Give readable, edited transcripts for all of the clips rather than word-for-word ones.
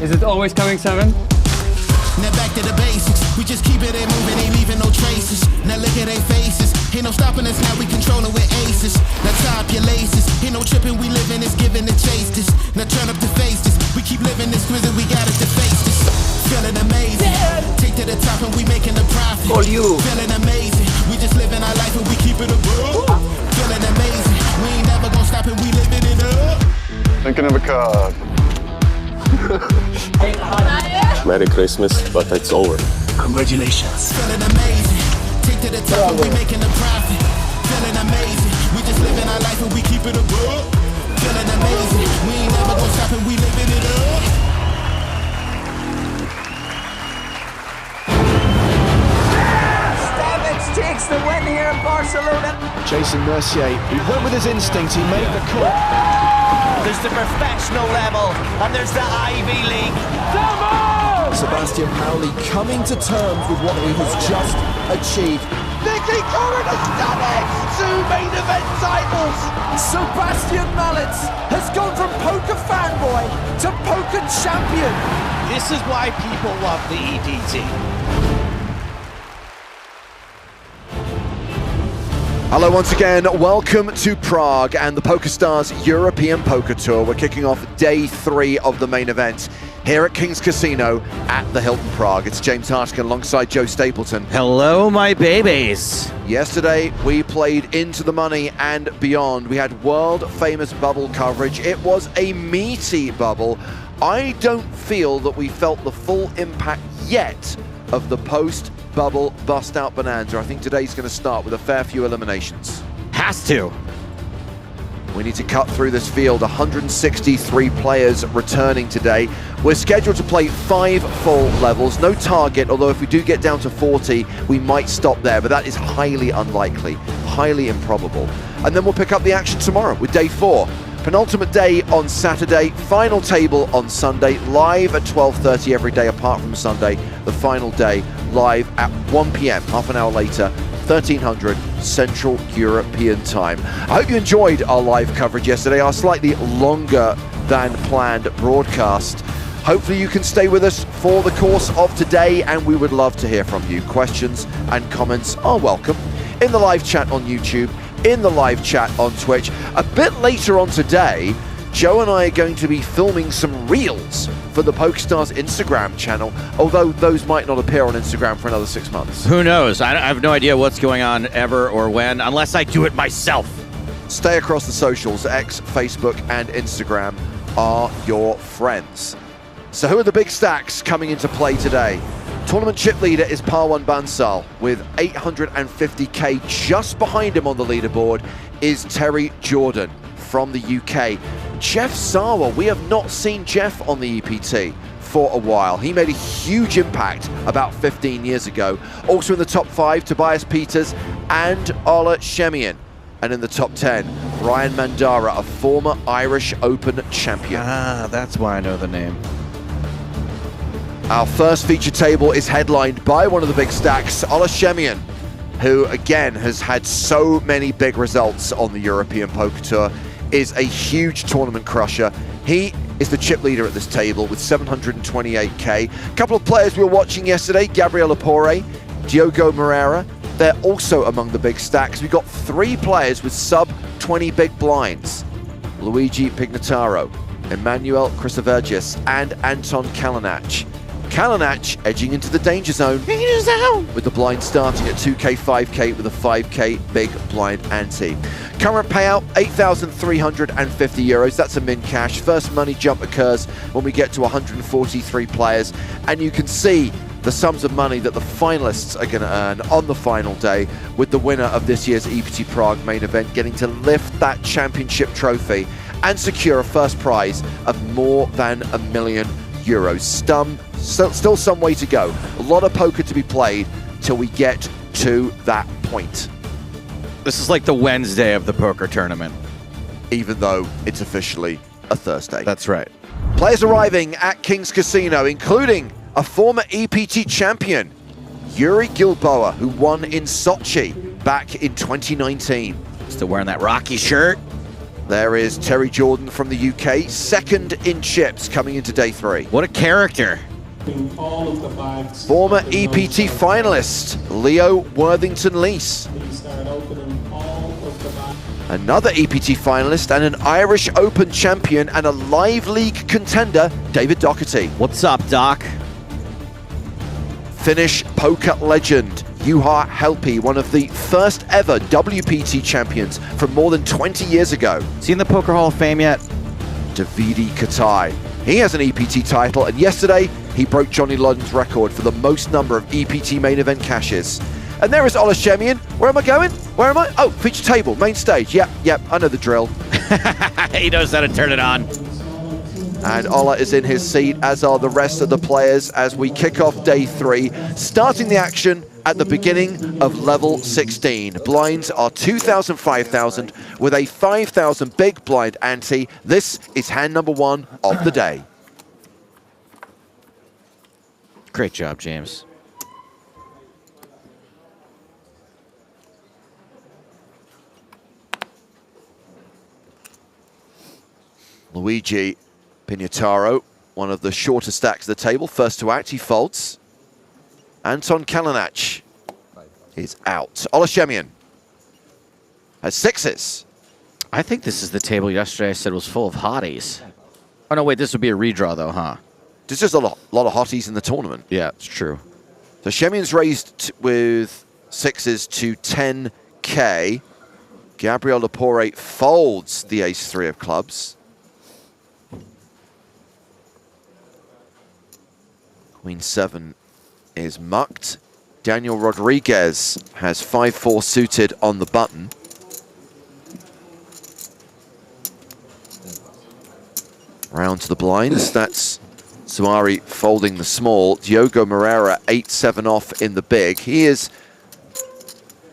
Is it always coming 7? Now back to the basics, we just keep it in moving, ain't leaving no traces. Now look at their faces, ain't no stopping us now, we controlling with aces. Now tie up your laces, ain't no tripping, we living this, giving the chase this. Now turn up the faces, we keep living this grizzly, we got it to face this. Feeling amazing, take to the top and we making a profit. For you. Feeling amazing, we just living our life and we keep it above. Feeling amazing, we ain't never gonna stop and we living it up. Thinking of a card. Merry Christmas, but it's over. Congratulations. Feeling amazing, take to the top and we making a profit. Feeling amazing, we just living our life and we keep it above. Feeling amazing, we ain't never gonna stop and we living it up. Stamets takes the win here in Barcelona. Jason Mercier, he went with his instinct, he made the call. There's the professional level, and there's the Ivy League. Sebastian Paoli coming to terms with what he has just achieved. Nicky Corrin has done it! 2 main event titles! Sebastian Mallets has gone from poker fanboy to poker champion. This is why people love the EPT. Hello once again, welcome to Prague and the PokerStars European Poker Tour. We're kicking off day 3 of the main event here at King's Casino at the Hilton Prague. It's James Hartigan alongside Joe Stapleton. Hello, my babies. Yesterday, we played into the money and beyond. We had world-famous bubble coverage. It was a meaty bubble. I don't feel that we felt the full impact yet of the post-bubble bust-out bonanza. I think today's going to start with a fair few eliminations. Has to. We need to cut through this field. 163 players returning today. We're scheduled to play 5 full levels. No target, although if we do get down to 40, we might stop there, but that is highly unlikely, highly improbable. And then we'll pick up the action tomorrow with day 4. Penultimate day on Saturday, final table on Sunday, live at 12:30 every day apart from Sunday. The final day live at 1 p.m, half an hour later, 1300 Central European time. I hope you enjoyed our live coverage yesterday, our slightly longer than planned broadcast. Hopefully you can stay with us for the course of today, and we would love to hear from you. Questions and comments are welcome in the live chat on YouTube, in the live chat on Twitch. A bit later on today, Joe and I are going to be filming some reels for the PokerStars Instagram channel, although those might not appear on Instagram for another 6 months. Who knows? I have no idea what's going on ever or when, unless I do it myself. Stay across the socials. X, Facebook, and Instagram are your friends. So who are the big stacks coming into play today? Tournament chip leader is Parwan Bansal with 850k. Just behind him on the leaderboard is Terry Jordan from the UK. Jeff Sawa, we have not seen Jeff on the EPT for a while. He made a huge impact about 15 years ago. Also in the top 5, Tobias Peters and Ola Shemian. And in the top 10, Ryan Mandara, a former Irish Open champion. Ah, that's why I know the name. Our first feature table is headlined by one of the big stacks, Ola Shemian, who again has had so many big results on the European Poker Tour, is a huge tournament crusher. He is the chip leader at this table with 728k. A couple of players we were watching yesterday, Gabriel Apore, Diogo Moreira, they're also among the big stacks. We've got 3 players with sub 20 big blinds. Luigi Pignataro, Emmanuel Chrysovergis, and Anton Kalinach. Kalinach edging into the danger zone with the blind starting at 2k, 5k with a 5k big blind ante. Current payout 8,350 euros. That's a min cash. First money jump occurs when we get to 143 players, and you can see the sums of money that the finalists are going to earn on the final day, with the winner of this year's EPT Prague main event getting to lift that championship trophy and secure a first prize of more than €1 million. Still some way to go. A lot of poker to be played till we get to that point. This is like the Wednesday of the poker tournament. Even though it's officially a Thursday. That's right. Players arriving at King's Casino, including a former EPT champion, Yuri Gilboa, who won in Sochi back in 2019. Still wearing that Rocky shirt. There is Terry Jordan from the UK, second in chips coming into day 3. What a character. Former EPT finalist, Leo Worthington-Lees. Another EPT finalist and an Irish Open champion and a live league contender, David Doherty. What's up, Doc? Finnish poker legend, Juha Helppi, one of the first ever WPT champions from more than 20 years ago. Seen the Poker Hall of Fame yet? Davide Katai. He has an EPT title, and yesterday he broke Johnny Ludden's record for the most number of EPT main event cashes. And there is Ola Shemian. Where am I going? Where am I? Oh, feature table, main stage. Yep, I know the drill. He knows how to turn it on. And Ola is in his seat, as are the rest of the players, as we kick off day 3, starting the action at the beginning of level 16. Blinds are 2,000, 5,000, with a 5,000 big blind ante. This is hand number 1 of the day. Great job, James. Luigi Pignataro, one of the shorter stacks of the table, first to act, he folds. Anton Kalinach is out. Ola Shemian has 6s. I think this is the table yesterday I said was full of hotties. Oh, no, wait, this would be a redraw, though, huh? There's just a lot of hotties in the tournament. Yeah, it's true. So Shemian's raised with 6s to 10K. Gabriel Lepore folds the ace-3 of clubs. Queen 7 is mucked. Daniel Rodriguez has 5-4 suited on the button. Round to the blinds. That's Suari folding the small. Diogo Moreira 8-7 off in the big. He is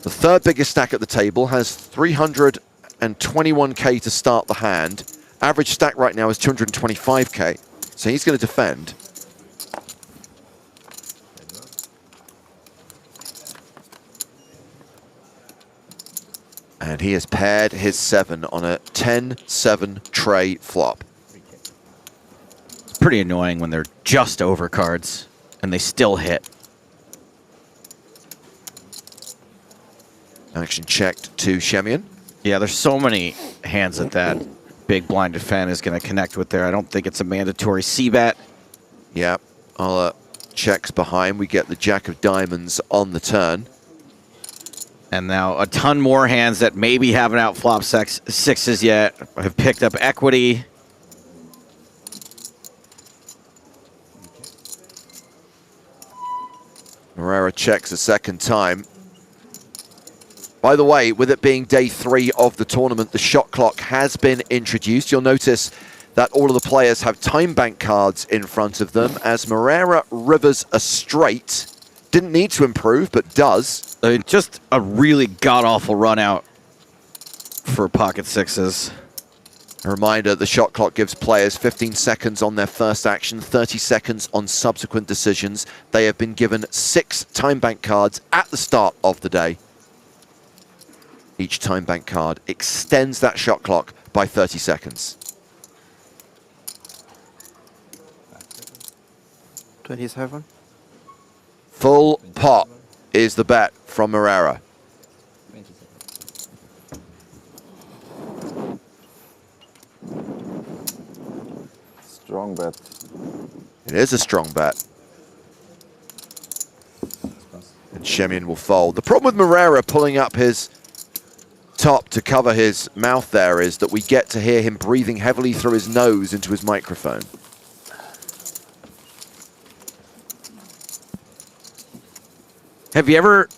the third biggest stack at the table, has 321K to start the hand. Average stack right now is 225K, so he's going to defend. And he has paired his 7 on a 10-7 tray flop. It's pretty annoying when they're just over cards and they still hit. Action checked to Shemian. Yeah, there's so many hands that big blinded fan is going to connect with there. I don't think it's a mandatory c-bet. Yep. Ola checks behind. We get the Jack of Diamonds on the turn. And now a ton more hands that maybe haven't outflopped 6s yet have picked up equity. Moreira checks a second time. By the way, with it being day 3 of the tournament, the shot clock has been introduced. You'll notice that all of the players have time bank cards in front of them as Moreira rivers a straight. Didn't need to improve, but does. Just a really god-awful run out for pocket 6s. A reminder, the shot clock gives players 15 seconds on their first action, 30 seconds on subsequent decisions. They have been given 6 time bank cards at the start of the day. Each time bank card extends that shot clock by 30 seconds. 27. Full pot is the bet from Moreira. Strong bet. It is a strong bet. And Shemian will fold. The problem with Moreira pulling up his top to cover his mouth there is that we get to hear him breathing heavily through his nose into his microphone. Have you ever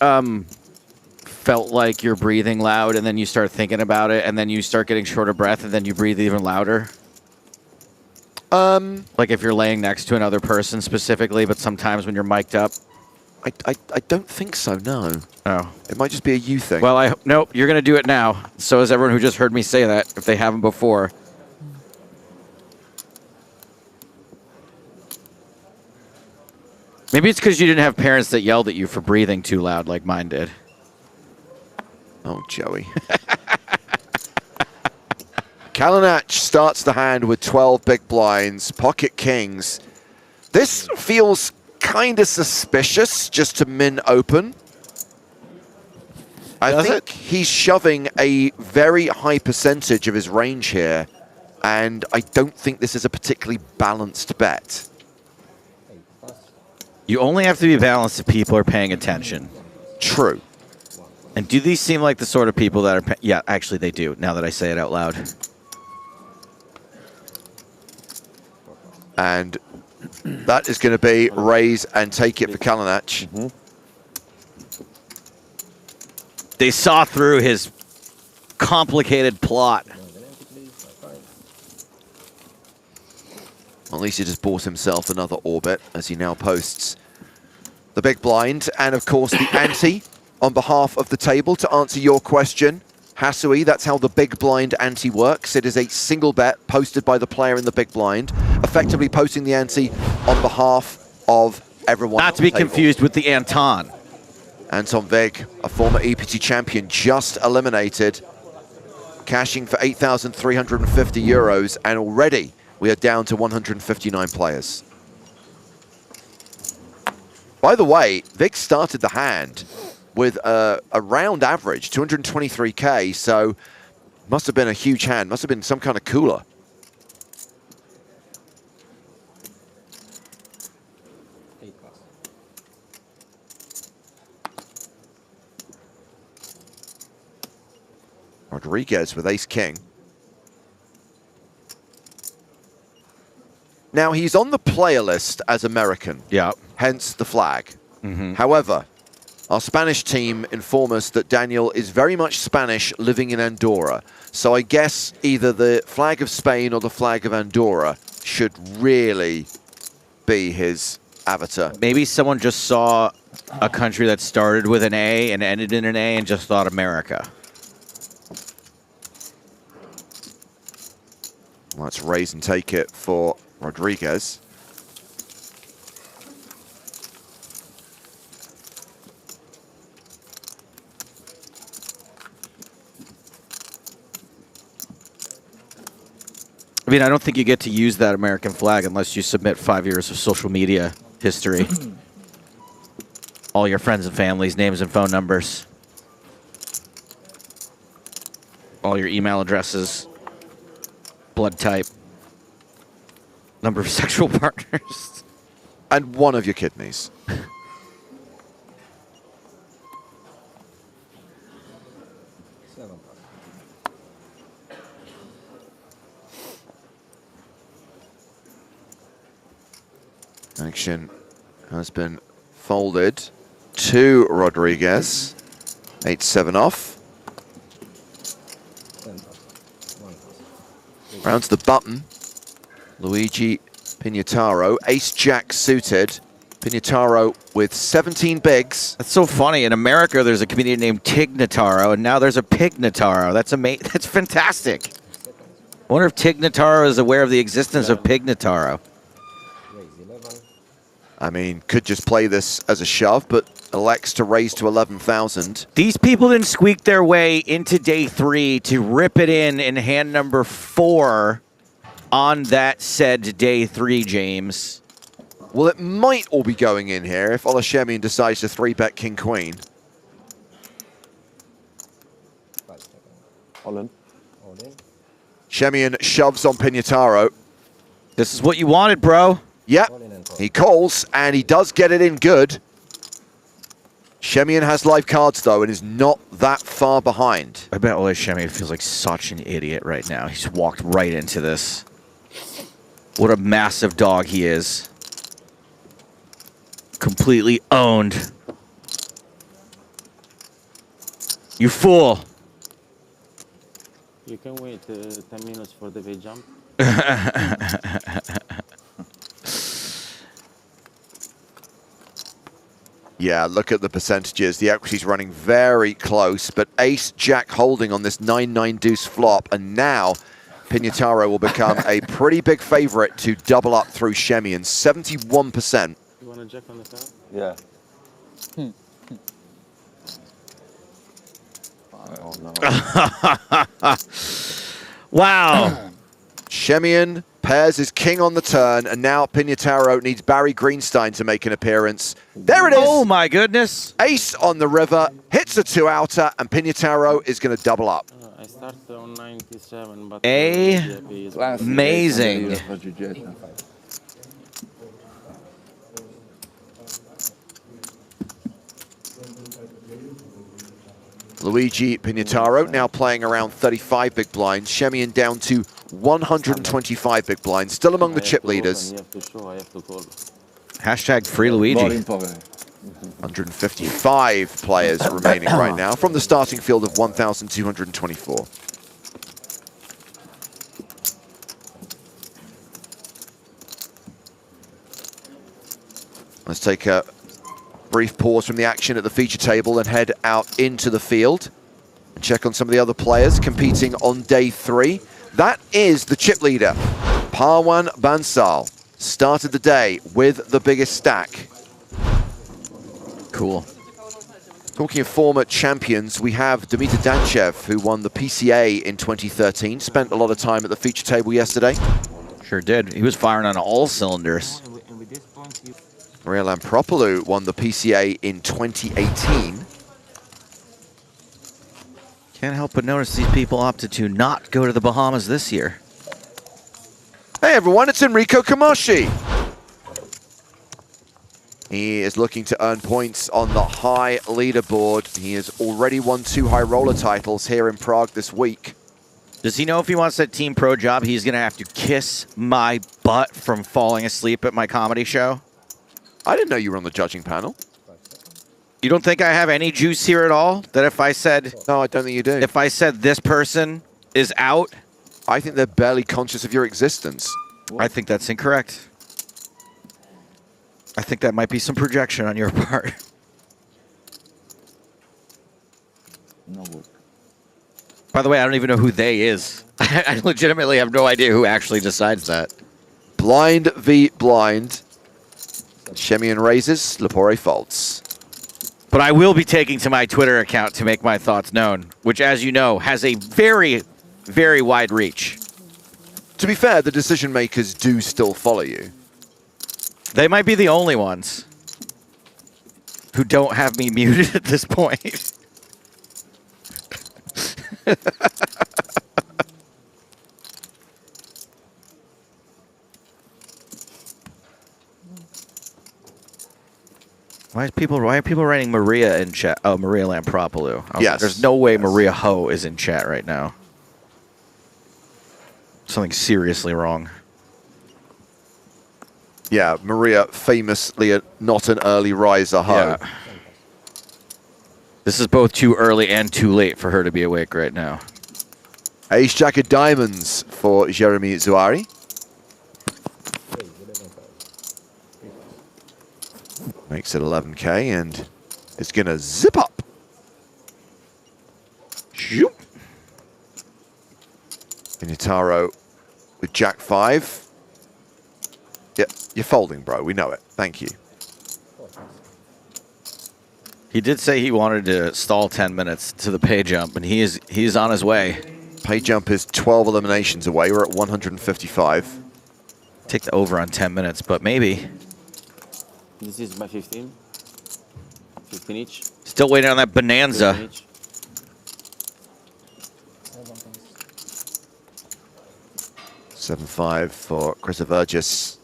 felt like you're breathing loud and then you start thinking about it and then you start getting short of breath and then you breathe even louder? Like if you're laying next to another person specifically, but sometimes when you're mic'd up? I don't think so, no. Oh. It might just be a you thing. Well, nope, you're going to do it now. So is everyone who just heard me say that, if they haven't before. Maybe it's because you didn't have parents that yelled at you for breathing too loud like mine did. Oh, Joey. Kalinic starts the hand with 12 big blinds, pocket kings. This feels kind of suspicious just to min open. I think he's shoving a very high percentage of his range here, and I don't think this is a particularly balanced bet. You only have to be balanced if people are paying attention. True. And do these seem like the sort of people that are... Yeah, actually they do, now that I say it out loud. And that is going to be raise and take it for Kalinic. They saw through his complicated plot. At least he just bought himself another orbit as he now posts the big blind. And of course the ante on behalf of the table to answer your question. Hasui, that's how the big blind ante works. It is a single bet posted by the player in the big blind, effectively posting the ante on behalf of everyone. Not to be confused with the Anton. Anton Vig, a former EPT champion, just eliminated, cashing for 8,350 euros, and already we are down to 159 players. By the way, Vig started the hand with a round average, 223k, so must have been a huge hand, must have been some kind of cooler. Rodriguez with ace-king. Now, he's on the player list as American. Yeah. Hence the flag. However, our Spanish team inform us that Daniel is very much Spanish living in Andorra. So I guess either the flag of Spain or the flag of Andorra should really be his avatar. Maybe someone just saw a country that started with an A and ended in an A and just thought America. Let's raise and take it for Rodriguez. I mean, I don't think you get to use that American flag unless you submit 5 years of social media history. All your friends and family's names and phone numbers. All your email addresses. Blood type. Number of sexual partners. And one of your kidneys. Action has been folded to Rodriguez. 8-7 off. Round to the button. Luigi Pignataro. Ace-Jack suited. Pignataro with 17 bigs. That's so funny. In America, there's a comedian named Tignataro, and now there's a Pignataro. That's amazing. That's fantastic. I wonder if Tignataro is aware of the existence of Pignataro. I mean, could just play this as a shove, but elects to raise to 11,000. These people didn't squeak their way into day 3 to rip it in hand number 4 on that said day 3, James. Well, it might all be going in here if Olashemian decides to 3-bet king-queen. All in. Shemian shoves on Pignataro. This is what you wanted, bro. Yep, he calls, and he does get it in good. Shemian has live cards, though, and is not that far behind. I bet Olashemian feels like such an idiot right now. He's walked right into this. What a massive dog he is. Completely owned. You fool. You can wait 10 minutes for the big jump. Yeah, look at the percentages. The equity's running very close, but ace-jack holding on this 9-9 deuce flop, and now Pignataro will become a pretty big favorite to double up through Shemian, 71%. You want to jack on the side? Yeah. Oh, no. Wow. Shemian pairs his king on the turn, and now Pignataro needs Barry Greenstein to make an appearance. There it is. Oh my goodness. Ace on the river, hits a 2-outer, and Pignataro is going to double up. I started on 97, but Amazing. Luigi Pignataro now playing around 35 big blinds. Shemian down to 125 big blinds, still among the chip leaders. Hashtag free Luigi. 155 players remaining right now from the starting field of 1,224. Let's take a brief pause from the action at the feature table and head out into the field and check on some of the other players competing on day 3. That is the chip leader, Parwan Bansal. Started the day with the biggest stack. Cool. Talking of former champions, we have Dimitar Danchev, who won the PCA in 2013. Spent a lot of time at the feature table yesterday. Sure did. He was firing on all cylinders. Maria Lampropoulou won the PCA in 2018. Can't help but notice these people opted to not go to the Bahamas this year. Hey everyone, it's Enrico Kamoshi. He is looking to earn points on the high leaderboard. He has already won 2 high roller titles here in Prague this week. Does he know if he wants that Team Pro job, he's going to have to kiss my butt from falling asleep at my comedy show? I didn't know you were on the judging panel. You don't think I have any juice here at all? That if I said... No, I don't think you do. If I said this person is out... I think they're barely conscious of your existence. I think that's incorrect. I think that might be some projection on your part. No work. By the way, I don't even know who they is. I legitimately have no idea who actually decides that. Blind v blind. Shemian raises, Lepore folds. But I will be taking to my Twitter account to make my thoughts known, which, as you know, has a very, very wide reach. To be fair, the decision makers do still follow you. They might be the only ones who don't have me muted at this point. Why are people writing Maria in chat? Oh, Maria Lampropoulou. Yes. There's no way Maria Ho is in chat right now. Something seriously wrong. Yeah, Maria famously not an early riser, Ho. Yeah. This is both too early and too late for her to be awake right now. Ace Jack of Diamonds for Jeremy Zouari. Makes it 11K and it's going to zip up. Shoop. Pignataro with Jack 5. Yeah, you're folding, bro. We know it. Thank you. He did say he wanted to stall 10 minutes to the pay jump, and he's on his way. Pay jump is 12 eliminations away. We're at 155. Take the over on 10 minutes, but maybe. This is by 15. 15 each. Still waiting on that bonanza. 15 each. $7-5 for Chris Avergis.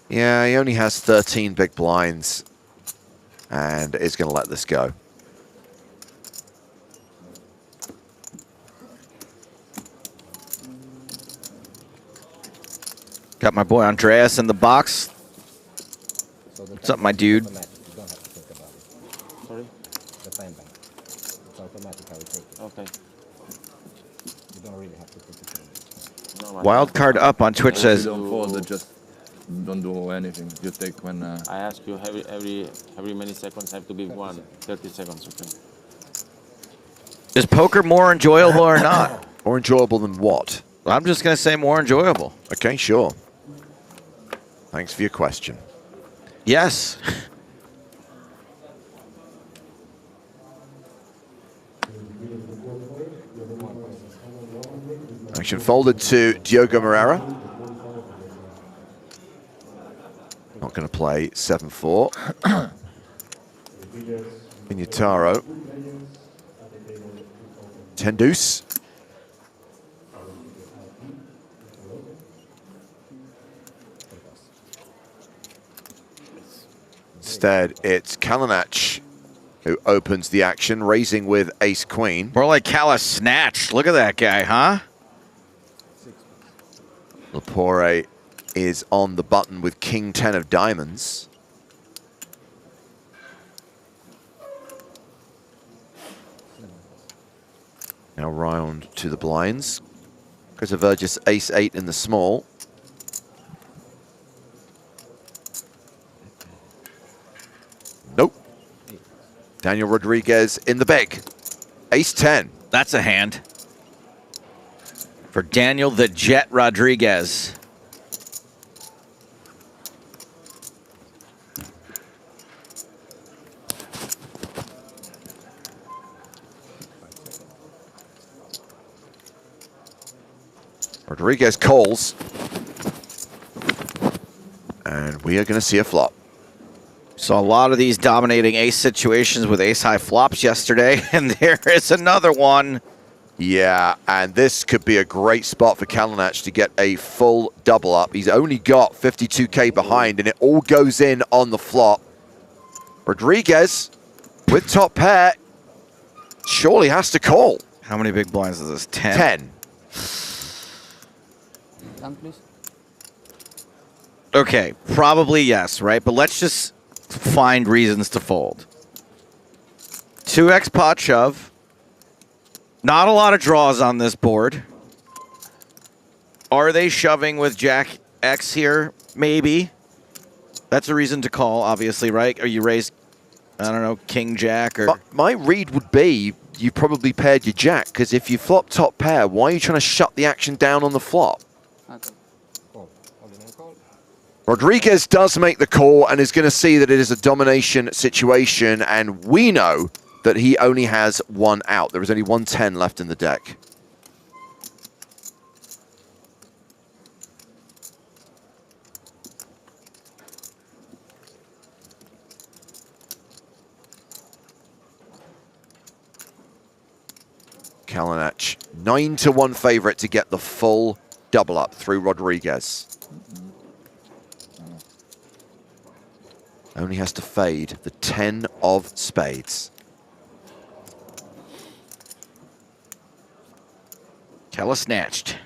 Yeah, he only has 13 big blinds and is going to let this go. Got my boy Andreas in the box. What's up, my dude? Sorry? The time bank. It's automatic how we take it. Okay. You don't really have to put it in. No, Wildcard up on Twitch says. Don't fold, just don't do anything. You take when... I ask you every many seconds have to be 30 seconds, okay? Is poker more enjoyable or not? More enjoyable than what? I'm just going to say more enjoyable. Okay, sure. Thanks for your question. Yes. Action folded to Diogo Moreira. Not going to play 7-4. Pinataro. 10 deuce. Instead, it's Kalinic who opens the action, raising with ace-queen. More like Callus Snatch. Look at that guy, huh? Lepore is on the button with king 10 of diamonds. Now round to the blinds. Chrysovergis ace-8 in the small. Nope. Daniel Rodriguez in the big. Ace-10. That's a hand. For Daniel the Jet Rodriguez. Rodriguez calls. And we are going to see a flop. Saw a lot of these dominating ace situations with ace-high flops yesterday, and there is another one. Yeah, and this could be a great spot for Kalinic to get a full double up. He's only got 52K behind, and it all goes in on the flop. Rodriguez, with top pair, surely has to call. How many big blinds is this? 10? 10. Please. Okay, probably yes, right? But let's just find reasons to fold. 2x pot shove. Not a lot of draws on this board. Are they shoving with Jack X here? Maybe. That's a reason to call, obviously, right? Or you raise, I don't know, King Jack or... My read would be you probably paired your Jack, because if you flop top pair, why are you trying to shut the action down on the flop? Rodriguez does make the call and is going to see that it is a domination situation, and we know that he only has one out. There is only 110 left in the deck. Kalinic, 9-1 favorite to get the full double up through Rodriguez. Only has to fade the 10 of spades. Kella snatched.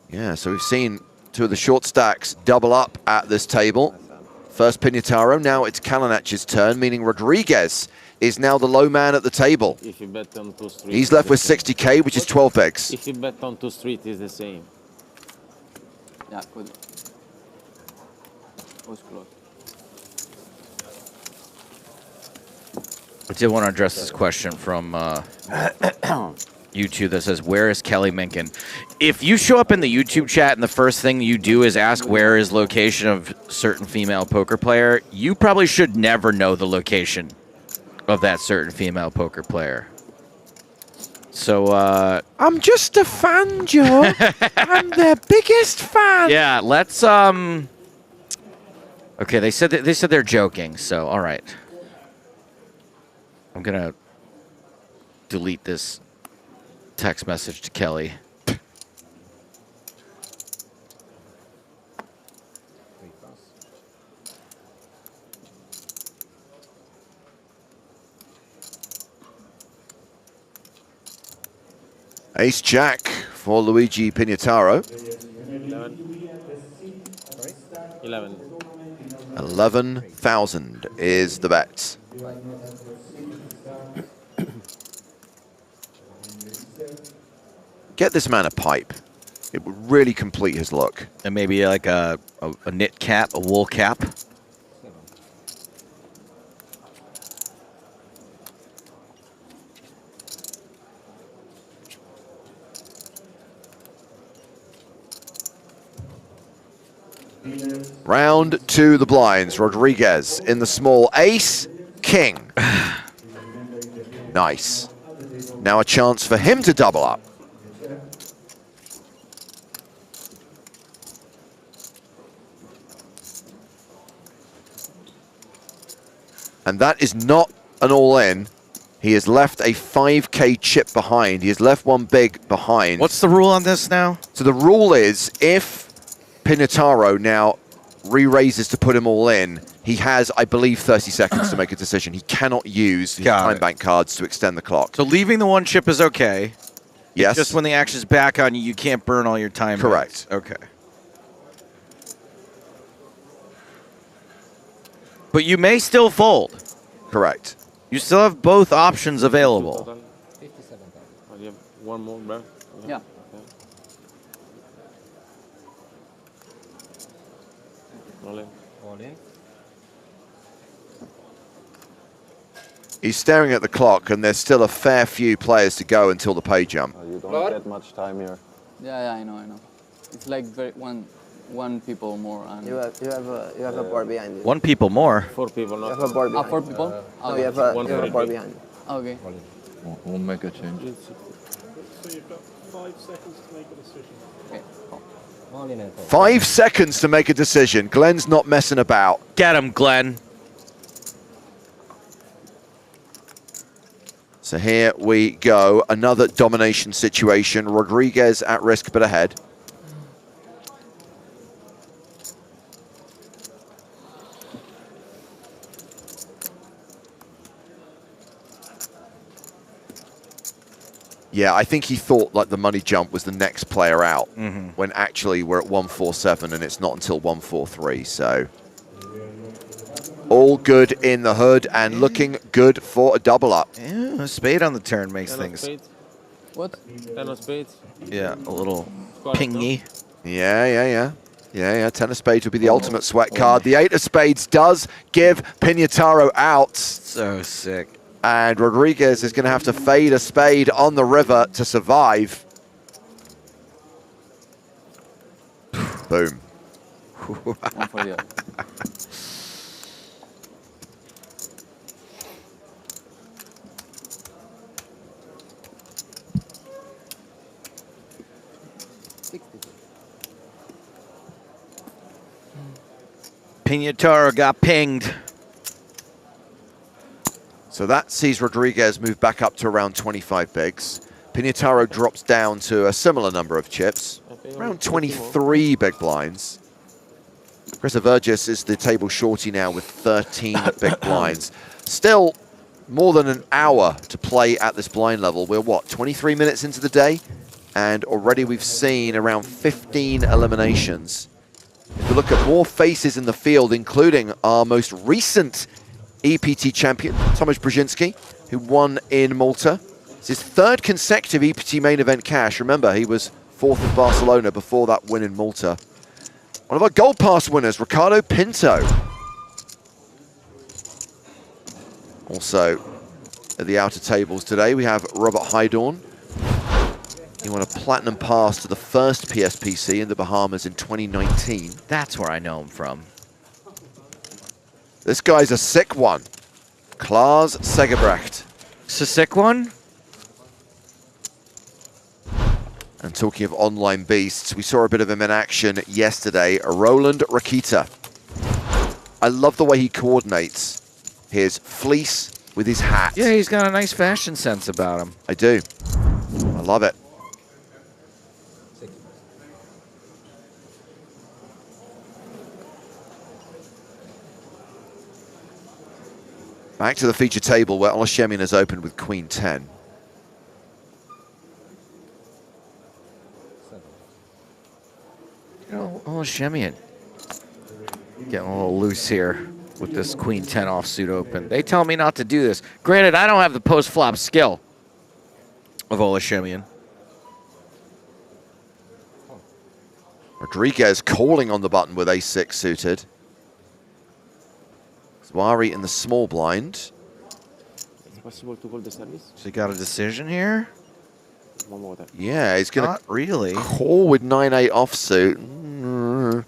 Yeah, so we've seen two of the short stacks double up at this table. First Pinataro, now it's Kalinic's turn, meaning Rodriguez is now the low man at the table. If you bet on 2 streets, he's left with 60K, which is 12 bigs. If you bet on 2 streets, it's the same. Yeah, good. Was close. I did want to address this question from YouTube that says, where is Kelly Minkin? If you show up in the YouTube chat and the first thing you do is ask where is location of certain female poker player, you probably should never know the location of that certain female poker player. So, I'm just a fan, Joe. I'm their biggest fan. Yeah, let's, okay, they said they're joking, so, all right. I'm gonna delete this text message to Kelly. Ace Jack for Luigi Pinataro. 11,000 is the bet. Get this man a pipe. It would really complete his look. And maybe like a knit cap, a wool cap. Round to the blinds. Rodriguez in the small. Ace, king. Nice. Now a chance for him to double up. And that is not an all-in. He has left a 5K chip behind. He has left one big behind. What's the rule on this now? So the rule is if Pinataro now re-raises to put him all in, he has, I believe, 30 seconds to make a decision. He cannot use his time bank cards to extend the clock. So leaving the one chip is okay. Yes. Just when the action's back on you, you can't burn all your time. Correct. Banks. Okay. But you may still fold. Correct. You still have both options available. 57 times. Oh, you have one more, bro? Yeah. Okay. All in. All in. He's staring at the clock, and there's still a fair few players to go until the pay jump. You don't get much time here. Yeah, I know. It's like one people more. And You have a board behind you. One people more. 4 people, You not have a board behind. 4 people. No, you have a One board behind you. Okay. Won't make a change. So you've got 5 seconds to make a decision. Okay. All in and 5 seconds to make a decision. Glenn's not messing about. Get him, Glenn. So here we go. Another domination situation. Rodriguez at risk, but ahead. Yeah, I think he thought like the money jump was the next player out, when actually we're at 147 and it's not until 143. So all good in the hood and looking good for a double up. Yeah, a spade on the turn makes things. What? 10 of spades. Yeah, a little pingy. Yeah. 10 of spades would be the ultimate sweat card. The 8 of spades does give Pinataro out. So sick. And Rodriguez is going to have to fade a spade on the river to survive. Boom. One for the other. Pinataro got pinged. So that sees Rodriguez move back up to around 25 bigs. Pinataro drops down to a similar number of chips, around 23 big blinds. Chris Avergis is the table shorty now with 13 big blinds. Still more than an hour to play at this blind level. We're, what, 23 minutes into the day? And already we've seen around 15 eliminations. If we look at more faces in the field, including our most recent EPT champion, Tomasz Brzezinski, who won in Malta. It's his 3rd consecutive EPT main event cash. Remember, he was 4th in Barcelona before that win in Malta. One of our Gold Pass winners, Ricardo Pinto. Also, at the outer tables today, we have Robert Hydorn. He won a Platinum Pass to the first PSPC in the Bahamas in 2019. That's where I know him from. This guy's a sick one. Klaas Segebrecht. It's a sick one? And talking of online beasts, we saw a bit of him in action yesterday. Roland Rakita. I love the way he coordinates his fleece with his hat. Yeah, he's got a nice fashion sense about him. I do. I love it. Back to the feature table where Olashemian has opened with Queen 10. You know, Olashemian getting a little loose here with this Queen 10 offsuit open. They tell me not to do this. Granted, I don't have the post-flop skill of Olashemian. Rodriguez calling on the button with ace-6 suited. Zwari in the small blind. Is it possible to call the service? So he got a decision here? One more time. Yeah, he's going to really call with 9-8 offsuit.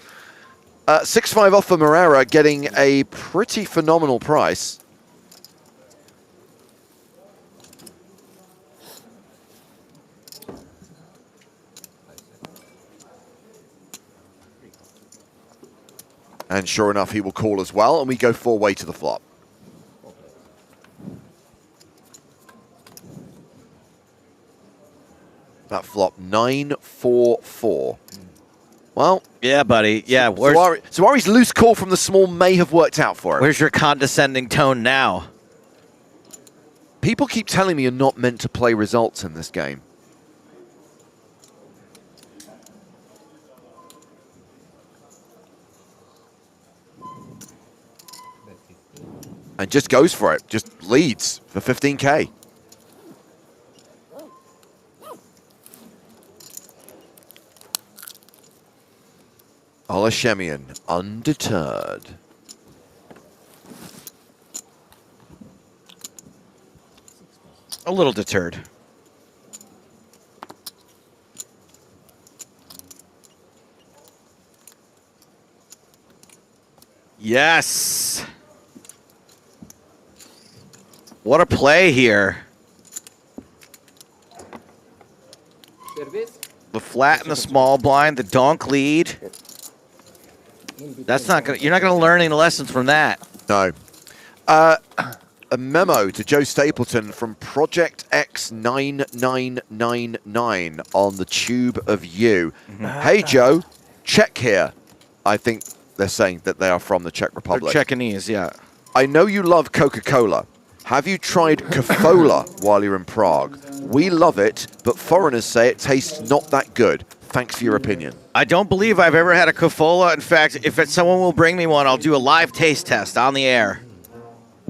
6-5 off for Moreira, getting a pretty phenomenal price. And sure enough, he will call as well, and we go 4-way to the flop. flop 9-4-4. Well, yeah, buddy. Yeah, Zawari's loose call from the small may have worked out for him. Where's your condescending tone now? People keep telling me you're not meant to play results in this game. And just goes for it. Just leads for 15K. Olashemian, undeterred. A little deterred. Yes. What a play here. The flat and the small blind, the donk lead. That's not gonna. You're not gonna learn any lessons from that. No. A memo to Joe Stapleton from Project X9999 on the Tube of You. Hey Joe, Czech here. I think they're saying that they are from the Czech Republic. They're Czechanese, yeah. I know you love Coca-Cola. Have you tried Kafola while you're in Prague? We love it, but foreigners say it tastes not that good. Thanks for your opinion. I don't believe I've ever had a Kafola. In fact, if someone will bring me one, I'll do a live taste test on the air.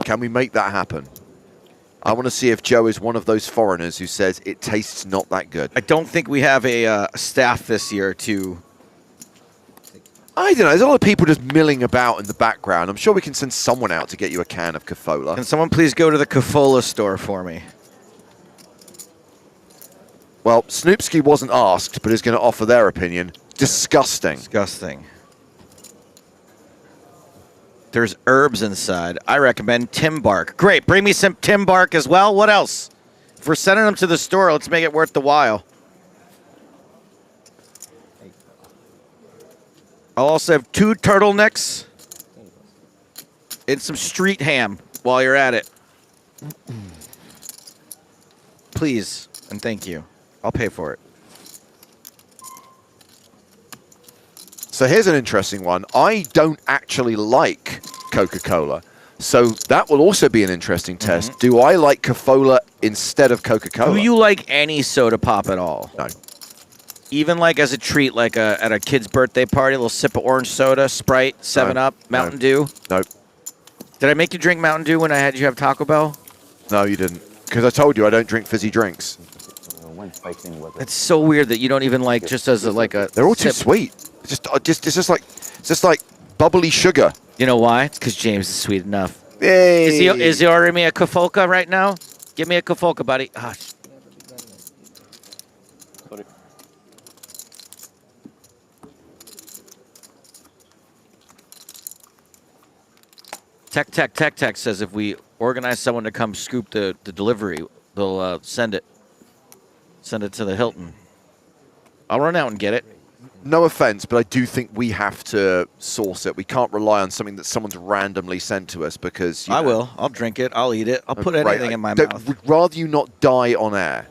Can we make that happen? I want to see if Joe is one of those foreigners who says it tastes not that good. I don't think we have a staff this year to... I don't know. There's a lot of people just milling about in the background. I'm sure we can send someone out to get you a can of Kafola. Can someone please go to the Kafola store for me? Well, Snoopski wasn't asked, but is going to offer their opinion. Disgusting. Disgusting. There's herbs inside. I recommend Timbark. Great. Bring me some Timbark as well. What else? If we're sending them to the store, let's make it worth the while. I'll also have 2 turtlenecks and some street ham while you're at it. Please and thank you. I'll pay for it. So here's an interesting one. I don't actually like Coca-Cola. So that will also be an interesting test. Do I like Kafola instead of Coca-Cola? Do you like any soda pop at all? No. Even like as a treat, like at a kid's birthday party, a little sip of orange soda, Sprite, 7-Up, Mountain Dew? Nope. Did I make you drink Mountain Dew when I had you have Taco Bell? No, you didn't. Because I told you I don't drink fizzy drinks. It's so weird that you don't even like just as a, like a. They're all sip. too sweet. It's just like bubbly sugar. You know why? It's because James is sweet enough. Hey. Is he ordering me a Kafolka right now? Give me a Kafolka, buddy. Oh, Sorry. Tech says if we organize someone to come scoop the delivery, they'll send it. Send it to the Hilton. I'll run out and get it. No offense, but I do think we have to source it. We can't rely on something that someone's randomly sent to us because... I will. I'll drink it. I'll eat it. I'll put anything in my mouth. Would rather you not die on air.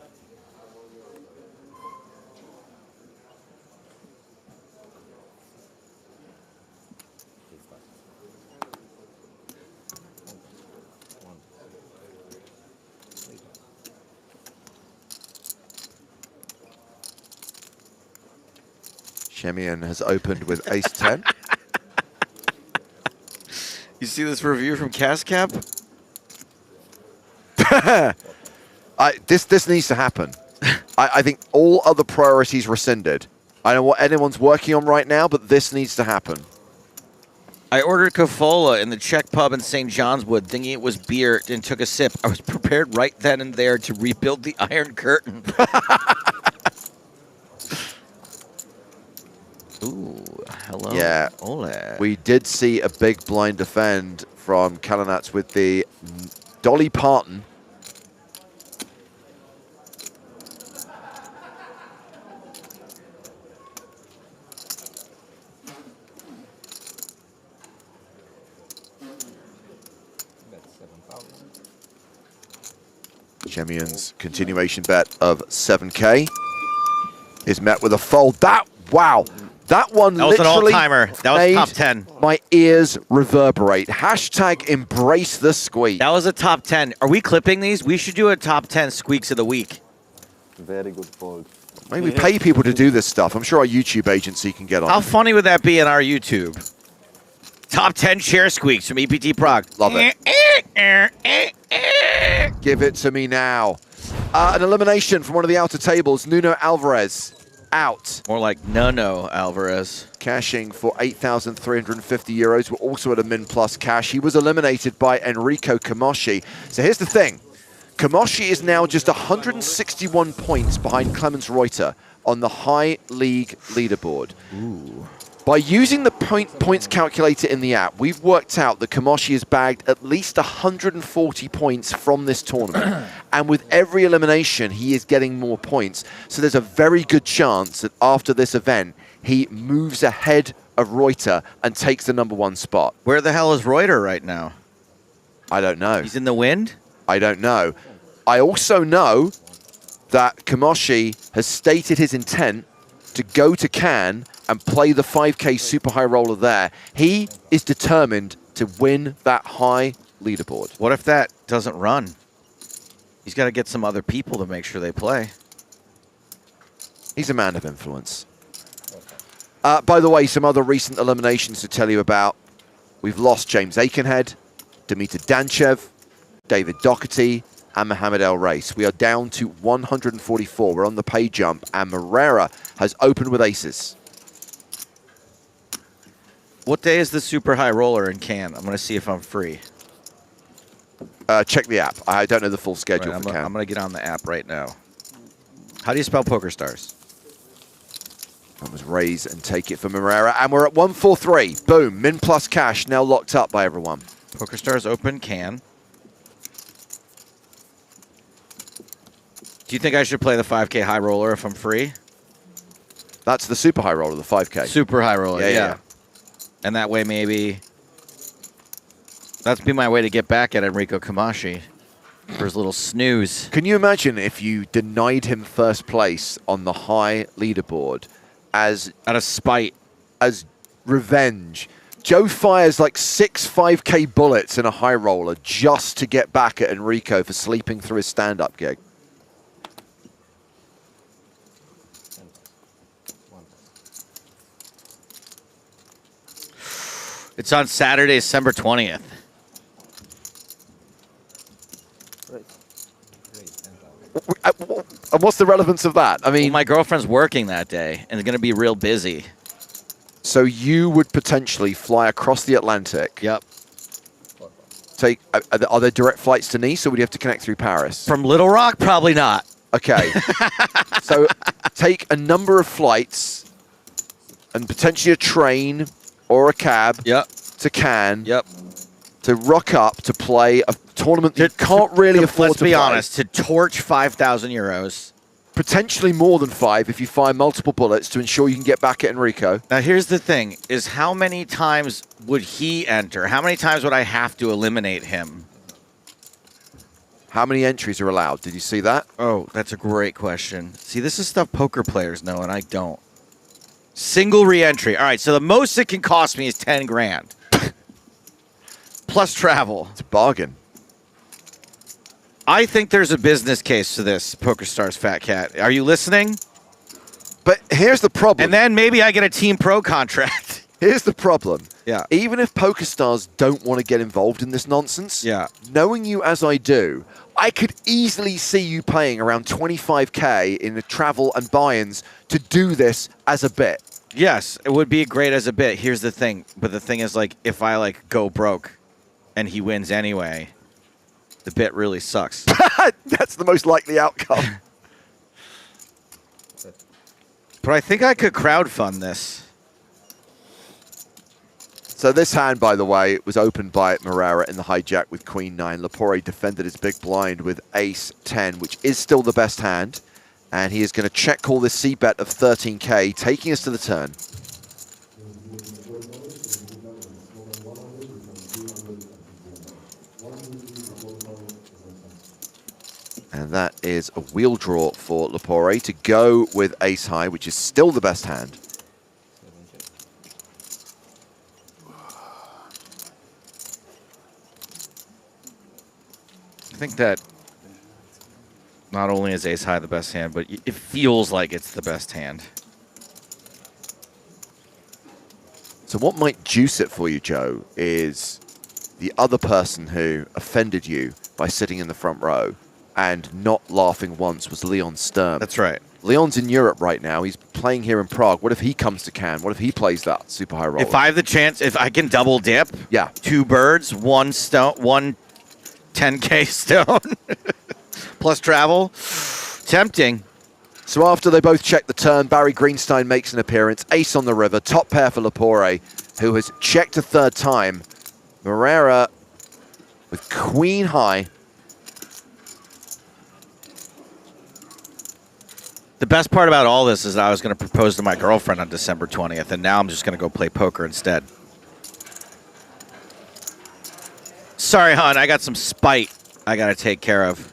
Shemian has opened with ace-10. You see this review from Cascap? This needs to happen. I think all other priorities rescinded. I don't know what anyone's working on right now, but this needs to happen. I ordered Kafola in the Czech pub in St. John's Wood, thinking it was beer, and took a sip. I was prepared right then and there to rebuild the Iron Curtain. Ooh, hello. Yeah. Ole. We did see a big blind defend from Kalinats with the Dolly Parton. Shemian's continuation bet of 7K. is met with a fold. Wow. That one that was an literally all-timer. That was made top 10. My ears reverberate. Hashtag embrace the squeak. That was a top 10. Are we clipping these? We should do a top 10 squeaks of the week. Very good fold. Maybe we pay people to do this stuff. I'm sure our YouTube agency can get on. How funny would that be in our YouTube? Top 10 chair squeaks from EPT Prague. Love it. Give it to me now. An elimination from one of the outer tables. Nuno Alvarez out. More like no Alvarez. Cashing for 8,350 euros. We're also at a min plus cash. He was eliminated by Enrico Kamoshi. So here's the thing. Kamoshi is now just 161 points behind Clemens Reuter on the high league leaderboard. Ooh. By using the points calculator in the app, we've worked out that Kamoshi has bagged at least 140 points from this tournament. And with every elimination, he is getting more points. So there's a very good chance that after this event, he moves ahead of Reuter and takes the #1 spot. Where the hell is Reuter right now? I don't know. He's in the wind? I don't know. I also know that Kamoshi has stated his intent to go to Cannes and play the 5K super high roller there. He is determined to win that high leaderboard. What if that doesn't run? He's got to get some other people to make sure they play. He's a man of influence. By the way, some other recent eliminations to tell you about. We've lost James Aikenhead, Dimitar Danchev, David Doherty, and Mohamed El Reis. We are down to 144. We're on the pay jump, and Moreira has opened with aces. What day is the super high roller in Cannes? I'm going to see if I'm free. Check the app. I don't know the full schedule for Cannes. I'm going to get on the app right now. How do you spell PokerStars? That was raise and take it for Moreira, and we're at 143. Boom, min plus cash now locked up by everyone. PokerStars open Cannes. Do you think I should play the 5K high roller if I'm free? That's the super high roller, the 5K. Super high roller, yeah. And that way maybe... That'd be my way to get back at Enrico Kamoshi for his little snooze. Can you imagine if you denied him first place on the high leaderboard as... Out of spite. As revenge. Joe fires like 6 5K bullets in a high roller just to get back at Enrico for sleeping through his stand-up gig. It's on Saturday, December 20th. And what's the relevance of that? I mean, well, my girlfriend's working that day and is going to be real busy. So you would potentially fly across the Atlantic. Yep. Are there direct flights to Nice, or would you have to connect through Paris? From Little Rock, probably not. Okay. So take a number of flights and potentially a train or a cab to Cannes to rock up to play a tournament that you can't really afford to play. Let's be honest, to torch 5,000 euros. Potentially more than 5 if you fire multiple bullets to ensure you can get back at Enrico. Now, here's the thing, is how many times would he enter? How many times would I have to eliminate him? How many entries are allowed? Did you see that? Oh, that's a great question. See, this is stuff poker players know, and I don't. Single re-entry. All right, so the most it can cost me is 10 grand. Plus travel. It's a bargain. I think there's a business case to this, PokerStars Fat Cat. Are you listening? But here's the problem. And then maybe I get a Team Pro contract. Here's the problem. Yeah. Even if PokerStars don't want to get involved in this nonsense, knowing you as I do, I could easily see you paying around 25K in the travel and buy-ins to do this as a bit. Yes, it would be great as a bit. Here's the thing. But the thing is, like, if I, like, go broke and he wins anyway, the bit really sucks. That's the most likely outcome. But I think I could crowdfund this. So this hand, by the way, was opened by Moreira in the hijack with Queen 9. Lepore defended his big blind with Ace 10, which is still the best hand. And he is going to check call this C-bet of 13K, taking us to the turn. And And that is a wheel draw for Lepore to go with ace high, which is still the best hand. I think that not only is ace high the best hand, but it feels like it's the best hand. So what might juice it for you, Joe, is the other person who offended you by sitting in the front row and not laughing once was Leon Sturm. That's right. Leon's in Europe right now. He's playing here in Prague. What if he comes to Cannes? What if he plays that super high roller? If I have the chance, if I can double dip, yeah, 2 birds, 1 stone, 1 10K stone, plus travel, tempting. So after they both check the turn, Barry Greenstein makes an appearance. Ace on the river, top pair for Lepore, who has checked a third time. Moreira with queen high. The best part about all this is I was going to propose to my girlfriend on December 20th, and now I'm just going to go play poker instead. Sorry, hon, I got some spite I got to take care of.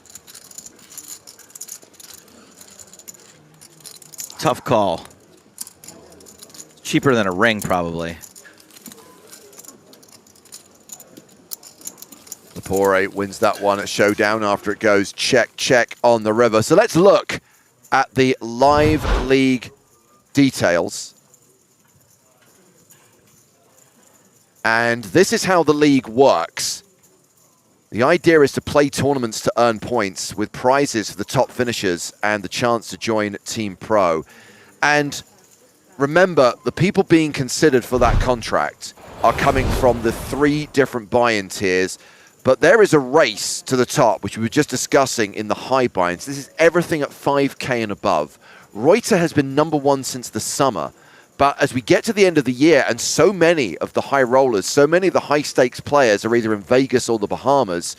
Tough call. Cheaper than a ring, probably. Lepore wins that one at Showdown after it goes check, check on the river. So let's look at the live league details. And this is how the league works. The idea is to play tournaments to earn points with prizes for the top finishers and the chance to join Team Pro. And remember, the people being considered for that contract are coming from the 3 different buy-in tiers. But there is a race to the top, which we were just discussing in the high buy-ins. This is everything at 5K and above. Reuter has been #1 since the summer. But as we get to the end of the year, and so many of the high rollers, so many of the high-stakes players are either in Vegas or the Bahamas,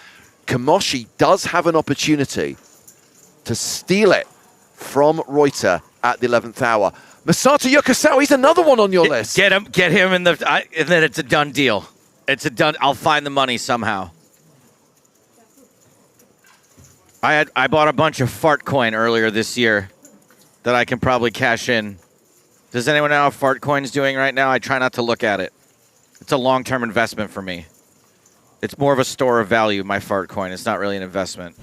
Kamoshi does have an opportunity to steal it from Reuter at the 11th hour. Masato Yokosawa, he's another one on your list. Get him in the... and then it's a done deal. It's a done... I'll find the money somehow. I bought a bunch of fart coin earlier this year that I can probably cash in. Does anyone know how fart coin's doing right now? I try not to look at it. It's a long-term investment for me. It's more of a store of value, my fart coin. It's not really an investment.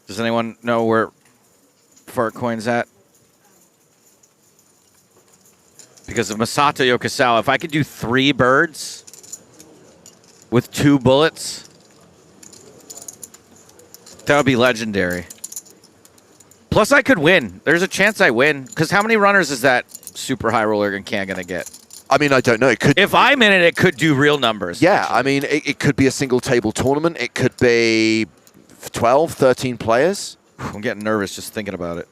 Does anyone know where fart coin's at? Because of Masato Yokosawa, if I could do 3 birds with 2 bullets, that would be legendary. Plus, I could win. There's a chance I win. Because how many runners is that super high roller in Cannes going to get? I mean, I don't know. It could. If I'm in it, it could do real numbers. Yeah, I mean, it could be a single table tournament. It could be 12, 13 players. I'm getting nervous just thinking about it.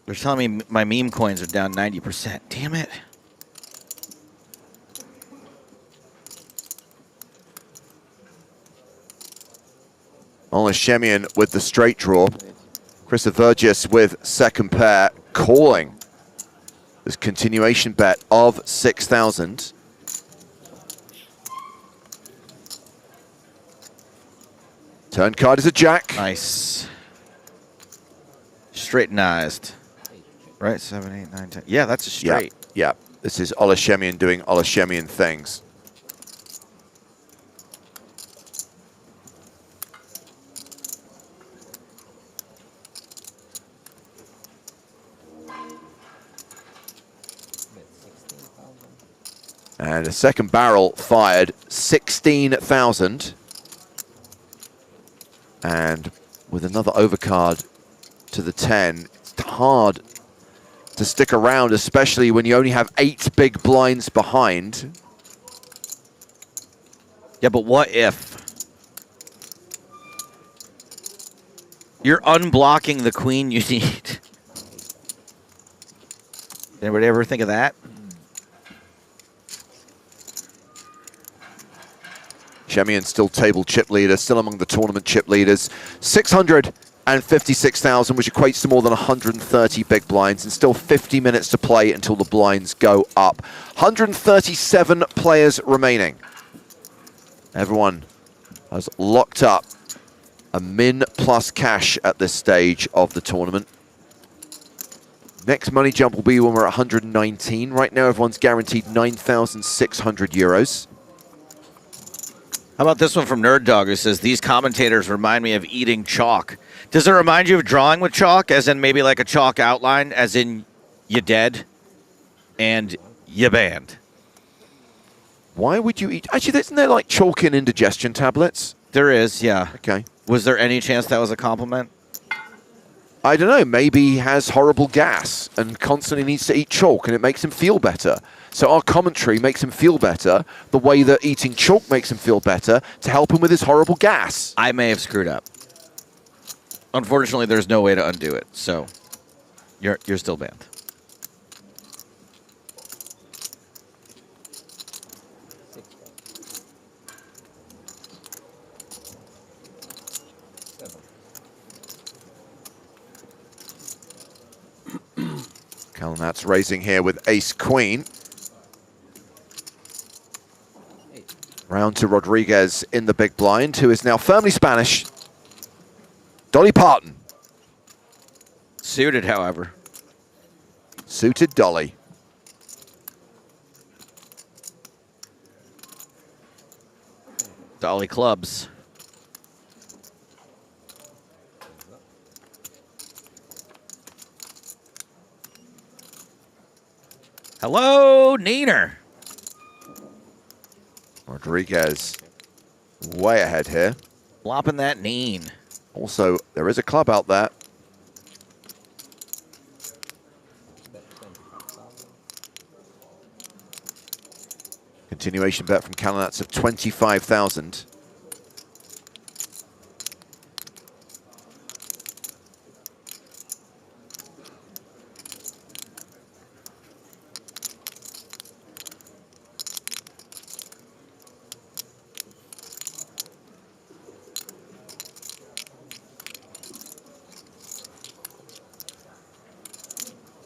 They're telling me my meme coins are down 90%. Damn it. Olashemian with the straight draw. Chris Avergis with second pair, calling this continuation bet of 6,000. Turn card is a jack. Nice. Straightenized. Right, 7, 8, 9, 10. Yeah, that's a straight. Yeah. This is Olashemian doing Olashemian things. And a second barrel fired, 16,000. And with another overcard to the 10, it's hard to stick around, especially when you only have 8 big blinds behind. Yeah, but what if you're unblocking the queen you need? Anybody ever think of that? Shemian still table chip leader, still among the tournament chip leaders. 600 and 56,000, which equates to more than 130 big blinds, and still 50 minutes to play until the blinds go up. 137 players remaining. Everyone has locked up a min plus cash at this stage of the tournament. Next money jump will be when we're at 119. Right now, everyone's guaranteed 9,600 euros. How about this one from Nerd Dog, who says, these commentators remind me of eating chalk. Does it remind you of drawing with chalk, as in maybe like a chalk outline, as in you dead and you banned? Why would you eat? Actually, isn't there like chalk in indigestion tablets? There is, yeah. Okay. Was there any chance that was a compliment? I don't know. Maybe he has horrible gas and constantly needs to eat chalk, and it makes him feel better. So our commentary makes him feel better the way that eating chalk makes him feel better to help him with his horrible gas. I may have screwed up. Unfortunately, there's no way to undo it, so you're still banned. Kalinat's raising here with ace-queen. Round to Rodriguez in the big blind, who is now firmly Spanish. Dolly Parton. Suited, however. Suited Dolly. Dolly clubs. Hello, Neener. Rodriguez way ahead here. Flopping that neen. Also, there is a club out there. Continuation bet from Kalinats of 25,000.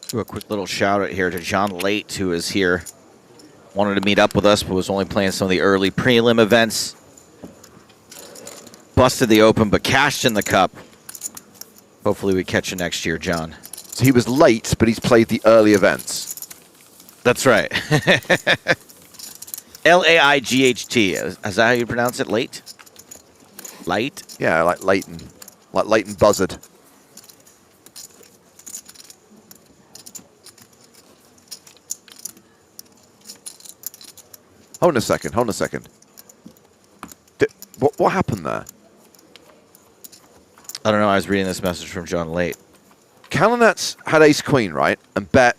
Do a quick little shout out here to John Late, who is here. Wanted to meet up with us, but was only playing some of the early prelim events. Busted the open, but cashed in the cup. Hopefully we catch you next year, John. So he was late, but he's played the early events. That's right. L-A-I-G-H-T. Is that how you pronounce it? Late? Light? Yeah, like Leighton. Like Leighton Buzzard. Hold on a second, hold on a second. What happened there? I don't know, I was reading this message from John Late. Kalinats had ace-queen, right? And bet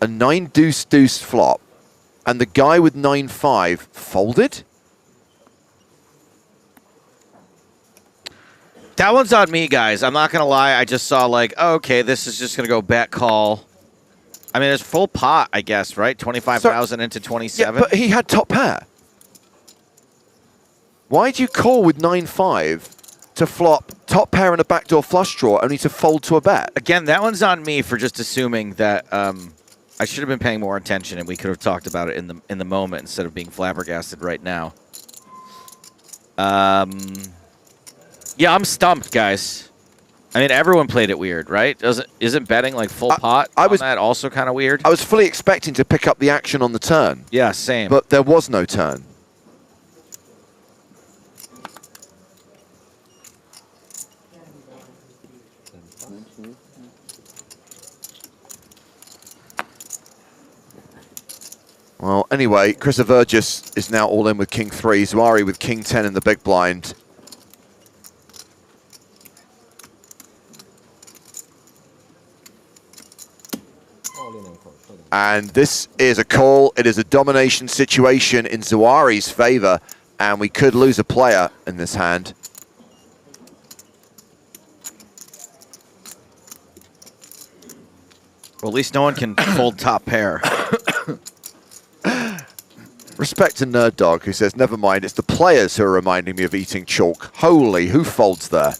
a 9-deuce-deuce flop. And the guy with 9-5 folded? That one's on me, guys. I'm not going to lie. I just saw like, oh, okay, this is just going to go bet call. I mean, it's full pot, I guess, right? 25,000 into 27. Yeah, but he had top pair. Why'd you call with 9-5 to flop top pair and a backdoor flush draw only to fold to a bet? Again, that one's on me for just assuming that I should have been paying more attention and we could have talked about it in the moment instead of being flabbergasted right now. Yeah, I'm stumped, guys. I mean, everyone played it weird, right? Isn't betting like full pot on that also kind of weird? I was fully expecting to pick up the action on the turn. Yeah, same. But there was no turn. Well, anyway, Chris Avergis is now all in with King 3. Zuari with King 10 in the big blind. And this is a call. It is a domination situation in Zuari's favor, and we could lose a player in this hand. Well, at least no one can fold top pair. Respect to Nerd Dog, who says, never mind, it's the players who are reminding me of eating chalk. Holy, who folds there?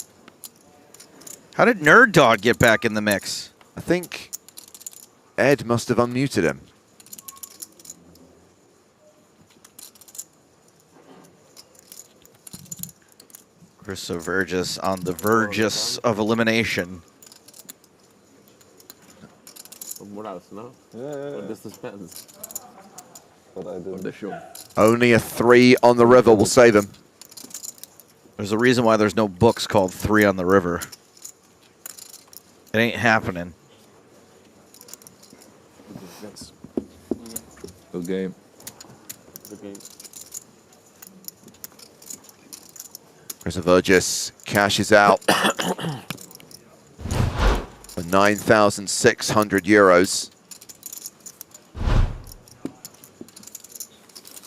How did Nerd Dog get back in the mix? I think Ed must have unmuted him. Chris Vergis on the verges of elimination. What else, no? Yeah. The suspense. But I did. The show. Only a 3 on the river will save him. There's a reason why there's no books called 3 on the River. It ain't happening. Good game. Good game. Chris Vergis cashes out for 9,600 euros.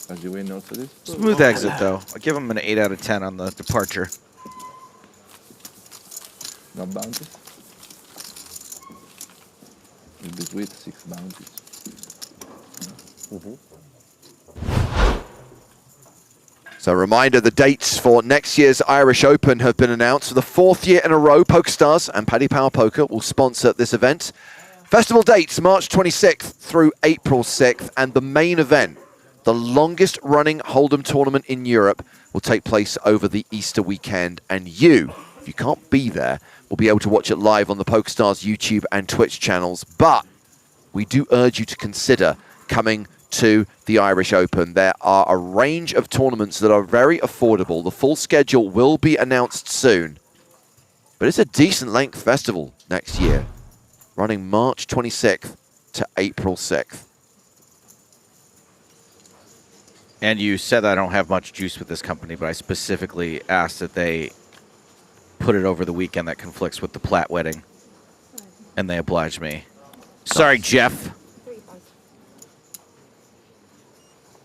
As you win also this? Smooth exit, though. I'll give him an 8 out of 10 on the departure. No bounties? It'll be sweet, 6 bounties. So a reminder, the dates for next year's Irish Open have been announced. For the 4th year in a row, PokerStars and Paddy Power Poker will sponsor this event. Festival dates, March 26th through April 6th. And the main event, the longest running Hold'em tournament in Europe, will take place over the Easter weekend. And you, if you can't be there, will be able to watch it live on the PokerStars YouTube and Twitch channels. But we do urge you to consider coming to the Irish Open. There are a range of tournaments that are very affordable. The full schedule will be announced soon. But it's a decent length festival next year, running March 26th to April 6th. And you said I don't have much juice with this company, but I specifically asked that they put it over the weekend that conflicts with the Platt wedding. And they obliged me. Sorry, Jeff.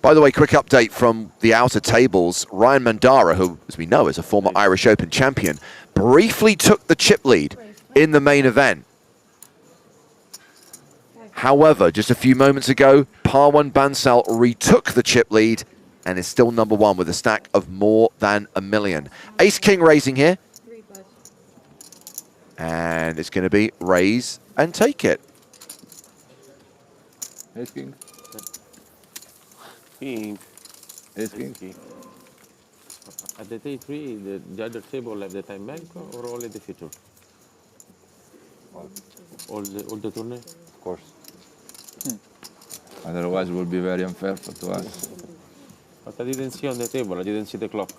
By the way, quick update from the outer tables. Ryan Mandara, who, as we know, is a former Irish Open champion, briefly took the chip lead in the main event. However, just a few moments ago, Par 1 Bansal retook the chip lead and is still number 1 with a stack of more than $1 million. Ace-King raising here. And it's going to be raise and take it. Ace-King. King. Ace-King. At the day 3, the other table have the time bank or only the feature? All the tourney? Of course. Otherwise it will be very unfair to us. But I didn't see on the table, I didn't see the clock.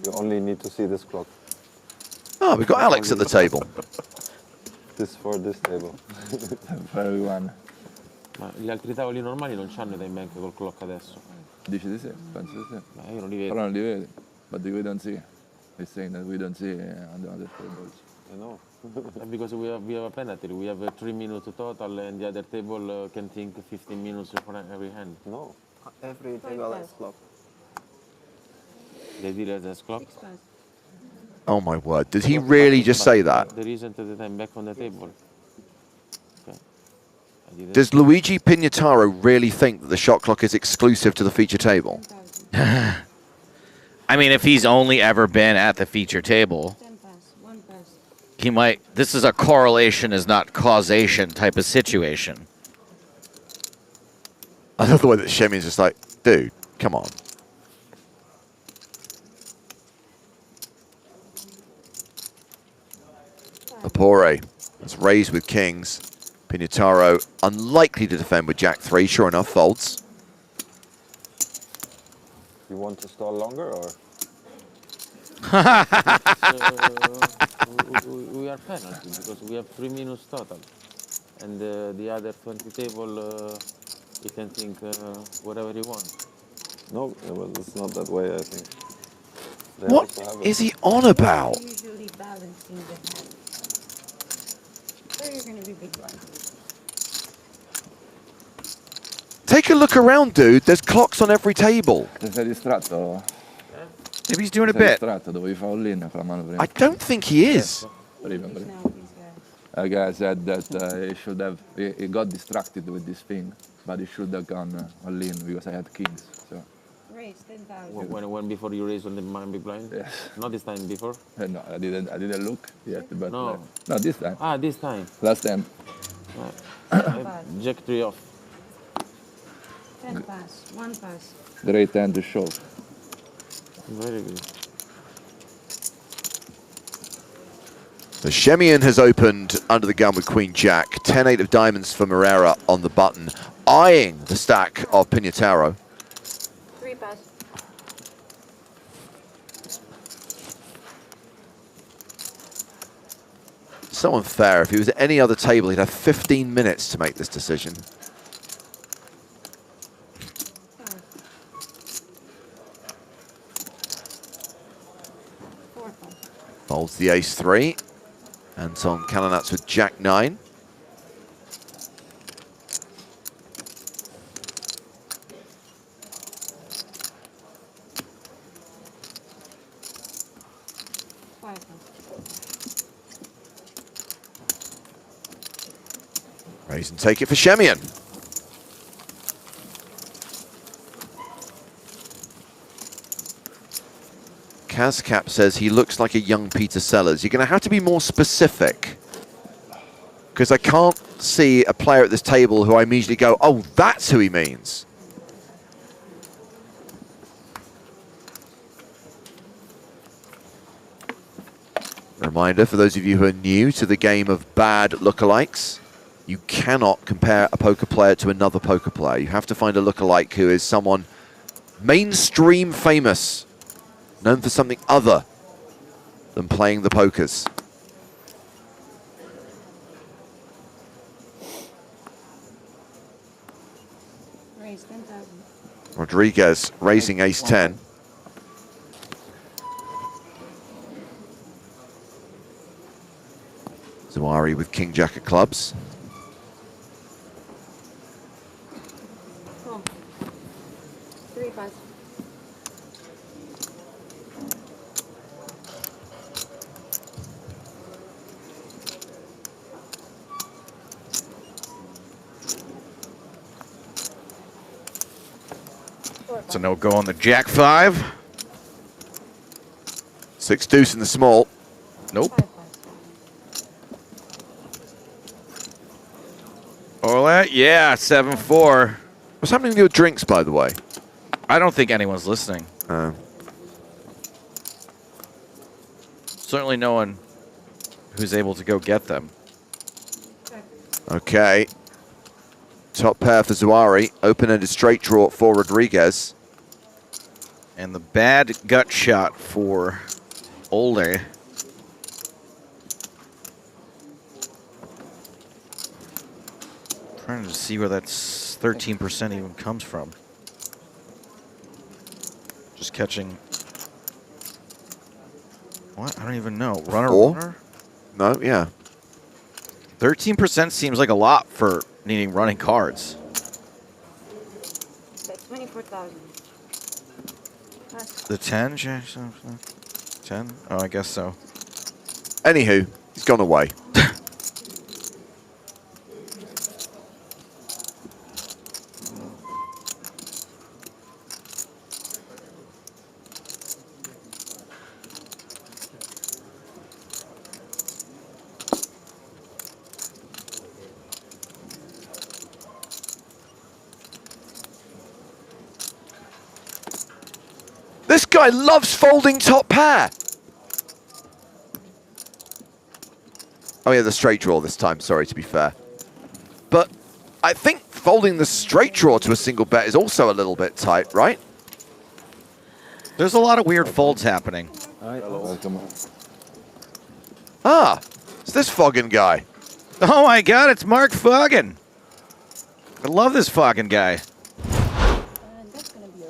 You only need to see this clock. Oh, we've got Alex at the table. This for this table. For everyone. Ma gli altri tavoli normali non c'hanno i time bank col clock adesso. Dici di sì, penso di sì. Ma io non li vedo. Però non li vedi. But we don't see. He's saying that we don't see on the other tables. I know. Because we have a penalty. We have 3 minutes total and the other table can think 15 minutes for every hand. No. Every table has clock. They did as clock? Oh my word, did he really just say that? There isn't the time back on the table. Okay. Does Luigi Pignataro really think that the shot clock is exclusive to the feature table? I mean, if he's only ever been at the feature table, he might. This is a correlation is not causation type of situation. I love the way that Shemi's just like, dude, come on. Lapore is raised with kings. Pignataro unlikely to defend with Jack 3. Sure enough, folds. You want to stall longer or? We are penalty because we have 3 minutes total. And the other 20 table, you can think whatever you want. No, well, it's not that way, I think. What is he on about? Usually balancing the hand. Or you're going to be big blind. Take a look around, dude. There's clocks on every table. Sei distratto? Maybe he's doing a bit. Distratto, dovevi fare all-in con la mano prima. I don't think he is. A guy said that he should have, he got distracted with this thing, but he should have gone all-in because I had kings. So. Raise 10,000. When before you raise on the big blind? Yes. Not this time, before? No, I didn't look yet, but No. no, this time. Ah, this time. Last time. Jack 3 off. 10 pass, 1 pass. Great hand to show. Very good. So Shemian has opened under the gun with Queen Jack. 10-8 of diamonds for Moreira on the button, eyeing the stack of Pignataro. 3 pass. So unfair. If he was at any other table, he'd have 15 minutes to make this decision. Folds the ace-3. Anton Kalinats with Jack-9. Raise and take it for Shemian. Kazcap says he looks like a young Peter Sellers. You're going to have to be more specific, because I can't see a player at this table who I immediately go, oh, that's who he means. A reminder for those of you who are new to the game of bad lookalikes, you cannot compare a poker player to another poker player. You have to find a lookalike who is someone mainstream famous, known for something other than playing the pokers. Raise 10,000. Rodriguez raising ace-10. Zawari with King Jack of clubs. Oh. 3 pass. It's a no-go on the Jack 5. 6 deuce in the small. Nope. All that? Yeah, 7-4. What's happening with your drinks, by the way? I don't think anyone's listening. Certainly no one who's able to go get them. Okay. Top pair for Zawari. Open-ended straight draw for Rodriguez. And the bad gut shot for Ole. Trying to see where that 13% even comes from. Just catching. What? I don't even know. Runner? No, yeah. 13% seems like a lot for needing running cards. That's 24,000. The 10? 10? Oh, I guess so. Anywho, he's gone away. This guy loves folding top pair. Oh yeah, the straight draw this time, sorry to be fair. But I think folding the straight draw to a single bet is also a little bit tight, right? There's a lot of weird folds happening. Ah, it's this Foggin guy. Oh my god, it's Mark Foggin. I love this Foggin guy.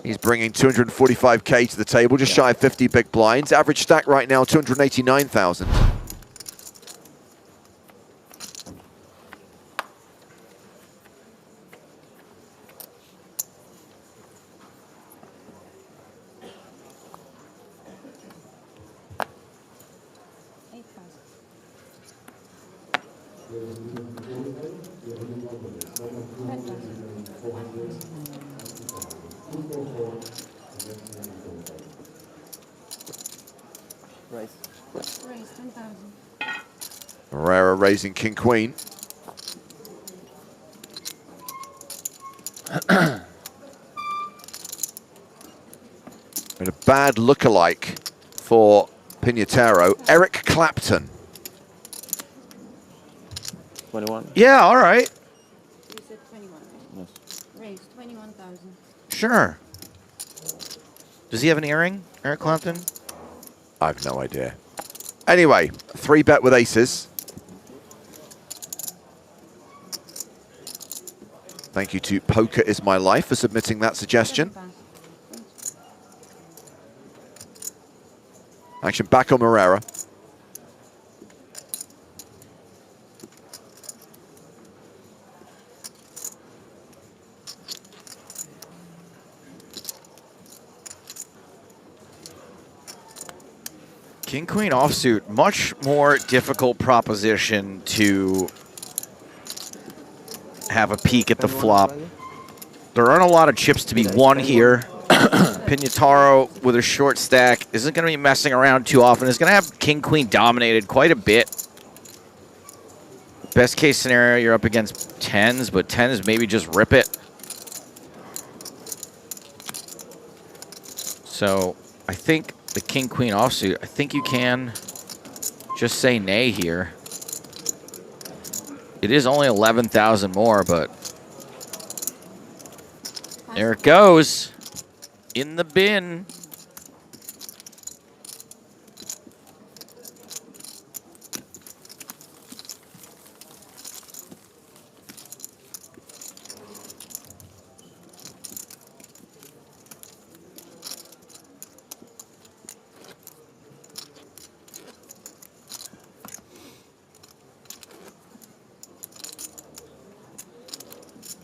He's bringing 245K to the table, just shy of 50 big blinds. Average stack right now, 289,000. Raise 10,000. Herrera raising king queen. And a bad lookalike for Pinataro, Eric Clapton. 21. Yeah, all right. You said 21, right? Yes. Raise 21,000. Sure. Does he have an earring, Eric Clapton? I have no idea. Anyway, 3-bet with aces. Thank you to Poker Is My Life for submitting that suggestion. Action back on Herrera. King Queen offsuit, much more difficult proposition to have a peek at the flop. There aren't a lot of chips to be won here. Pinataro with a short stack isn't going to be messing around too often. Is going to have King Queen dominated quite a bit. Best case scenario, you're up against 10s, but 10s maybe just rip it. So I think the King Queen offsuit, I think you can just say nay here. It is only 11,000 more, but there it goes. In the bin.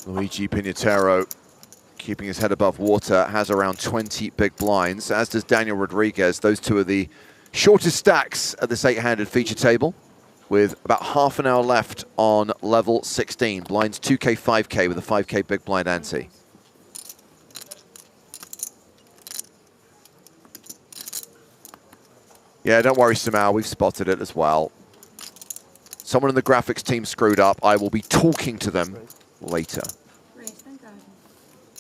Luigi Pinataro, keeping his head above water, has around 20 big blinds, as does Daniel Rodriguez. Those two are the shortest stacks at this 8-handed feature table, with about half an hour left on level 16. Blinds 2K, 5K with a 5K big blind ante. Yeah, don't worry, Samal, we've spotted it as well. Someone in the graphics team screwed up. I will be talking to them later.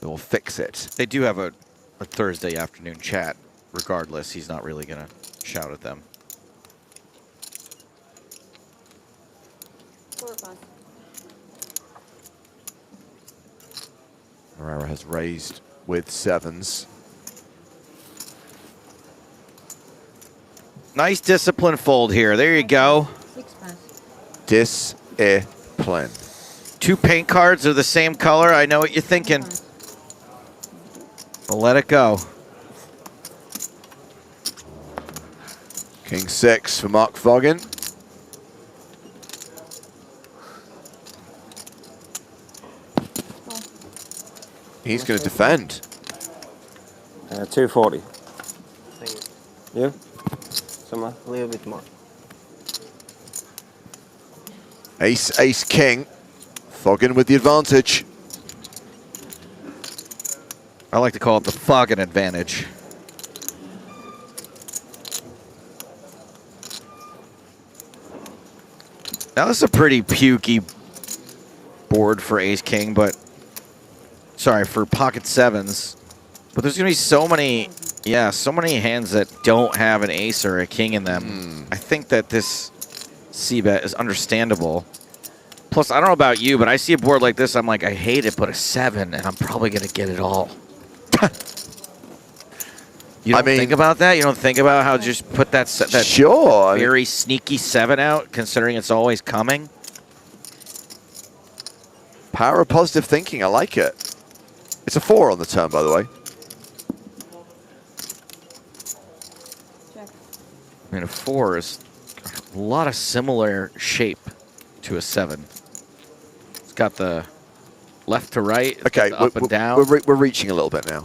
We'll fix it. They do have a Thursday afternoon chat. Regardless, he's not really going to shout at them. 4 5. Herrera has raised with 7s. Nice discipline fold here. There you go. 6 5. Discipline. 2 paint cards are the same color. I know what you're thinking. Well, let it go. King 6 for Mark Foggin. He's going to defend. 240. You? Some a little bit more. Ace, ace, king. Foggin with the advantage. I like to call it the Foggin advantage. Now this is a pretty pukey board for ace king, but sorry, for pocket 7s. But there's gonna be so many, yeah, so many hands that don't have an ace or a king in them. I think that this c-bet is understandable. Plus, I don't know about you, but I see a board like this, I'm like, I hate it, but a 7, and I'm probably gonna get it all. You don't think about that? You don't think about how just put that sure, very sneaky 7 out, considering it's always coming? Power of positive thinking. I like it. It's a 4 on the turn, by the way. Check. I mean, a 4 is a lot of similar shape to a 7. It's got the left to right, it's okay, got the up and down. We're reaching a little bit now.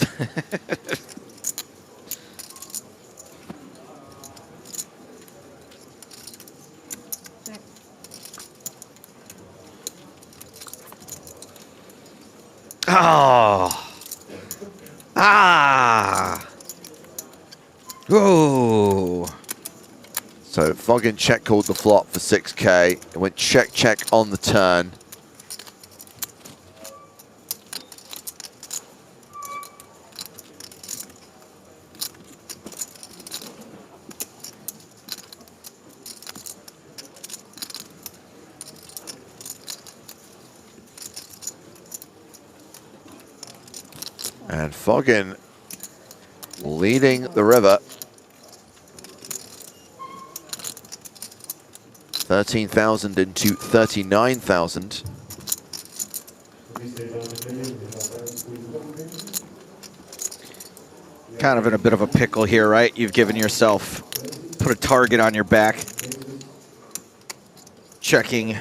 Oh. Ah. Oh. So So Foggin check called the flop for 6K. It went check, check on the turn. And Foggin leading the river. 13,000 into 39,000. Kind of in a bit of a pickle here, right? You've given yourself, put a target on your back. Checking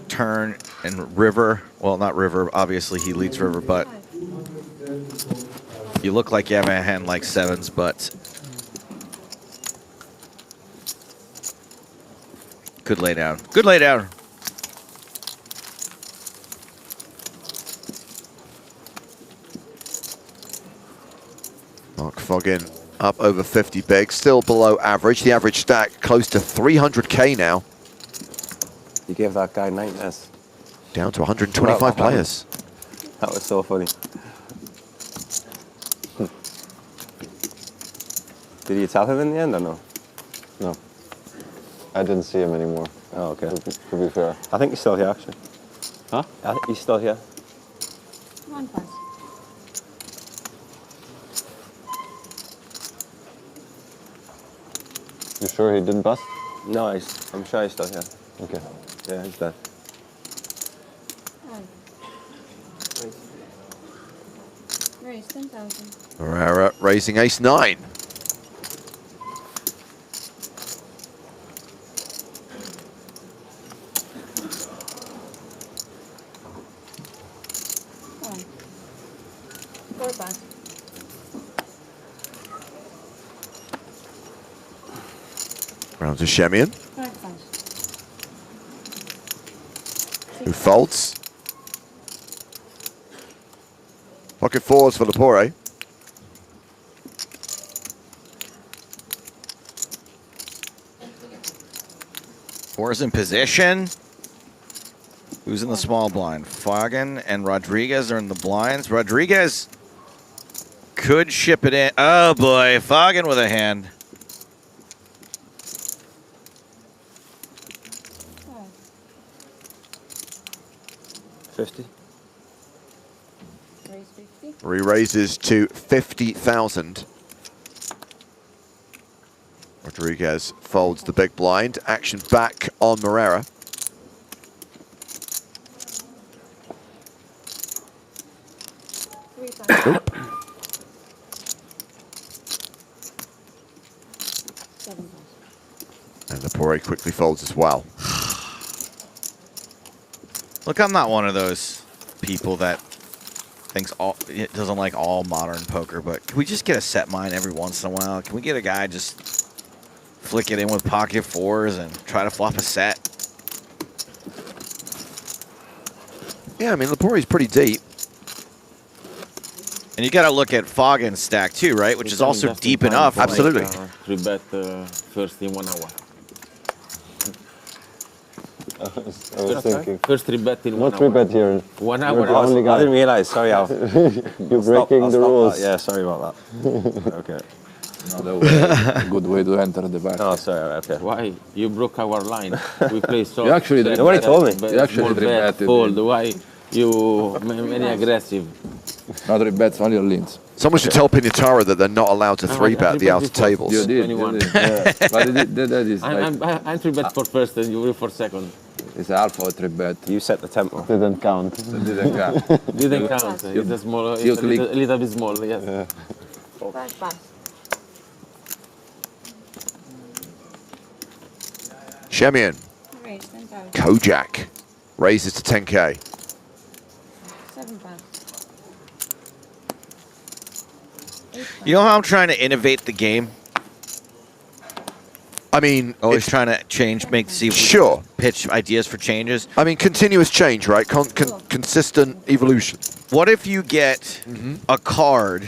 turn and river. Well, not river. Obviously, he leads river, but you look like you have a hand like sevens, but good lay down. Good lay down. Mark Foggin up over 50 big, still below average. The average stack close to 300K now. You gave that guy nightmares. Down to 125 players. That was so funny. Did you tell him in the end or no? No. I didn't see him anymore. Oh, okay. To be fair. I think he's still here, actually. Huh? I think he's still here. One pass. You sure he didn't bust? No, I'm sure he's still here. Okay. Yeah, he's dead. Raise 10,000. Herrera raising ace-9. One. 4 pass. Round to Shemian, 5 pass. who folds. Pocket fours for Lepore. Fours in position. Who's in the small blind? Foggin and Rodriguez are in the blinds. Rodriguez could ship it in. Oh boy, Foggin with a hand. 50. Raise 50. Re-raises to 50,000. Rodriguez folds the big blind. Action back on Herrera. Nope. 7 pass. And Lepore quickly folds as well. Look, I'm not one of those people that thinks it doesn't like all modern poker, but can we just get a set mine every once in a while? Can we get a guy just flick it in with pocket fours and try to flop a set? Yeah, I mean, Lepore's pretty deep. And you got to look at Foggin's stack too, right? Which is also deep enough. Absolutely. Like, 3-bet first in 1 hour. I was thinking. First 3-bet in 1 hour. Not 3-bet here. 1 You're hour. the only guy. I didn't realize. Sorry, Al. You're breaking the rules. Yeah, sorry about that. Okay. Good way to enter the back. Oh, sorry. Okay. Why? You broke our line. We play so. You actually did. Nobody told me. You actually bet, fold. Why? You many aggressive. Not 3-bets, only leans. Someone should tell Pinatara that they're not allowed to 3-bet the outer tables. You did. Yeah. But that is I'm 3-bet for first and you will for second. It's alpha 3-bet. You set the tempo. Didn't count. Didn't count. Didn't count. It's a small. It's a little bit small. Yes. Yeah. 5 pass. Shemian, Raise 10,000. Kojak raises to 10K. 7 pass. You know how I'm trying to innovate the game? I mean, always trying to change, see if we sure. Pitch ideas for changes. I mean, continuous change, right? Consistent evolution. What if you get a card,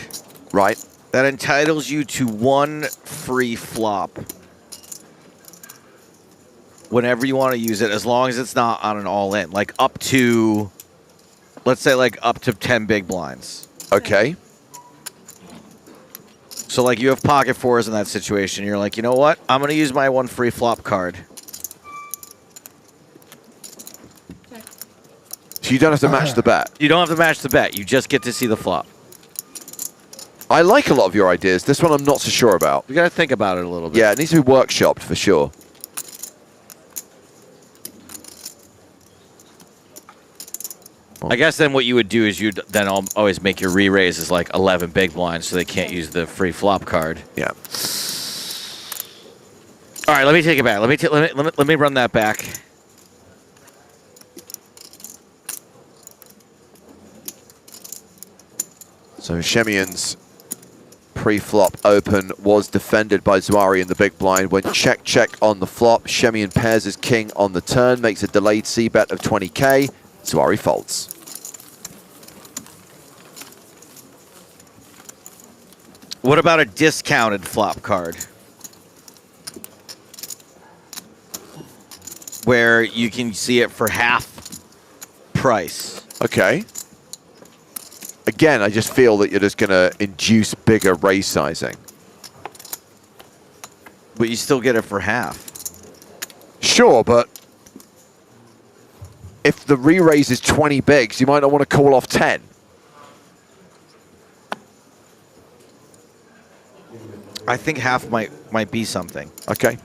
right, that entitles you to 1 free flop whenever you want to use it, as long as it's not on an all-in. Like up to, let's say like up to 10 big blinds. Okay. So like you have pocket fours in that situation. You're like, you know what? I'm going to use my 1 free flop card. So you don't have to match the bet. You don't have to match the bet. You just get to see the flop. I like a lot of your ideas. This one I'm not so sure about. You got to think about it a little bit. Yeah, it needs to be workshopped for sure. I guess then what you would do is you'd then always make your re-raises like 11 big blinds so they can't use the free flop card. Yeah. All right, let me take it back. Let me run that back. So Shemian's pre-flop open was defended by Zawari in the big blind. Went check on the flop. Shemian pairs his king on the turn, makes a delayed c-bet of 20k. Zawari folds. What about a discounted flop card? Where you can see it for half price. Okay. Again, I just feel that you're just going to induce bigger raise sizing. But you still get it for half. Sure, but if the re-raise is 20 bigs, you might not want to call off 10. I think half might be something. Okay.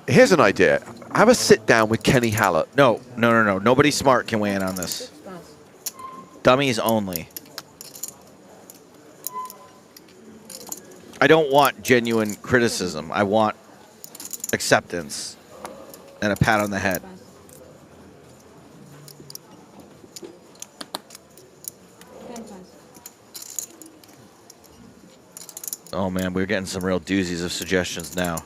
Here's an idea. Have a sit down with Kenny Hallett. No. Nobody smart can weigh in on this. Dummies only. I don't want genuine criticism. I want acceptance and a pat on the head. Oh man, we're getting some real doozies of suggestions now.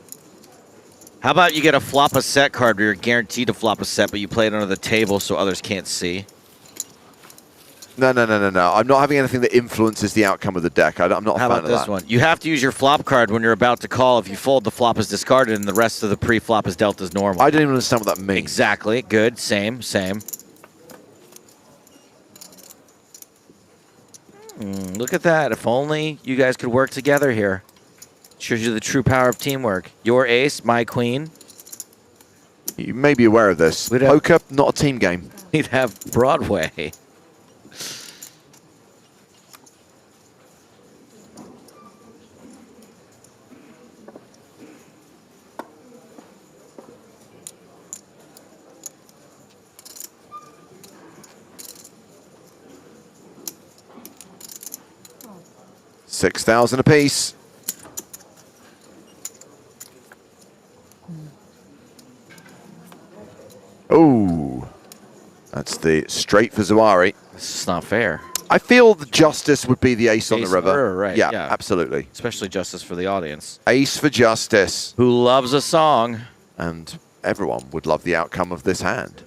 How about you get a flop a set card where you're guaranteed to flop a set, but you play it under the table so others can't see? No. I'm not having anything that influences the outcome of the deck. I'm not a fan of that. How about this one? You have to use your flop card when you're about to call. If you fold, the flop is discarded, and the rest of the pre-flop is dealt as normal. I don't even understand what that means. Exactly. Good. Same. Look at that. If only you guys could work together here. Shows you the true power of teamwork. Your ace, my queen. You may be aware of this. Poker, not a team game. We'd have Broadway. $6,000 apiece. Oh, that's the straight for Zawari. This is not fair. I feel the justice would be the ace on the river. Right? Yeah, absolutely. Especially justice for the audience. Ace for justice. Who loves a song. And everyone would love the outcome of this hand.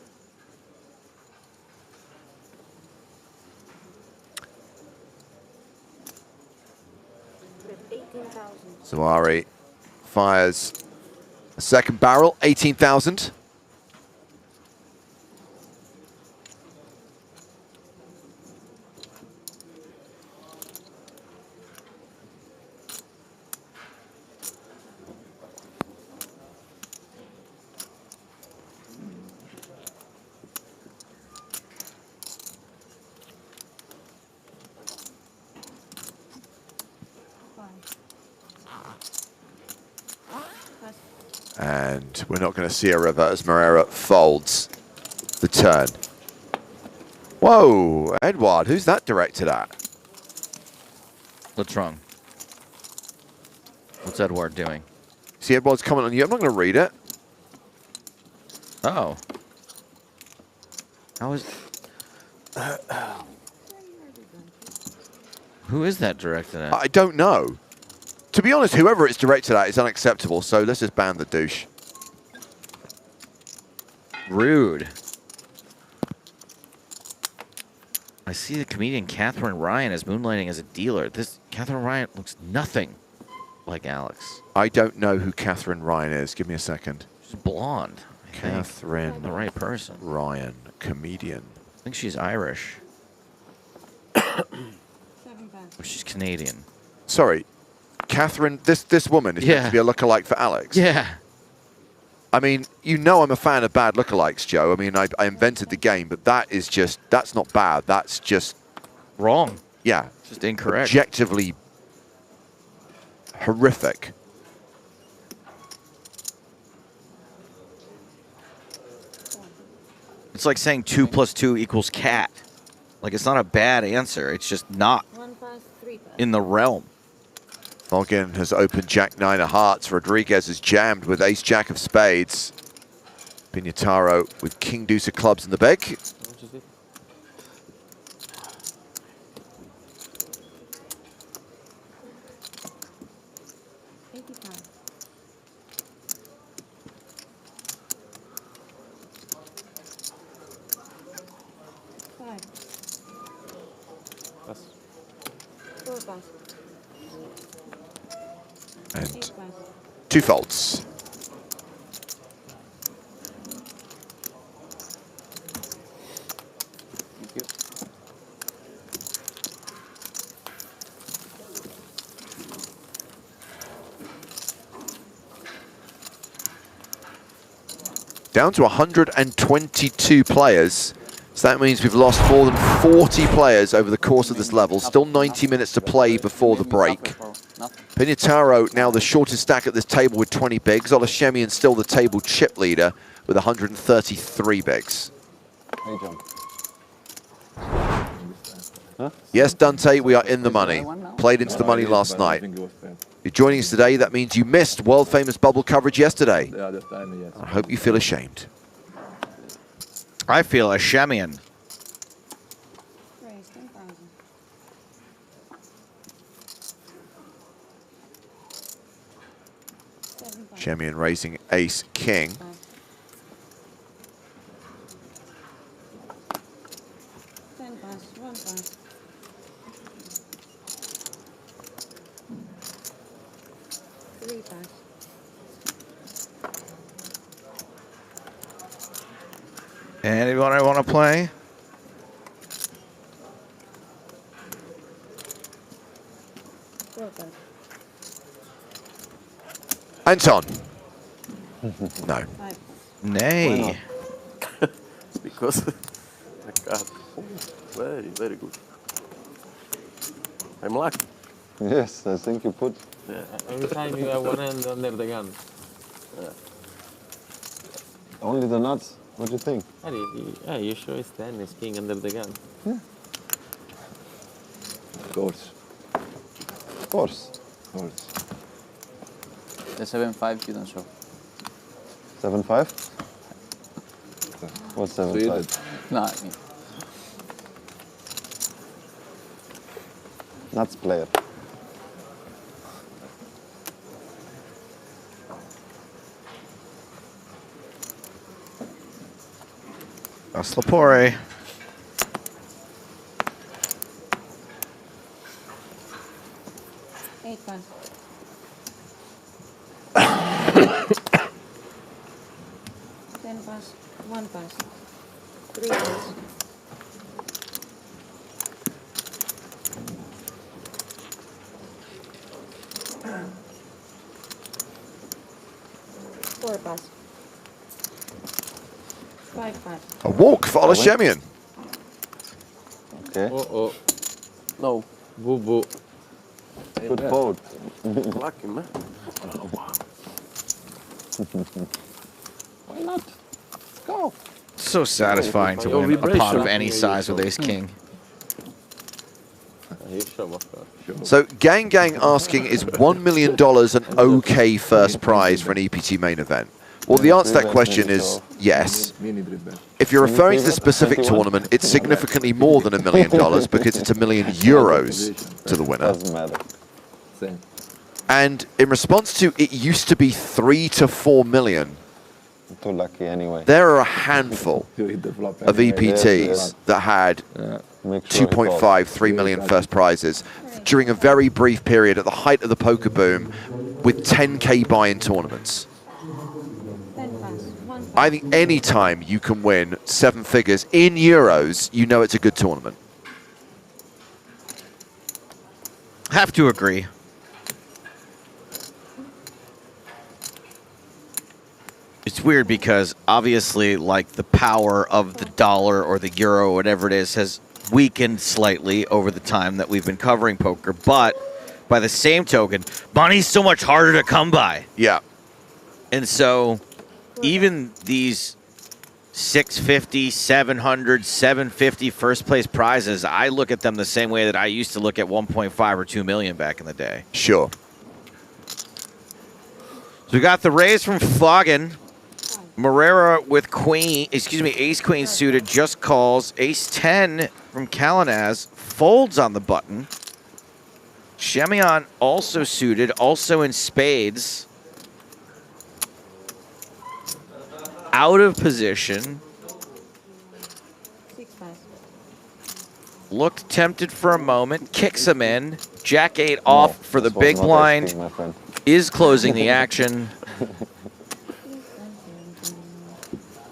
Zawari fires a second barrel, 18,000. And we're not going to see a river as Moreira folds the turn. Whoa, Edward, who's that directed at? What's wrong? What's Edward doing? See Edward's comment on you. I'm not going to read it. Oh. How is... Who is that directed at? I don't know. To be honest, whoever it's directed at is unacceptable, so let's just ban the douche. Rude. I see the comedian Catherine Ryan as moonlighting as a dealer. This Catherine Ryan looks nothing like Alex. I don't know who Catherine Ryan is. Give me a second. She's blonde. Catherine the right person. Ryan, comedian. I think she's Irish. 7 pass. Oh, she's Canadian. Sorry, Catherine. This woman is meant to be a lookalike for Alex. Yeah. I mean, you know I'm a fan of bad lookalikes, Joe. I mean, I invented the game, but that's not bad. That's just wrong. Yeah. Just incorrect. Objectively horrific. It's like saying 2 + 2 = cat. Like, it's not a bad answer. It's just not 1 pass, 3 pass. in the realm. Foggin has opened Jack-9 of hearts. Rodriguez is jammed with Ace-Jack of spades. Pignataro with King-Deuce of clubs in the bag. How much is it? Pass. 4 pass. And 2 faults. Thank you. Down to 122 players. So that means we've lost more than 40 players over the course of this level. Still 90 minutes to play before the break. Pignataro now the shortest stack at this table with 20 bigs. Olashemian still the table chip leader with 133 bigs. Hey, John. Yes, Dante, we are in the money. Played into the money last night. You're joining us today. That means you missed world-famous bubble coverage yesterday. I hope you feel ashamed. I feel a Shemian. Raise 10,000. Shemian raising ace-king. 10 pass, 1 pass. 3 pass. Anybody want to play? Anton. No. Nay. Because the card. Very, very good. I'm lucky. Yes, I think you put. Yeah, every time you have one hand under the gun. Yeah. Only the nuts. What do you think? Yeah, you show his 10 is king under the gun. Yeah. Of course. Of course. Of course. The 7-5 you don't show. 7-5? What's 7-5? No, Nuts player. That's Lapore. Eight pass. 10 pass, 1 pass. 3 pass. 4 pass. 5 pass. A walk for Olashemian. Okay. Oh. No. Boo boo. Good fold. Lucky, man. Why not? Go. So satisfying to win a pot of any size with ace king. So Gang Gang asking, is $1 million an okay first prize for an EPT main event? Well, the answer to that question is yes. If you're referring to the specific tournament, it's significantly more than $1 million because it's €1 million to the winner. Doesn't matter. Same. And in response to it used to be 3 to 4 million, Too lucky anyway. there are a handful of EPTs that had Make sure he 2.5, calls. 3 million first prizes during a very brief period at the height of the poker boom with 10K buy-in tournaments. 10 pass. 1 pass. I think any time you can win 7 figures in euros, you know it's a good tournament. Have to agree. It's weird because obviously, like, the power of the dollar or the euro or whatever it is has weakened slightly over the time that we've been covering poker. But by the same token, money's so much harder to come by. Yeah. And so even these 650, 700, 750 first place prizes, I look at them the same way that I used to look at 1.5 or 2 million back in the day. Sure. So we got the raise from Foggin. Morera with ace queen suited, just calls. Ace 10 from Kalinaz folds on the button. Shemian also suited, also in spades. Out of position. 6 pass. Looked tempted for a moment, kicks him in. Jack 8 off for the big blind. Is closing the action.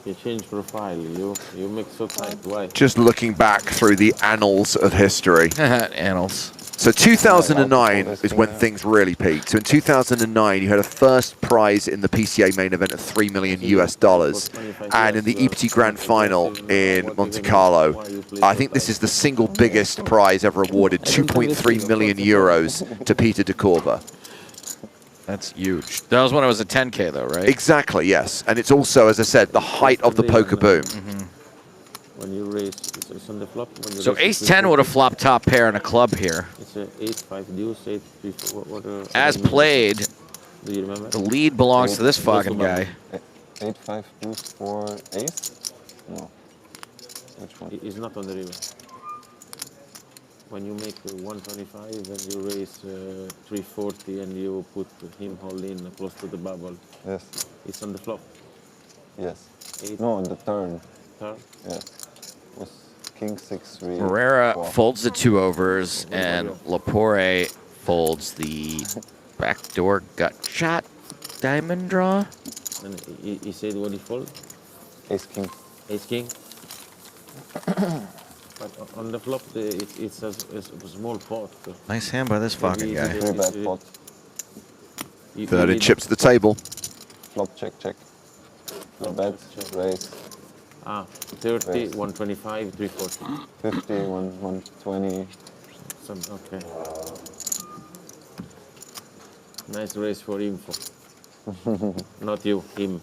You change profile. You make so tight. Why? Just looking back through the annals of history. Annals. So 2009 is when things really peaked. So in 2009, you had a first prize in the PCA main event of $3 million US. And in the EPT Grand Final in Monte Carlo, I think this is the single biggest prize ever awarded, 2.3 million euros to Peter de Corva. That's huge. That was when it was a 10K though, right? Exactly, yes. And it's also, as I said, the height of the poker boom. When you raise, it's on the flop. So ace 10 would have flopped top pair in a club here. It's a 8-5 deuce, 8-3. As played, do you remember? the lead belongs to this fucking guy. 8-5 deuce for ace? No. Which one? It's not on the river. When you make 125 and you raise 340 and you put him all in close to the bubble. Yes. It's on the flop. Yes. 8. No, on the turn. Turn? Yeah. Was King 6-3. Herrera folds the 2 overs, and Lapore folds the backdoor gut shot diamond draw. And he said what he fold? Ace King. Ace King. But on the flop, it's a small pot. Nice hand by this fucking guy. Very bad pot. 30 chips to the table. Flop, check, check. Flop bet, raise. 30, raise. 125, 340. 50, 120. Okay. Nice raise for info. Not you, him.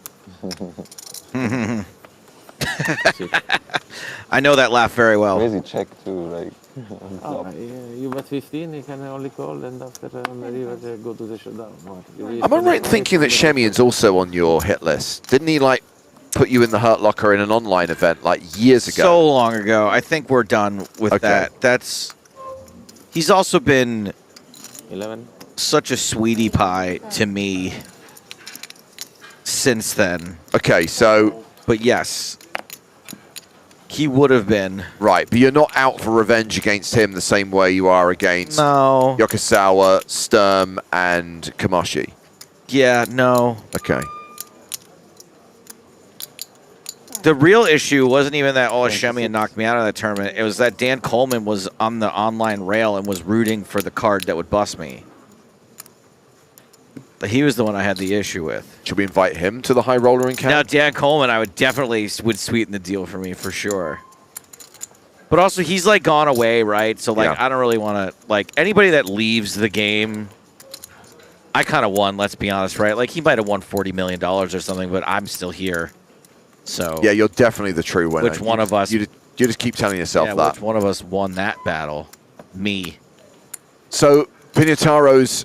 I know that laugh very well. Crazy check too, like. You bet 15, you can only call, and after on the river, go to the showdown. Am I right in thinking that Shemian's also on your hit list? Didn't he, like, put you in the Hurt Locker in an online event, like, years ago? So long ago. I think we're done with that. He's also been 11. Such a sweetie pie to me since then. Okay, so... But yes, he would have been. Right, but you're not out for revenge against him the same way you are against Yokosawa, Sturm, and Kamashi. Yeah, no. Okay. The real issue wasn't even that Shemian knocked me out of that tournament. It was that Dan Coleman was on the online rail and was rooting for the card that would bust me. He was the one I had the issue with. Should we invite him to the high roller encounter? Now, Dan Coleman, I would definitely sweeten the deal for me, for sure. But also, he's, like, gone away, right? So, like, I don't really want to, like, anybody that leaves the game, I kind of won, let's be honest, right? Like, he might have won $40 million or something, but I'm still here. So yeah, you're definitely the true winner. Which one of us? You just keep telling yourself that. Which one of us won that battle? Me. So, Pinataro's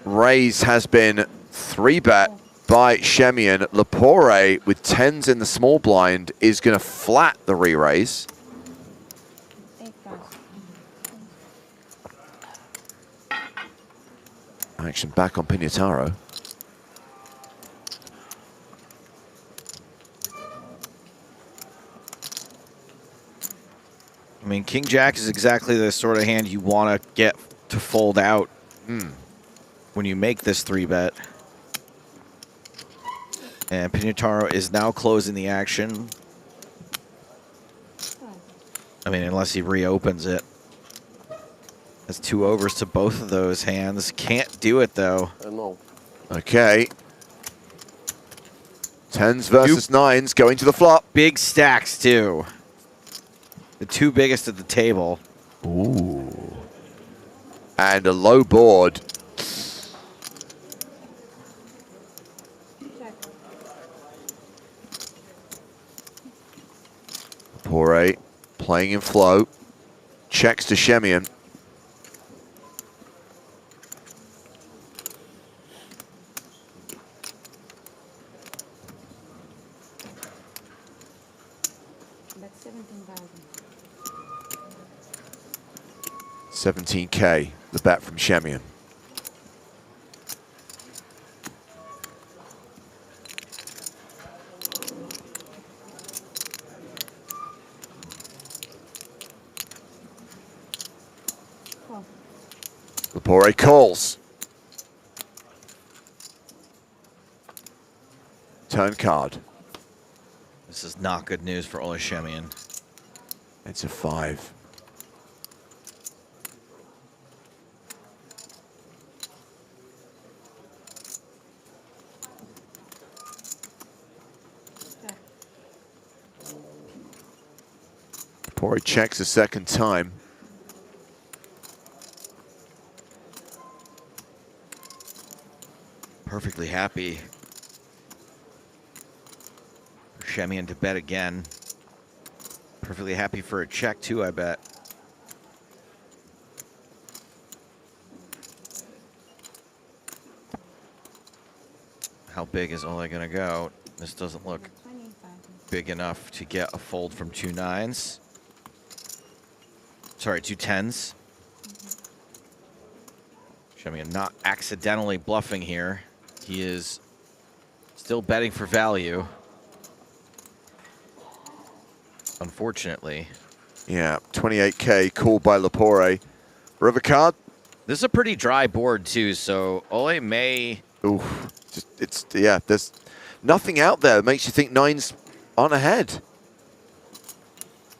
raise has been 3-bet by Shemian. Lapore with 10s in the small blind is going to flat the re-raise. Action back on Pinataro. I mean, King Jack is exactly the sort of hand you want to get to fold out when you make this 3-bet. And Pinataro is now closing the action. I mean, unless he reopens it. That's 2 overs to both of those hands. Can't do it, though. No. Okay. 10s versus 9s going to the flop. Big stacks, too. The 2 biggest at the table. Ooh. And a low board. Poire playing in flow. Checks to Shemian. That's 17,000. 17K, the bet from Shemian. Lepore calls. Turn card. This is not good news for Ole Shemian. It's a 5. Lepore checks a second time. Perfectly happy for Shemian to bet again. Perfectly happy for a check, too, I bet. How big is Ole going to go? This doesn't look big enough to get a fold from 2 9s. Sorry, 2 10s. Shemian not accidentally bluffing here. He is still betting for value. Unfortunately. Yeah, 28K called by Lepore. River card. This is a pretty dry board too, so Ole may. Ooh, yeah. There's nothing out there that makes you think 9s on ahead.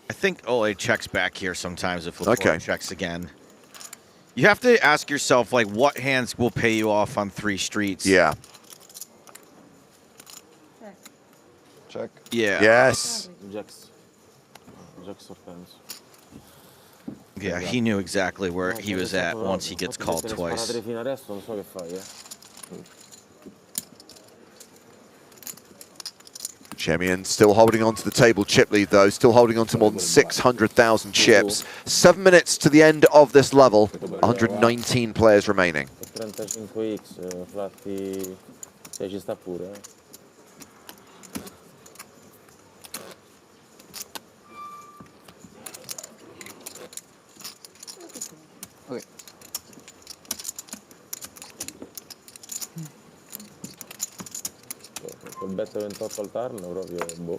I think Ole checks back here sometimes if Lepore checks again. You have to ask yourself, like, what hands will pay you off on 3 streets? Yeah. Check. Yeah. Yes. Jacks or 10s. Yeah, he knew exactly where he was at once he gets called twice. Shemian still holding on to the table chip lead, though. Still holding on to more than 600,000 chips. 7 minutes to the end of this level. 119 players remaining. 35x, infatti, ci sta pure. Okay. Col bet 28 al turn proprio boh.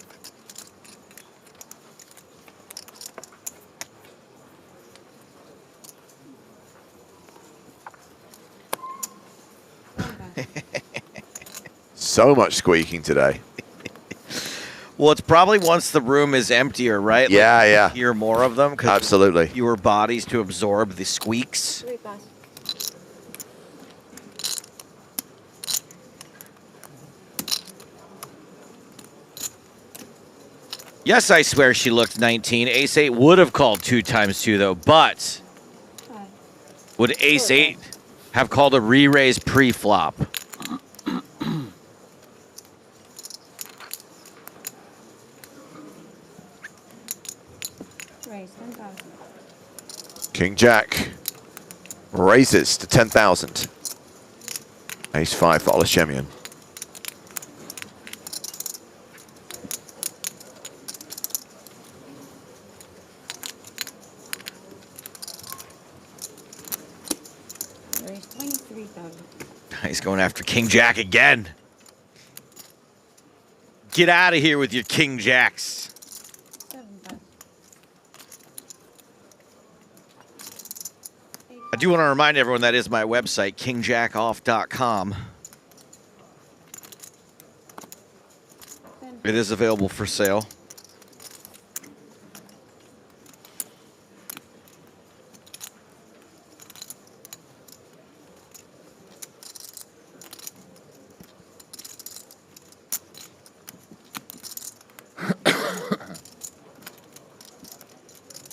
So much squeaking today. Well, it's probably once the room is emptier, right? Yeah, like, yeah. Hear more of them. Absolutely. Fewer bodies to absorb the squeaks. Yes, I swear she looked 19. Ace-8 would have called 2 times 2, though, but would Ace-8 have called a re-raise pre-flop? King Jack raises to 10,000. Ace-5 for Ole Shemian. Raise 23,000. He's going after King Jack again. Get out of here with your King Jacks. I do want to remind everyone that is my website, kingjackoff.com. It is available for sale.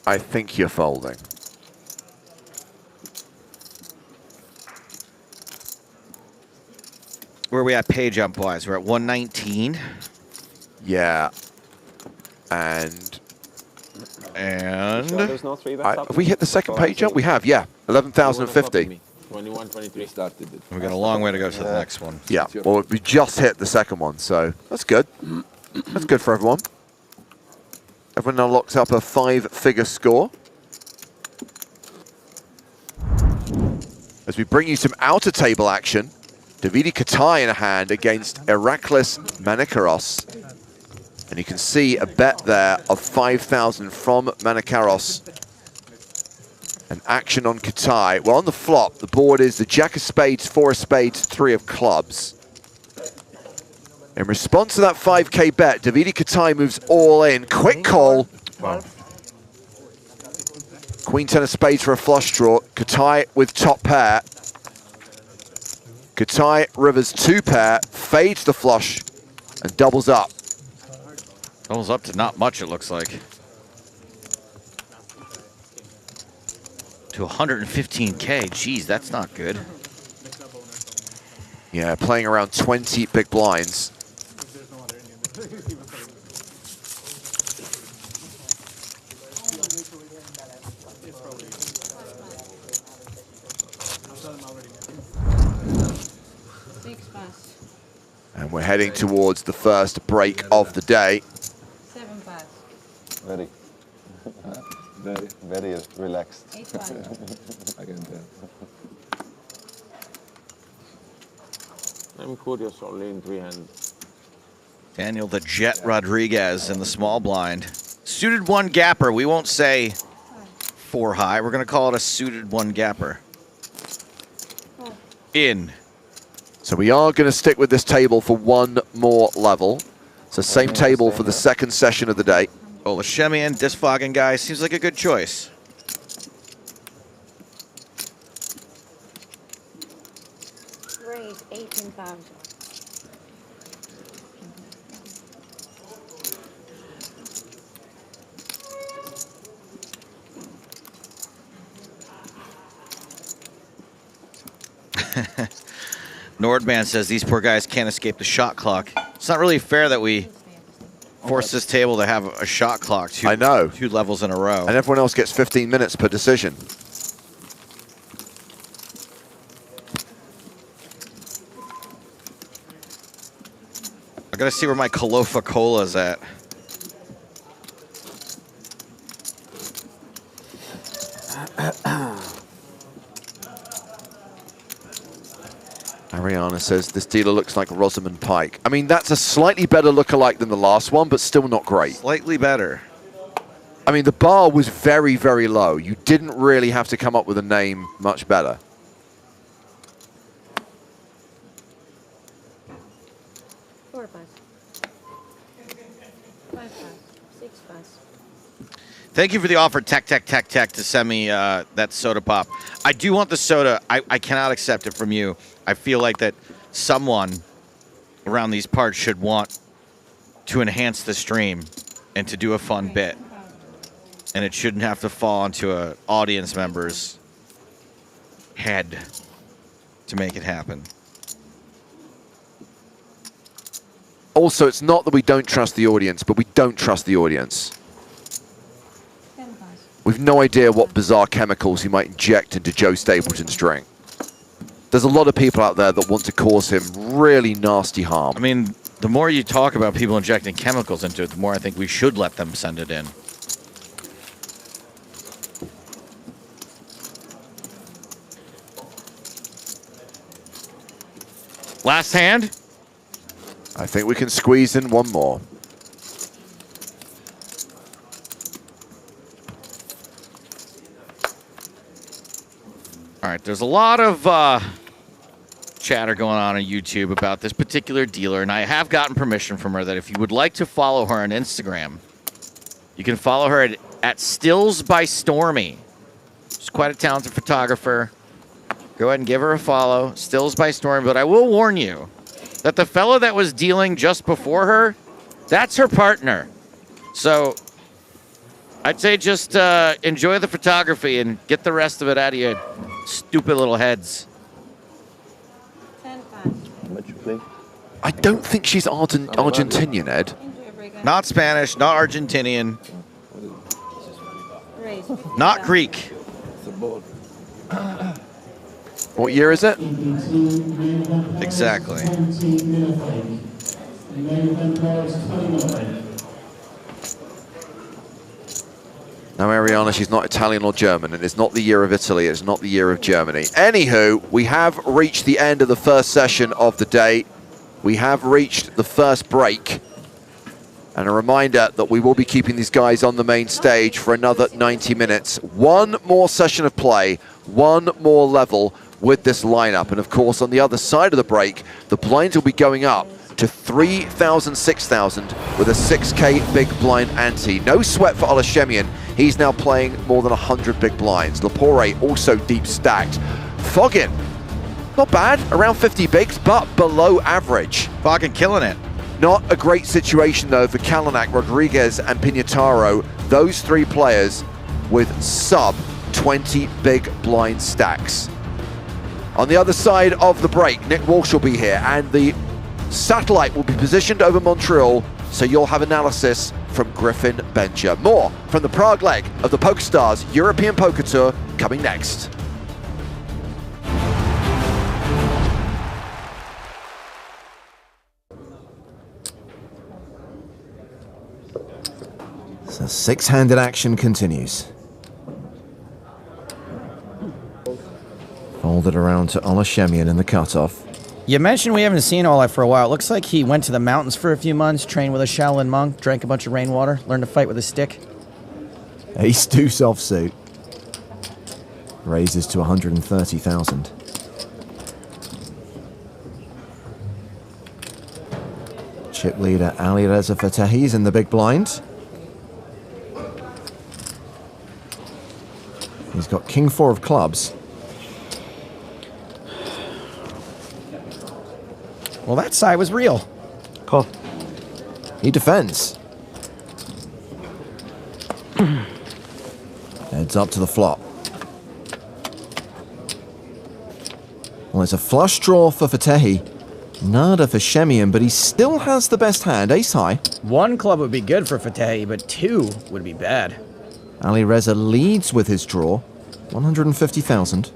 I think you're folding. Where are we at pay jump wise? We're at 119. Yeah. And There's no 3-bet have we hit the second pay jump? We have, yeah. 11,050. 21, 23. Started it. We've got a long way to go to the next one. Yeah, well, we just hit the second one, so that's good. That's good for everyone. Everyone now locks up a 5-figure score. As we bring you some outer table action, Davide Katai in a hand against Iraklis Manikaros. And you can see a bet there of 5,000 from Manikaros. And action on Katai. Well, on the flop, the board is the Jack of Spades, 4 of Spades, 3 of Clubs. In response to that 5K bet, Davide Katai moves all in. Quick call. Wow. Queen 10 of Spades for a flush draw. Katai with top pair. Katai rivers 2 pair, fades the flush, and doubles up. Doubles up to not much, it looks like. To 115K. Geez, that's not good. Yeah, playing around 20 big blinds. And we're heading towards the first break of the day. 7 pass. Very. Very relaxed. 8 pass. I can tell. I'm curious only in 3 hands. Daniel the Jet Rodriguez in the small blind. Suited 1 gapper. We won't say 4 high. We're going to call it a suited 1 gapper. In. So we are going to stick with this table for one more level. So same table for the second session of the day. Oh, Lashemian, Disfogging guy seems like a good choice. Raise 18,000. Nordman says these poor guys can't escape the shot clock. It's not really fair that we force this table to have a shot clock I know. 2 levels in a row. And everyone else gets 15 minutes per decision. I gotta see where my Calofa Cola's at. Ariana says this dealer looks like Rosamund Pike. I mean, that's a slightly better lookalike than the last one, but still not great. Slightly better. I mean, the bar was very, very low. You didn't really have to come up with a name much better. Four pass. 5 pass. 6 pass. Thank you for the offer, Tech, to send me that soda pop. I do want the soda. I cannot accept it from you. I feel like that someone around these parts should want to enhance the stream and to do a fun bit. And it shouldn't have to fall onto an audience member's head to make it happen. Also, it's not that we don't trust the audience, but we don't trust the audience. We've no idea what bizarre chemicals he might inject into Joe Stapleton's drink. There's a lot of people out there that want to cause him really nasty harm. I mean, the more you talk about people injecting chemicals into it, the more I think we should let them send it in. Last hand? I think we can squeeze in one more. All right, there's a lot of chatter going on YouTube about this particular dealer, and I have gotten permission from her that if you would like to follow her on Instagram, you can follow her at Stills by Stormy. She's quite a talented photographer. Go ahead and give her a follow, Stills by Stormy. But I will warn you that the fellow that was dealing just before her, that's her partner. So I'd say just enjoy the photography and get the rest of it out of your stupid little heads. 10-5. How much you play? I don't think she's Argentinian, Ed. Not Spanish, not Argentinian, Raise. not Greek. It's a board. What year is it? Exactly. Now, Ariana, she's not Italian or German, and it's not the year of Italy, it's not the year of Germany. Anywho, we have reached the end of the first session of the day. We have reached the first break. And a reminder that we will be keeping these guys on the main stage for another 90 minutes. One more session of play, one more level with this lineup. And of course, on the other side of the break, the blinds will be going up to 3,000, 6,000 with a 6K big blind ante. No sweat for Olashemian. He's now playing more than 100 big blinds. Lapore also deep stacked. Foggin, not bad, around 50 bigs, but below average. Foggin killing it. Not a great situation though for Kalanick, Rodriguez and Pinataro. Those three players with sub 20 big blind stacks. On the other side of the break, Nick Walsh will be here and the satellite will be positioned over Montreal, so you'll have analysis from Griffin Bencher. More from the Prague leg of the PokerStars European Poker Tour coming next. So six-handed action continues. Folded around to Olashemian in the cutoff. You mentioned we haven't seen Ola for a while. It looks like he went to the mountains for a few months, trained with a Shaolin monk, drank a bunch of rainwater, learned to fight with a stick. Ace deuce offsuit. Raises to 130,000. Chip leader Ali Reza Fatahi's in the big blind. He's got king four of clubs. Well, that side was real. Call. He defends. Heads up to the flop. Well, it's a flush draw for Fatehi. Nada for Shemian, but he still has the best hand, ace high. One club would be good for Fatehi, but two would be bad. Ali Reza leads with his draw, 150,000.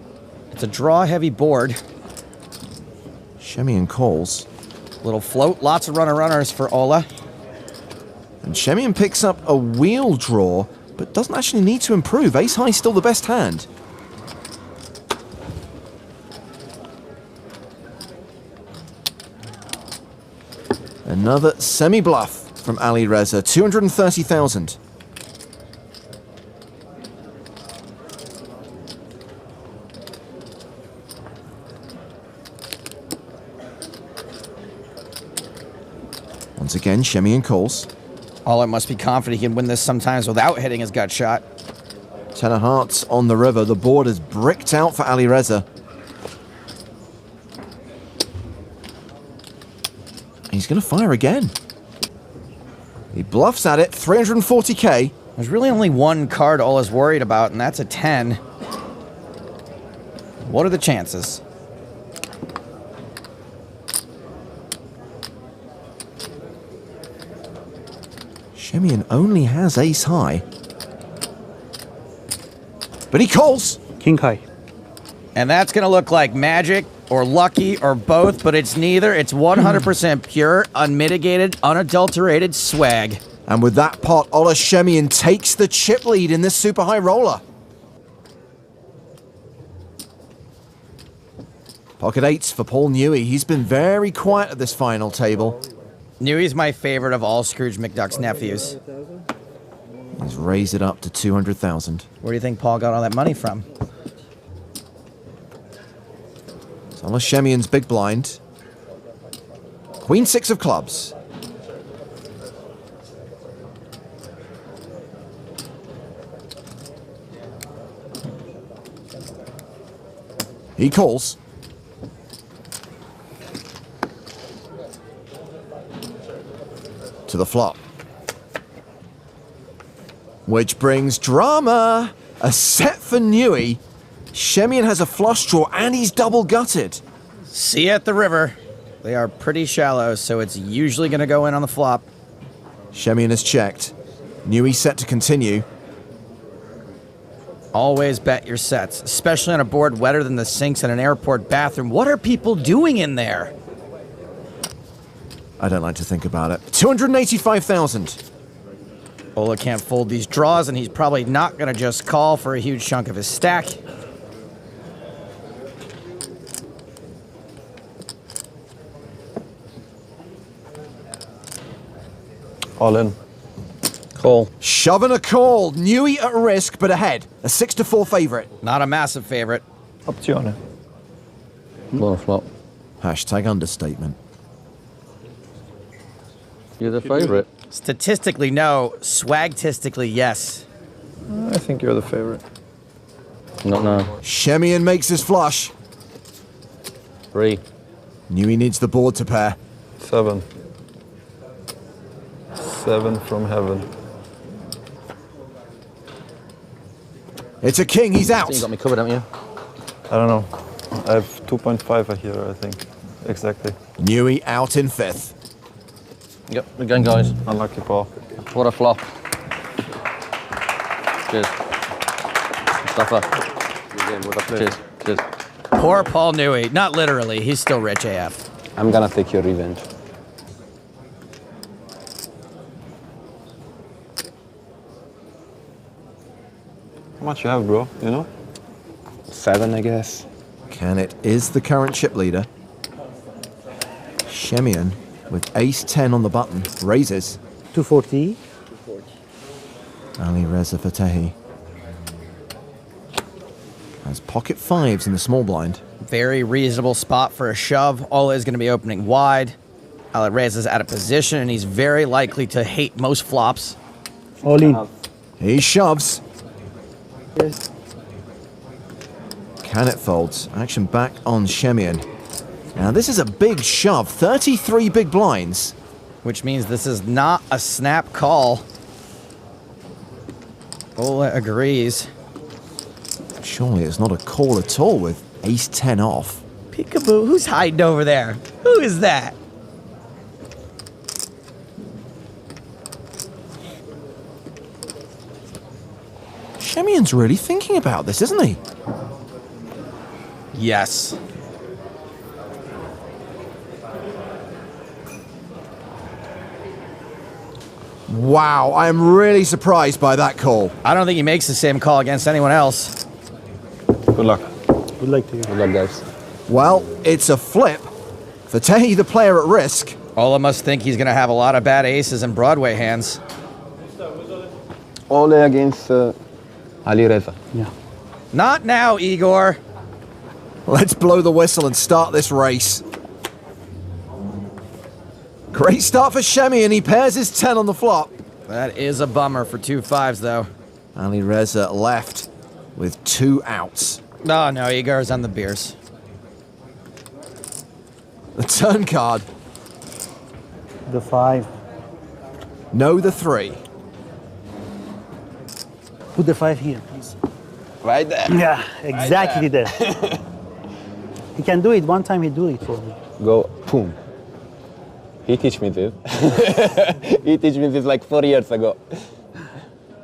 It's a draw-heavy board. Shemian calls. Little float, lots of runner-runners for Ola. And Shemian picks up a wheel draw, but doesn't actually need to improve. Ace high still the best hand. Another semi-bluff from Ali Reza, 230,000. Once again, Shemian calls. Ola must be confident he can win this sometimes without hitting his gut shot. Ten of hearts on the river. The board is bricked out for Ali Reza. He's going to fire again. He bluffs at it, 340k. There's really only one card Ola's worried about, and that's a 10. What are the chances? Shemian only has ace high. But he calls. King high. And that's going to look like magic or lucky or both, but it's neither. It's 100% pure, unmitigated, unadulterated swag. And with that pot, Ola Shemian takes the chip lead in this super high roller. Pocket eights for Paul Newey. He's been very quiet at this final table. Newey's my favorite of all Scrooge McDuck's nephews. He's raised it up to 200,000. Where do you think Paul got all that money from? Shemian's big blind. Queen 6 of clubs. He calls. To the flop. Which brings drama. A set for Newey. Shemian has a flush draw and he's double gutted. See you at the river. They are pretty shallow, so it's usually going to go in on the flop. Shemian has checked. Newey set to continue. Always bet your sets, especially on a board wetter than the sinks in an airport bathroom. What are people doing in there? I don't like to think about it. 285,000. Ola can't fold these draws, and he's probably not going to just call for a huge chunk of his stack. All in. Call. Shoving a call. Newey at risk, but ahead. A 6-4 favorite. Not a massive favorite. Opzione. Flop. Hashtag understatement. You're the favorite. Statistically, no. Swagtistically, yes. I think you're the favorite. Not now. Shemian makes his flush. 3. Newey needs the board to pair. 7. 7 from heaven. It's a king, he's out. You got me covered, haven't you? I don't know. I have 2.5 here, I think. Exactly. Newey out in 5th. Yep, again, guys. Unlucky Paul. What a flop. Cheers. Mustafa. Cheers. Cheers. Poor Paul Newey. Not literally. He's still rich AF. I'm gonna take your revenge. How much you have, bro? You know? 7, I guess. Canet is the current chip leader. Shemian with ace-10 on the button, raises. 240. Ali Reza Fatehi has pocket 5s in the small blind. Very reasonable spot for a shove. Ola is going to be opening wide. Ali Reza's out of position, and he's very likely to hate most flops. All in. He shoves. Yes. Canet folds. Action back on Shemian. Now this is a big shove. 33 big blinds. Which means this is not a snap call. Ola agrees. Surely it's not a call at all with ace-10 off. Peekaboo, who's hiding over there? Who is that? Shemian's really thinking about this, isn't he? Yes. Wow, I am really surprised by that call. I don't think he makes the same call against anyone else. Good luck. Good luck to you. Good luck, guys. Well, it's a flip. Fatehi, the player at risk. Ola must think he's going to have a lot of bad aces and Broadway hands. Ole against Ali Reza. Yeah. Not now, Igor. Let's blow the whistle and start this race. Great start for Shemian. He pairs his 10 on the flop. That is a bummer for 2 5s, though. Ali Reza left with 2 outs. Oh, no, Igor's on the beers. The turn card. The 5. No, the 3. Put the 5 here, please. Right there. Yeah, exactly there. He can do it. One time he do it for me. Go, boom. He teach me this. He teach me this like 4 years ago.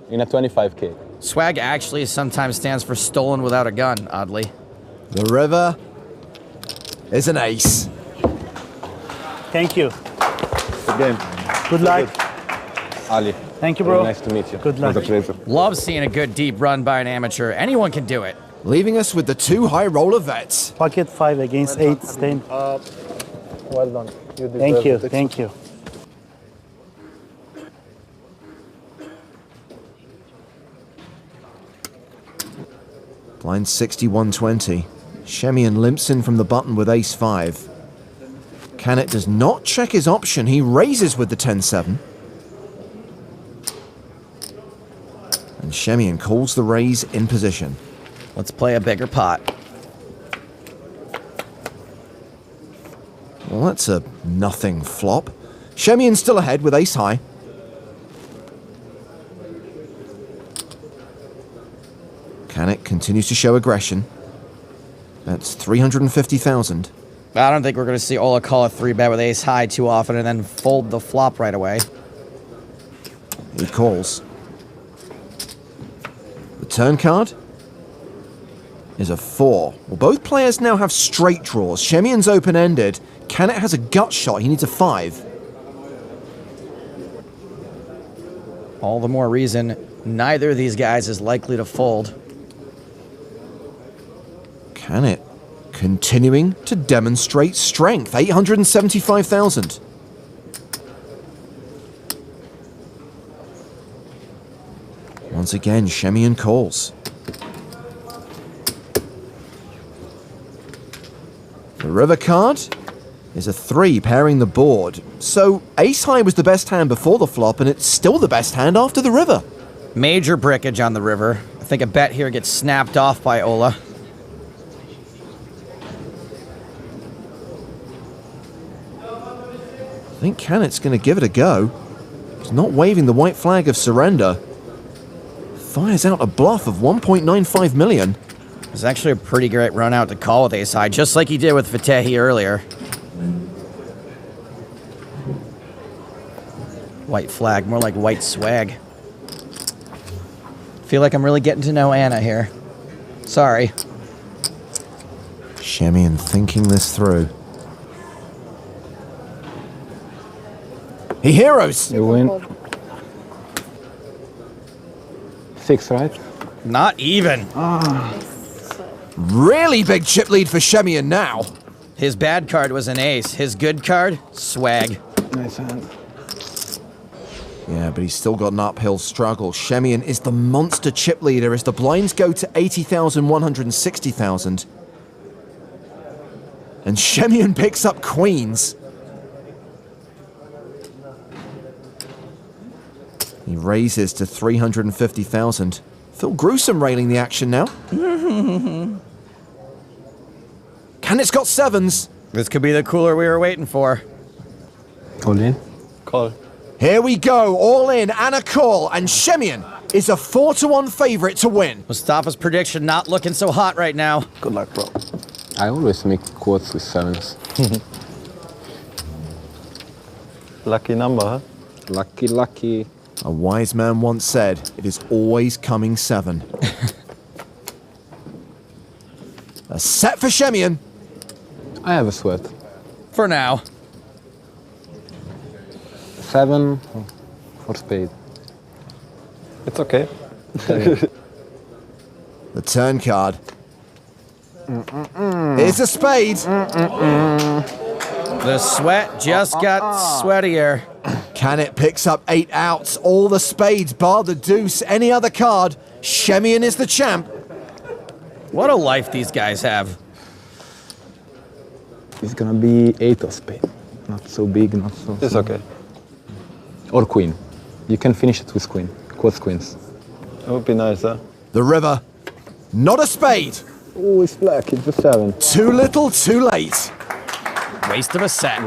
In a 25K. Swag actually sometimes stands for stolen without a gun, oddly. The river is an ace. Thank you. Good game. Good luck. Ali. Thank you, bro. Nice to meet you. Good luck. Love seeing a good deep run by an amateur. Anyone can do it. Leaving us with the 2 high roller vets. Pocket 5 against 8, 10. Well done. Thank you. Thank you. Blind 61-20. Shemian limps in from the button with ace-5. Canet does not check his option. He raises with the 10-7. And Shemian calls the raise in position. Let's play a bigger pot. Well, that's a nothing flop. Shemian's still ahead with ace-high. Canet continues to show aggression. That's 350,000. I don't think we're going to see Ola call a 3-bet with ace-high too often and then fold the flop right away. He calls. The turn card is a 4. Well, both players now have straight draws. Shemian's open-ended. Canet has a gut shot. He needs a 5. All the more reason neither of these guys is likely to fold. Canet continuing to demonstrate strength. 875,000. Once again, Shemian calls. The river card is a 3 pairing the board. So ace-high was the best hand before the flop, and it's still the best hand after the river. Major brickage on the river. I think a bet here gets snapped off by Ola. I think Canet's going to give it a go. He's not waving the white flag of surrender. Fires out a bluff of 1.95 million. It's actually a pretty great run out to call with ace-high, just like he did with Fatehi earlier. White flag, more like white swag. Feel like I'm really getting to know Anna here. Sorry. Shemian thinking this through. He heroes! You win. 6, right? Not even. Really big chip lead for Shemian now. His bad card was an ace. His good card, swag. Nice hand. Yeah, but he's still got an uphill struggle. Shemian is the monster chip leader as the blinds go to 80,000, 160,000. And Shemian picks up queens. He raises to 350,000. Phil Gruesome railing the action now. Canet's got 7s. This could be the cooler we were waiting for. All in? Call. Here we go, all in and a call, and Shemian is a 4-1 favorite to win. Mustafa's prediction not looking so hot right now. Good luck, bro. I always make quads with 7s. Lucky number, huh? Lucky, lucky. A wise man once said, it is always coming 7. A set for Shemian. I have a sweat. For now. 7 for spade. It's okay. The turn card is a spade. The sweat just got sweatier. Canet picks up 8 outs, all the spades, bar the deuce, any other card. Shemian is the champ. What a life these guys have. It's gonna be 8 of spade. Not so big, not so... It's okay. Or queen. You can finish it with queen. Quads queens. It would be nice, huh? The river, not a spade. Oh, it's black, it's a 7. Too little, too late. Waste of a set.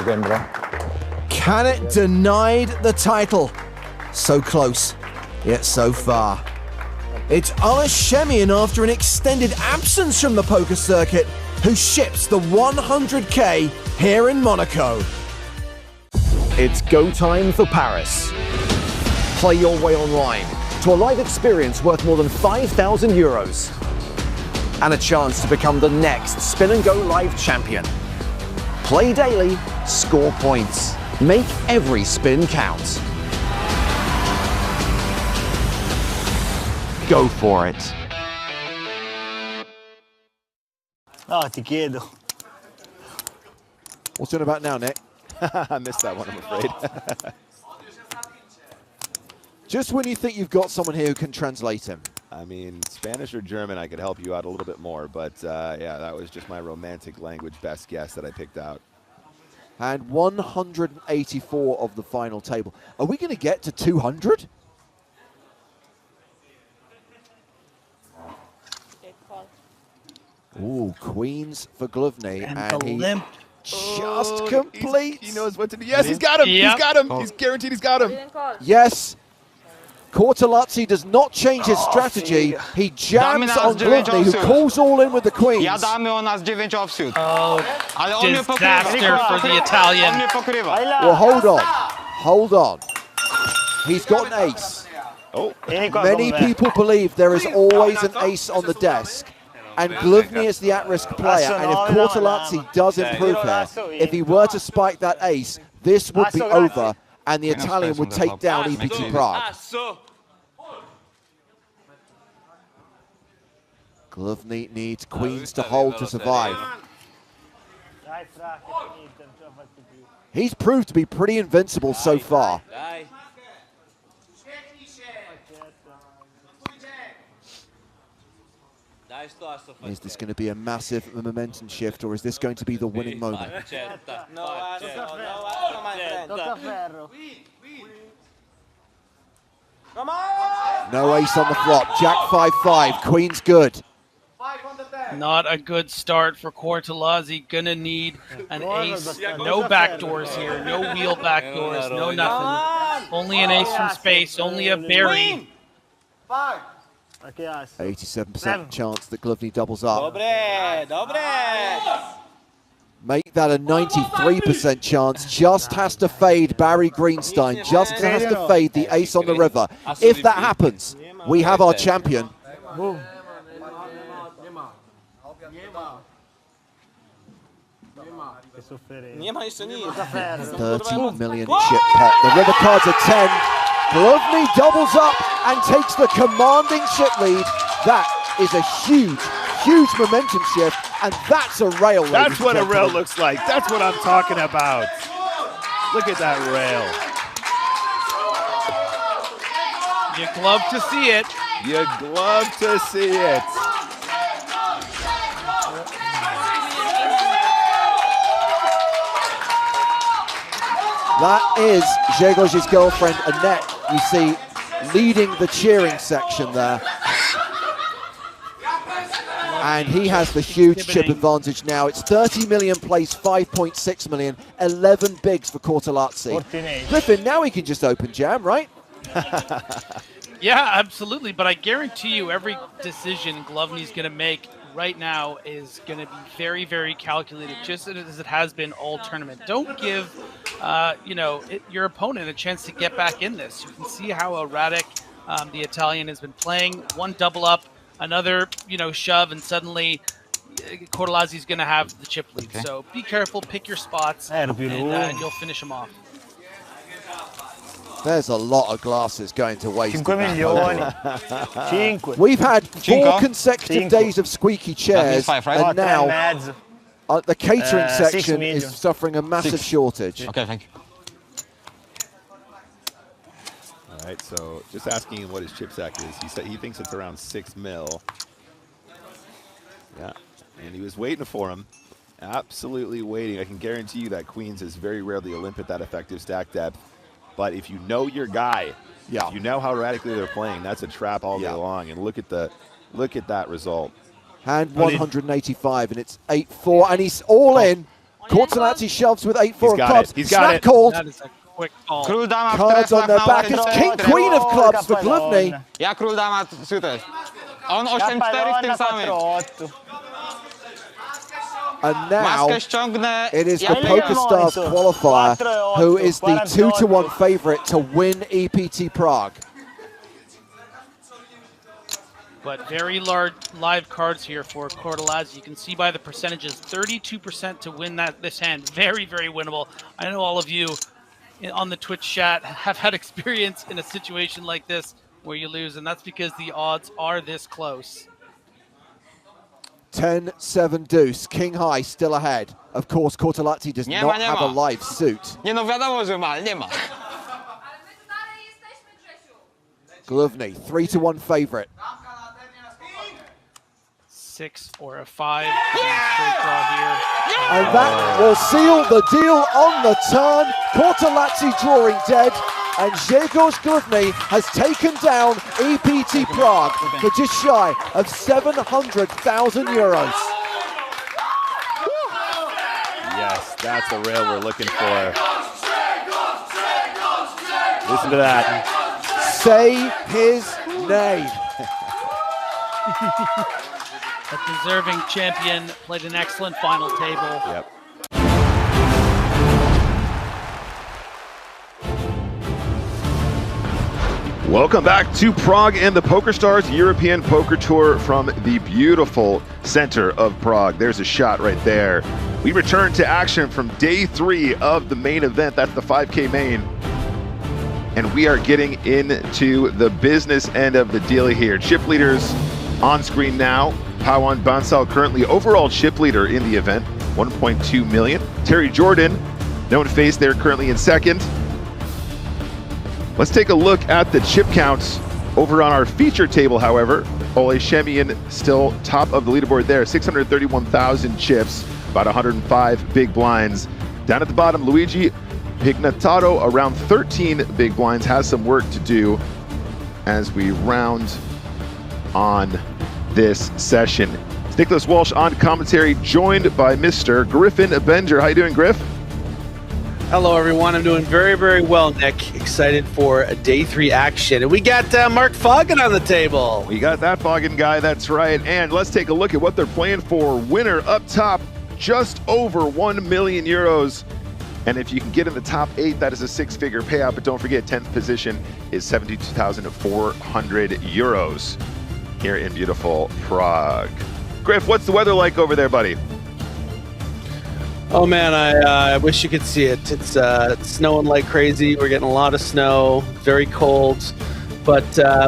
Canet denied the title. So close, yet so far. It's Ola Shemian after an extended absence from the poker circuit who ships the 100K here in Monaco. It's go time for Paris. Play your way online to a live experience worth more than 5,000 euros. And a chance to become the next Spin and Go Live champion. Play daily, score points. Make every spin count. Go for it. Oh, ti chiedo. What's it about now, Nick? I missed that one, I'm afraid. Just when you think you've got someone here who can translate him, I mean, Spanish or German, I could help you out a little bit more, but yeah, that was just my romantic language best guess that I picked out. And 184 of the final table. Are we going to get to 200? Ooh, queens for Glovny, and he limp. just complete. He knows what to do. Yes, he's got him. Yep. He's got him. He's guaranteed he's got him. Yes. Cortolazzi does not change his strategy. He jams on Glovny, who calls all in with the queens. Oh, disaster for the Italian. Well, hold on. Hold on. He's got an ace. Oh. Many people believe there is always an ace on the desk. And Glovny is the at-risk player, and if Cortolazzi does improve here, if he were to spike that ace, this would be over, and the Italian would take down EPT Prague. Glovny needs queens to hold to survive. He's proved to be pretty invincible so far. Is this going to be a massive momentum shift, or is this going to be the winning moment? No ace on the flop. Jack 5-5. Queen's good. Not a good start for Cortolazzi. Gonna need an ace. No backdoors here. No wheel backdoors. No nothing. Only an ace from space. Only a berry. 87% chance that Glovny doubles up. Make that a 93% chance. Just has to fade Barry Greenstein. Just has to fade the ace on the river. If that happens, we have our champion. 30 million chip pot. The river cards are 10. Glovny doubles up and takes the commanding chip lead. That is a huge, huge momentum shift, and that's a rail. That's what a rail looks like. That's what I'm talking about. Look at that rail. You love to see it. You love to see it. That is Grzegorzy's girlfriend, Annette, you see, leading the cheering section there. And he has the huge chip advantage now. It's 30 million place, 5.6 million, 11 bigs for Cortolazzi. Griffin, now he can just open jam, right? Yeah, absolutely. But I guarantee you every decision Glovny's going to make right now is going to be very, very calculated, just as it has been all tournament. Don't give, your opponent a chance to get back in this. You can see how erratic the Italian has been playing. One double up, another, shove, and suddenly Cortolazzi's going to have the chip lead. Okay. So be careful, pick your spots, and you'll finish them off. There's a lot of glasses going to waste. We've had 4 consecutive days of squeaky chairs, and now the catering section is suffering a massive shortage. Okay, thank you. All right, so just asking him what his chip stack is. He said he thinks it's around 6 mil. Yeah, and he was waiting for him. Absolutely waiting. I can guarantee you that Queens is very rarely a limp at that effective stack depth. But if you know your guy, if you know how erratically they're playing, that's a trap all day long. And look at that result. Hand 185, and it's 8-4, and he's all in. Cortolazzi shoves with 8-4 of clubs. He's got it. Called. That is a quick call. Cards on their back. It's King Queen of clubs for Glovny. Ja król dáma suites. A on 8-4 v tym samym. And now it is the PokerStars qualifier who is the 2-1 favorite to win EPT Prague. But very large live cards here for Cortolazzi. You can see by the percentages, 32% to win this hand. Very, very winnable. I know all of you on the Twitch chat have had experience in a situation like this where you lose, and that's because the odds are this close. 10-7 deuce. King high still ahead. Of course, Cortolazzi does not have a live suit. Nie no wiadomo, że ma, nie ma. Glovny, 3-1 favorite. 6 or a 5. Straight draw here. And that will seal the deal on the turn. Cortolazzi drawing dead. And Grzegorz Gluvny has taken down EPT Prague for just shy of 700,000 euros. Yes, that's the rail we're looking for. Listen to that. Say his name. A deserving champion, played an excellent final table. Yep. Welcome back to Prague and the PokerStars European Poker Tour from the beautiful center of Prague. There's a shot right there. We return to action from day 3 of the main event. That's the 5K main. And we are getting into the business end of the deal here. Chip leaders on screen now. Pawan Bansal currently overall chip leader in the event, 1.2 million. Terry Jordan, known face there, currently in second. Let's take a look at the chip counts over on our feature table, however. Ole Shemian still top of the leaderboard there, 631,000 chips, about 105 big blinds. Down at the bottom, Luigi Pignatato, around 13 big blinds, has some work to do as we round on this session. It's Nicholas Walsh on commentary, joined by Mr. Griffin Benger. How you doing, Griff? Hello, everyone. I'm doing very, very well, Nick. Excited for a day 3 action. And we got Mark Foggin on the table. We got that Foggin guy, that's right. And let's take a look at what they're playing for. Winner up top, just over 1 million euros. And if you can get in the top 8, that is a 6-figure payout. But don't forget, 10th position is 72,400 euros here in beautiful Prague. Griff, what's the weather like over there, buddy? Oh man, I wish you could see it. It's snowing like crazy. We're getting a lot of snow. Very cold, but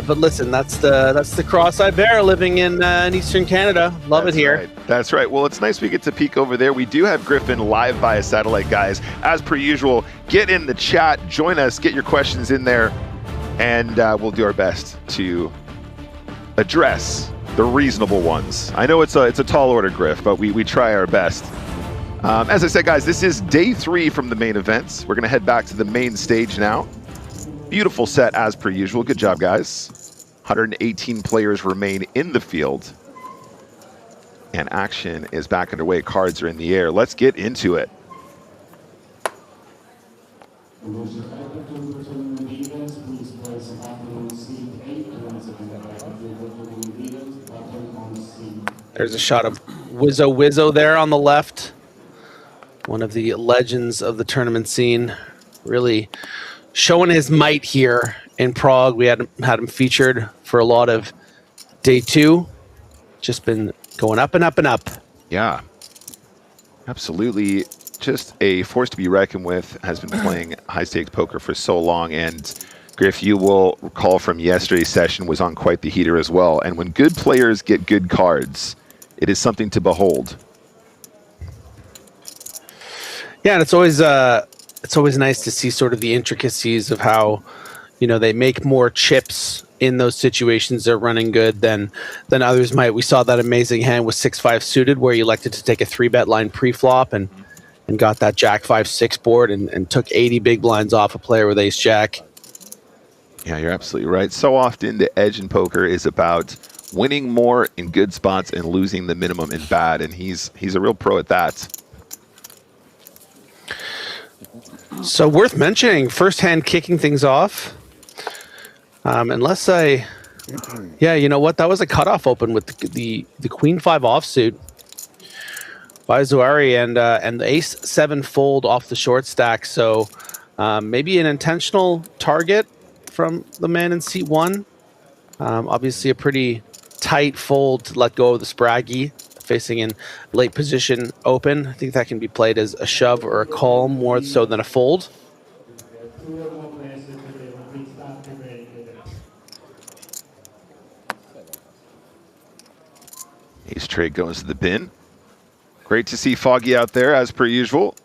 listen, that's the cross I bear living in Eastern Canada. Love it here. Right. That's right. Well, it's nice we get to peek over there. We do have Griffin live via satellite, guys. As per usual, get in the chat, join us, get your questions in there, and we'll do our best to address the reasonable ones. I know it's a tall order, Griff, but we try our best. As I said, guys, this is day 3 from the main events. We're going to head back to the main stage now. Beautiful set as per usual. Good job, guys. 118 players remain in the field. And action is back underway. Cards are in the air. Let's get into it. There's a shot of Wizzo there on the left. One of the legends of the tournament scene, really showing his might here in Prague. We had him featured for a lot of day 2. Just been going up and up and up. Yeah, absolutely. Just a force to be reckoned with. Has been playing high-stakes poker for so long. And Griff, you will recall from yesterday's session, was on quite the heater as well. And when good players get good cards, it is something to behold. Yeah, and it's always nice to see sort of the intricacies of how, they make more chips in those situations they're running good than others might. We saw that amazing hand with 6-5 suited where he elected to take a 3-bet line pre-flop and got that Jack 5-6 board and took 80 big blinds off a player with Ace Jack. Yeah, you're absolutely right. So often the edge in poker is about winning more in good spots and losing the minimum in bad, and he's a real pro at that. So worth mentioning, first hand kicking things off. Unless yeah, you know what? That was a cutoff open with the Queen 5 offsuit by Zuari and the Ace 7 fold off the short stack. So maybe an intentional target from the man in seat 1. Obviously a pretty tight fold to let go of the Spraggy, facing in late position open. I think that can be played as a shove or a call more so than a fold. Ace trade goes to the bin. Great to see Foggy out there as per usual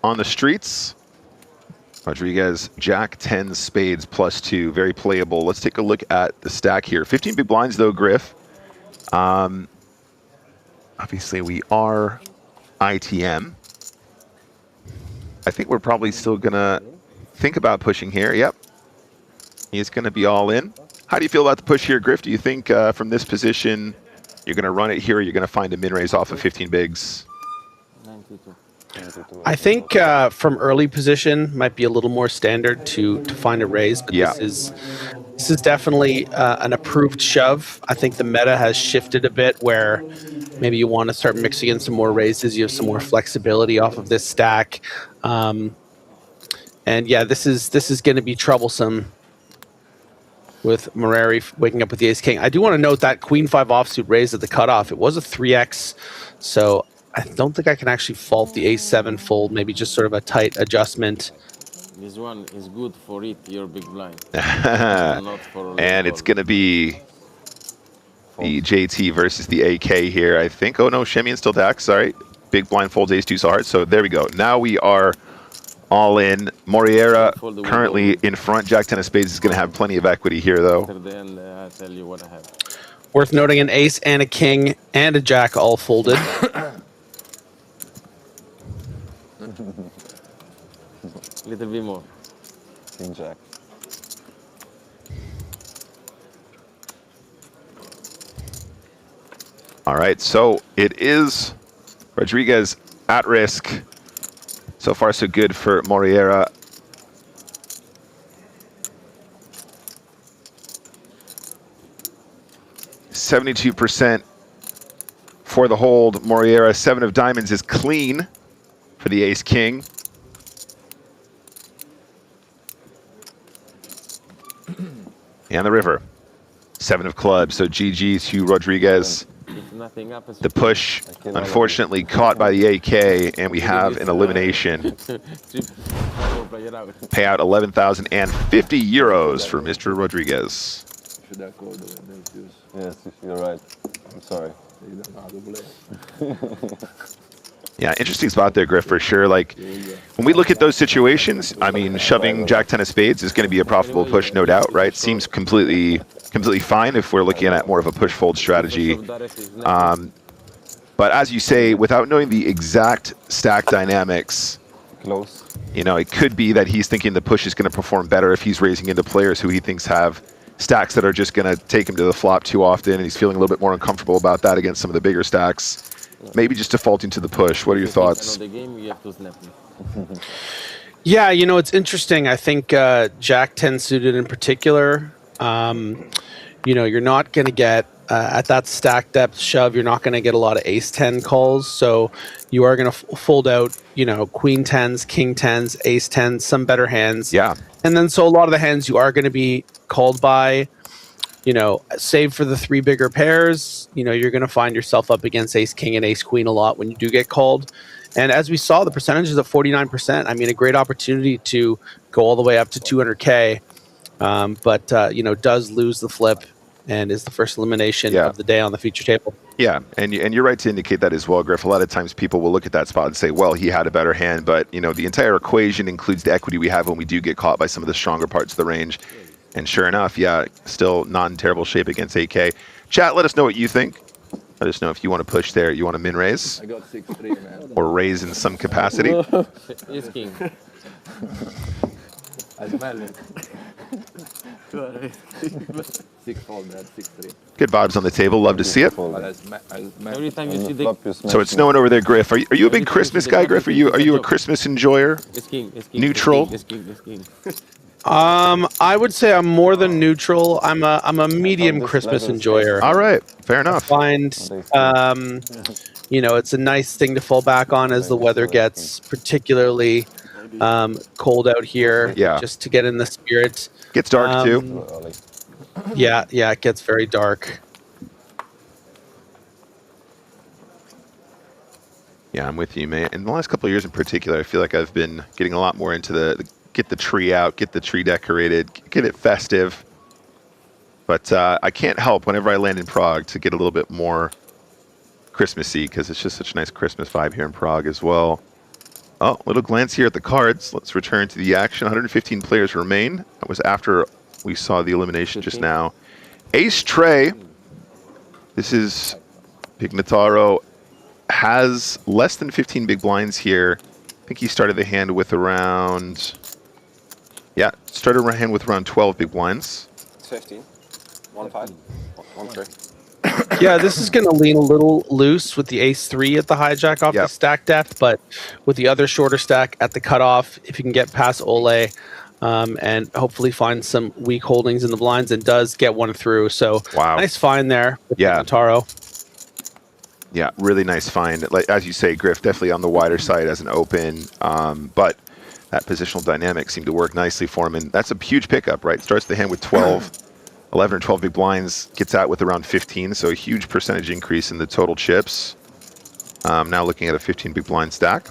on the streets. Rodriguez, Jack 10 spades +2, very playable. Let's take a look at the stack here. 15 big blinds though, Griff. Obviously, we are ITM. I think we're probably still going to think about pushing here. Yep. He's going to be all in. How do you feel about the push here, Griff? Do you think from this position you're going to run it here or you're going to find a min-raise off of 15 bigs? 92. I think from early position might be a little more standard to find a raise, but this is definitely an approved shove. I think the meta has shifted a bit where maybe you want to start mixing in some more raises. You have some more flexibility off of this stack, and yeah, this is going to be troublesome with Moreri waking up with the ace king. I do want to note that queen 5 offsuit raise at the cutoff. It was a 3x, so I don't think I can actually fault the ace-7 fold. Maybe just sort of a tight adjustment. This one is good for it, your big blind. Not for and it's going to be the JT versus the AK here, I think. Oh, no, Shemian still DAX. Sorry. Big blind folds ace-2 so hard. So there we go. Now we are all in. Moriera currently in front. Jack-10 of spades is going to have plenty of equity here, though. After the end, I'll tell you what I have. Worth noting, an ace and a king and a jack all folded. Little bit more. King jack. All right, so it is Rodriguez at risk. So far, so good for Moriera. %72% for the hold. Moriera, 7 of diamonds is clean for the ace-king. And the river, 7 of clubs. So GG to Rodriguez. The push, unfortunately, caught by the AK, and we have an elimination. Payout 11,050 euros for Mr. Rodriguez. Yes, you're right. I'm sorry. Yeah, interesting spot there, Griff, for sure. Like, when we look at those situations, I mean, shoving Jack-10 of spades is going to be a profitable push, no doubt, right? Seems completely fine if we're looking at more of a push-fold strategy. But as you say, without knowing the exact stack dynamics, you know, it could be that he's thinking the push is going to perform better if he's raising into players who he thinks have stacks that are just going to take him to the flop too often, and he's feeling a little bit more uncomfortable about that against some of the bigger stacks. Maybe just defaulting to the push. What are your thoughts? Yeah, you know, it's interesting. I think Jack-10 suited in particular, you know, you're not going to get, at that stack depth shove, you're not going to get a lot of ace-10 calls. So you are going to fold out, you know, queen-10s, king-10s, ace-10s, some better hands. Yeah. And then so a lot of the hands you are going to be called by, you know, save for the 3 bigger pairs, you know, you're going to find yourself up against ace-king and ace-queen a lot when you do get called. And as we saw, the percentage is at 49%. I mean, a great opportunity to go all the way up to 200K. But, you know, does lose the flip and is the first elimination of the day on the feature table. Yeah, and you're right to indicate that as well, Griff. A lot of times people will look at that spot and say, well, he had a better hand. But, you know, the entire equation includes the equity we have when we do get caught by some of the stronger parts of the range. And sure enough, yeah, still not in terrible shape against AK. Chat, let us know what you think. Let us know if you want to push there, you want to min raise. I got 6-3, man. Or raise in some capacity. Ace king. I smell it. 6-4, man, 6-3. Good vibes on the table. Love to see it. Every time you see the So it's snowing over there, Griff. Are you a big Christmas guy, Griff? Are you a Christmas enjoyer? Ace king. Neutral? Ace king. I would say I'm more than neutral. I'm a medium Christmas enjoyer. All right, fair enough. I find, you know, it's a nice thing to fall back on as the weather gets particularly cold out here. Yeah. Just to get in the spirit. Gets dark too. Yeah, it gets very dark. Yeah, I'm with you, man. In the last couple of years in particular, I feel like I've been getting a lot more into the get the tree out, get the tree decorated, get it festive. But I can't help whenever I land in Prague to get a little bit more Christmassy because it's just such a nice Christmas vibe here in Prague as well. Oh, little glance here at the cards. Let's return to the action. 115 players remain. That was after we saw the elimination just now. Ace Trey. This is Pignataro has less than 15 big blinds here. I think he started the hand with around, started a hand with around 12 big blinds. It's 15. 1-5. 1-3. Yeah, this is going to lean a little loose with the ace-3 at the hijack off the stack depth, but with the other shorter stack at the cutoff, if you can get past Ole and hopefully find some weak holdings in the blinds, and does get one through. So nice find there with Taro. Yeah, really nice find. Like as you say, Griff, definitely on the wider side as an open, but that positional dynamic seemed to work nicely for him, and that's a huge pickup, right? Starts the hand with 12. 11 or 12 big blinds, gets out with around 15, so a huge percentage increase in the total chips. Now looking at a 15 big blind stack.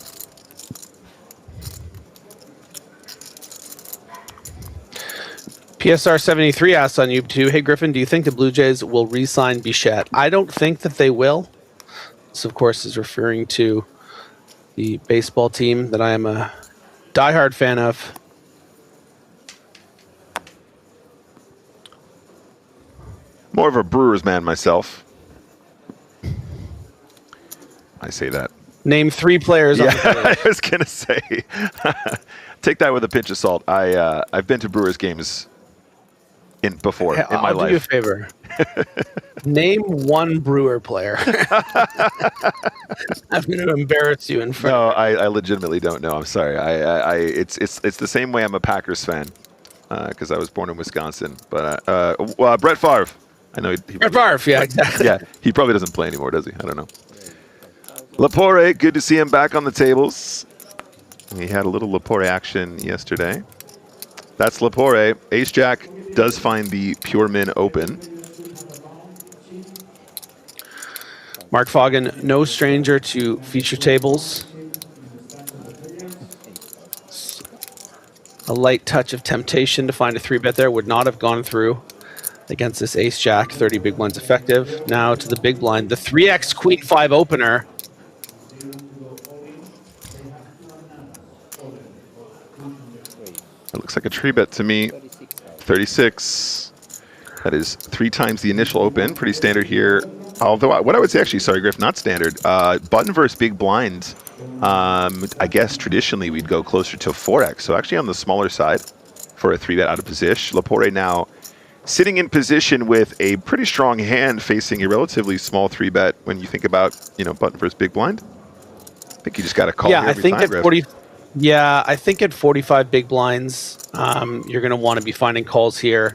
PSR73 asks on YouTube, hey Griffin, do you think the Blue Jays will re-sign Bichette? I don't think that they will. This, of course, is referring to the baseball team that I am a diehard fan of. More of a Brewers man myself. I say that. Name 3 players. Yeah, I was gonna say. Take that with a pinch of salt. I've been to Brewers games before in my life. I'll do you a favor. Name 1 Brewer player. I'm going to embarrass you in front. No, I legitimately don't know. I'm sorry. It's the same way I'm a Packers fan because I was born in Wisconsin. But Brett Favre. I know Brett Favre, yeah, exactly. Yeah, he probably doesn't play anymore, does he? I don't know. Lapore, good to see him back on the tables. We had a little Lapore action yesterday. That's Lapore. Ace-Jack does find the pure min open. Mark Foggin, no stranger to feature tables. A light touch of temptation to find a 3-bet there would not have gone through against this ace-jack. 30 big blinds effective. Now to the big blind. The 3x queen-5 opener. It looks like a 3-bet to me. 36. That is 3 times the initial open. Pretty standard here. Although what I would say, actually, sorry, Griff, not standard. Button versus big blind. I guess traditionally we'd go closer to 4x. So actually on the smaller side for a 3-bet out of position. Lapore now sitting in position with a pretty strong hand facing a relatively small 3-bet when you think about, button versus big blind. I think you just got to call Yeah, here every time, Griff. I think at 45 big blinds, you're going to want to be finding calls here.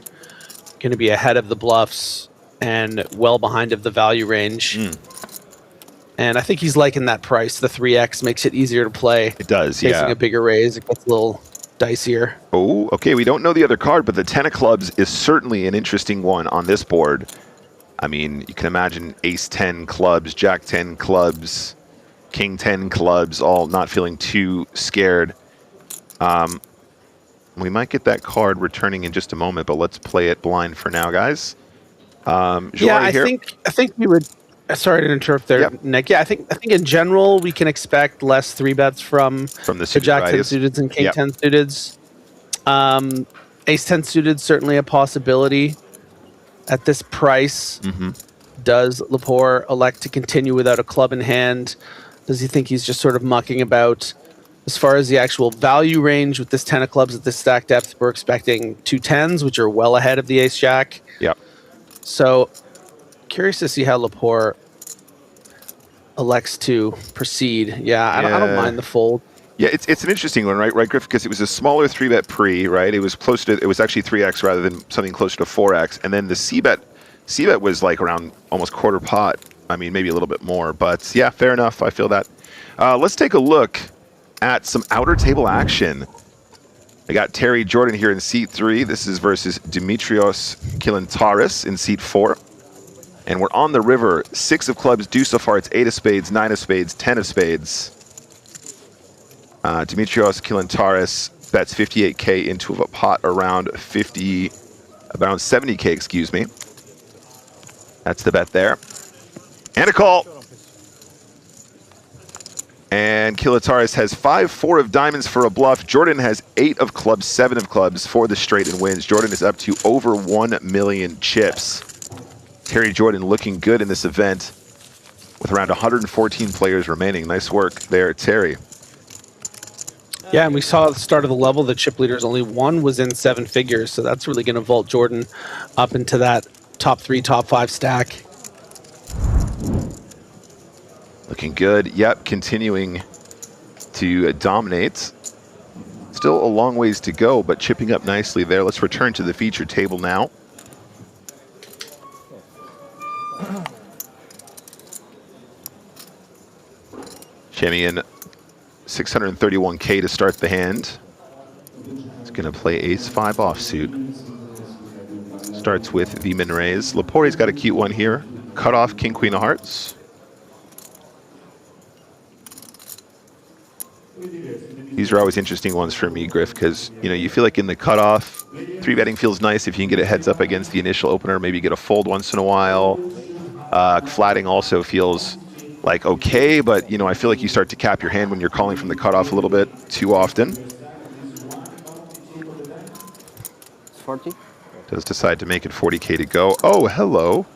Going to be ahead of the bluffs and well behind of the value range. And I think he's liking that price. The 3x makes it easier to play. It does, Facing a bigger raise, it gets a little dicier. Oh, okay. We don't know the other card, but the 10 of clubs is certainly an interesting one on this board. I mean, you can imagine ace 10 clubs, jack 10 clubs, king 10 clubs, all not feeling too scared. We might get that card returning in just a moment, but let's play it blind for now, guys. I think we would. Sorry to interrupt there, Nick. Yeah, I think in general we can expect less 3-bets from the jack 10 suiteds and king 10 suiteds. Ace 10 suited certainly a possibility at this price. Does Lapore elect to continue without a club in hand? Does he think he's just sort of mucking about? As far as the actual value range with this 10 of clubs at this stack depth, we're expecting 2 10s, which are well ahead of the ace jack. Yep. So curious to see how Lapore elects to proceed. I don't mind the fold. Yeah, it's an interesting one, right, Griff? Because it was a smaller 3-bet pre, right? It was it was actually 3x rather than something closer to 4x, and then the c-bet was like around almost quarter pot. I mean, maybe a little bit more, but yeah, fair enough. I feel that. Let's take a look at some outer table action. I got Terry Jordan here in seat 3. This is versus Dimitrios Kilantaris in seat 4. And we're on the river. 6 of clubs, deuce so far. It's 8 of spades, 9 of spades, 10 of spades. Dimitrios Kilantaris bets 58K into a pot around 70K, excuse me. That's the bet there. And a call. And Kilantaris has 5-4 of diamonds for a bluff. Jordan has 8 of clubs, 7 of clubs for the straight and wins. Jordan is up to over 1 million chips. Terry Jordan looking good in this event. with around 114 players remaining. Nice work there, Terry. Yeah, and we saw at the start of the level the chip leaders, only one was in 7 figures, so that's really going to vault Jordan up into that top 3, top 5 stack. Looking good. Yep, continuing to dominate. Still a long ways to go, but chipping up nicely there. Let's return to the feature table now. Shemian, 631K to start the hand. He's going to play ace-5 offsuit. Starts with the min raise. Laporte's got a cute one here. Cut off king, queen of hearts. These are always interesting ones for me, Griff, because you feel like in the cutoff, 3-betting feels nice if you can get a heads up against the initial opener, maybe get a fold once in a while. Flatting also feels like okay, but I feel like you start to cap your hand when you're calling from the cutoff a little bit too often. 40. Does decide to make it 40K to go. Oh, hello.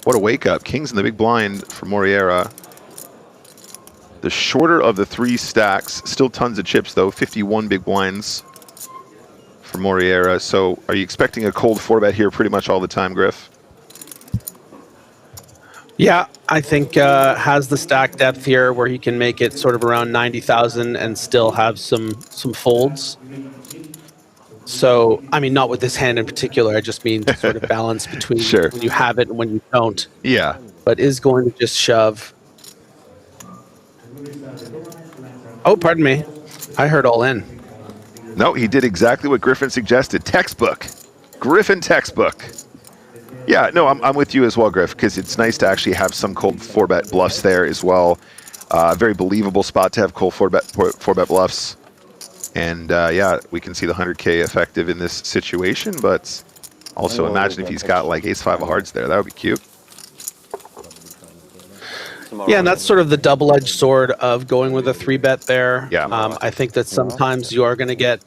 What a wake up. Kings in the big blind for Moriera. The shorter of the 3 stacks. Still tons of chips, though. 51 big blinds for Moriera. So are you expecting a cold 4-bet here pretty much all the time, Griff? Yeah, I think has the stack depth here where he can make it sort of around 90,000 and still have some folds. So, I mean, not with this hand in particular. I just mean sort of balance between when you have it and when you don't. Yeah. But is going to just shove. Oh, pardon me. I heard all in. No, he did exactly what Griffin suggested. Textbook. Griffin textbook. Yeah, no, I'm with you as well, Griff, because it's nice to actually have some cold 4-bet bluffs there as well. Very believable spot to have cold 4-bet bluffs. And yeah, we can see the 100K effective in this situation, but also imagine if he's got like ace-5 of hearts there. That would be cute. Yeah, and that's sort of the double-edged sword of going with a 3-bet there. Yeah. I think that sometimes you are going to get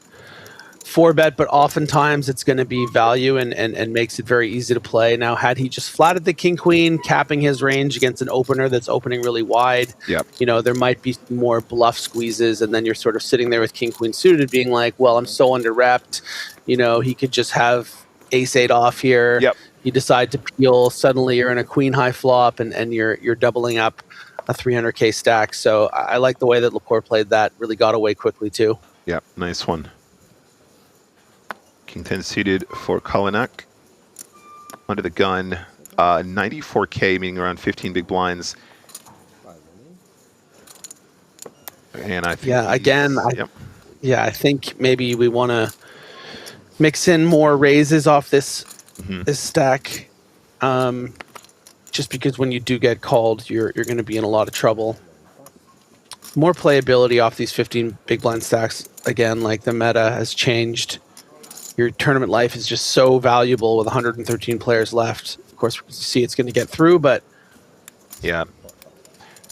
4-bet, but oftentimes it's going to be value and makes it very easy to play. Now, had he just flatted the king-queen, capping his range against an opener that's opening really wide, there might be more bluff squeezes, and then you're sort of sitting there with king-queen suited being like, well, I'm so under-repped. He could just have ace-8 off here. You decide to peel, suddenly you're in a queen-high flop, and you're doubling up a 300K stack. So I like the way that Laporte played that, really got away quickly too. Yeah, nice one. King 10 suited for Kalinak. Under the gun, 94K, meaning around 15 big blinds. And I think I think maybe we want to mix in more raises off this this stack. Just because when you do get called, you're going to be in a lot of trouble. More playability off these 15 big blind stacks. Again, like the meta has changed. Your tournament life is just so valuable with 113 players left. Of course, we see it's going to get through, but... Yeah.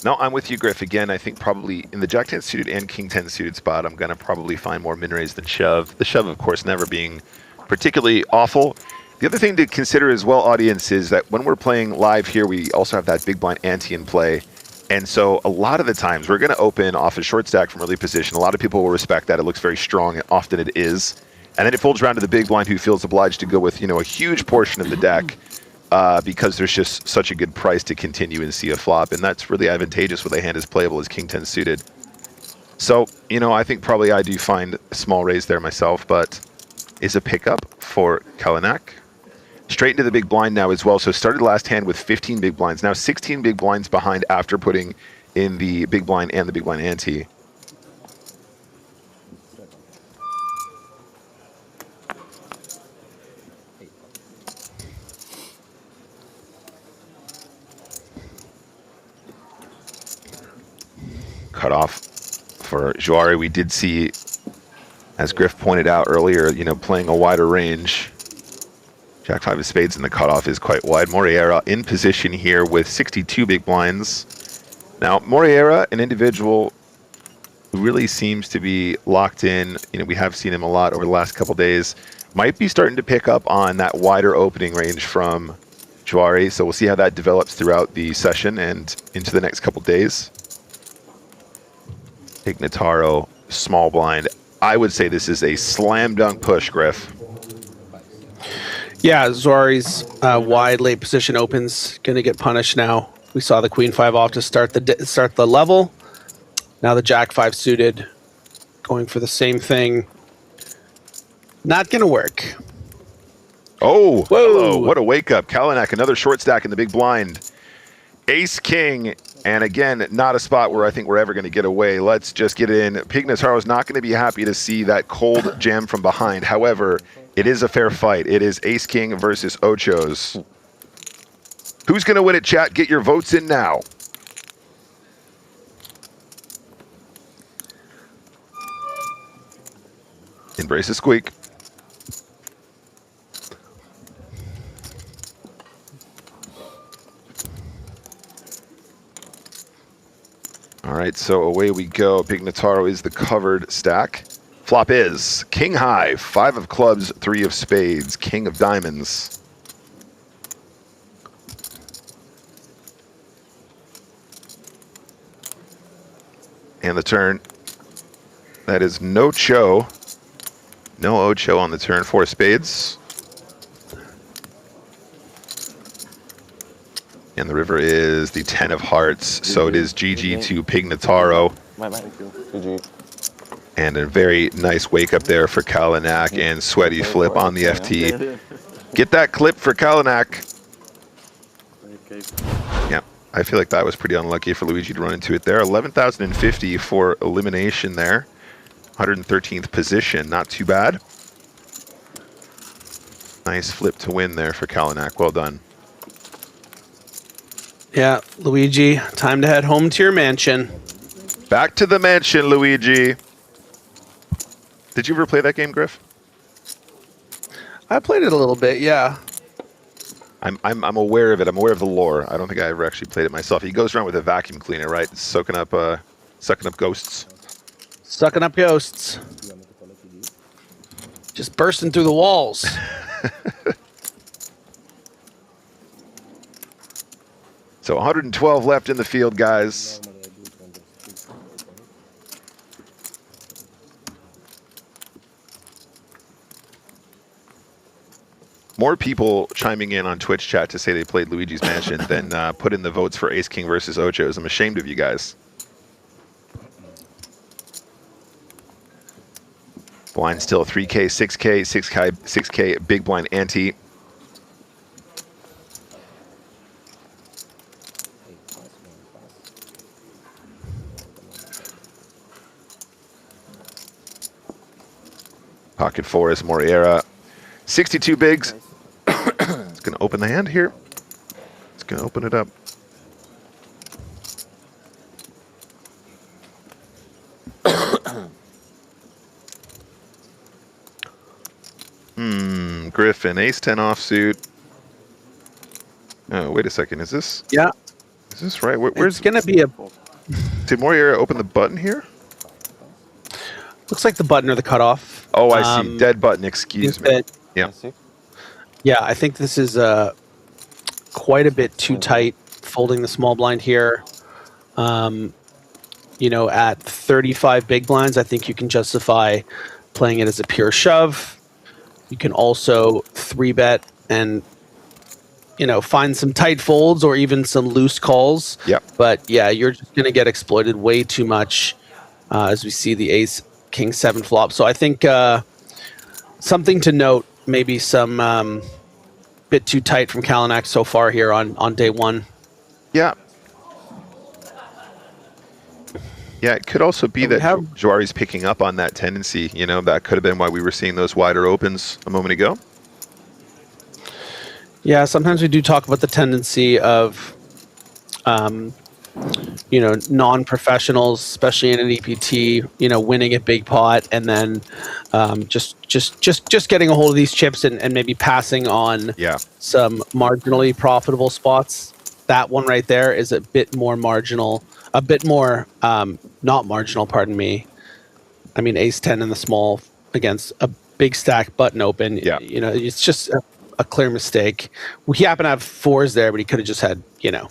No, I'm with you, Griff. Again, I think probably in the Jack 10 suited and King 10 suited spot, I'm going to probably find more min raise than shove. The shove, of course, never being particularly awful. The other thing to consider as well, audience, is that when we're playing live here, we also have that big blind ante in play. And so a lot of the times, we're going to open off a short stack from early position. A lot of people will respect that. It looks very strong, and often it is. And then it folds around to the big blind who feels obliged to go with, a huge portion of the deck because there's just such a good price to continue and see a flop. And that's really advantageous with a hand as playable as King 10 suited. So, I think probably I do find a small raise there myself, but is a pickup for Kalinak. Straight into the big blind now as well. So started last hand with 15 big blinds. Now 16 big blinds behind after putting in the big blind and the big blind ante. Cut off for Joari. We did see, as Griff pointed out earlier, playing a wider range. Jack 5 of spades and the cutoff is quite wide. Moriera in position here with 62 big blinds. Now, Moriera, an individual who really seems to be locked in. We have seen him a lot over the last couple days. Might be starting to pick up on that wider opening range from Juari. So we'll see how that develops throughout the session and into the next couple days. Ignataro, small blind. I would say this is a slam dunk push, Griff. Yeah, Zuari's wide late position opens going to get punished now. We saw the queen 5 off to start the level. Now the jack 5 suited, going for the same thing. Not going to work. Oh, whoa! What a wake up! Kalinak, another short stack in the big blind. Ace King, and again, not a spot where I think we're ever going to get away. Let's just get in. Pignataro's not going to be happy to see that cold jam from behind. However, it is a fair fight. It is Ace King versus Ochos. Who's going to win it, chat? Get your votes in now. Embrace the squeak. All right, so away we go. Pignataro is the covered stack. Flop is king high, 5 of clubs, 3 of spades, king of diamonds. And the turn, that is no Cho. No Ocho on the turn, 4 spades. And the river is the 10 of hearts, so it is GG to Pignataro. And a very nice wake up there for Kalinak and sweaty flip on the FT. Get that clip for Kalinak. Yeah, I feel like that was pretty unlucky for Luigi to run into it there. 11,050 for elimination there. 113th position, not too bad. Nice flip to win there for Kalinak, well done. Yeah, Luigi, time to head home to your mansion. Back to the mansion, Luigi. Did you ever play that game, Griff? I played it a little bit, yeah. I'm aware of it. I'm aware of the lore. I don't think I ever actually played it myself. He goes around with a vacuum cleaner, right? Sucking up ghosts. Sucking up ghosts. Just bursting through the walls. So 112 left in the field, guys. More people chiming in on Twitch chat to say they played Luigi's Mansion than put in the votes for Ace King versus Ochos. I'm ashamed of you guys. Blind still 3K, 6K, 6K, big blind ante. Pocket 4 is Moriera. 62 bigs. It's going to open the hand here. It's going to open it up. Griffin, ace-10 offsuit. Oh, wait a second. Is this? Yeah. Is this right? Where's it's going to be a... Did Moriera open the button here? Looks like the button or the cutoff. Oh, I see. Dead button, excuse me. Yeah. Yeah, I think this is quite a bit too tight, folding the small blind here. You know, at 35 big blinds, I think you can justify playing it as a pure shove. You can also 3-bet and, you know, find some tight folds or even some loose calls. Yep. But yeah, you're just going to get exploited way too much as we see the ace king 7 flop. So I think something to note, maybe some bit too tight from Kalinak so far here on day 1. Yeah. Yeah, it could also be that Juari's picking up on that tendency. You know, that could have been why we were seeing those wider opens a moment ago. Yeah, sometimes we do talk about the tendency of, you know, non-professionals, especially in an EPT, you know, winning a big pot and then just getting a hold of these chips and maybe passing on some marginally profitable spots. That one right there is a bit more marginal, a bit more not marginal, pardon me. I mean, ace 10 in the small against a big stack button open. Yeah. You know, it's just a clear mistake. He happened to have 4s there, but he could have just had, you know,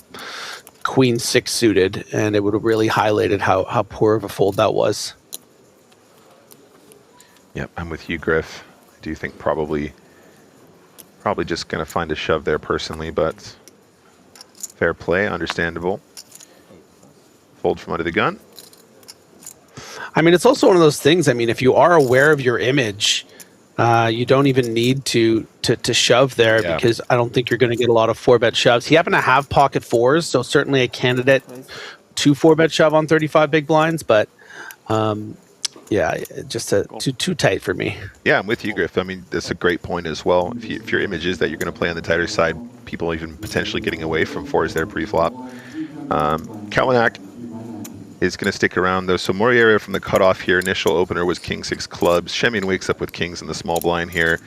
Queen 6 suited, and it would have really highlighted how poor of a fold that was. Yep, I'm with you, Griff. I do think probably just going to find a shove there personally, but fair play, understandable. Fold from under the gun. I mean, it's also one of those things. I mean, if you are aware of your image, you don't even need to shove there because I don't think you're going to get a lot of 4-bet shoves. He happened to have pocket 4s, so certainly a candidate to 4-bet shove on 35 big blinds, but yeah, just too tight for me. Yeah, I'm with you, Griff. I mean, that's a great point as well. If your image is that you're going to play on the tighter side, people even potentially getting away from 4s there pre-flop. Kalanick is going to stick around, though. So Moriera from the cutoff here. Initial opener was King 6 clubs. Shemian wakes up with kings in the small blind here.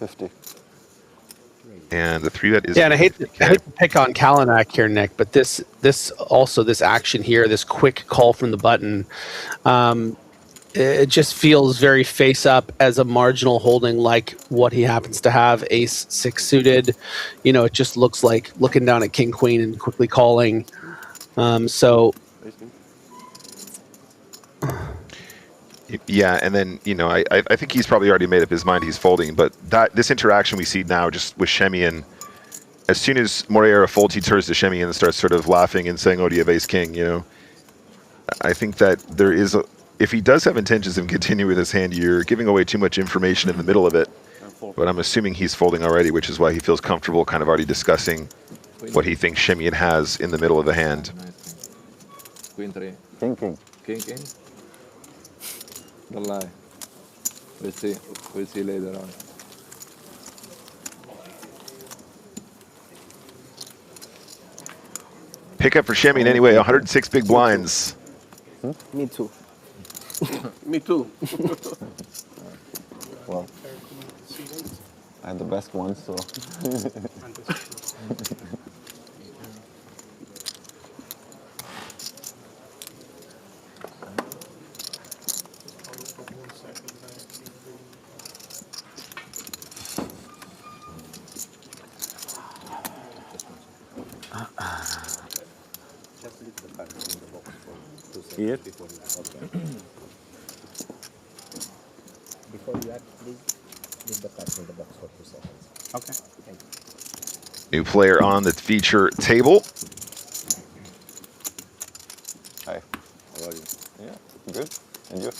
50. And the 3-bet is... Yeah, and I hate to pick on Kalanick here, Nick, but this action here, this quick call from the button, it just feels very face-up as a marginal holding like what he happens to have, ace 6 suited. You know, it just looks like looking down at king queen and quickly calling. Yeah, and then, you know, I think he's probably already made up his mind he's folding, but this interaction we see now just with Shemian, as soon as Moriera folds, he turns to Shemian and starts sort of laughing and saying, oh, do you have ace king, you know? I think that there is if he does have intentions of continuing with his hand, you're giving away too much information in the middle of it. But I'm assuming he's folding already, which is why he feels comfortable kind of already discussing what he thinks Shemian has in the middle of the hand. Queen 3. King, king. King, king. Don't lie. We'll see. We'll see later on. Pick up for Shemian anyway, 106 big blinds. Me too. Me too. Well, I had the best one, so. Here? Before you act, please leave the cards in the box for 2 seconds. Okay. Thank you. New player on the feature table. Hi. How are you? Yeah, good. And you?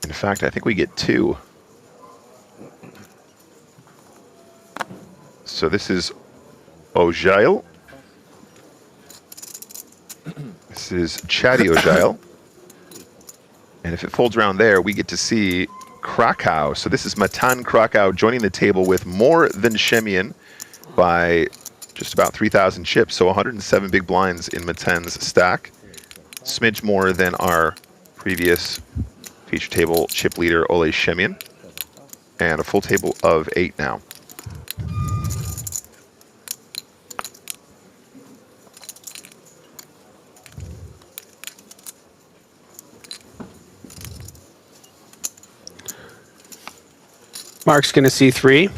In fact, I think we get 2. So this is Ojail. This is Chatty Ojail. And if it folds around there, we get to see Krakow. So this is Matan Krakow joining the table with more than Shemian by just about 3,000 chips. So 107 big blinds in Matan's stack. Smidge more than our previous feature table chip leader, Ole Shemian. And a full table of 8 now. Mark's going to see 3,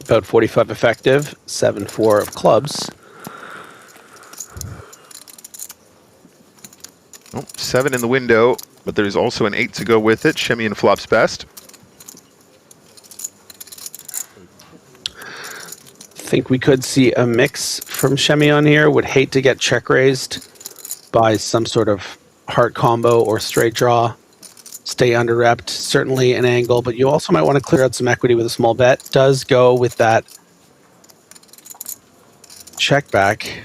about 45 effective, 7-4 of clubs. Oh, 7 in the window, but there's also an 8 to go with it. Shemian flops best. Think we could see a mix from Shemian here. Would hate to get check raised by some sort of heart combo or straight draw. Stay under repped, certainly an angle, but you also might want to clear out some equity with a small bet. Does go with that check back.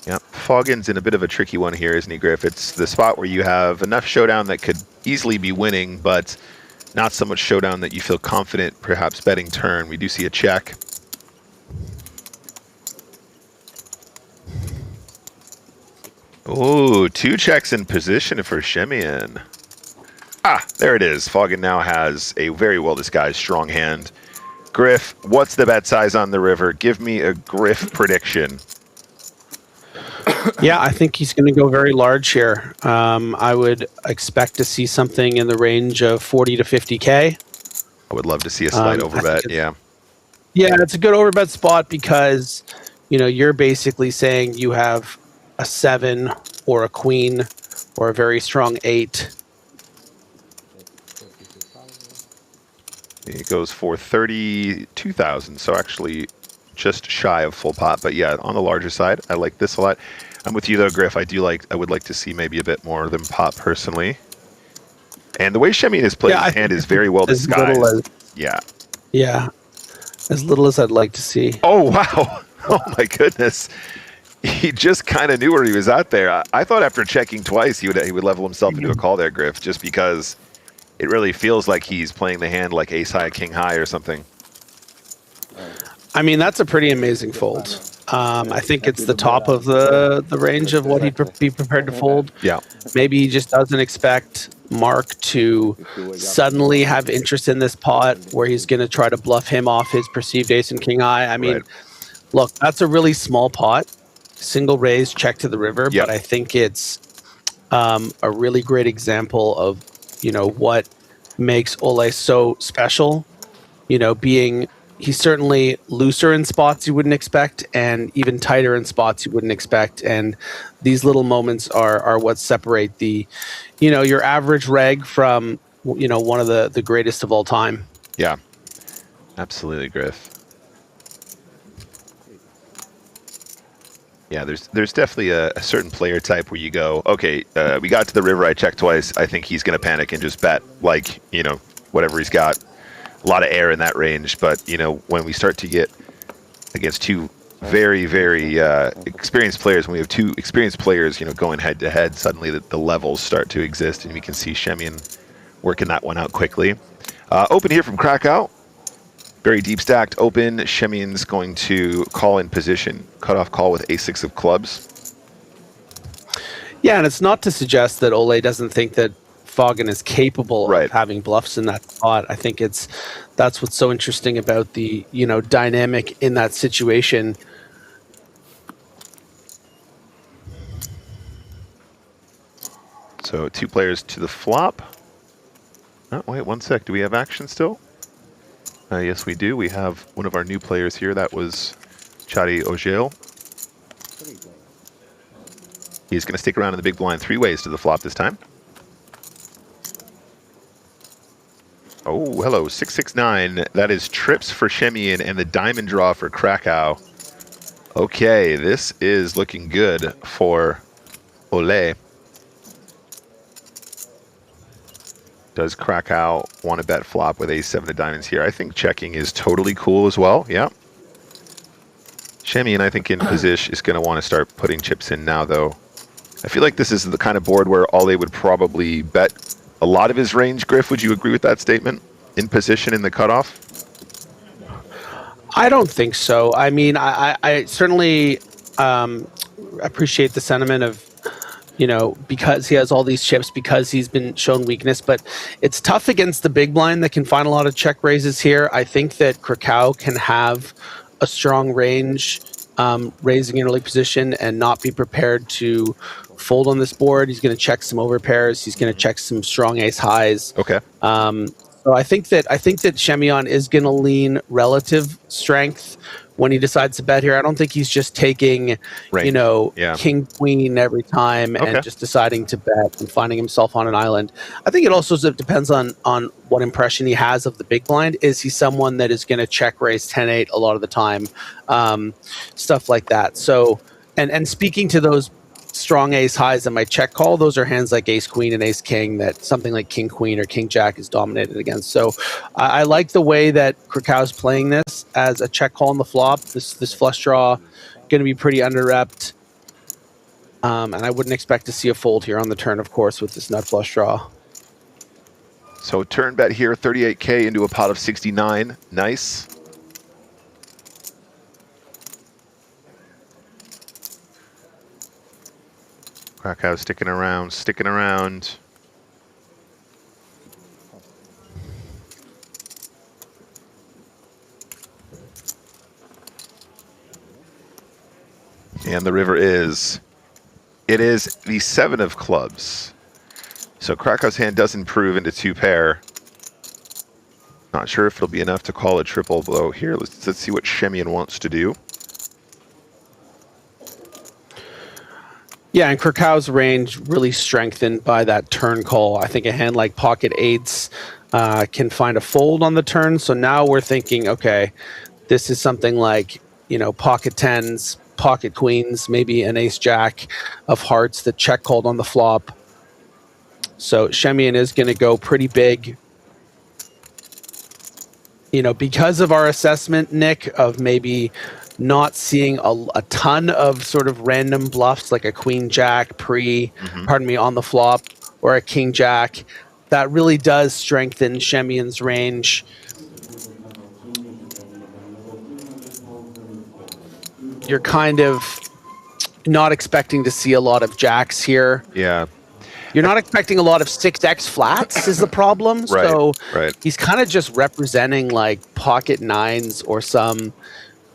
Yep, Foggin's in a bit of a tricky one here, isn't he, Griff? It's the spot where you have enough showdown that could easily be winning, but not so much showdown that you feel confident perhaps betting turn. We do see a check. Ooh, 2 checks in position for Shemian. Ah, there it is. Foggin now has a very well-disguised strong hand. Griff, what's the bet size on the river? Give me a Griff prediction. Yeah, I think he's going to go very large here. I would expect to see something in the range of 40 to 50K. I would love to see a slight overbet. Yeah. Yeah, it's a good overbet spot because, you know, you're basically saying you have a 7 or a queen or a very strong 8. It goes for 32,000, so actually just shy of full pot. But yeah, on the larger side, I like this a lot. I'm with you though, Griff. I would like to see maybe a bit more than pot personally. And the way Shemian is playing his hand is very well disguised. Yeah. Yeah. As little as I'd like to see. Oh, wow. Oh, my goodness. He just kind of knew where he was at there. I thought after checking twice, he would level himself into a call there, Griff, just because it really feels like he's playing the hand like ace high, king high or something. I mean, that's a pretty amazing fold. I think it's the top of the range of what he'd be prepared to fold. Yeah. Maybe he just doesn't expect Mark to suddenly have interest in this pot where he's going to try to bluff him off his perceived ace and king high. I mean, look, that's a really small pot. Single raise, check to the river. But I think it's a really great example of, you know, what makes Ole so special. You know, he's certainly looser in spots you wouldn't expect and even tighter in spots you wouldn't expect. And these little moments are what separate your average reg from, you know, one of the greatest of all time. Yeah, absolutely, Griff. Yeah, there's definitely a certain player type where you go, okay, we got to the river, I checked twice, I think he's going to panic and just bet, like, you know, whatever he's got. A lot of air in that range, but, you know, when we start to get against two very, very experienced players, when we have two experienced players, you know, going head-to-head, suddenly the levels start to exist, and we can see Shemian working that one out quickly. Open here from Krakow. Very deep stacked open. Shemian's going to call in position. Cutoff call with ace-6 of clubs. Yeah, and it's not to suggest that Ole doesn't think that Foggin is capable of having bluffs in that spot. I think that's what's so interesting about the, you know, dynamic in that situation. So 2 players to the flop. Oh, wait, 1 sec. Do we have action still? Yes, we do. We have one of our new players here. That was Chadi Ojel. He's going to stick around in the big blind 3 ways to the flop this time. Oh, hello, 669. That is trips for Shemian and the diamond draw for Krakow. Okay, this is looking good for Ole. Does Krakow want to bet flop with ace-7 of diamonds here? I think checking is totally cool as well, yeah. Shemian, I think, in position is going to want to start putting chips in now, though. I feel like this is the kind of board where Ole would probably bet a lot of his range. Griff, would you agree with that statement? In position in the cutoff? I don't think so. I mean, I certainly appreciate the sentiment of, you know, because he has all these chips, because he's been shown weakness, but it's tough against the big blind that can find a lot of check raises here. I think that Krakow can have a strong range, raising in early position and not be prepared to fold on this board. He's going to check some overpairs. He's going to check some strong ace highs. Okay. So I think that Shemian is going to lean relative strength when he decides to bet here. I don't think he's just taking, you know, king, queen every time and just deciding to bet and finding himself on an island. I think it also depends on what impression he has of the big blind. Is he someone that is going to check raise 10-8 a lot of the time? Stuff like that. So, and speaking to those strong ace highs that might check call, those are hands like ace queen and ace king that something like king queen or king jack is dominated against. So I like the way that Krakow's playing this as a check call on the flop. This flush draw going to be pretty under-repped, and I wouldn't expect to see a fold here on the turn, of course, with this nut flush draw. So turn bet here, 38K into a pot of 69. Nice. Krakow sticking around, sticking around. And the river is It is the 7 of clubs. So Krakow's hand does improve into 2 pair. Not sure if it'll be enough to call a triple, though. Here, let's see what Shemian wants to do. Yeah, and Krakow's range really strengthened by that turn call. I think a hand like pocket 8s can find a fold on the turn. So now we're thinking, okay, this is something like, you know, pocket 10s, pocket queens, maybe an ace-jack of hearts that check called on the flop. So Shemian is going to go pretty big. You know, because of our assessment, Nick, of maybe not seeing a ton of sort of random bluffs like a queen jack pardon me, on the flop, or a king jack, that really does strengthen Shemian's range. You're kind of not expecting to see a lot of jacks here. Yeah. You're not expecting a lot of 6x flats is the problem. Right, So right. he's kind of just representing like pocket 9s or some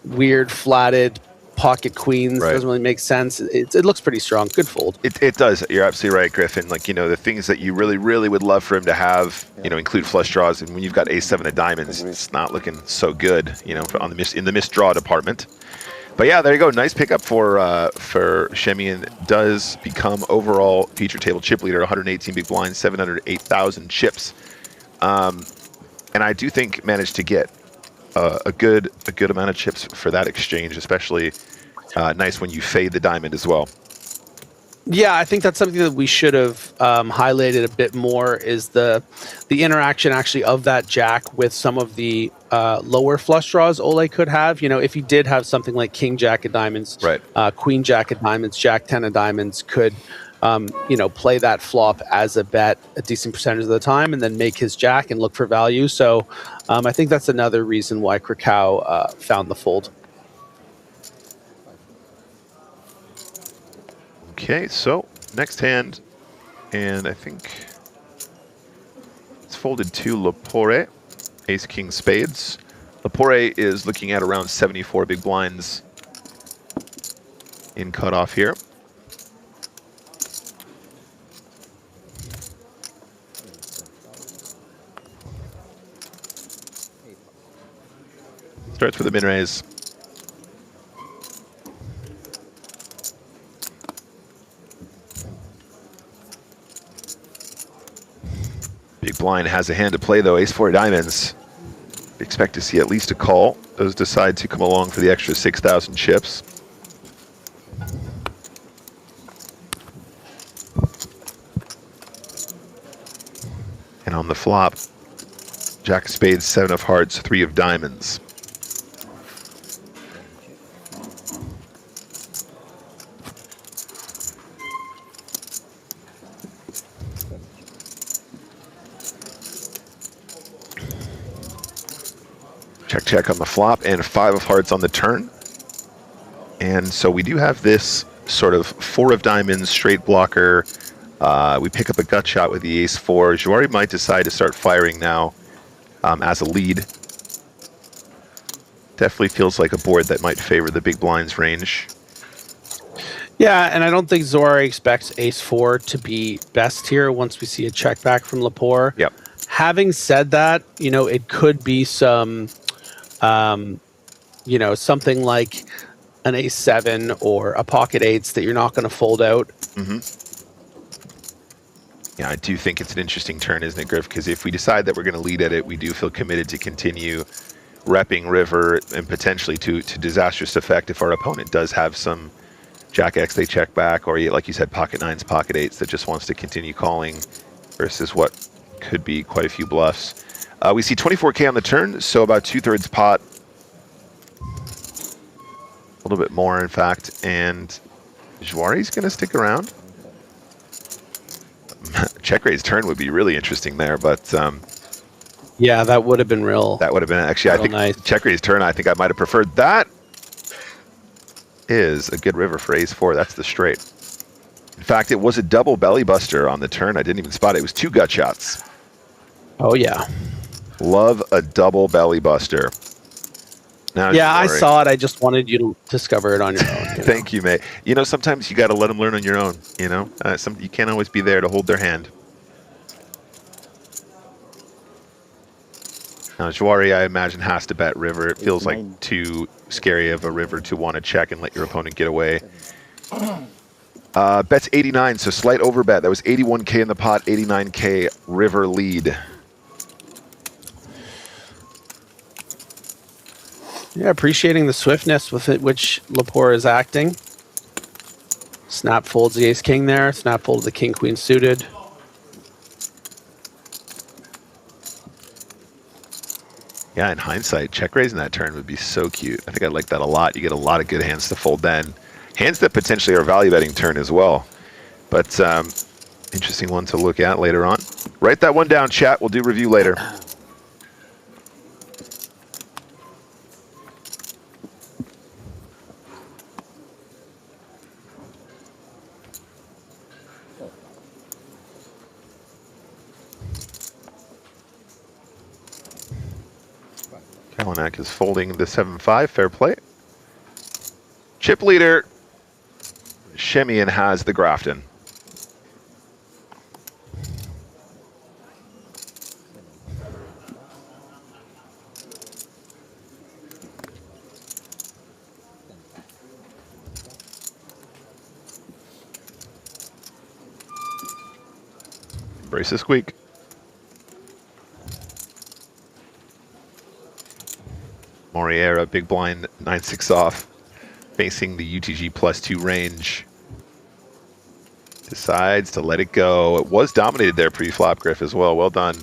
weird flatted pocket queens. Right. Doesn't really make sense. It looks pretty strong. Good fold. It does. You're absolutely right, Griffin. Like, you know, the things that you really, really would love for him to have, you know, include flush draws. And when you've got ace-7 of diamonds, it's not looking so good, you know, on the in the misdraw department. But yeah, there you go. Nice pickup for Shemian. Does become overall feature table chip leader, 118 big blinds, 708,000 chips. And I do think managed to get a good amount of chips for that exchange, especially nice when you fade the diamond as well. Yeah, I think that's something that we should have highlighted a bit more, is the interaction actually of that jack with some of the lower flush draws Ole could have. You know, if he did have something like king jack of diamonds, right, queen jack of diamonds, jack 10 of diamonds, could you know, play that flop as a bet a decent percentage of the time and then make his jack and look for value. So I think that's another reason why Krakow found the fold. Okay, so next hand, and I think it's folded to Lepore, ace king spades. Lepore is looking at around 74 big blinds in cutoff here. Starts with a min raise. Big blind has a hand to play though, ace 4 diamonds. Expect to see at least a call. Does decide to come along for the extra 6,000 chips. And on the flop, jack of spades, 7 of hearts, 3 of diamonds. Check, check on the flop, and 5 of hearts on the turn. And so we do have this sort of 4 of diamonds straight blocker. We pick up a gut shot with the ace 4. Jouari might decide to start firing now as a lead. Definitely feels like a board that might favor the big blinds range. Yeah, and I don't think Zora expects ace 4 to be best here once we see a check back from Lepore. Yep. Having said that, you know, it could be some, you know, something like an ace 7 or a pocket 8s that you're not going to fold out. Mm-hmm. Yeah, I do think it's an interesting turn, isn't it, Griff? Because if we decide that we're going to lead at it, we do feel committed to continue repping river and potentially to disastrous effect if our opponent does have some jack X they check back, or like you said, pocket 9s, pocket 8s that just wants to continue calling versus what could be quite a few bluffs. We see 24K on the turn, so about 2/3 pot. A little bit more, in fact, and Jouari's going to stick around. Check raise turn would be really interesting there, but yeah, that would have been real. That would have been actually, I think, nice. Check raise turn. I think I might have preferred that. Is a good river for ace 4. That's the straight. In fact, it was a double belly buster on the turn. I didn't even spot it. It was 2 gut shots. Oh yeah, love a double belly buster. Now, Yeah, I Jawari. saw it. I just wanted you to discover it on your own. Thank you, mate. You know, sometimes you got to let them learn on your own. You know, you can't always be there to hold their hand. Now, Jawari, I imagine, has to bet river. It feels like too scary of a river to want to check and let your opponent get away. Bet's 89, so slight overbet. That was 81K in the pot, 89K river lead. Yeah, appreciating the swiftness with it, which Lepore is acting. Snap folds the ace-king there. Snap fold the king-queen suited. Yeah, in hindsight, check raising that turn would be so cute. I think I like that a lot. You get a lot of good hands to fold then. Hands that potentially are value betting turn as well. But interesting one to look at later on. Write that one down, chat. We'll do review later. Kalinak is folding the 7-5, fair play. Chip leader, Shemian has the Grafton. Brace the squeak. Moriera, big blind, 9-6 off, facing the UTG +2 range. Decides to let it go. It was dominated there pre-flop, Griff, as well. Well done.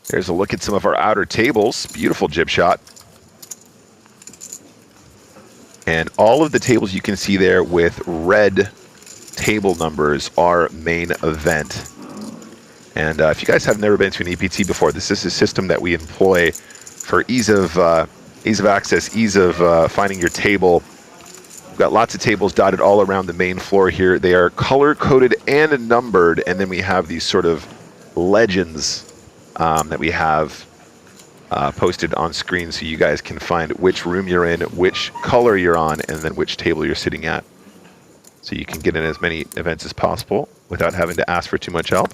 There's a look at some of our outer tables. Beautiful jib shot. And all of the tables you can see there with red table numbers are main event. And if you guys have never been to an EPT before, this is a system that we employ for ease of access, ease of finding your table. We've got lots of tables dotted all around the main floor here. They are color-coded and numbered, and then we have these sort of legends that we have posted on screen so you guys can find which room you're in, which color you're on, and then which table you're sitting at. So you can get in as many events as possible without having to ask for too much help.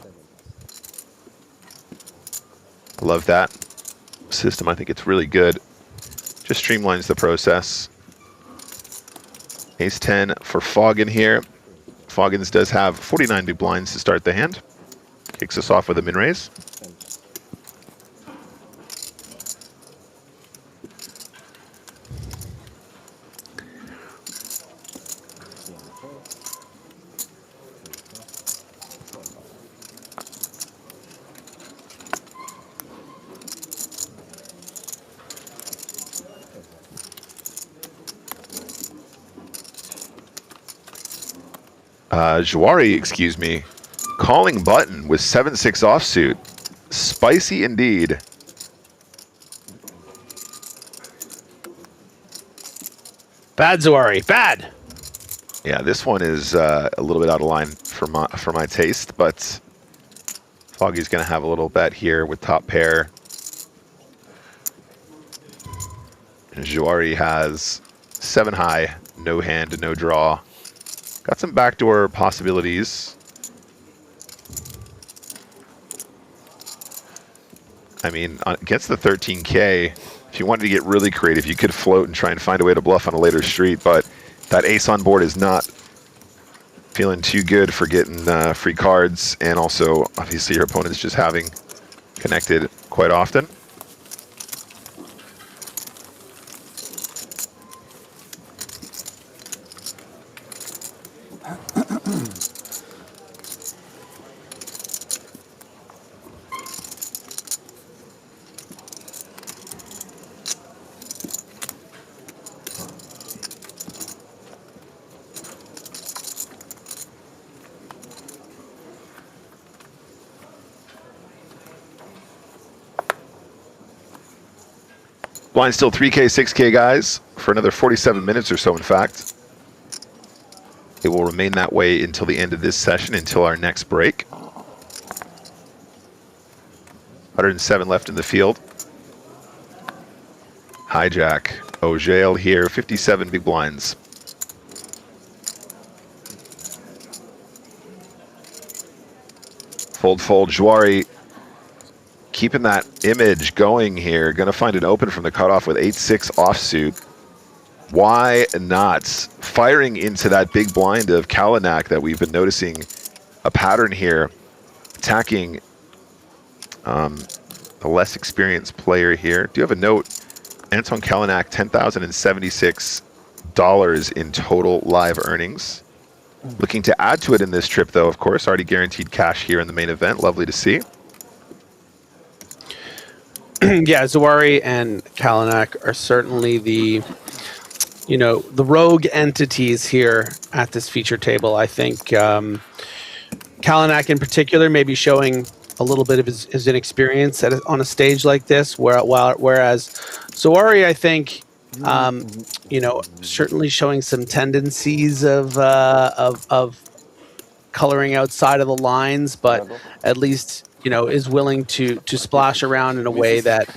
Love that system. I think it's really good. Just streamlines the process. Ace 10 for Foggin here. Foggins does have 49 big blinds to start the hand. Kicks us off with a min raise. Jawari, excuse me, calling button with 7-6 offsuit. Spicy indeed. Bad, Jawari, bad. Yeah, this one is a little bit out of line for my taste, but Foggy's going to have a little bet here with top pair. And Jawari has 7 high, no hand, no draw. Got some backdoor possibilities. I mean, against the 13K, if you wanted to get really creative, you could float and try and find a way to bluff on a later street, but that ace on board is not feeling too good for getting free cards, and also, obviously, your opponent's just having connected quite often. Blind still 3K, 6K, guys, for another 47 minutes or so, in fact. It will remain that way until the end of this session, until our next break. 107 left in the field. Hijack. Ojale here, 57 big blinds. Fold, Juari keeping that image going here. Going to find an open from the cutoff with 8-6 offsuit. Why not? Firing into that big blind of Kalinak that we've been noticing a pattern here. Attacking the less experienced player here. Do you have a note? Anton Kalinak, $10,076 in total live earnings. Looking to add to it in this trip, though, of course. Already guaranteed cash here in the main event. Lovely to see. Yeah, Zawari and Kalinak are certainly the, you know, the rogue entities here at this feature table. I think Kalinak in particular may be showing a little bit of his inexperience on a stage like this, whereas Zawari, I think, you know, certainly showing some tendencies of coloring outside of the lines, but at least, you know, is willing to splash around in a way that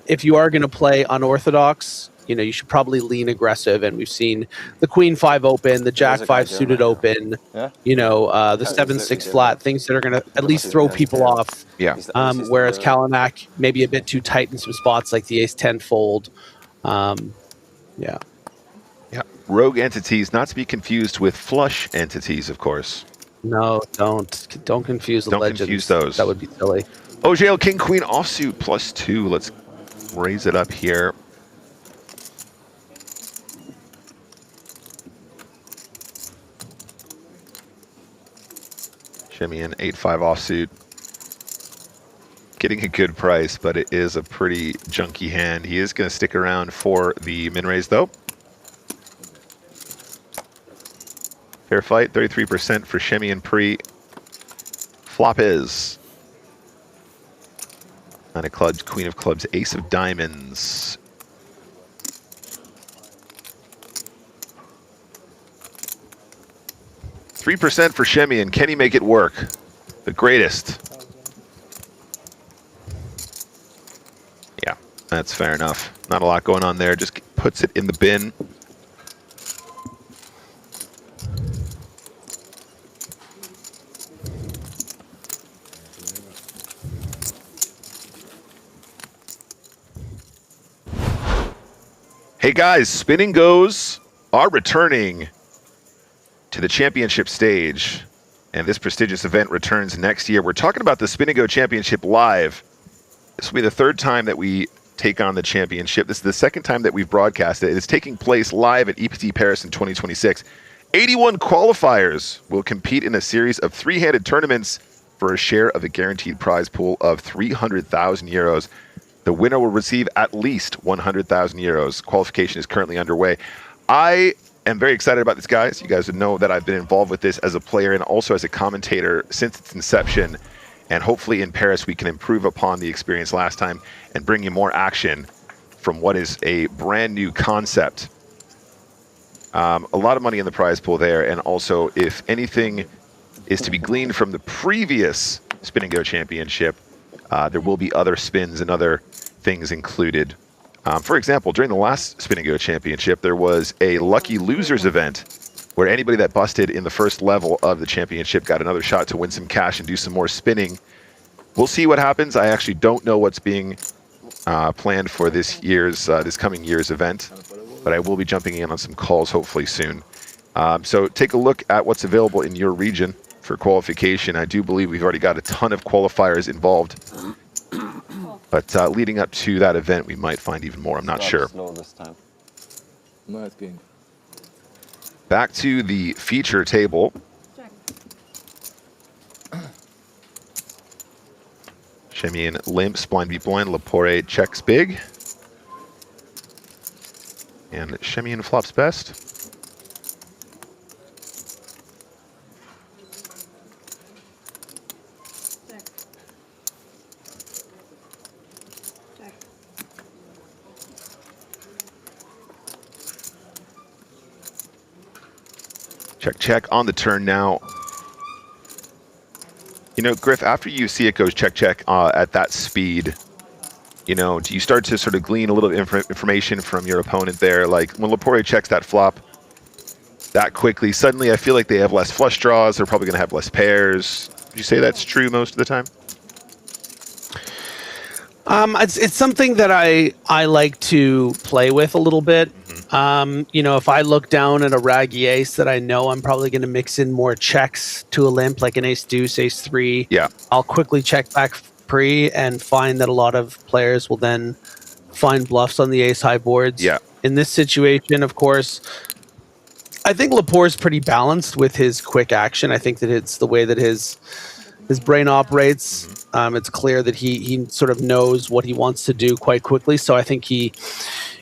if you are going to play unorthodox, you know, you should probably lean aggressive. And we've seen the Queen 5 open, the Jack 5 suited open, you know, the 7-6 flat, things that are going to at least throw people off. Yeah. Whereas Kalinak maybe a bit too tight in some spots like the Ace-10 fold. Yeah. Yeah. Rogue entities, not to be confused with flush entities, of course. No, don't confuse the legends. Don't confuse those. That would be silly. Ojale King Queen offsuit +2. Let's raise it up here. Shimmy in 8-5 offsuit. Getting a good price, but it is a pretty junky hand. He is going to stick around for the min raise, though. Fair fight, 33% for Shimmy and Pre. Flop is Nine of clubs, Queen of clubs, Ace of diamonds. %3 for Shimmy, and can he make it work? The greatest. Yeah, that's fair enough. Not a lot going on there, just puts it in the bin. Hey guys, Spinning Goes are returning to the championship stage, and this prestigious event returns next year. We're talking about the Spin and Go Championship live. This will be the third time that we take on the championship. This is the second time that we've broadcast it. It is taking place live at EPT Paris in 2026. 81 qualifiers will compete in a series of three-handed tournaments for a share of a guaranteed prize pool of 300,000 euros. The winner will receive at least 100,000 euros. Qualification is currently underway. I am very excited about this, guys. You guys would know that I've been involved with this as a player and also as a commentator since its inception. And hopefully in Paris, we can improve upon the experience last time and bring you more action from what is a brand new concept. A lot of money in the prize pool there. And also, if anything is to be gleaned from the previous Spin and Go Championship, there will be other spins and other things included. For example, during the last Spin and Go Championship, there was a Lucky Losers event where anybody that busted in the first level of the championship got another shot to win some cash and do some more spinning. We'll see what happens. I actually don't know what's being planned for this coming year's event, but I will be jumping in on some calls hopefully soon. So take a look at what's available in your region for qualification. I do believe we've already got a ton of qualifiers involved. But leading up to that event, we might find even more. I'm not sure. Slow this time. Nice game. Back to the feature table. Shimmy and limps, blind beat blind, Lapore checks big. And Shimmy and flops best. Check, check on the turn now. You know, Griff, after you see it goes check, check at that speed, you know, do you start to sort of glean a little information from your opponent there? Like when Lepore checks that flop that quickly, suddenly I feel like they have less flush draws. They're probably going to have less pairs. Would you say that's true most of the time? It's something that I like to play with a little bit. You know, if I look down at a raggy ace that I know I'm probably going to mix in more checks to a limp, like an ace deuce, ace three. Yeah. I'll quickly check back pre and find that a lot of players will then find bluffs on the ace high boards. Yeah. In this situation, of course, I think Lepore's pretty balanced with his quick action. I think that it's the way that his brain operates. It's clear that he sort of knows what he wants to do quite quickly. So I think he,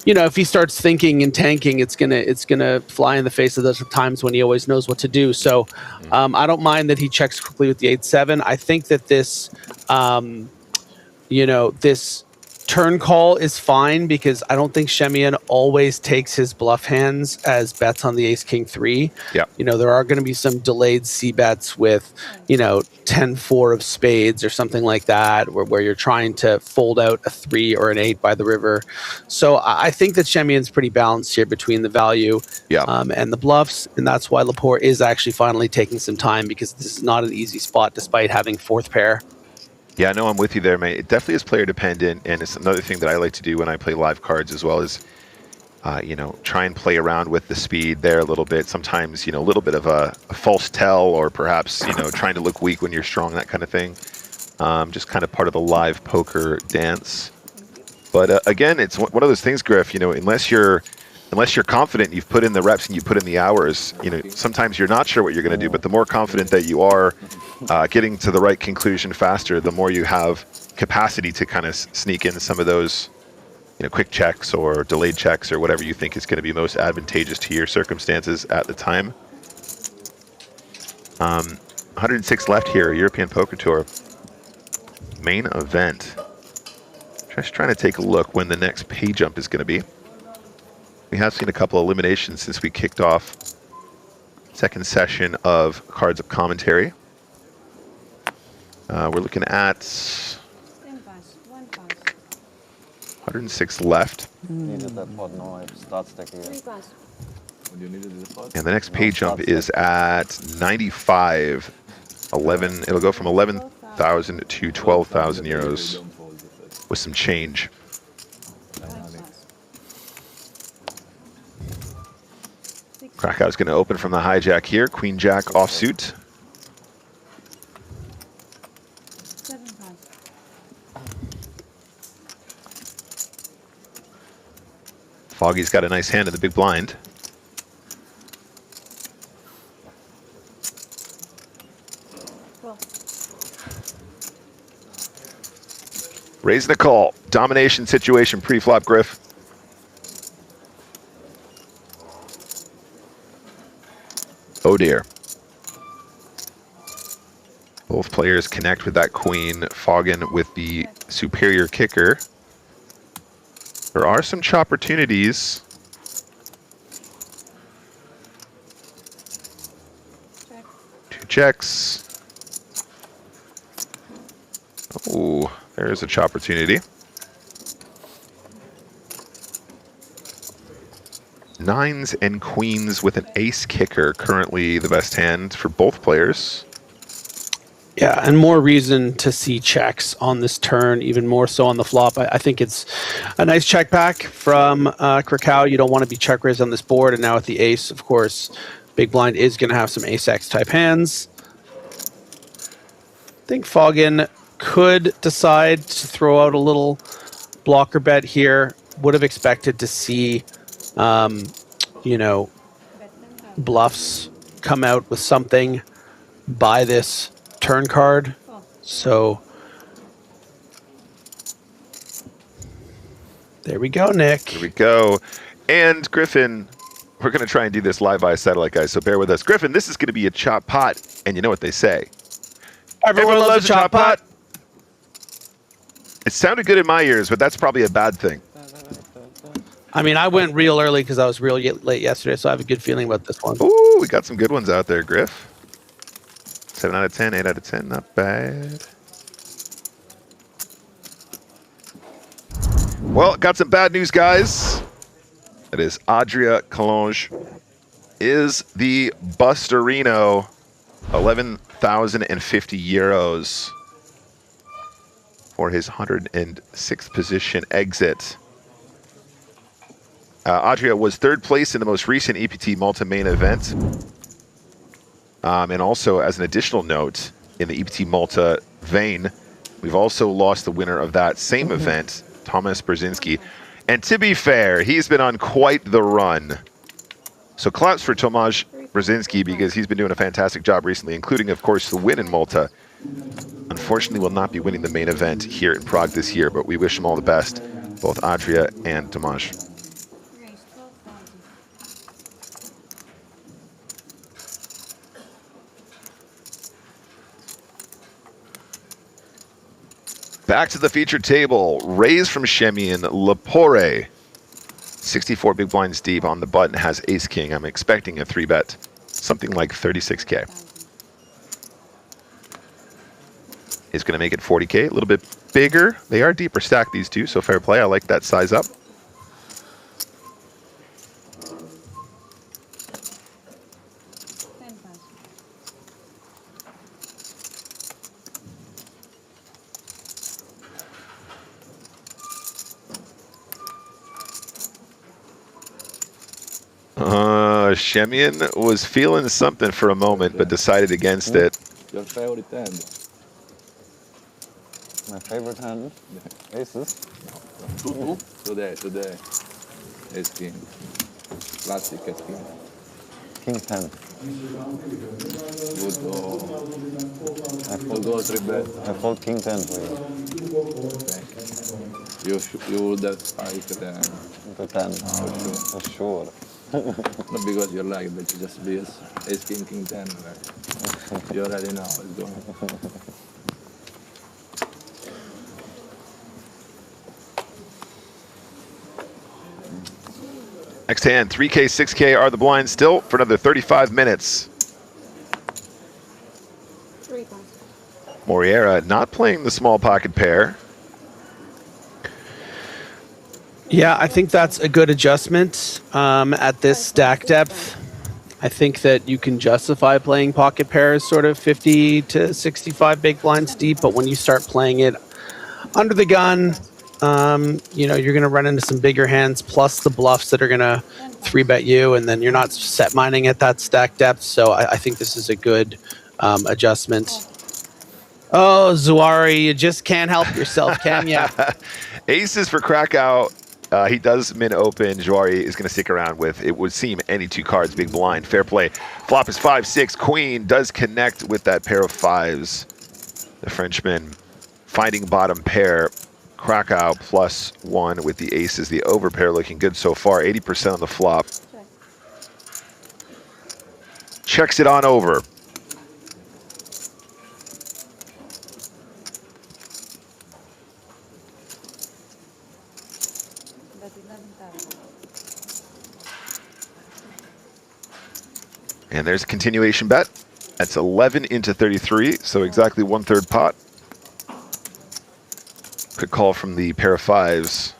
you know, if he starts thinking and tanking, it's gonna fly in the face of those times when he always knows what to do. So I don't mind that he checks quickly with the 8-7. I think that this, you know, this turn call is fine because I don't think Shemian always takes his bluff hands as bets on the ace king 3. Yeah. You know, there are going to be some delayed C bets with, you know, 10-4 of spades or something like that, where you're trying to fold out a 3 or an 8 by the river. So I think that Shemian's pretty balanced here between the value and the bluffs, and that's why Lepore is actually finally taking some time, because this is not an easy spot despite having fourth pair. Yeah, no, I'm with you there, mate. It definitely is player dependent, and it's another thing that I like to do when I play live cards as well is, you know, try and play around with the speed there a little bit. Sometimes, you know, a little bit of a false tell, or perhaps, you know, trying to look weak when you're strong, that kind of thing. Just kind of part of the live poker dance. But again, it's one of those things, Griff, you know, unless you're confident, you've put in the reps and you put in the hours, you know, sometimes you're not sure what you're going to do, but the more confident that you are getting to the right conclusion faster, the more you have capacity to kind of sneak in some of those, you know, quick checks or delayed checks or whatever you think is going to be most advantageous to your circumstances at the time. 106 left here, European Poker Tour. Main event. Just trying to take a look when the next pay jump is going to be. We have seen a couple of eliminations since we kicked off second session of Cards of Commentary. We're looking at 106 left. Needed that pot, no, I start stacking it. And the next pay jump is at 95. 11. It'll go from 11,000 to 12,000 euros with some change. Krakow's going to open from the hijack here. Queen Jack offsuit. Foggy's got a nice hand in the big blind. Raising the call. Domination situation pre-flop, Griff. Oh dear. Both players connect with that queen. Foggin with the superior kicker. There are some chopportunities. Two checks. Oh, there's a chopportunity. Nines and queens with an ace kicker, currently the best hand for both players. Yeah, and more reason to see checks on this turn, even more so on the flop. I think it's a nice check back from Krakow. You don't want to be check raised on this board, and now with the ace, of course, big blind is going to have some ace-x type hands. I think Foggin could decide to throw out a little blocker bet here. Would have expected to see, you know, bluffs come out with something by this turn card. So there we go, Nick. Here we go. And Griffin, we're going to try and do this live via satellite, guys, so bear with us. Griffin, this is going to be a chop pot, and you know what they say. Everyone loves a chop pot. It sounded good in my ears, but that's probably a bad thing. I mean, I went real early because I was real late yesterday, so I have a good feeling about this one. Ooh, we got some good ones out there, Griff. 7 out of 10, 8 out of 10, not bad. Well, got some bad news, guys. That is Adria Collonge is the Busterino, 11,050 euros for his 106th position exit. Adria was third place in the most recent EPT Malta main event. And also, as an additional note, in the EPT Malta vein, we've also lost the winner of that same event, Thomas Brzezinski. And to be fair, he's been on quite the run. So claps for Tomasz Brzezinski because he's been doing a fantastic job recently, including, of course, the win in Malta. Unfortunately, will not be winning the main event here in Prague this year, but we wish him all the best, both Adria and Tomasz. Back to the featured table. Raise from Shemian, Lepore. 64 big blinds deep on the button, has ace-king. I'm expecting a 3-bet, something like 36K. Is going to make it 40K, a little bit bigger. They are deeper stacked, these two, so fair play. I like that size up. Shemian was feeling something for a moment, but decided against it. Your favorite hand? My favorite hand? Aces. Today. Ace king. Classic ace king. King 10. Good go. I Go 3-bet. I fold King 10 for you. You would have spiked the 10. For sure. Not because you like, but you just be ace king, king 10. Right? You already know what's going on. Next hand, 3K, 6K are the blinds still for another 35 minutes. Moriera not playing the small pocket pair. Yeah, I think that's a good adjustment at this stack depth. I think that you can justify playing pocket pairs sort of 50 to 65 big blinds deep, but when you start playing it under the gun, you know, you're going to run into some bigger hands plus the bluffs that are going to 3-bet you, and then you're not set mining at that stack depth. So I think this is a good adjustment. Oh, Zuari, you just can't help yourself, can you? Aces for Krakow. He does min open. Juari is going to stick around with, it would seem, any two cards, big blind. Fair play. Flop is 5-6. Queen does connect with that pair of fives. The Frenchman finding bottom pair. Krakow +1 with the aces. The over pair looking good so far. 80% on the flop. Checks it on over. And there's a continuation bet. That's 11 into 33, so exactly 1/3 pot. Quick call from the pair of fives.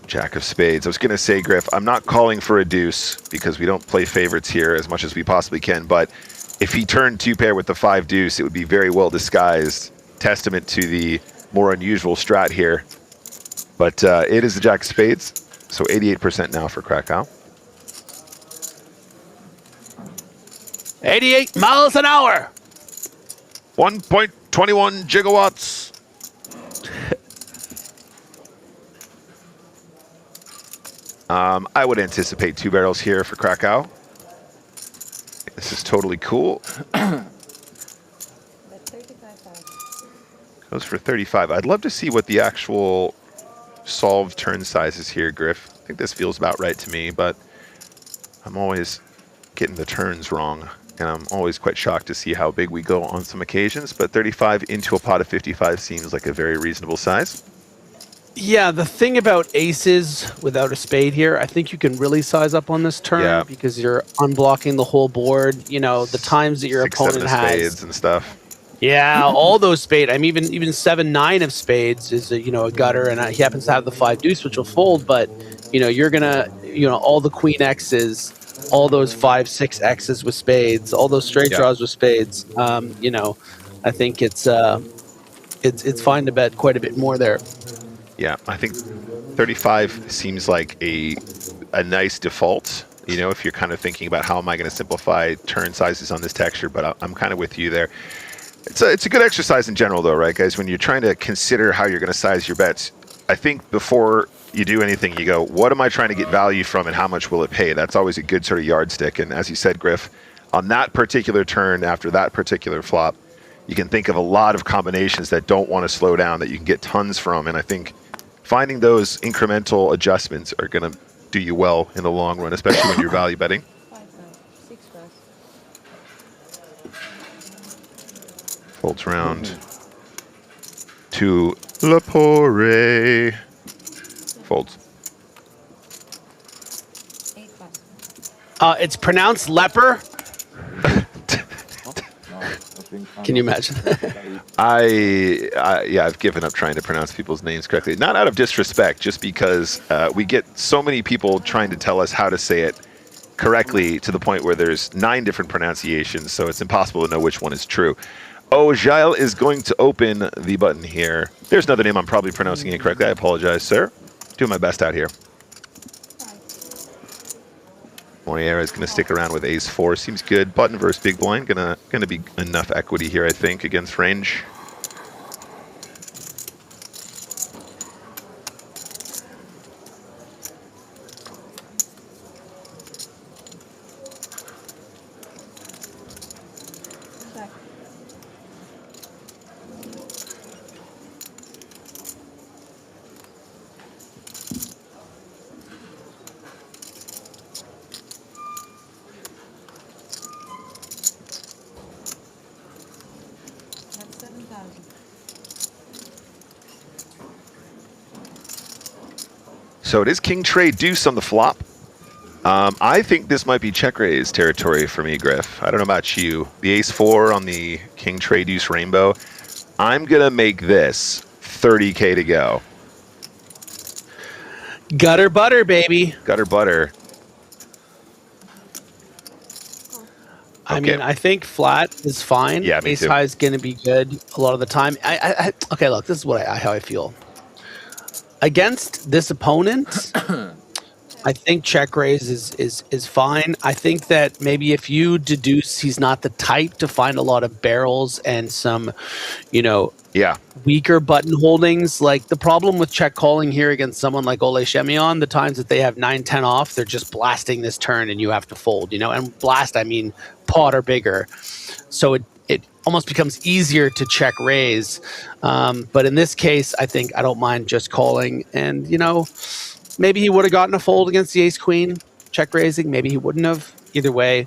Jack of spades. I was going to say, Griff, I'm not calling for a deuce because we don't play favorites here as much as we possibly can, but if he turned 2-pair with the 5 deuce, it would be very well disguised. Testament to the more unusual strat here. But it is the Jack of spades, so 88% now for Krakow. 88 miles an hour. 1.21 gigawatts. I would anticipate 2 barrels here for Krakow. This is totally cool. Goes for 35. I'd love to see what the actual solved turn size is here, Griff. I think this feels about right to me, but I'm always getting the turns wrong. And I'm always quite shocked to see how big we go on some occasions, but 35 into a pot of 55 seems like a very reasonable size. Yeah, the thing about aces without a spade here, I think you can really size up on this turn because you're unblocking the whole board. You know, the times that your 6, 7 opponent of has. spades and stuff. Yeah, all those spades. I mean, even 7, 9 of spades is a, a gutter, and he happens to have the 5 deuce, which will fold. But you're gonna, all the queen X's, all those 5, 6 X's with spades, all those straight draws with spades. I think it's fine to bet quite a bit more there. Yeah, I think 35 seems like a nice default. If you're kind of thinking about how am I going to simplify turn sizes on this texture, but I'm kind of with you there. It's a good exercise in general, though, right, guys? When you're trying to consider how you're going to size your bets, I think before you do anything, you go, what am I trying to get value from and how much will it pay? That's always a good sort of yardstick. And as you said, Griff, on that particular turn after that particular flop, you can think of a lot of combinations that don't want to slow down that you can get tons from. And I think finding those incremental adjustments are going to do you well in the long run, especially when you're value betting. Folds round to Lapore. Folds. It's pronounced leper. Can you imagine? I've given up trying to pronounce people's names correctly. Not out of disrespect, just because we get so many people trying to tell us how to say it correctly to the point where there's 9 different pronunciations, so it's impossible to know which one is true. Oh, Jael is going to open the button here. There's another name I'm probably pronouncing incorrectly. I apologize, sir. Doing my best out here. Moyera is going to stick around with ace-4. Seems good. Button versus big blind. Gonna be enough equity here, I think, against range. So it is king trade deuce on the flop. I think this might be check raise territory for me, Griff. I don't know about you. The ace-4 on the king trade deuce rainbow. I'm going to make this 30K to go. Gutter butter, baby. Gutter butter. I mean, I think flat is fine. Yeah, me Ace too. high is going to be good a lot of the time. Okay, look, this is how I feel. Against this opponent, I think check raise is fine. I think that maybe if you deduce he's not the type to find a lot of barrels and some, weaker button holdings. Like the problem with check calling here against someone like Ole Shemion, the times that they have 9-10 off, they're just blasting this turn and you have to fold, and blast, I mean pot or bigger. So it almost becomes easier to check raise. But in this case, I think I don't mind just calling. And, maybe he would have gotten a fold against the ace queen, check raising. Maybe he wouldn't have. Either way,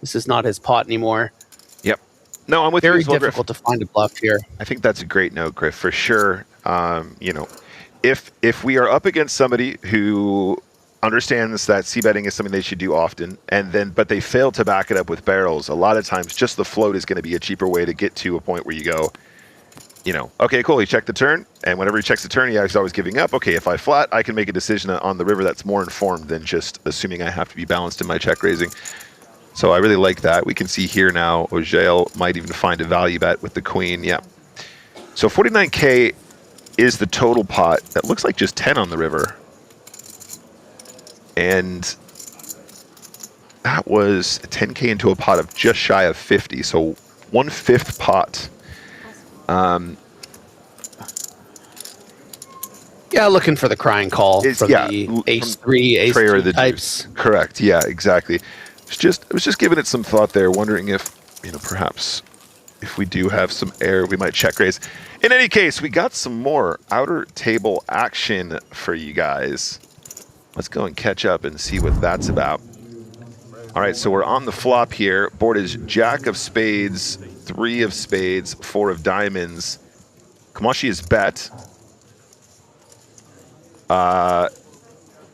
this is not his pot anymore. Yep. No, I'm with you. Very as well, difficult Griff. to find a bluff here. I think that's a great note, Griff, for sure. If we are up against somebody who understands that c-betting is something they should do often, but they fail to back it up with barrels, a lot of times just the float is going to be a cheaper way to get to a point where you go, okay, cool, he checked the turn, and whenever he checks the turn, he's always giving up. Okay, if I flat, I can make a decision on the river that's more informed than just assuming I have to be balanced in my check raising. So I really like that. We can see here now, Ojael might even find a value bet with the queen. Yeah. So 49K is the total pot. That looks like just 10 on the river. And that was 10K into a pot of just shy of 50. So 1/5 pot. Yeah, looking for the crying call from the ace-3, ace-2 types. Correct. Yeah, exactly. I was just giving it some thought there, wondering if, perhaps if we do have some air, we might check raise. In any case, we got some more outer table action for you guys. Let's go and catch up and see what that's about. All right, so we're on the flop here. Board is jack of spades, 3 of spades, 4 of diamonds. Kamashi is bet.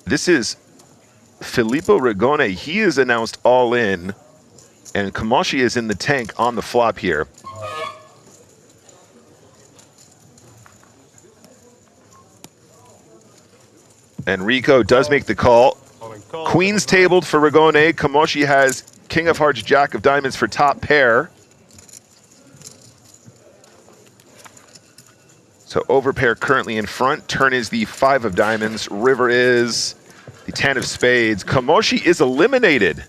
This is Filippo Rigone. He is announced all in, and Kamashi is in the tank on the flop here. Enrico does make the call. Queens tabled for Rigone. Kamashi has King of Hearts, Jack of Diamonds for top pair. So overpair currently in front. Turn is the 5 of Diamonds. River is the 10 of Spades. Kamashi is eliminated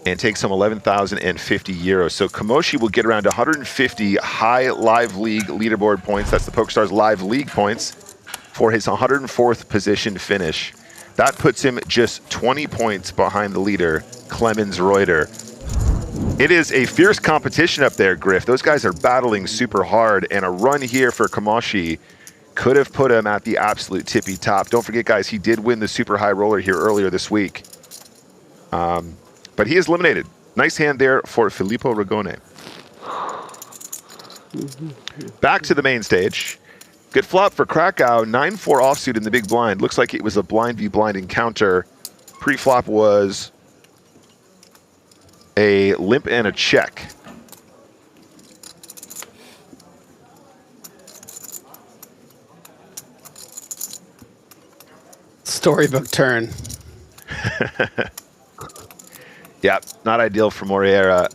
and takes home 11,050 euros. So Kamashi will get around 150 high live league leaderboard points. That's the PokerStars live league points for his 104th position finish. That puts him just 20 points behind the leader, Clemens Reuter. It is a fierce competition up there, Griff. Those guys are battling super hard, and a run here for Kamashi could have put him at the absolute tippy top. Don't forget, guys, he did win the super high roller here earlier this week. But he is eliminated. Nice hand there for Filippo Rigone. Back to the main stage. Good flop for Krakow. 9-4 offsuit in the big blind. Looks like it was a blind v blind encounter. Pre-flop was a limp and a check. Storybook turn. Yeah, not ideal for Moriera.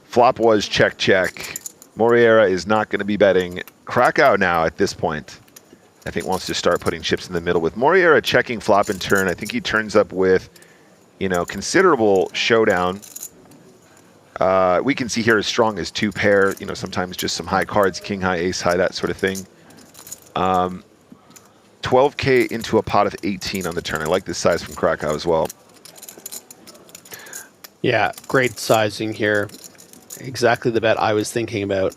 Flop was check, check. Moriera is not going to be betting. Krakow now at this point, I think, wants to start putting chips in the middle. With Moriera checking flop and turn, I think he turns up with, you know, considerable showdown. We can see here as strong as 2 pair, you know, sometimes just some high cards, king high, ace high, that sort of thing. 12K into a pot of 18 on the turn. I like this size from Krakow as well. Yeah, great sizing here. Exactly the bet I was thinking about.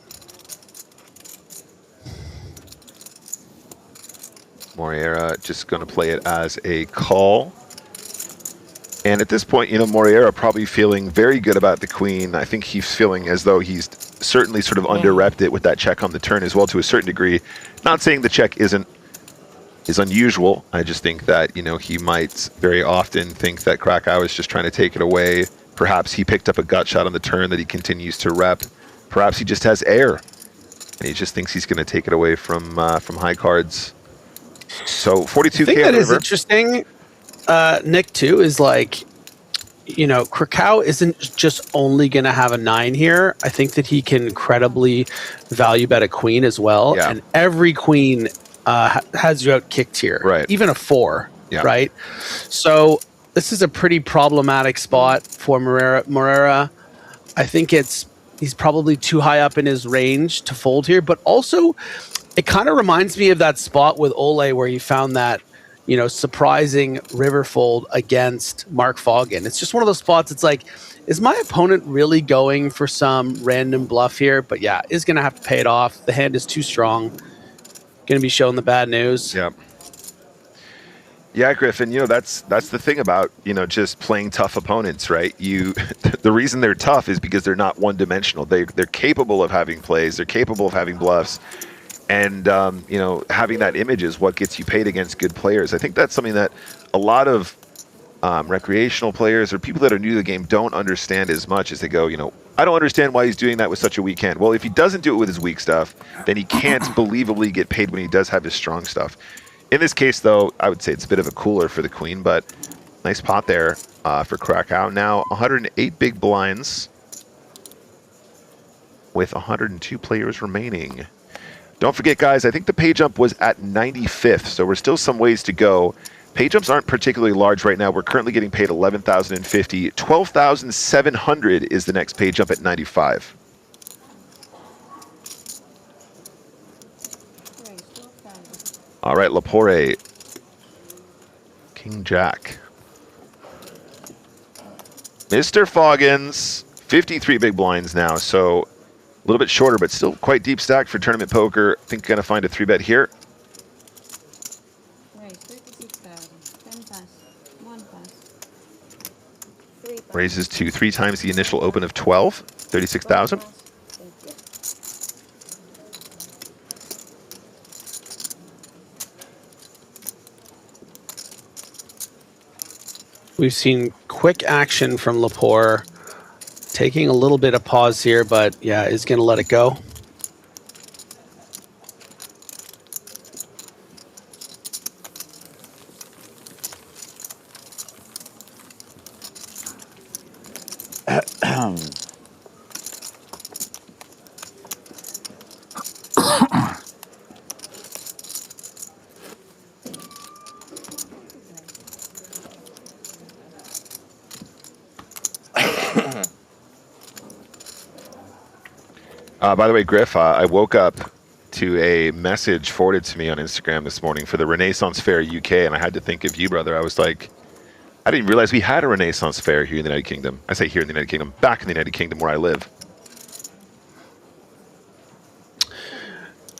Moriera just going to play it as a call. And at this point, you know, Moriera probably feeling very good about the queen. I think he's feeling as though he's certainly sort of under-repped it with that check on the turn as well to a certain degree. Not saying the check is unusual. I just think that, you know, he might very often think that Krakow is just trying to take it away. Perhaps he picked up a gut shot on the turn that he continues to rep. Perhaps he just has air, and he just thinks he's going to take it away from high cards. So 42K. I think that is interesting, Nick, too, is like, you know, Krakow isn't just only going to have a 9 here. I think that he can credibly value bet a queen as well. Yeah. And every queen has you out kicked here. Right. Even a 4. Yeah. Right. So this is a pretty problematic spot for Moriera. I think he's probably too high up in his range to fold here, but also it kind of reminds me of that spot with Ole where he found that, you know, surprising river fold against Mark Foggin. It's just one of those spots. It's like, is my opponent really going for some random bluff here? But yeah, is going to have to pay it off. The hand is too strong. Going to be showing the bad news. Yeah. Yeah, Griffin, you know, that's the thing about, you know, just playing tough opponents, right? The reason they're tough is because they're not one-dimensional. They're capable of having plays. They're capable of having bluffs. And, you know, having that image is what gets you paid against good players. I think that's something that a lot of recreational players or people that are new to the game don't understand as much as they go, you know, I don't understand why he's doing that with such a weak hand. Well, if he doesn't do it with his weak stuff, then he can't believably get paid when he does have his strong stuff. In this case, though, I would say it's a bit of a cooler for the queen, but nice pot there for Krakow. Now 108 big blinds with 102 players remaining. Don't forget, guys, I think the pay jump was at 95th, so we're still some ways to go. Pay jumps aren't particularly large right now. We're currently getting paid 11,050. 12,700 is the next pay jump at 95. All right, Lapore. King Jack. Mr. Foggins, 53 big blinds now, so a little bit shorter, but still quite deep stacked for tournament poker. I think going to find a 3-bet here. Raises to 3 times the initial open of 12, 36,000. We've seen quick action from Lepore, taking a little bit of pause here, but yeah, is going to let it go. By the way, Griff, I woke up to a message forwarded to me on Instagram this morning for the Renaissance Fair UK, and I had to think of you, brother. I was like, I didn't realize we had a Renaissance Fair here in the United Kingdom. I say here in the United Kingdom, back in the United Kingdom where I live.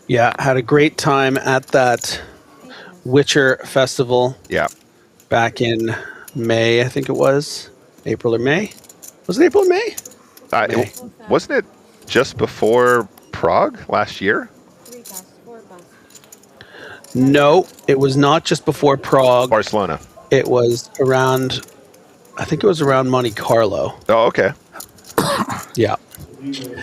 Yeah, had a great time at that Witcher Festival. Yeah. Back in May, I think it was. April or May? Was it April or May? Wasn't it just before Prague last year? No, it was not just before Prague. Barcelona. It was around, I think it was around Monte Carlo. Oh, okay. Yeah.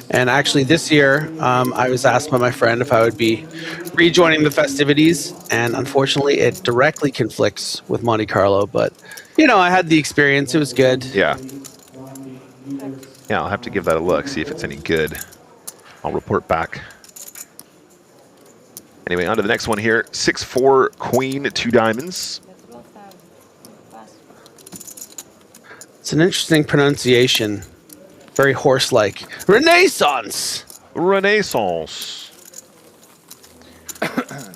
And actually this year, I was asked by my friend if I would be rejoining the festivities, and unfortunately it directly conflicts with Monte Carlo, but you know, I had the experience. It was good. Yeah. Yeah, I'll have to give that a look, see if it's any good. I'll report back. Anyway, on to the next one here. 6-4 queen, 2 diamonds. It's an interesting pronunciation. Very horse-like. Renaissance! Renaissance.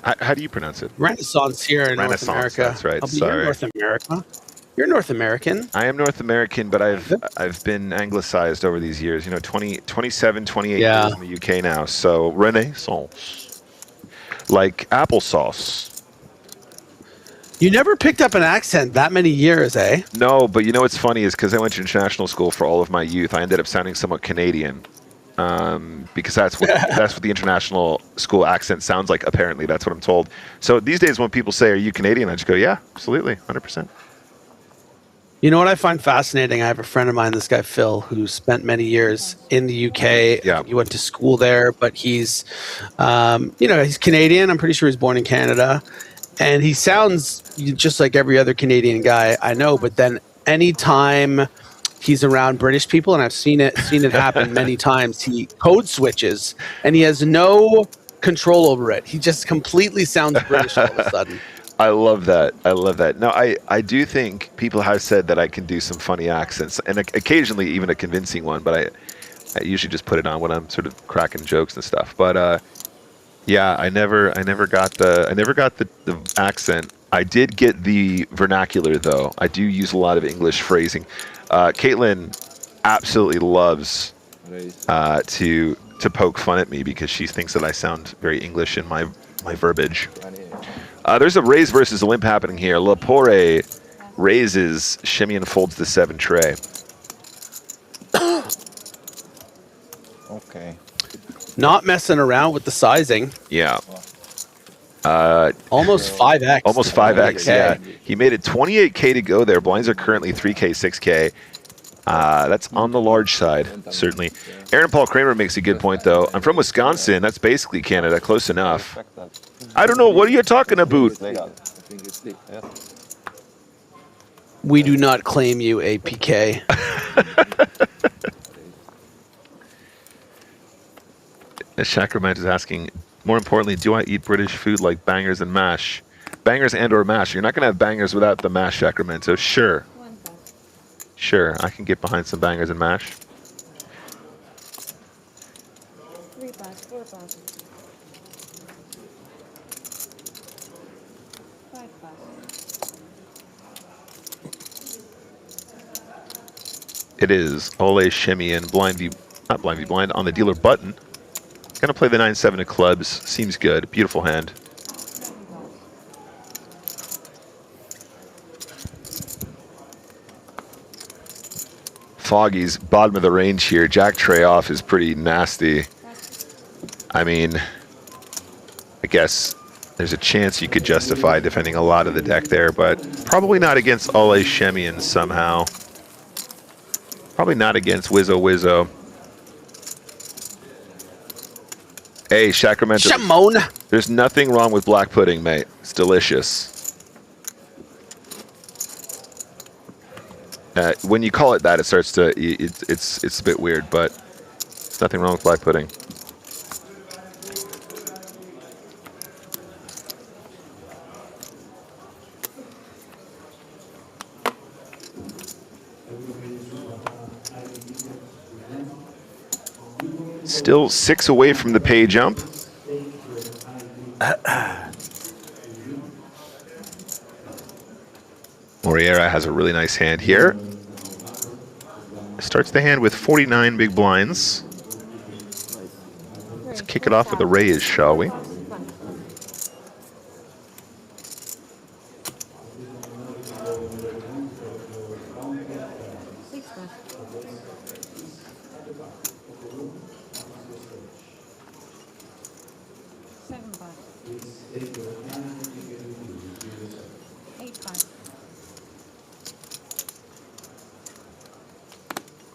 How do you pronounce it? Renaissance here in North America. That's right. Oh, Sorry. you're North America. You're North American. I am North American, but I've been anglicized over these years. You know, 27, 28 years in the UK now. So Renaissance. Like applesauce. You never picked up an accent that many years, eh? No, but you know what's funny is because I went to international school for all of my youth, I ended up sounding somewhat Canadian. Because that's what the international school accent sounds like, apparently. That's what I'm told. So these days when people say, are you Canadian? I just go, yeah, absolutely, 100%. You know what I find fascinating? I have a friend of mine, this guy Phil, who spent many years in the UK. Yeah. He went to school there, but he's, he's Canadian. I'm pretty sure he's born in Canada. And he sounds just like every other Canadian guy I know. But then anytime he's around British people, and I've seen it happen many times, he code switches and he has no control over it. He just completely sounds British all of a sudden. I love that. I love that. No, I do think people have said that I can do some funny accents, and occasionally even a convincing one, but I usually just put it on when I'm sort of cracking jokes and stuff. But yeah, I never got the accent. I did get the vernacular though. I do use a lot of English phrasing. Caitlin absolutely loves to poke fun at me because she thinks that I sound very English in my verbiage. There's a raise versus a limp happening here. Lepore raises, shimmy and folds the 7 tray. Okay. Not messing around with the sizing. Yeah. Almost 5x. Almost 5x, yeah. He made it 28K to go there. Blinds are currently 3K, 6K. That's on the large side, certainly. Aaron Paul Kramer makes a good point, though. I'm from Wisconsin. That's basically Canada. Close enough. I don't know. What are you talking about? We do not claim you, APK. Shacrament is asking, more importantly, do I eat British food like bangers and mash? Bangers and or mash. You're not going to have bangers without the mash, Sacramento. Sure. Sure, I can get behind some bangers and mash. 3 bucks, 4 bucks. 5 bucks. It is Ole, shimmy, and blind v, not blind v blind on the dealer button. Gonna play the 9-7 of clubs. Seems good. Beautiful hand. Foggy's bottom of the range here. Jack tray off is pretty nasty. I mean, I guess there's a chance you could justify defending a lot of the deck there, but Probably not against Ole Shemian somehow. Probably not against Wizzo Wizzo. Hey, Sacramento. Shimon. There's nothing wrong with black pudding, mate. It's delicious. When you call it that, it starts to it's a bit weird, but there's nothing wrong with black pudding. Still 6 away from the pay jump. Moriera has a really nice hand here. Starts the hand with 49 big blinds. Let's kick it off with a raise, shall we?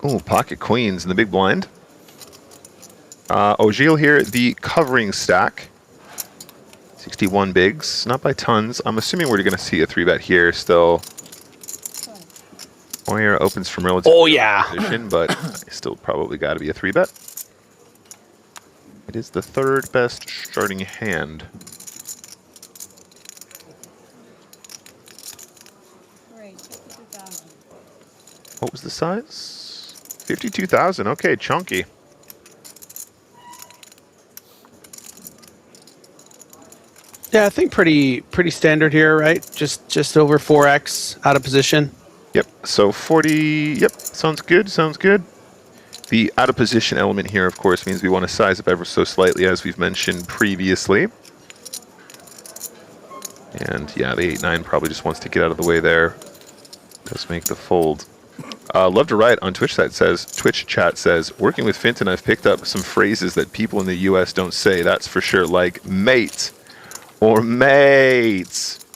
Oh, pocket queens in the big blind. Ogil here, the covering stack. 61 bigs, not by tons. I'm assuming we're going to see a 3-bet here still. Moyer opens from relative position, but still probably got to be a 3-bet. It is the 3rd best starting hand. What was the size? 52,000. Okay, chunky. Yeah, I think pretty standard here, right? Just over 4x out of position. Yep. So 40. Yep. Sounds good. Sounds good. The out of position element here, of course, means we want to size up ever so slightly, as we've mentioned previously. And yeah, the 8-9 probably just wants to get out of the way there. Does make the fold. Love to write on Twitch chat says, working with Finton, I've picked up some phrases that people in the US don't say, that's for sure, like mate or mates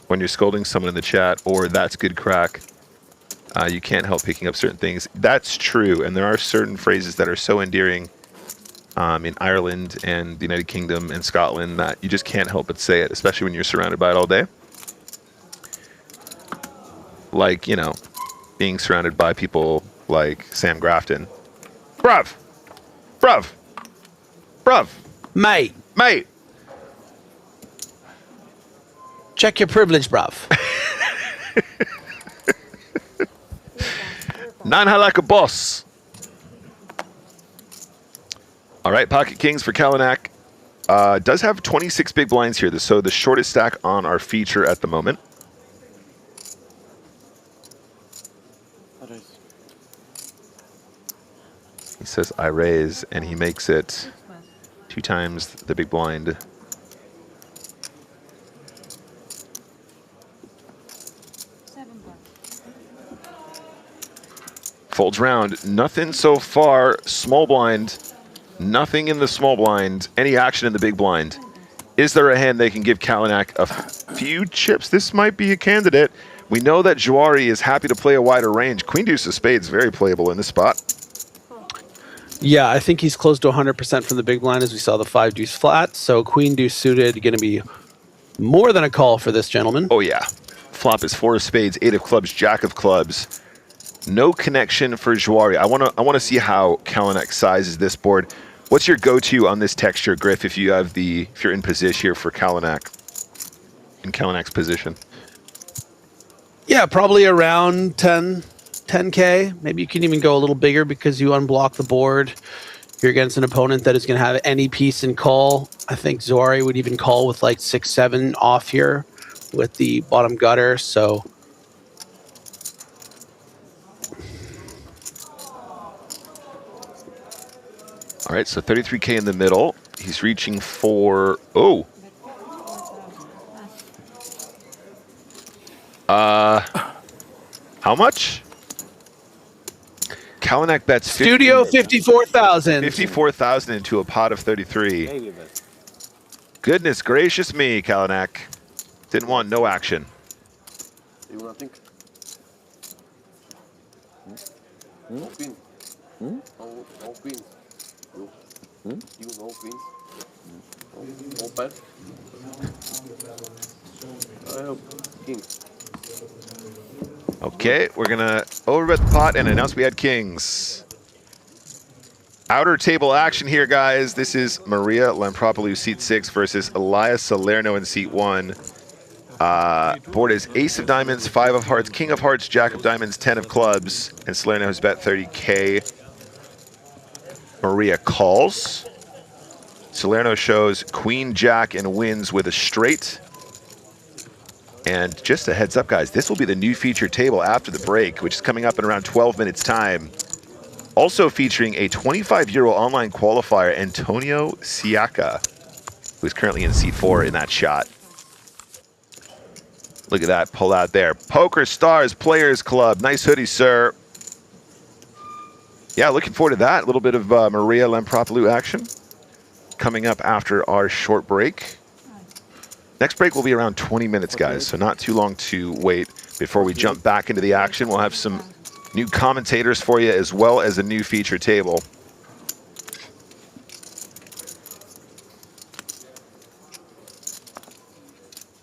when you're scolding someone in the chat, or that's good crack. You can't help picking up certain things. That's true, and there are certain phrases that are so endearing in Ireland and the United Kingdom and Scotland that you just can't help but say it, especially when you're surrounded by it all day. Like, you know, being surrounded by people like Sam Grafton. Bruv! Bruv! Bruv! Mate! Mate! Check your privilege, bruv. 9 high like a boss. All right, pocket kings for Kalinak. Does have 26 big blinds here, so the shortest stack on our feature at the moment. He says, I raise, and he makes it 2 times the big blind. Folds round. Nothing so far. Small blind. Nothing in the small blind. Any action in the big blind. Is there a hand they can give Kalinak a few chips? This might be a candidate. We know that Juari is happy to play a wider range. Queen deuce of spades, very playable in this spot. Yeah, I think he's close to 100% from the big blind as we saw the 5 deuce flat. So queen deuce suited, going to be more than a call for this gentleman. Oh yeah. Flop is 4 of spades, 8 of clubs, jack of clubs. No connection for Juari. I want to see how Kalinak sizes this board. What's your go-to on this texture, Griff, if you're in position here for Kalinak? In Kalinak's position. Yeah, probably around 10K. Maybe you can even go a little bigger because you unblock the board. You're against an opponent that is going to have any piece in call. I think Zori would even call with like 6-7 off here with the bottom gutter. So all right, so 33K in the middle. He's reaching for, oh. How much? Kalinak bets Studio 54,000. 54,000 into a pot of 33. Goodness gracious me, Kalinak. Didn't want no action. You nothing? No queen. No queen. You no queens. No pair. I have king. Okay, we're gonna overbet the pot and announce we had kings. Outer table action here, guys. This is Maria Lampropoulou, seat 6, versus Elias Salerno in seat 1. Board is ace of diamonds, 5 of hearts, king of hearts, jack of diamonds, 10 of clubs, and Salerno has bet 30K. Maria calls. Salerno shows queen, jack, and wins with a straight. And just a heads up, guys, this will be the new feature table after the break, which is coming up in around 12 minutes time. Also featuring a 25-year-old online qualifier, Antonio Siaka, who's currently in seat 4 in that shot. Look at that pull out there. PokerStars Players Club. Nice hoodie, sir. Yeah, looking forward to that. A little bit of Maria Lampropoulou action coming up after our short break. Next break will be around 20 minutes, guys, so not too long to wait before we jump back into the action. We'll have some new commentators for you as well as a new feature table.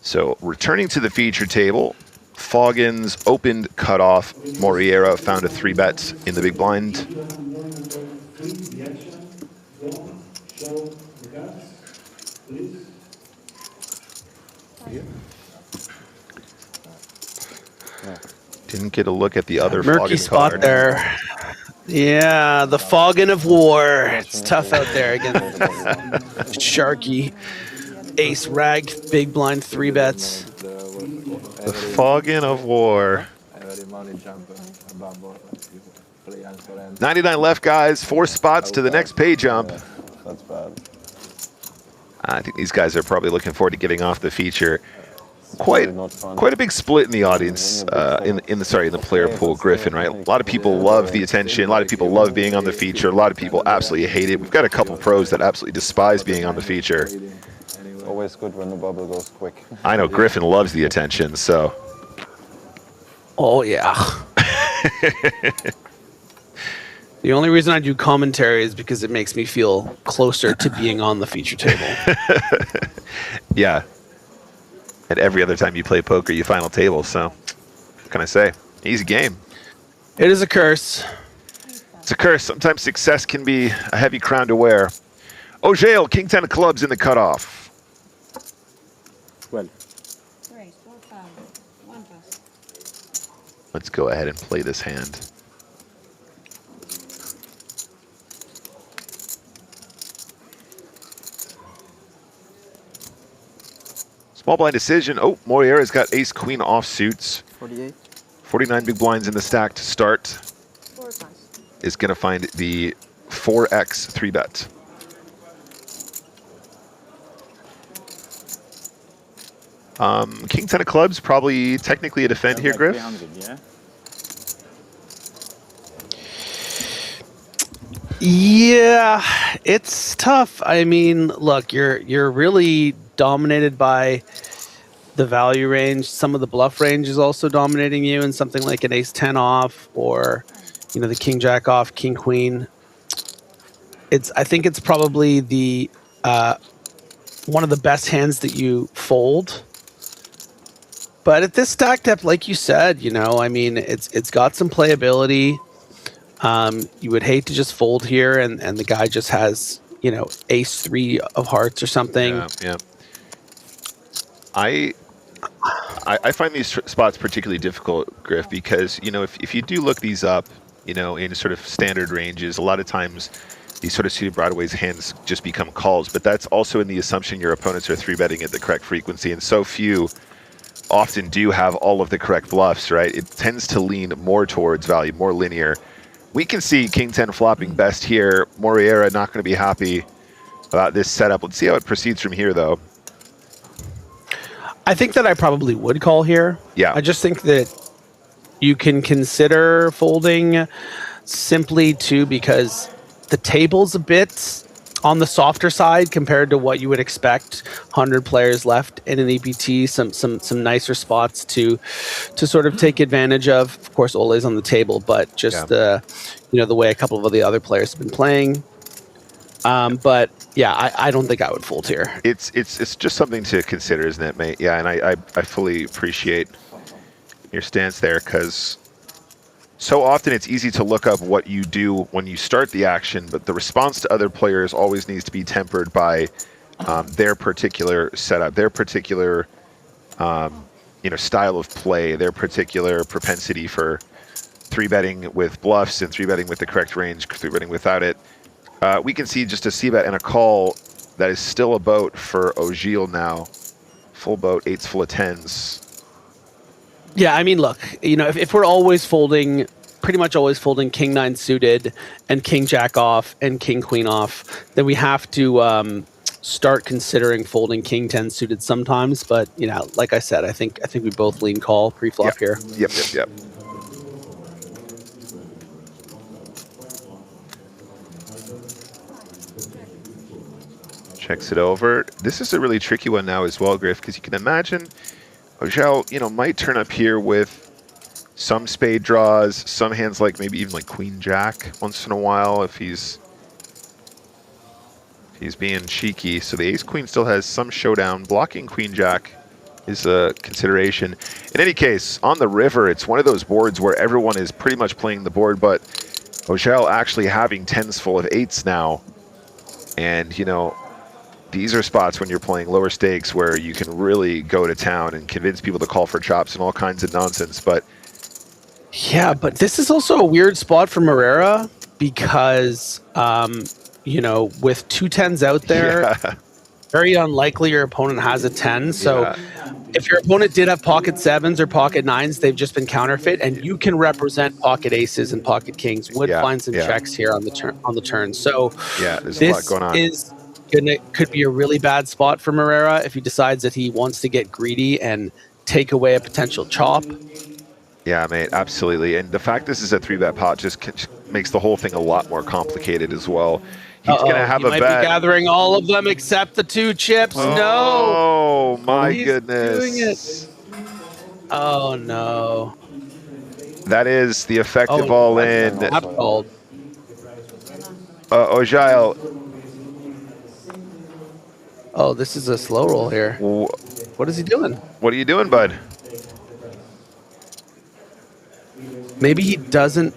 So returning to the feature table, Foggins opened cutoff. Moriera found a 3-bet in the big blind. Didn't get a look at the other murky spot card. there. Yeah, the fogging of war. It's tough out there against Sharky. Ace rag, big blind, 3-bets. The fogging of war. 99 left, guys. 4 spots to the next pay jump. That's bad. I think these guys are probably looking forward to getting off the feature. Quite a big split in the audience, in the player pool, Griffin, right? A lot of people love the attention. A lot of people love being on the feature. A lot of people absolutely hate it. We've got a couple pros that absolutely despise being on the feature. Always good when the bubble goes quick. I know Griffin loves the attention, so. Oh, yeah. The only reason I do commentary is because it makes me feel closer to being on the feature table. Yeah. And every other time you play poker, you final table, so what can I say? Easy game. It is a curse. It's a curse. Sometimes success can be a heavy crown to wear. Ojale, king 10 of clubs in the cutoff. 12. Great, 4 pounds, 1 pass. Let's go ahead and play this hand. Small blind decision. Oh, Moriera's got ace queen offsuits. 48. 49 big blinds in the stack to start. 4 pass. Is going to find the 4x 3-bet. King 10 of clubs, probably technically a defend here, Griff. Yeah, it's tough. I mean, look, you're really dominated by the value range. Some of the bluff range is also dominating you in something like an ace 10 off, or the king jack off, king queen. I think it's probably the one of the best hands that you fold. But at this stack depth, like you said, I mean, it's got some playability. You would hate to just fold here, and the guy just has, ace 3 of hearts or something. Yeah. I find these spots particularly difficult, Griff, because, if you do look these up, in sort of standard ranges, a lot of times these sort of suited broadways hands just become calls, but that's also in the assumption your opponents are 3-betting at the correct frequency, and so few often do have all of the correct bluffs, right? It tends to lean more towards value, more linear. We can see king 10 flopping best here. Moriera not going to be happy about this setup. Let's see how it proceeds from here, though. I think that I probably would call here. Yeah. I just think that you can consider folding simply too because the table's a bit on the softer side compared to what you would expect. 100 players left in an EPT, some nicer spots to sort of take advantage of. Of course, Ole's on the table, but just the way a couple of the other players have been playing. But yeah, I don't think I would fold here. It's just something to consider, isn't it, mate? Yeah, and I fully appreciate your stance there, because so often it's easy to look up what you do when you start the action, but the response to other players always needs to be tempered by their particular setup, their particular style of play, their particular propensity for 3-betting with bluffs and 3-betting with the correct range, 3-betting without it. We can see just a c-bet and a call that is still a boat for Ogil now. Full boat, 8s full of 10s. Yeah, I mean, look, if we're always folding, pretty much always folding King 9 suited and King Jack off and King Queen off, then we have to start considering folding King 10 suited sometimes. But like I said, I think we both lean call pre-flop here. Yep. Checks it over. This is a really tricky one now as well, Griff, because you can imagine Ogil, might turn up here with some spade draws, some hands like maybe even like Queen Jack once in a while if he's being cheeky. So the Ace Queen still has some showdown. Blocking Queen Jack is a consideration. In any case, on the river, it's one of those boards where everyone is pretty much playing the board, but Ogil actually having 10s full of 8s now. And, these are spots when you're playing lower stakes where you can really go to town and convince people to call for chops and all kinds of nonsense. But yeah, but this is also a weird spot for Moreira because, with 2 10s out there, very unlikely your opponent has a 10. So if your opponent did have pocket 7s or pocket 9s, they've just been counterfeit, and you can represent pocket aces and pocket kings. Would find some checks here on the turn. So there's a lot going on. Could be a really bad spot for Moreira if he decides that he wants to get greedy and take away a potential chop. Yeah, mate, absolutely. And the fact this is a 3-bet pot just makes the whole thing a lot more complicated as well. He's going to have a bet. He might be gathering all of them except the 2 chips. Oh, my goodness. Doing it. Oh, no. That is the effective all-in. Not called. Ogil. Oh, this is a slow roll here. What is he doing? What are you doing, bud? Maybe he doesn't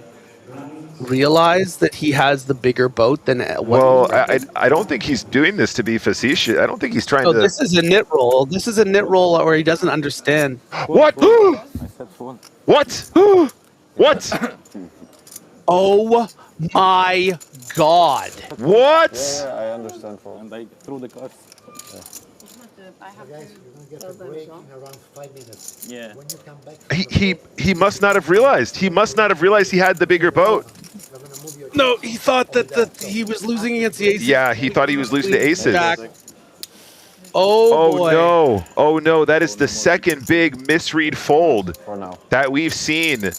realize that he has the bigger boat than well, I don't think he's doing this to be facetious. I don't think he's trying to. This is a nit roll. This is a nit roll where he doesn't understand. What? What? What? Oh my God! What? Yeah, I understand. And I threw the cards. I have to get a break in around 5 minutes. Yeah. When you come back, he must not have realized. He must not have realized he had the bigger boat. No, he thought that he was losing against the aces. Yeah, he thought he was losing to aces. Oh boy. No! Oh no! That is the second big misread fold that we've seen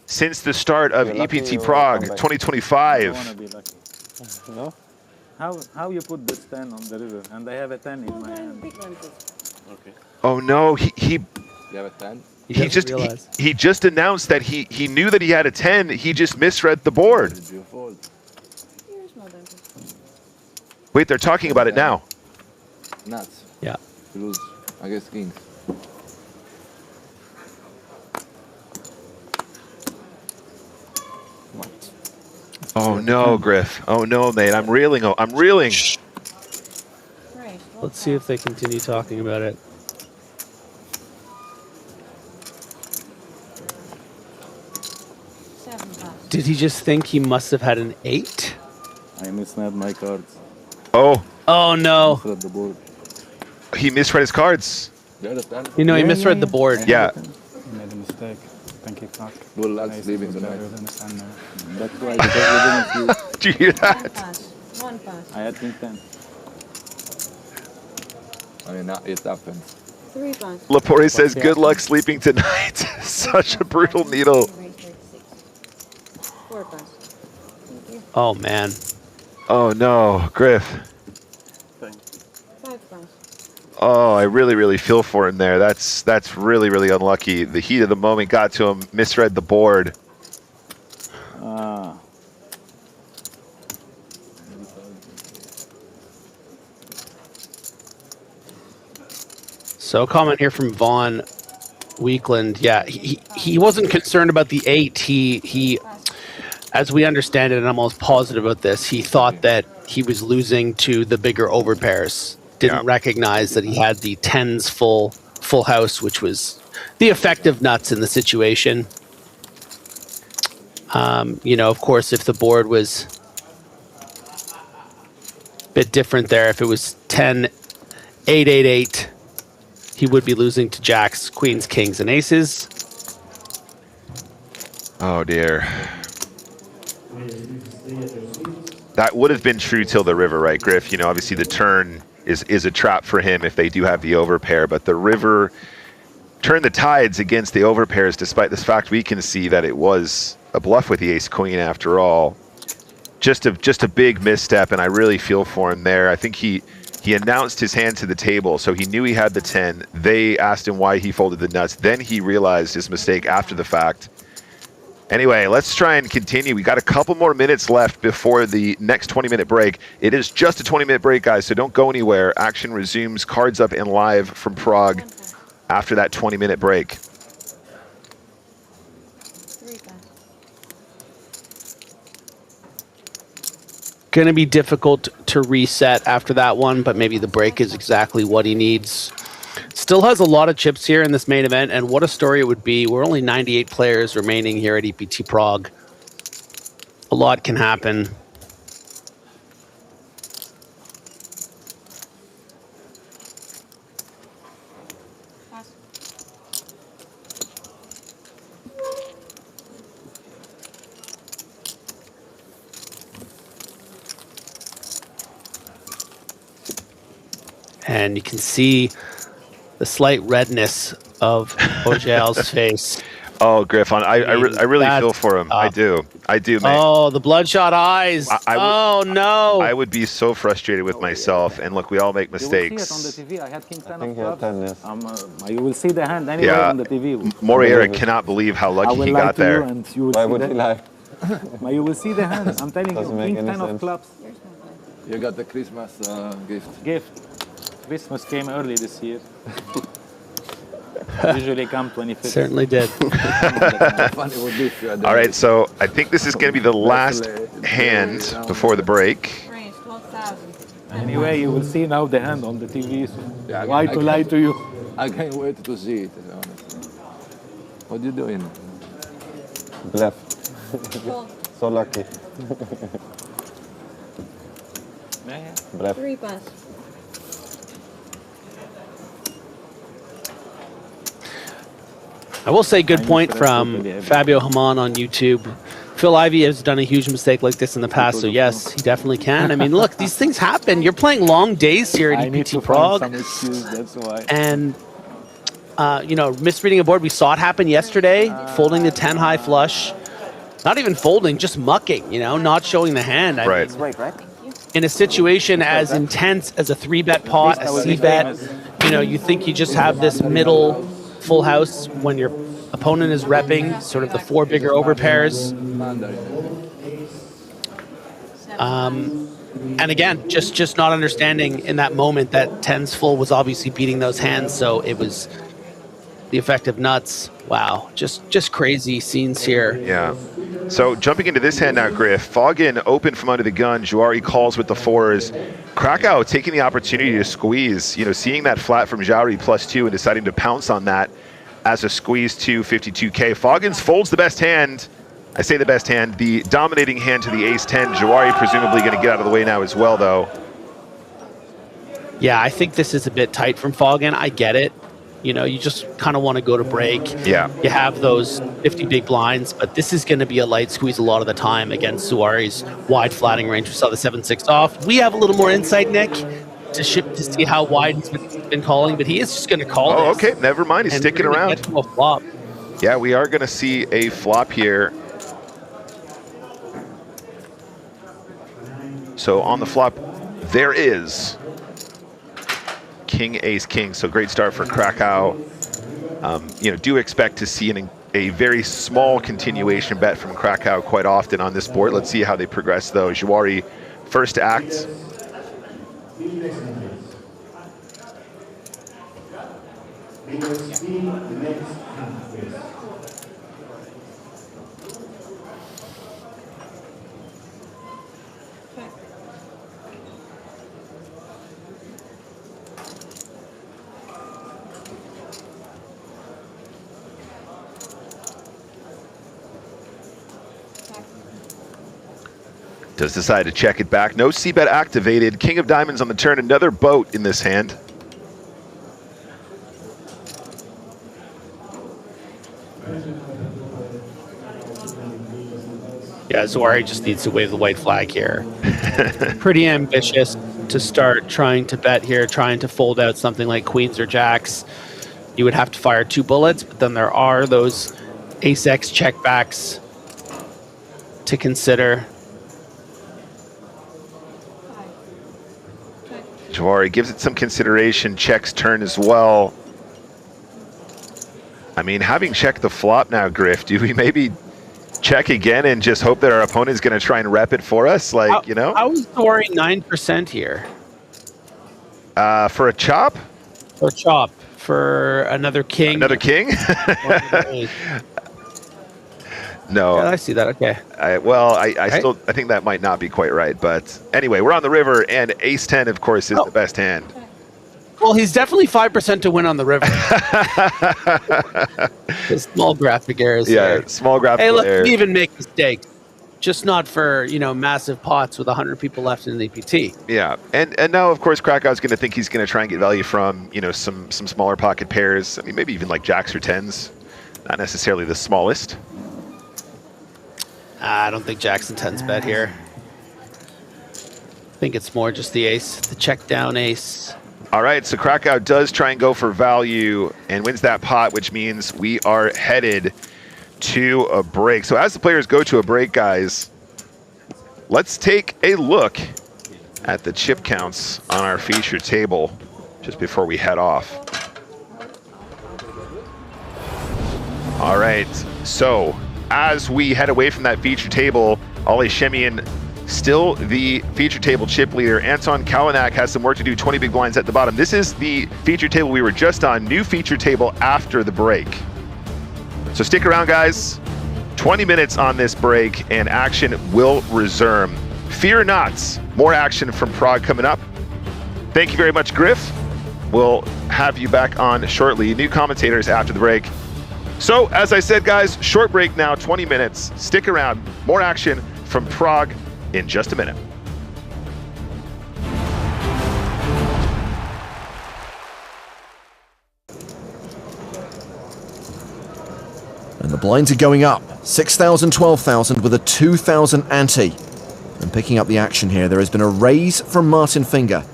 since the start of EPT Prague 2025. No? How you put this 10 on the river? And I have a 10 in my hand. Okay. Oh no, he You have a 10? he just announced that he knew that he had a 10. He just misread the board. Wait, they're talking about it now. Nuts. Yeah. You lose against kings. Oh no, Griff. Oh no, mate. I'm reeling. Oh, I'm reeling. Let's see if they continue talking about it. Did he just think he must have had an 8? I misread my cards. Oh. Oh no. Misread the board. He misread his cards. He misread the board. Yeah. You made a mistake. Thank you, fuck. Good luck sleeping tonight. That's why, because you didn't Did you hear that? One pass. I had king 10. I mean, it happens. 3 pass. Laporte says, good luck sleeping tonight. Such a brutal needle. 4 pass. Thank you. Oh man. Oh no, Griff. Oh, I really, really feel for him there. That's really, really unlucky. The heat of the moment got to him, misread the board. So a comment here from Vaughn Weekland. Yeah, he wasn't concerned about the 8. He, as we understand it, and I'm almost positive about this, he thought that he was losing to the bigger overpairs. Didn't recognize that he had the 10s full house, which was the effective nuts in the situation. You know, of course, if the board was a bit different there, if it was 10, 8, 8, 8, he would be losing to jacks, queens, kings, and aces. Oh dear. That would have been true till the river, right, Griff? You know, obviously the turn is a trap for him if they do have the overpair, but the river turned the tides against the overpairs, despite this fact we can see that it was a bluff with the ace-queen after all. Just a big misstep, and I really feel for him there. I think he announced his hand to the table, so he knew he had the 10. They asked him why he folded the nuts. Then he realized his mistake after the fact. Anyway, let's try and continue. We got a couple more minutes left before the next 20-minute break. It is just a 20-minute break, guys, so don't go anywhere. Action resumes, cards up and live from Prague after that 20-minute break. Going to be difficult to reset after that one, but maybe the break is exactly what he needs. Still has a lot of chips here in this main event, and what a story it would be. We're only 98 players remaining here at EPT Prague. A lot can happen. And you can see the slight redness of Ojel's face. Oh, Griff, I really feel for him. I do, man. Oh, the bloodshot eyes. Oh, no. I would be so frustrated with myself. And look, we all make mistakes. You will see it on the TV. I had king 10 of clubs. You will see the hand anyway on the TV. Moreira cannot believe how lucky he got there. Why would he lie? You will see the hand. I'm telling you, king 10 of clubs. You got the Christmas gift. Christmas came early this year. Usually come 25th. Certainly did. All right, so I think this is going to be the last hand before the break. Anyway, you will see now the hand on the TV. So why to lie to you? I can't wait to see it, honestly. What are you doing? Bluff. So lucky. Bluff. 3 pass. I will say good point from Fabio Haman on YouTube. Phil Ivey has done a huge mistake like this in the past, so yes, he definitely can. I mean, look, these things happen. You're playing long days here at EPT Prague. That's why. And, you know, misreading a board, we saw it happen yesterday, folding the 10 high flush. Not even folding, just mucking, you know, not showing the hand. I mean, in a situation as intense as a 3-bet pot, a C-bet, you know, you think you just have this middle full house when your opponent is repping sort of the 4 bigger overpairs. And again, just not understanding in that moment that 10s full was obviously beating those hands, so it was the effective nuts. Wow, just crazy scenes here. Yeah. So jumping into this hand now, Griff. Foggin open from under the gun. Jouari calls with the 4s. Krakow taking the opportunity to squeeze, you know, seeing that flat from Jouari +2 and deciding to pounce on that as a squeeze to 52K. Foggins folds the best hand. I say the best hand, the dominating hand to the ace-10. Jouari presumably going to get out of the way now as well, though. Yeah, I think this is a bit tight from Foggin. I get it. You know, you just kind of want to go to break. Yeah. You have those 50 big blinds, but this is going to be a light squeeze a lot of the time against Jouari's wide flatting range. We saw the 7-6 off. We have a little more insight, Nick, to see how wide he's been calling, but he is just going to call Oh, this. okay. Never mind. He's sticking around. Get to a flop. Yeah, we are going to see a flop here. So on the flop, there is king, ace, king. So great start for Krakow. You know, do expect to see a very small continuation bet from Krakow quite often on this board. Let's see how they progress though. Jawari, first act. Does decide to check it back. No c-bet activated. King of diamonds on the turn. Another boat in this hand. Yeah, Zawari just needs to wave the white flag here. Pretty ambitious to start trying to bet here, trying to fold out something like queens or jacks. You would have to fire 2 bullets, but then there are those ace-x checkbacks to consider. Jawari gives it some consideration, checks turn as well. I mean, having checked the flop now, Griff, do we maybe check again and just hope that our opponent is going to try and rep it for us? Like, you know? I was Jawari 9% here. For a chop? For a chop. For another king. Another king? No. Yeah, I see that. Okay. I think that might not be quite right. But anyway, we're on the river, and ace 10, of course, is the best hand. Well, he's definitely 5% to win on the river. The small graphic errors. Yeah, there. small graphic Hey, look, error. we even make mistakes. Just not for, you know, massive pots with 100 people left in the EPT. Yeah, and now, of course, Krakow's going to think he's going to try and get value from, you know, some smaller pocket pairs. I mean, maybe even like jacks or tens. Not necessarily the smallest. I don't think Jackson 10's bet here. I think it's more just the ace, the check down ace. All right, so Krakow does try and go for value and wins that pot, which means we are headed to a break. So as the players go to a break, guys, let's take a look at the chip counts on our feature table just before we head off. All right, so as we head away from that feature table, Ollie Shemian still the feature table chip leader. Anton Kalinak has some work to do, 20 big blinds at the bottom. This is the feature table we were just on, new feature table after the break. So stick around, guys. 20 minutes on this break and action will resume. Fear not, more action from Prague coming up. Thank you very much, Griff. We'll have you back on shortly. New commentators after the break. So, as I said, guys, short break now, 20 minutes. Stick around. More action from Prague in just a minute. And the blinds are going up. 6,000, 12,000 with a 2,000 ante. And picking up the action here, there has been a raise from Martin Finger.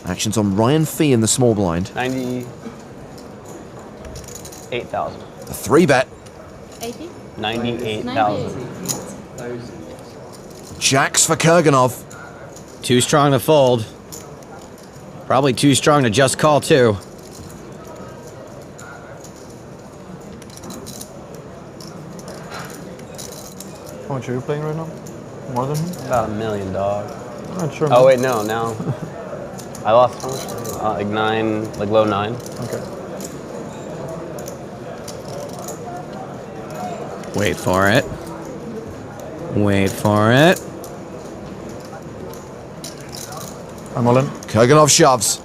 Action's on Ryan Fee in the small blind. 98,000. A 3-bet. 80? 98,000. Jacks for Kurganov. Too strong to fold. Probably too strong to just call, too. How much are you playing right now? More than him? About $1 million, dog. Not sure. Oh, wait, no, now. I lost how much? Like 9, like low 9. Okay. Wait for it. Wait for it. I'm all in. Kurganov shoves.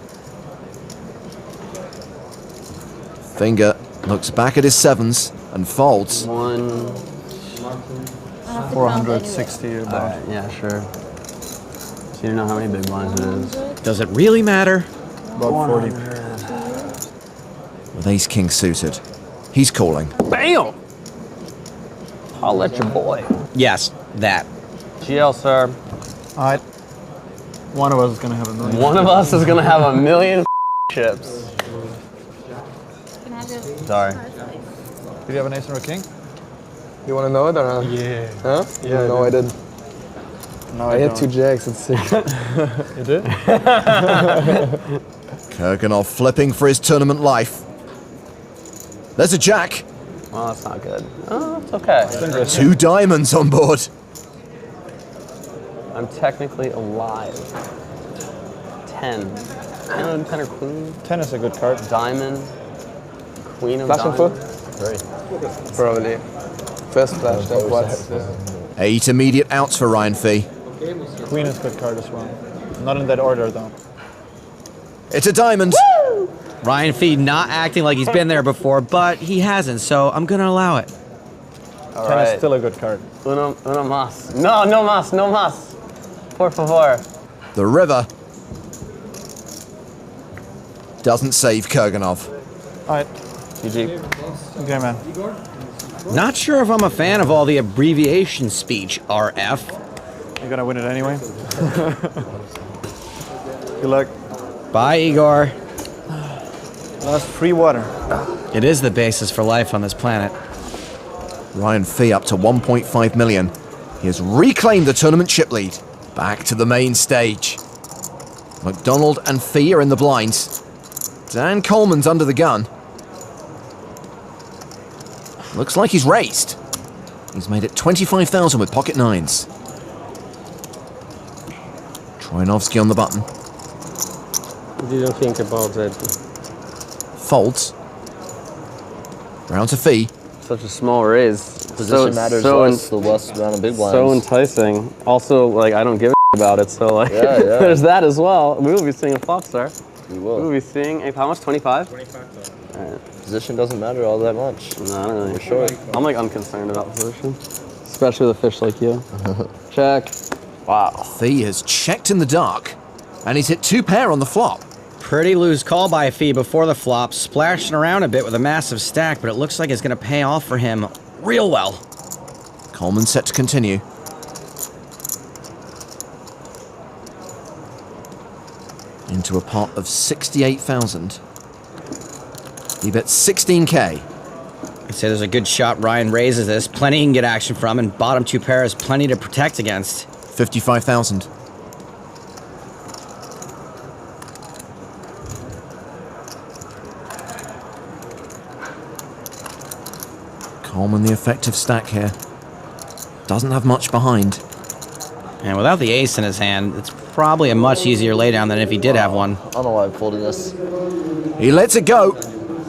Finger looks back at his sevens and folds. 460 about. Alright, yeah, sure. So you know how many big blinds it is. Does it really matter? About 40. With ace king suited. He's calling. Bam! I'll let your boy. Yes, that. GL, sir. Alright. One of us is gonna have $1 million. One of us is gonna have $1 million chips. Sorry. Did you have an ace or a king? You want to know it or not? Yeah. Huh? Yeah, No, I didn't. No, I had 2 jacks. Let's see. You did? Kurganov flipping for his tournament life. There's a jack. Oh, that's not good. Oh, it's okay. 2 diamonds on board. I'm technically alive. 10. 10 or queen? 10 is a good card. Diamond. Queen of Flash and diamonds. Three. Probably. First flash, then what's 8 immediate outs for Ryan Fee. Queen is a good card as well. Not in that order, though. It's a diamond. Ryan Fee not acting like he's been there before, but he hasn't, so I'm going to allow it. 10 is still a good card. Uno mas. No, no mas, no mas. Por favor. The river doesn't save Kurganov. All right. GG. Okay, man. Not sure if I'm a fan of all the abbreviation speech, RF. You're gonna win it anyway. Good luck. Bye, Igor. Last free water. It is the basis for life on this planet. Ryan Fee up to 1.5 million. He has reclaimed the tournament chip lead. Back to the main stage. McDonald and Fee are in the blinds. Dan Coleman's under the gun. Looks like he's raised. He's made it 25,000 with pocket nines. Troyanovsky on the button. Didn't think about that. Folds. Round to Fee. Such a small raise. Position matters less the less round of big blinds. So enticing. Also, like, I don't give a about it, so like, Yeah. there's that as well. We will be seeing a flop star. We will. We will be seeing a, how much? 25? 25. Position doesn't matter all that much. No, I don't really. For sure. I'm like unconcerned about position, especially with a fish like you. Check. Wow. Fee has checked in the dark, and he's hit 2 pair on the flop. Pretty loose call by Fee before the flop, splashing around a bit with a massive stack, but it looks like it's going to pay off for him real well. Coleman set to continue. Into a pot of 68,000. He bets 16K. I'd say there's a good shot Ryan raises this. Plenty he can get action from, and bottom 2 pairs, plenty to protect against. 55,000. Coleman the effective stack here. Doesn't have much behind. And without the ace in his hand, it's probably a much easier laydown than if he did have one. I don't know why I'm folding this. He lets it go.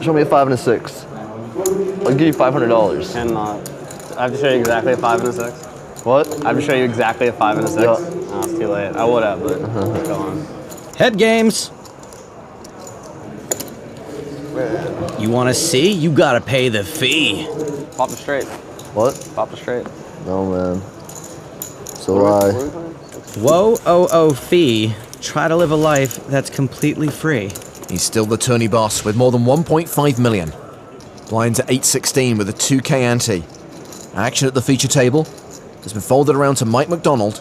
Show me a 5 and a 6. I'll give you $500. Cannot. I have to show you exactly a 5 and a 6. What? I have to show you exactly a 5 and a 6. Yeah. Oh, it's too late. I would have, but go on. Head games. You want to see? You got to pay the fee. Pop the straight. What? Pop the straight. No, man. So I. Whoa, fee. Try to live a life that's completely free. He's still the tourney boss with more than 1.5 million. Blinds at 816 with a 2K ante. Action at the feature table has been folded around to Mike McDonald.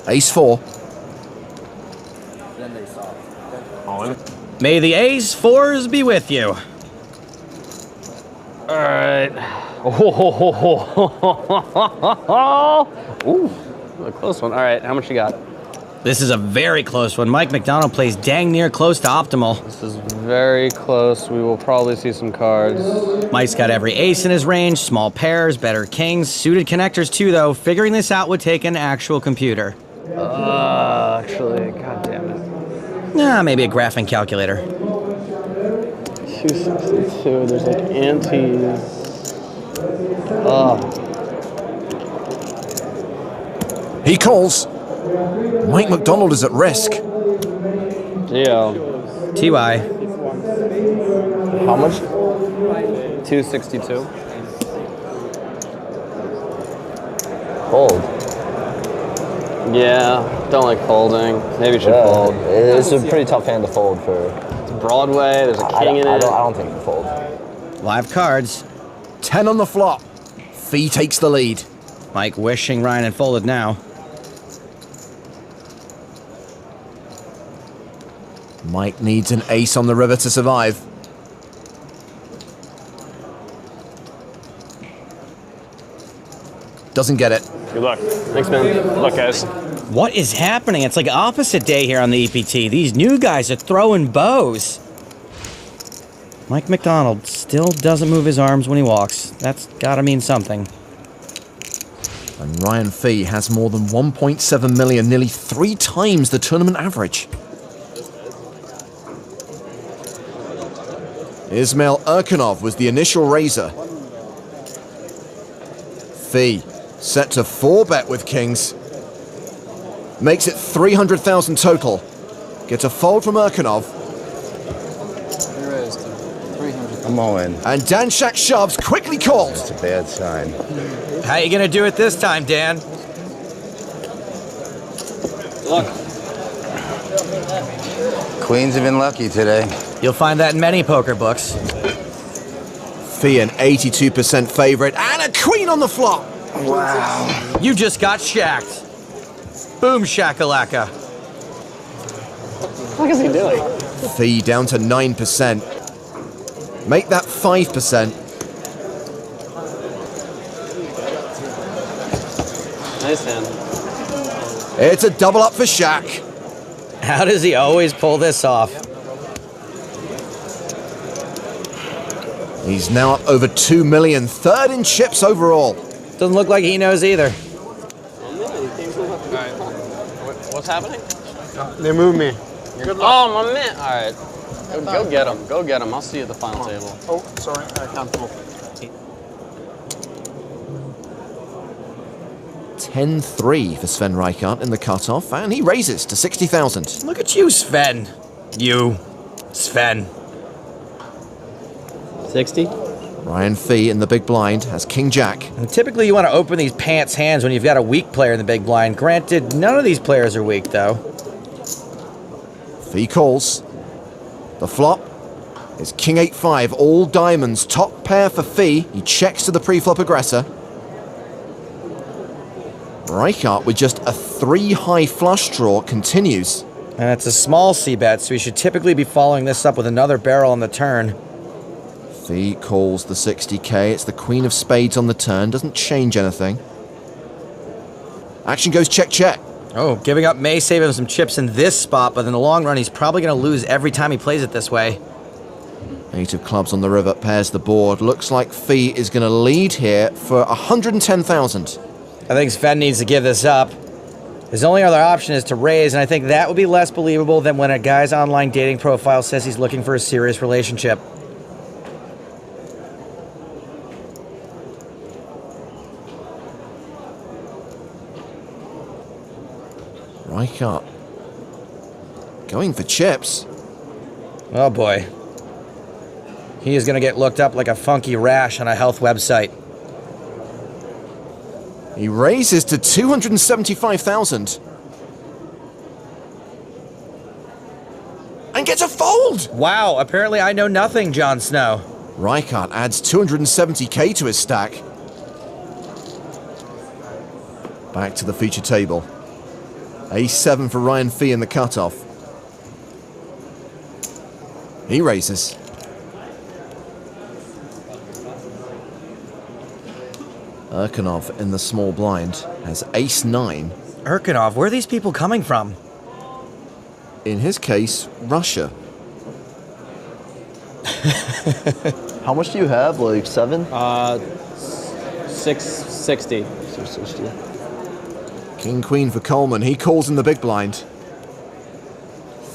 Ace 4. May the ace 4s be with you. All right. Ooh, a close one. All right, how much you got? This is a very close one. Mike McDonald plays dang near close to optimal. This is very close. We will probably see some cards. Mike's got every ace in his range, small pairs, better kings, suited connectors too, though. Figuring this out would take an actual computer. Actually, god damn it. Nah, maybe a graphing calculator. 262, there's like antes. He calls. Mike McDonald is at risk. Yeah. TY. How much? 262. Fold. Yeah, don't like folding. Maybe you should fold. It's a pretty tough hand to fold for. It's Broadway, there's a king in it. I don't think you fold. Live cards. 10 on the flop. Fee takes the lead. Mike wishing Ryan had folded now. Mike needs an ace on the river to survive. Doesn't get it. Good luck. Thanks, man. Good luck, guys. What is happening? It's like opposite day here on the EPT. These new guys are throwing bows. Mike McDonald still doesn't move his arms when he walks. That's gotta mean something. And Ryan Fee has more than 1.7 million, nearly 3 times the tournament average. Ismail Erkanov was the initial raiser. Fee set to 4-bet with kings. Makes it 300,000 total. Gets a fold from Erkanov. I'm all in. And Dan Shaq shoves, quickly called. That's a bad sign. How you gonna do it this time, Dan? Look. Queens have been lucky today. You'll find that in many poker books. Fee an 82% favorite and a queen on the flop. Wow. You just got shacked. Boom shakalaka. What is he doing? Fee down to 9%. Make that 5%. Nice hand. It's a double up for Shaq. How does he always pull this off? He's now up over 2 million, third in chips overall. Doesn't look like he knows either. Alright. What's happening? They moved me. Good luck. Oh, my man. Alright. Go get him. Go get him. I'll see you at the final table. Oh, sorry. Comfortable. 10-3 for Sven Reichardt in the cutoff, and he raises to 60,000. Look at you, Sven. You, Sven. 60. Ryan Fee in the big blind has King Jack. And typically you want to open these pants hands when you've got a weak player in the big blind. Granted, none of these players are weak, though. Fee calls. The flop is King 8-5, all diamonds, top pair for Fee. He checks to the pre-flop aggressor. Reichardt with just a 3-high flush draw continues. And it's a small c-bet, so we should typically be following this up with another barrel on the turn. Fee calls the 60k. It's the queen of spades on the turn. Doesn't change anything. Action goes check, check. Oh, giving up may save him some chips in this spot, but in the long run, he's probably going to lose every time he plays it this way. 8 of clubs on the river pairs the board. Looks like Fee is going to lead here for 110,000. I think Sven needs to give this up. His only other option is to raise, and I think that would be less believable than when a guy's online dating profile says he's looking for a serious relationship. Reichardt going for chips. Oh boy. He is going to get looked up like a funky rash on a health website. He raises to 275,000. And gets a fold! Wow, apparently I know nothing, Jon Snow. Reichardt adds 270k to his stack. Back to the feature table. A7 for Ryan Fee in the cutoff. He raises. Erkanov in the small blind has ace-9. Erkanov, where are these people coming from? In his case, Russia. How much do you have? Like 7? 660. 660. King Queen for Coleman. He calls in the big blind.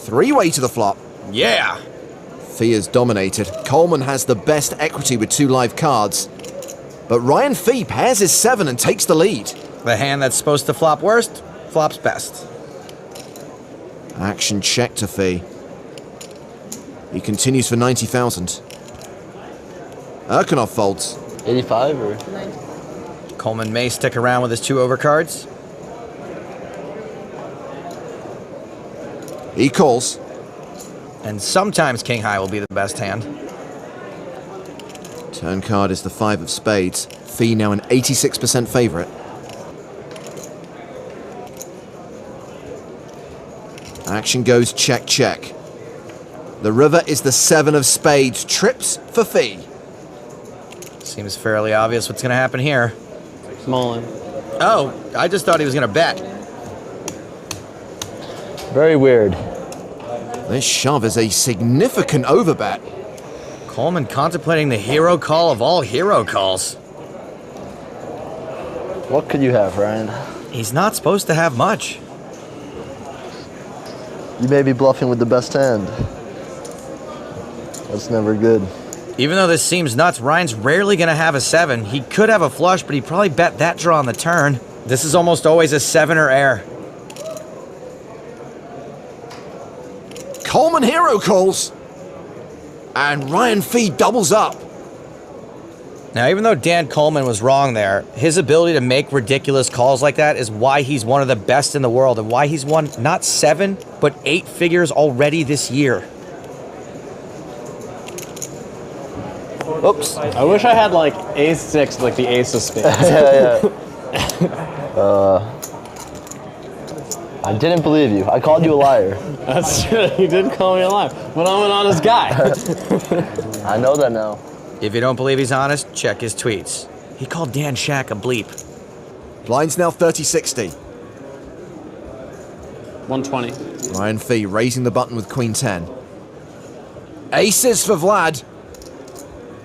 3-way to the flop. Yeah. Fee is dominated. Coleman has the best equity with 2 live cards. But Ryan Fee pairs his 7 and takes the lead. The hand that's supposed to flop worst, flops best. Action check to Fee. He continues for 90,000. Erkanov folds. 85 or? Coleman may stick around with his 2 overcards. He calls. And sometimes King High will be the best hand. Turn card is the 5 of spades. Fee now an 86% favorite. Action goes check, check. The river is the 7 of spades. Trips for Fee. Seems fairly obvious what's going to happen here. Small in. Oh, I just thought he was going to bet. Very weird. This shove is a significant overbet. Coleman contemplating the hero call of all hero calls. What could you have, Ryan? He's not supposed to have much. You may be bluffing with the best hand. That's never good. Even though this seems nuts, Ryan's rarely going to have a 7. He could have a flush, but he'd probably bet that draw on the turn. This is almost always a 7 or air. Coleman hero calls. And Ryan Fee doubles up. Now, even though Dan Coleman was wrong there, his ability to make ridiculous calls like that is why he's one of the best in the world and why he's won not 7, but 8 figures already this year. Oops. I wish I had like ace-6, like the ace of spades. Yeah. I didn't believe you. I called you a liar. That's true. You did call me a liar, but I'm an honest guy. I know that now. If you don't believe he's honest, check his tweets. He called Dan Shack a bleep. Blind's now 30-60. 120. Ryan Fee raising the button with Queen 10. Aces for Vlad.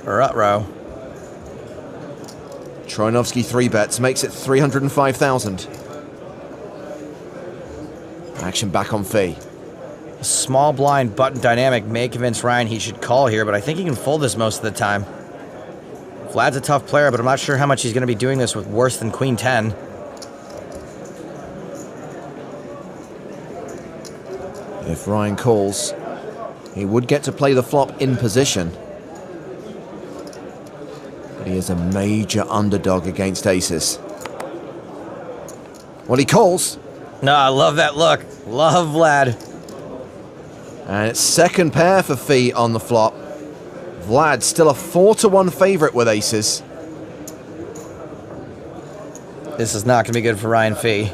Ruh-roh. Troinovsky 3-bets, makes it 305,000. Action back on Fee. A small blind button dynamic may convince Ryan he should call here, but I think he can fold this most of the time. Vlad's a tough player, but I'm not sure how much he's going to be doing this with worse than Queen 10. If Ryan calls, he would get to play the flop in position. But he is a major underdog against aces. Well, he calls. No, I love that look. Love Vlad. And it's second pair for Fee on the flop. Vlad still a 4-1 favorite with aces. This is not going to be good for Ryan Fee.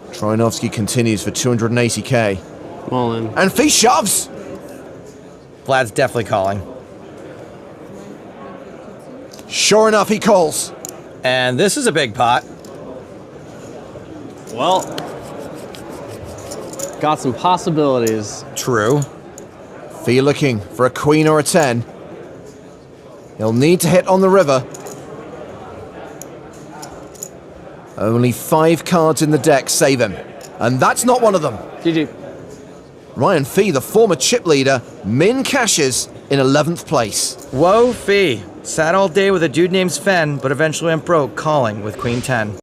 Troinovsky continues for 280k. All in. And Fee shoves. Vlad's definitely calling. Sure enough, he calls. And this is a big pot. Well, got some possibilities. True. Fee looking for a queen or a 10. He'll need to hit on the river. Only 5 cards in the deck save him. And that's not one of them. GG. Ryan Fee, the former chip leader, min cashes in 11th place. Whoa, Fee. Sat all day with a dude named Sven, but eventually went broke calling with Queen 10.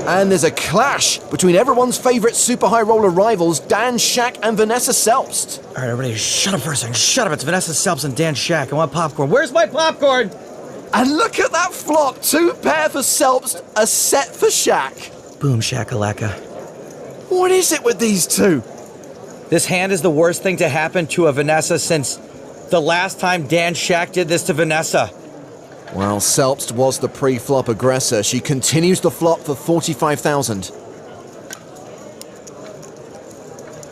And there's a clash between everyone's favorite super high roller rivals, Dan Shack and Vanessa Selbst. All right, everybody, shut up for a second. Shut up. It's Vanessa Selbst and Dan Shack. I want popcorn. Where's my popcorn? And look at that flop. 2 pair for Selbst, a set for Shack. Boom, shakalaka. What is it with these two? This hand is the worst thing to happen to a Vanessa since the last time Dan Shack did this to Vanessa. Well, Selbst was the pre-flop aggressor. She continues the flop for 45,000.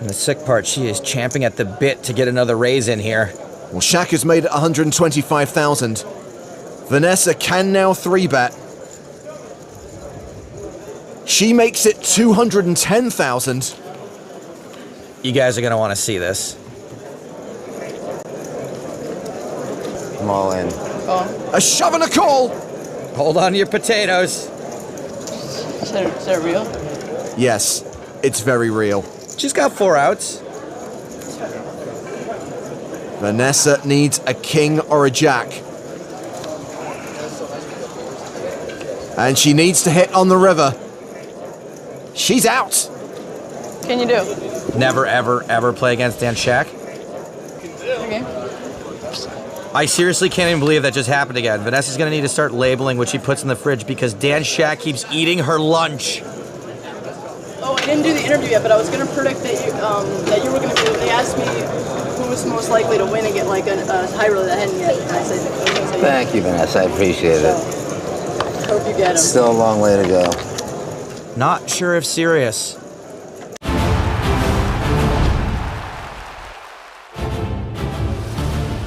And the sick part, she is champing at the bit to get another raise in here. Well, Shack has made it 125,000. Vanessa can now 3-bet. She makes it 210,000. You guys are going to want to see this. I'm all in. A shove and a call. Hold on to your potatoes. Is that real? Yes, it's very real. She's got 4 outs. Vanessa needs a king or a jack. And she needs to hit on the river. She's out. What can you do? Never, ever, ever play against Dan Shack. Okay. I seriously can't even believe that just happened again. Vanessa's going to need to start labeling what she puts in the fridge because Dan Shack keeps eating her lunch. Oh, I didn't do the interview yet, but I was going to predict that you were going to be. They asked me who was most likely to win and get like a high roller that hadn't yet. And I said, Thank you, Vanessa. I appreciate it. Hope you get him. Still a long way to go. Not sure if serious.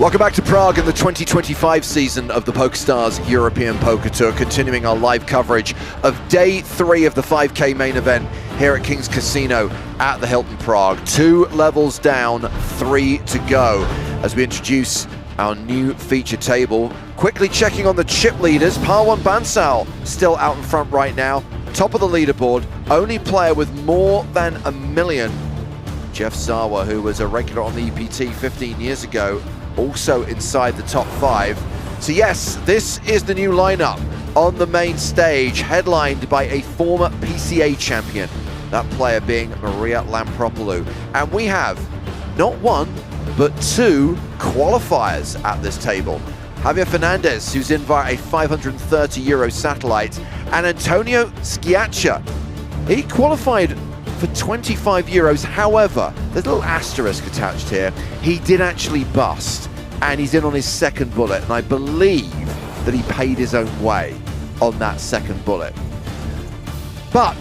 Welcome back to Prague in the 2025 season of the PokerStars European Poker Tour, continuing our live coverage of day 3 of the 5K main event here at King's Casino at the Hilton Prague. 2 levels down, 3 to go as we introduce our new feature table. Quickly checking on the chip leaders. Parwan Bansal still out in front right now, top of the leaderboard, only player with more than $1 million. Jeff Zawa, who was a regular on the EPT 15 years ago, also inside the top 5. So yes, this is the new lineup on the main stage, headlined by a former PCA champion, that player being Maria Lampropoulou. And we have not 1, but 2 qualifiers at this table. Javier Fernandez, who's in via a €530 satellite, and Antonio Schiaccia. He qualified for €25. However, there's a little asterisk attached here. He did actually bust, and he's in on his second bullet, and I believe that he paid his own way on that second bullet. But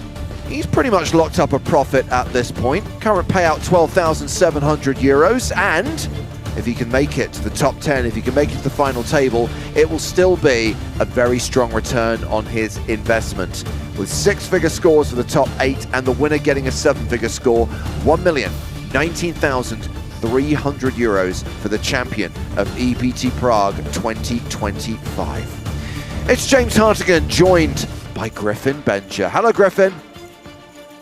he's pretty much locked up a profit at this point. Current payout €12,700, and if he can make it to the top 10, if he can make it to the final table, it will still be a very strong return on his investment. With 6-figure scores for the top 8 and the winner getting a 7-figure score, €1,019,300 for the champion of EPT Prague 2025. It's James Hartigan, joined by Griffin Bencher. Hello, Griffin.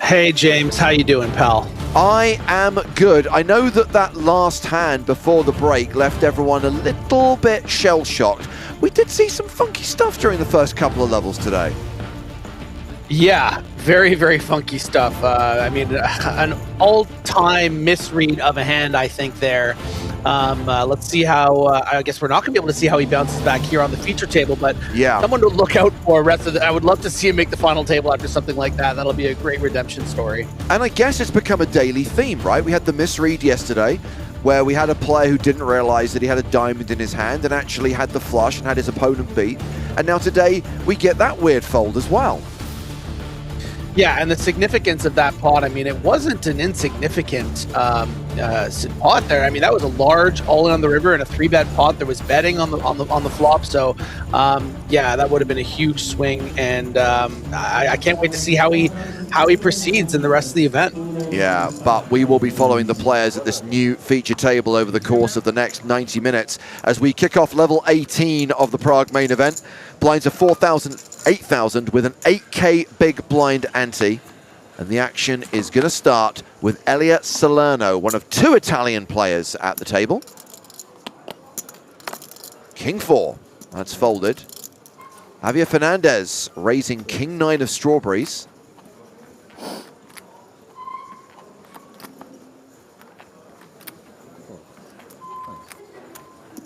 Hey, James. How you doing, pal? I am good. I know that last hand before the break left everyone a little bit shell-shocked. We did see some funky stuff during the first couple of levels today. Yeah, very, very funky stuff. I mean, an all-time misread of a hand, I think, there. Let's see how, I guess we're not going to be able to see how he bounces back here on the feature table, but yeah, someone to look out for. I would love to see him make the final table after something like that. That'll be a great redemption story. And I guess it's become a daily theme, right? We had the misread yesterday, where we had a player who didn't realize that he had a diamond in his hand and actually had the flush and had his opponent beat. And now today, we get that weird fold as well. Yeah, and the significance of that pot, I mean, it wasn't an insignificant pot there. I mean, that was a large all-in on the river and a 3-bet pot. There was betting on the flop, so yeah, that would have been a huge swing, and I can't wait to see how he proceeds in the rest of the event. Yeah, but we will be following the players at this new feature table over the course of the next 90 minutes as we kick off level 18 of the Prague main event. Blinds are 4,000, 8,000 with an 8K big blind ante. And the action is going to start with Elia Salerno, one of 2 Italian players at the table. King 4, that's folded. Javier Fernandez raising King 9 of strawberries.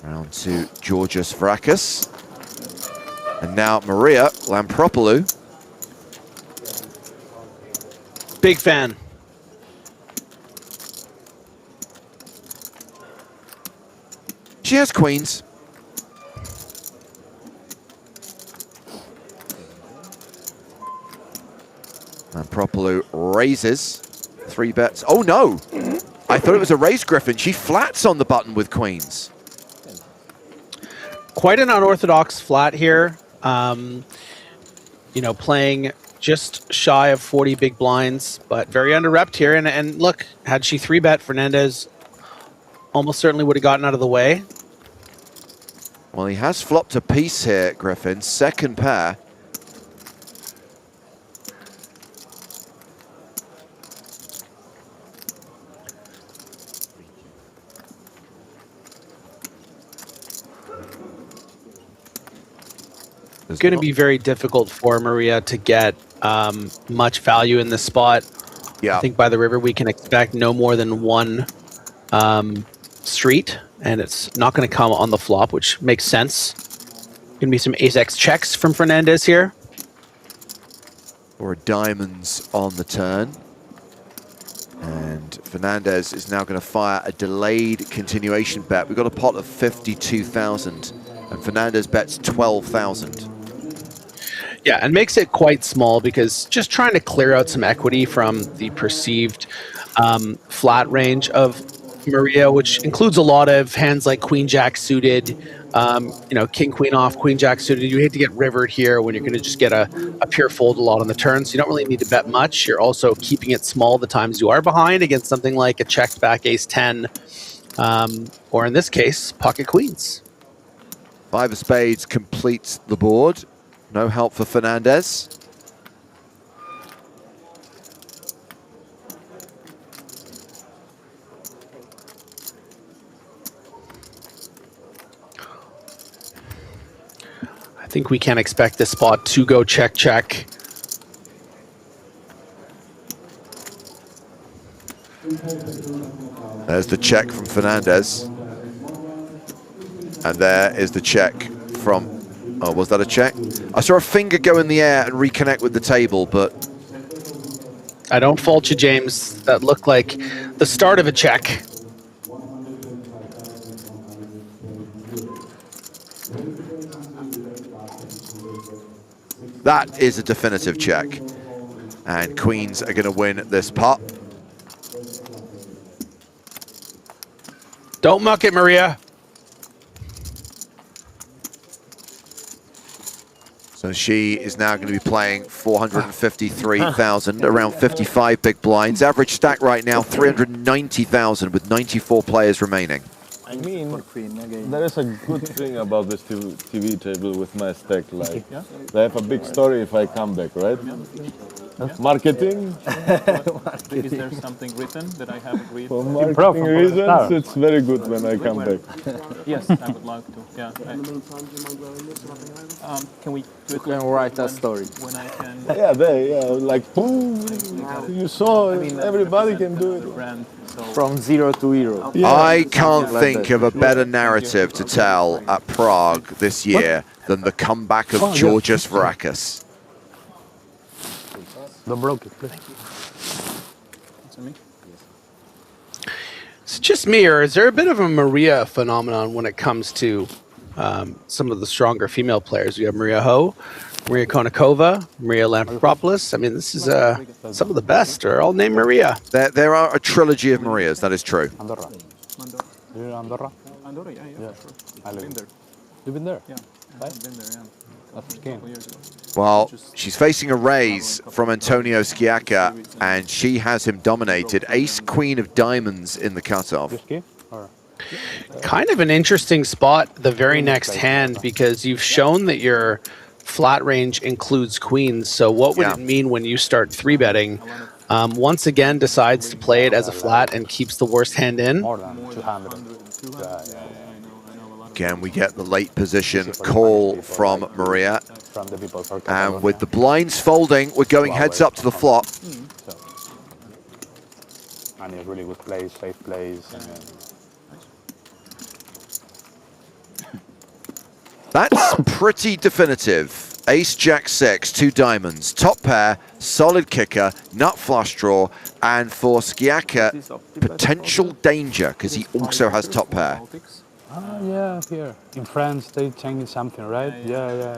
Round to Georgios Vrakis. And now Maria Lampropoulou. Big fan. She has queens. Lampropoulou raises. 3 bets. Oh no! I thought it was a raise, Griffin. She flats on the button with queens. Quite an unorthodox flat here. You know, playing just shy of 40 big blinds, but very under-repped here. And look, had she 3-bet, Fernandez almost certainly would have gotten out of the way. Well, he has flopped a piece here, Griffin. Second pair. It's going to be very difficult for Maria to get much value in this spot. Yeah. I think by the river we can expect no more than 1 street, and it's not going to come on the flop, which makes sense. Going to be some ace-x checks from Fernandez here. Or diamonds on the turn. And Fernandez is now going to fire a delayed continuation bet. We've got a pot of 52,000, and Fernandez bets 12,000. Yeah, and makes it quite small because just trying to clear out some equity from the perceived flat range of Maria, which includes a lot of hands like Queen Jack suited, King Queen off, Queen Jack suited. You hate to get rivered here when you're going to just get a pure fold a lot on the turn, so you don't really need to bet much. You're also keeping it small the times you are behind against something like a checked back ace 10, or in this case, pocket queens. 5 of spades completes the board. No help for Fernandez. I think we can expect this spot to go check, check. There's the check from Fernandez. And there is the check from... Oh, was that a check? I saw a finger go in the air and reconnect with the table, but... I don't fault you, James. That looked like the start of a check. That is a definitive check. And queens are going to win this pot. Don't muck it, Maria. So she is now going to be playing 453,000, around 55 big blinds. Average stack right now, 390,000 with 94 players remaining. I mean, there is a good thing about this TV table with my stack. Like, they have a big story if I come back, right? Marketing? Is there something written that I haven't read? For marketing reasons, it's very good when I come back. Yes, I would like to. Yeah. Can we do it? Can write that story. When I can. Yeah, like boom. You saw. Everybody can do it. From 0 to hero. Yeah. I can't think of a better narrative to tell at Prague this year than the comeback of Georgios Varakis. Don't broke it, please. It's just me, or is there a bit of a Maria phenomenon when it comes to some of the stronger female players? We have Maria Ho, Maria Konnikova, Maria Lampropoulos. I mean, this is some of the best are all named Maria. There are a trilogy of Marias, that is true. Andorra. You're in Andorra? Andorra, yeah. Sure. I've been there. You've been there? Yeah. I've been there, yeah. Well, she's facing a raise from Antonio Sciacca, and she has him dominated. Ace, Queen of Diamonds in the cutoff. Kind of an interesting spot the very next hand, because you've shown that your flat range includes queens. So what would it mean when you start 3-betting? Once again, decides to play it as a flat and keeps the worst hand in. More than 200. Again, we get the late position call from Maria. And with the blinds folding, we're going heads up to the flop. And it's really good plays, safe plays. That's pretty definitive. Ace, Jack, 6, 2 diamonds, top pair, solid kicker, nut flush draw, and for Sciacca, potential danger because he also has top pair. Yeah, here. In France, they changing something, right? Yeah.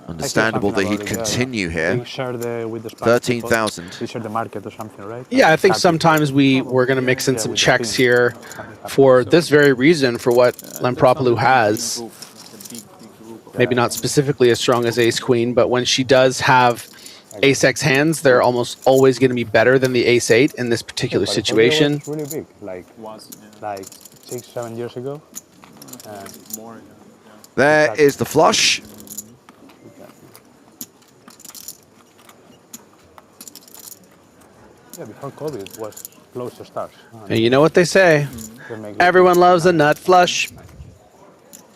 Understandable that he'd continue here. 13,000. They share the market or something, right? Yeah, I think sometimes we're going to mix in some checks here for this very reason, for what Lampropoulos has. Maybe not specifically as strong as Ace-Queen, but when she does have Ace-X hands, they're almost always going to be better than the Ace-8 in this particular situation. It's really big, like 6-7 years ago. There is the flush. Yeah, before COVID, it was close to stars. And you know what they say, everyone loves a nut flush.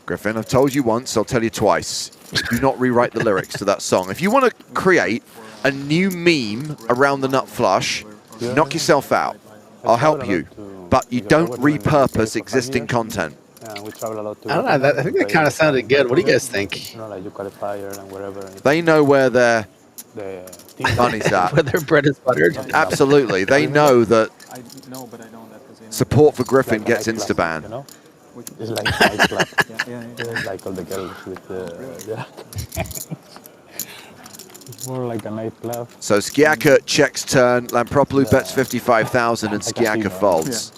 Griffin, I've told you once, I'll tell you twice. Do not rewrite the lyrics to that song. If you want to create a new meme around the nut flush, knock yourself out. I'll help you. But you don't repurpose existing content. We travel a lot to I don't know, I think that kind of sounded good. What do you guys think? Like you qualifier and wherever. They know where their money's at. Where their bread is buttered. Absolutely. They know that support for Griffin gets insta-ban. It's like nightclub. It's like all the girls with yeah. It's more like a nightclub. So Skiaka checks turn, Lampropoulos bets 55,000 and Skiaka folds.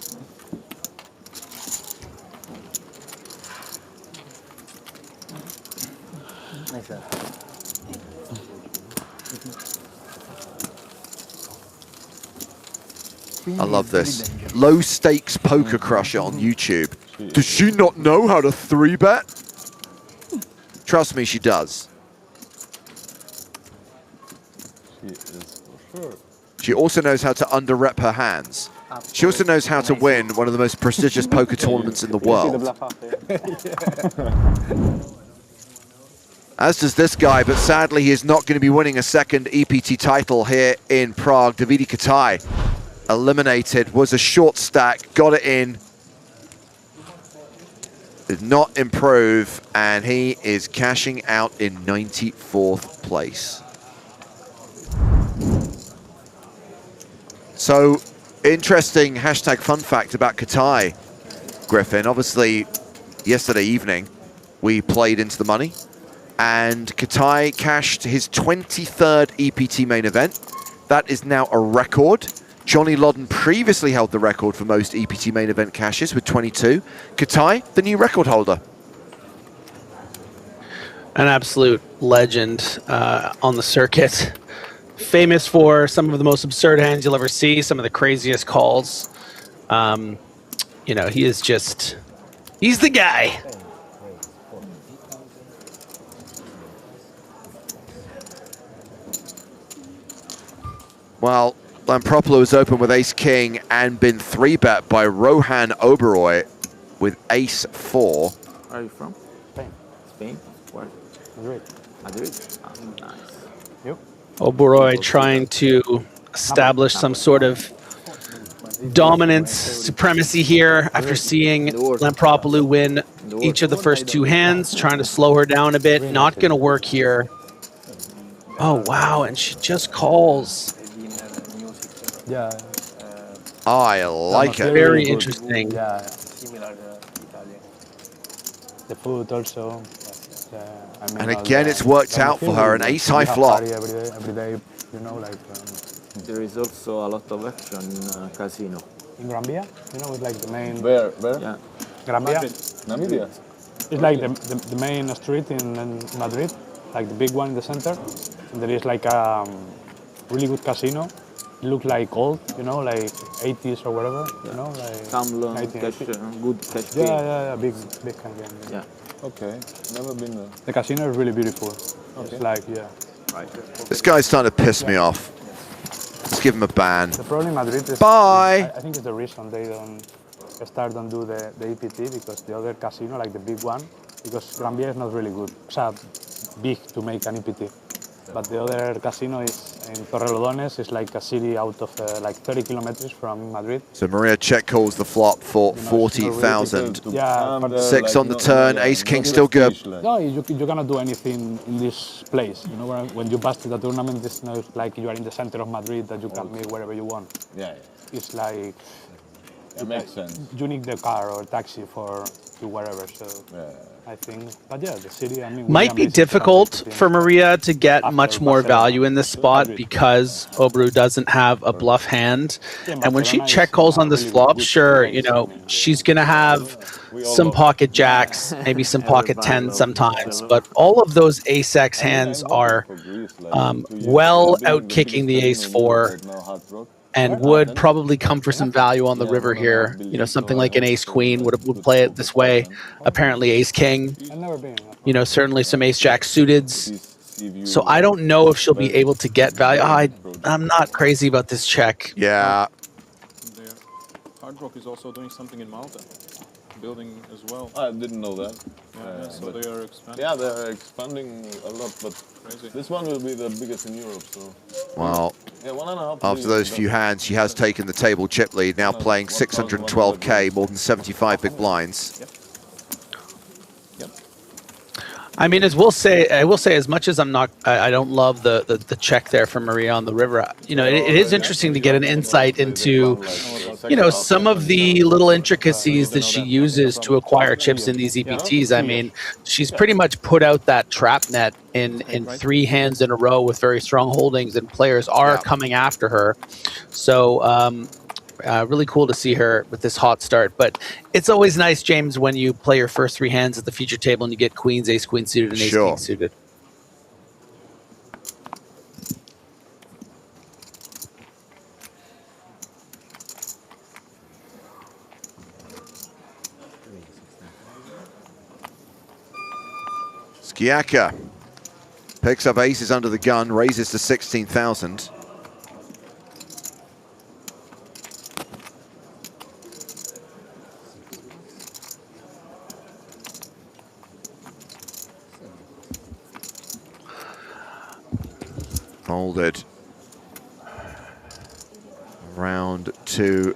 I love this. Low stakes poker crusher on YouTube. Does she not know how to 3-bet? Trust me, she does. She is for sure. She also knows how to under-rep her hands. She also knows how to win one of the most prestigious poker tournaments in the world. As does this guy, but sadly he is not going to be winning a second EPT title here in Prague. Davide Katai, eliminated, was a short stack, got it in, did not improve, and he is cashing out in 94th place. So, interesting hashtag fun fact about Katai, Griffin. Obviously, yesterday evening, we played into the money, and Katai cashed his 23rd EPT main event. That is now a record. Johnny Lodden previously held the record for most EPT main event cashes with 22. Katai, the new record holder. An absolute legend on the circuit. Famous for some of the most absurd hands you'll ever see, some of the craziest calls. You know, he is just, he's the guy. Well, Lampropoulos is open with ace-king and been 3-bet by Rohan Oberoi with ace-4. Where are you from? Spain. Spain? Where? Madrid. Madrid? Oh, nice. Yep. Oberoi trying to establish some sort of dominance, supremacy here after seeing Lampropoulos win each of the first two hands, trying to slow her down a bit. Not going to work here. Oh, wow, and she just calls. Yeah. I like it. Very interesting. Yeah. The food also. I mean, And again, it's worked out for her, an ace-high flop. Every day, you know, like... There is also a lot of action in casino. In Granvia, you know, it's like the main... Where? Yeah. Granvia. Namibia. It's like the main street in Madrid, like the big one in the center. And there is like a really good casino. It looks like old, you know, like 80s or whatever, you know, like... Camlon, cash, good cash game. Yeah, big kind of game. Yeah. Okay, never been there. The casino is really beautiful. Okay. It's like, yeah. Right. This guy's starting to piss me off. Let's give him a ban. The problem in Madrid is... Bye! I think it's the reason they don't do the EPT, because the other casino, like the big one, because Gran Via is not really good. It's big to make an EPT. But the other casino is in Torrelodones, is like a city out of like 30 kilometers from Madrid. So Maria check calls the flop for 40,000. Yeah, but 6 on the turn, ace-king still good. no, you cannot do anything in this place. You know, when you busted the tournament, it's not like you are in the center of Madrid that you can meet wherever you want. Yeah. It's like... It makes sense. You need the car or taxi to wherever, so I think, but yeah, the city, I mean... Might be difficult for Maria to get much more value in this spot because Obru doesn't have a bluff hand. And when she check calls on this flop, sure, you know, she's going to have some pocket jacks, maybe some pocket tens sometimes, but all of those ace-x hands are well out-kicking the ace-4 and would probably come for some value on the river here. You know, something like an ace-queen would play it this way. Apparently ace-king. You know, certainly some ace-jack suiteds. So I don't know if she'll be able to get value. I'm not crazy about this check. Yeah. Hard Rock is also doing something in Malta, building as well. I didn't know that. So they are expanding. Yeah, they are expanding a lot, but this one will be the biggest in Europe. So. Well, yeah, 1.5. after those few hands, she has taken the table chip lead, now playing 612k, more than 75 big blinds. I mean, I will say, as much as I don't love the check there from Maria on the river. You know, it is interesting to get an insight into, you know, some of the little intricacies that she uses to acquire chips in these EPTs. I mean, she's pretty much put out that trap net in 3 hands in a row with very strong holdings, and players are coming after her. So. Really cool to see her with this hot start, but it's always nice, James, when you play your first 3 hands at the feature table and you get queens, ace queen suited, and ace king suited. Skiaka picks up aces under the gun, raises to 16,000. Folded. Round 2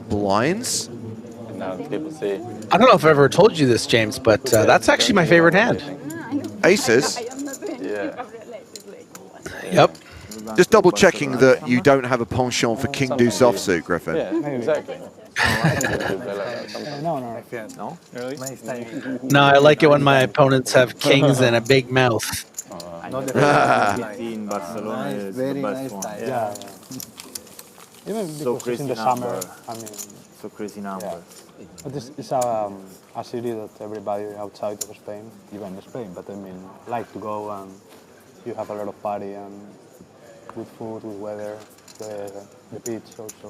blinds. Now people see. I don't know if I've ever told you this, James, but that's actually my favorite hand. Aces? Yeah. Yep. Just double checking that you don't have a penchant for king deuce offsuit, Griffin. Yeah, exactly. No, really? No, I like it when my opponents have kings and a big mouth. In Barcelona is very nice one. Yeah. Even So because it's in crazy the number. summer, I mean, So crazy number. but it's a city that everybody outside of Spain, even Spain, but I mean, like to go, and you have a lot of party and good food, good weather, the beach also.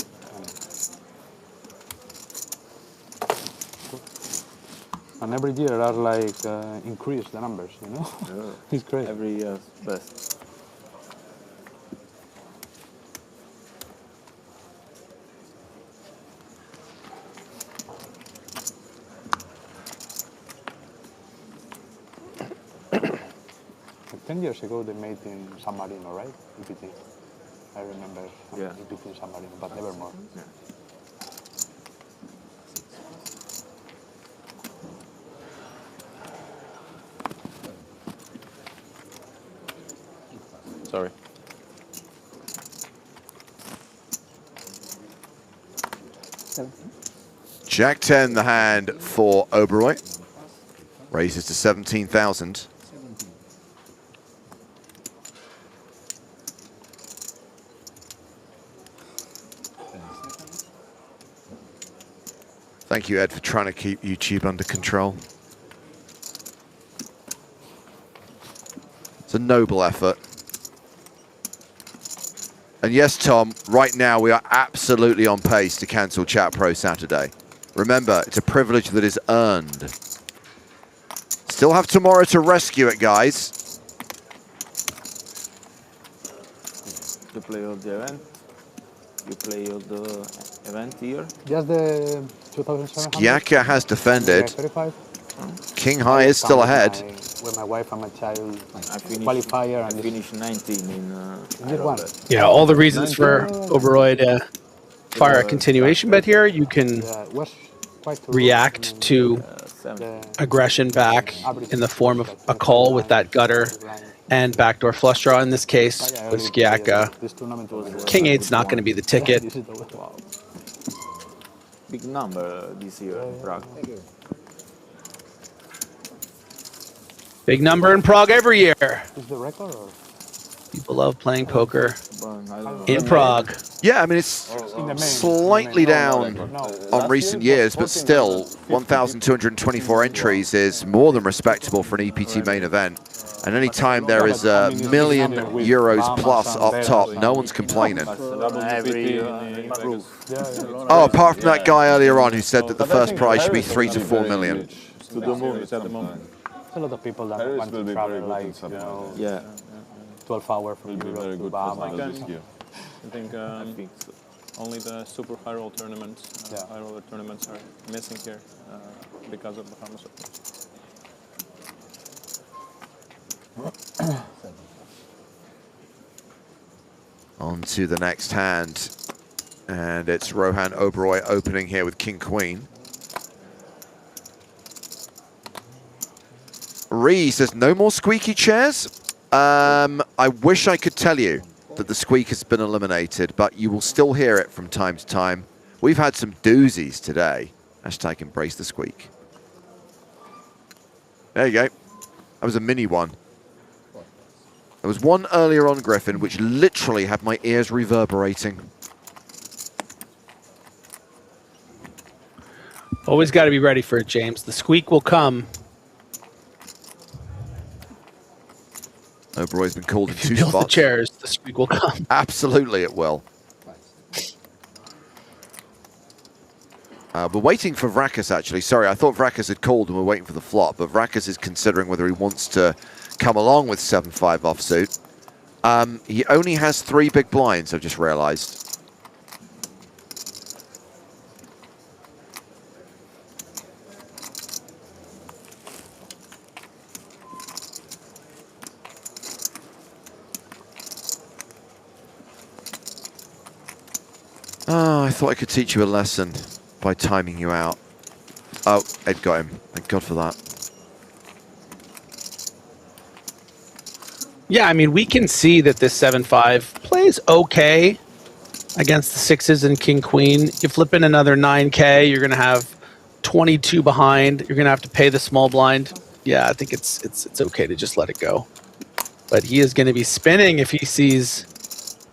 And every year are like increase the numbers, you know? It's great. Every year's best. Like 10 years ago they made in San Marino, right? EPT. I remember EPT in San Marino, but never more. Yeah. Sorry. Jack 10 the hand for Oberoi. Raises to 17,000. Thank you, Ed, for trying to keep YouTube under control. It's a noble effort. And yes, Tom, right now we are absolutely on pace to cancel Chat Pro Saturday. Remember, it's a privilege that is earned. Still have tomorrow to rescue it, guys. You play all the event. You play all the event here. Just the 2,700. Skiaka has defended. 35. King High is still ahead. With my wife and my child, qualifier, and I finished 19 in this one. Yeah, all the reasons for Oberoi to fire a continuation bet here. You can react to aggression back in the form of a call with that gutter and backdoor flush draw in this case with Skiaka. King 8's not going to be the ticket. Big number this year in Prague. Big number in Prague every year. Is the record or? People love playing poker in Prague. Yeah, I mean, it's slightly down on recent years, but still 1,224 entries is more than respectable for an EPT main event. And any time there is €1 million plus up top, no one's complaining. Oh, apart from that guy earlier on who said that the first prize should be 3 to 4 million. A lot of people that want to travel, like, you know, 12 hours from Europe to Bahamas. I think only the super high roll tournaments, high roller tournaments are missing here because of the Bahamas. On to the next hand, and it's Rohan Oberoi opening here with King Queen. Marie says, no more squeaky chairs? I wish I could tell you that the squeak has been eliminated, but you will still hear it from time to time. We've had some doozies today. Hashtag embrace the squeak. There you go. That was a mini one. There was one earlier on, Griffin, which literally had my ears reverberating. Always got to be ready for it, James. The squeak will come. Oberoy's been called in two Build spots. the chairs, the squeak will come. Absolutely, it will. We're waiting for Vrakas, actually. Sorry, I thought Vrakas had called and we're waiting for the flop, but Vrakas is considering whether he wants to come along with 7-5 offsuit. He only has 3 big blinds, I've just realized. Oh, I thought I could teach you a lesson by timing you out. Oh, Ed got him. Thank God for that. Yeah, I mean, we can see that this 7-5 plays okay against the 6s and king-queen. You flip in another 9K, you're going to have 22 behind. You're going to have to pay the small blind. Yeah, I think it's okay to just let it go. But he is going to be spinning if he sees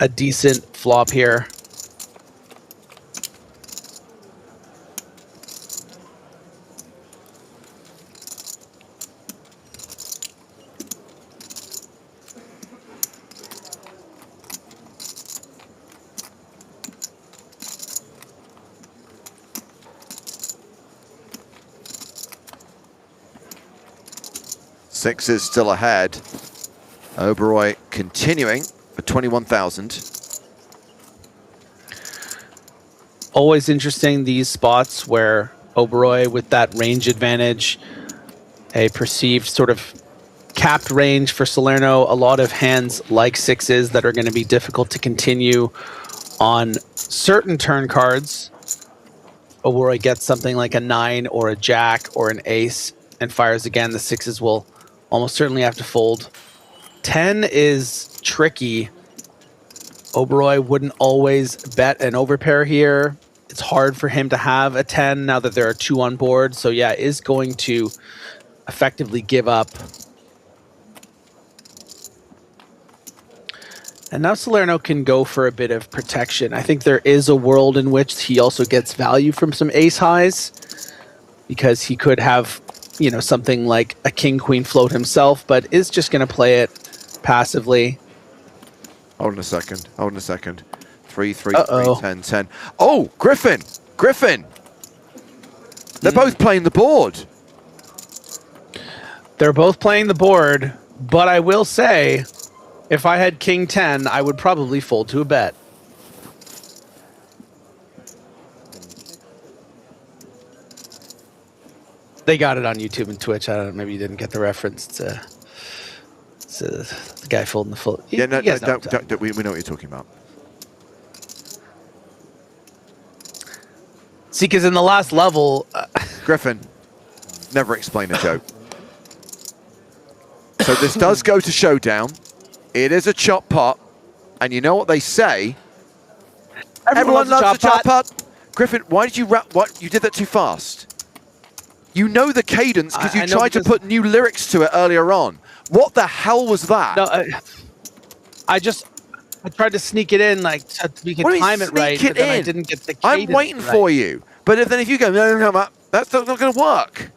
a decent flop here. Sixes still ahead. Oberoi continuing for 21,000. Always interesting, these spots where Oberoi with that range advantage, a perceived sort of capped range for Salerno, a lot of hands like 6s that are going to be difficult to continue on certain turn cards. Oberoi gets something like a 9 or a jack or an ace and fires again. The 6s will almost certainly have to fold. 10 is tricky. Oberoi wouldn't always bet an overpair here. It's hard for him to have a 10 now that there are 2 on board. So yeah, is going to effectively give up. And now Salerno can go for a bit of protection. I think there is a world in which he also gets value from some ace highs because he could have, you know, something like a king-queen float himself, but is just going to play it passively. Hold on a second. Hold on a second. 3, 3, 3, 10, 10. Oh, Griffin! Griffin! They're both playing the board. They're both playing the board, but I will say, if I had king 10, I would probably fold to a bet. They got it on YouTube and Twitch. I don't know, maybe you didn't get the reference. It's the guy folding the full. Yeah, no, we know what you're talking about. See, because in the last level... Griffin, never explain a joke. So this does go to showdown. It is a chop pot. And you know what they say? Everyone loves a chop pot. Griffin, why did you rap? What? You did that too fast. You know the cadence because you tried to put new lyrics to it earlier on. What the hell was that? No, I tried to sneak it in, like, so we could time it right, but then I didn't get the cadence. I'm waiting for you. But then if you go, no, that's not going to work.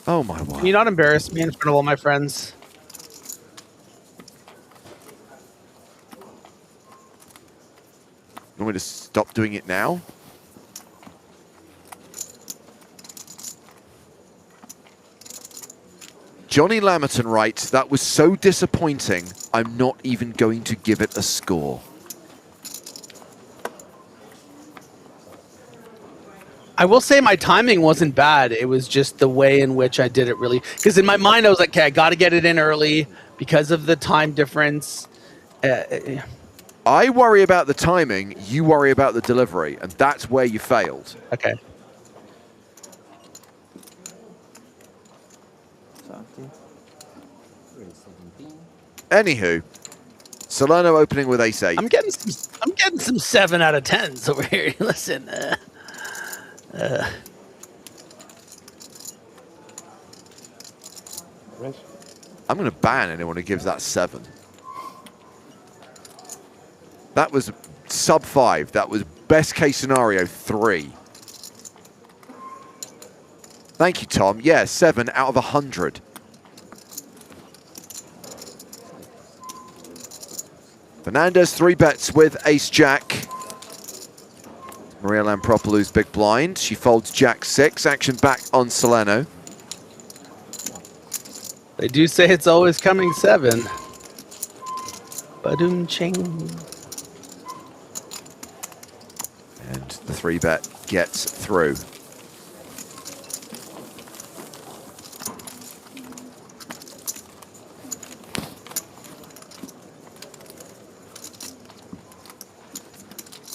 Oh, my word. Can you not embarrass me in front of all my friends? You want me to stop doing it now? Johnny Lamerton writes, that was so disappointing, I'm not even going to give it a score. I will say my timing wasn't bad. It was just the way in which I did it really. Because in my mind, I was like, okay, I got to get it in early because of the time difference. I worry about the timing, you worry about the delivery, and that's where you failed. Okay. Anywho, Salerno opening with ace-8. I'm getting some 7 out of 10s over here. Listen. I'm going to ban anyone who gives that 7. That was sub 5. That was best case scenario 3. Thank you, Tom. Yeah, 7 out of 100. Fernandez 3 bets with ace-jack. Maria Lampropoulou's big blind. She folds jack-6. Action back on Salerno. They do say it's always coming 7. Ba-doom-ching. And the 3-bet gets through.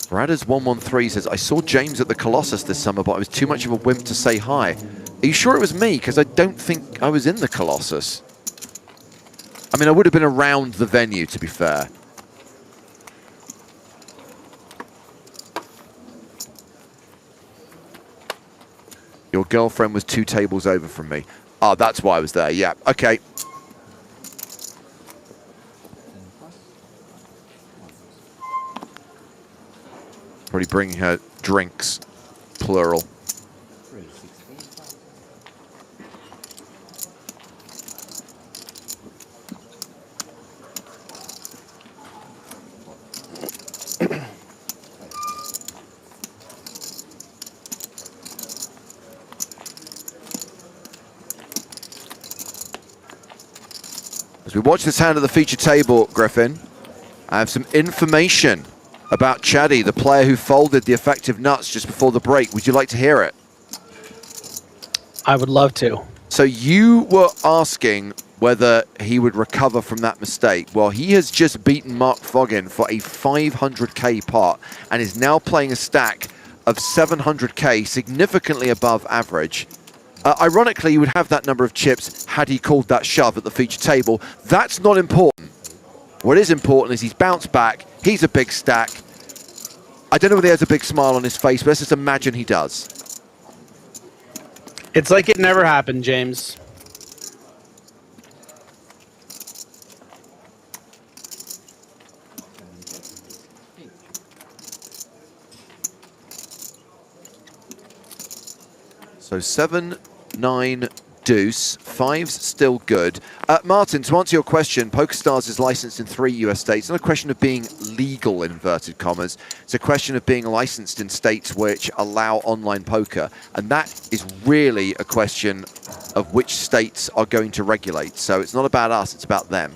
Bradders113 says, I saw James at the Colossus this summer, but I was too much of a wimp to say hi. Are you sure it was me? Because I don't think I was in the Colossus. I mean, I would have been around the venue, to be fair. Your girlfriend was 2 tables over from me. Oh, that's why I was there. Yeah, okay. Probably bringing her drinks, plural. As we watch this hand at the feature table, Griffin, I have some information about Chaddy, the player who folded the effective nuts just before the break. Would you like to hear it? I would love to. So you were asking whether he would recover from that mistake. Well, he has just beaten Mark Foggin for a 500k pot and is now playing a stack of 700k, significantly above average. Ironically, he would have that number of chips had he called that shove at the feature table. That's not important. What is important is he's bounced back. He's a big stack. I don't know whether he has a big smile on his face, but let's just imagine he does. It's like it never happened, James. So 7, 9, deuce. 5's still good. Martin, to answer your question, PokerStars is licensed in 3 US states. It's not a question of being legal, in inverted commas. It's a question of being licensed in states which allow online poker. And that is really a question of which states are going to regulate. So it's not about us, it's about them.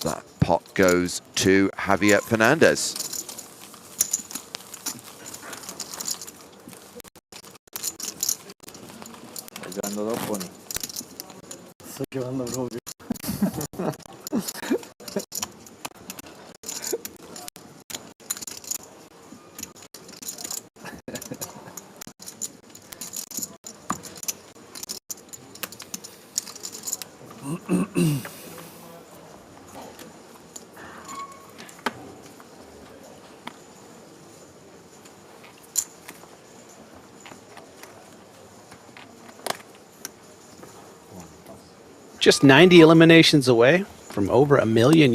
That pot goes to Javier Fernandez. Just 90 eliminations away from over €1 million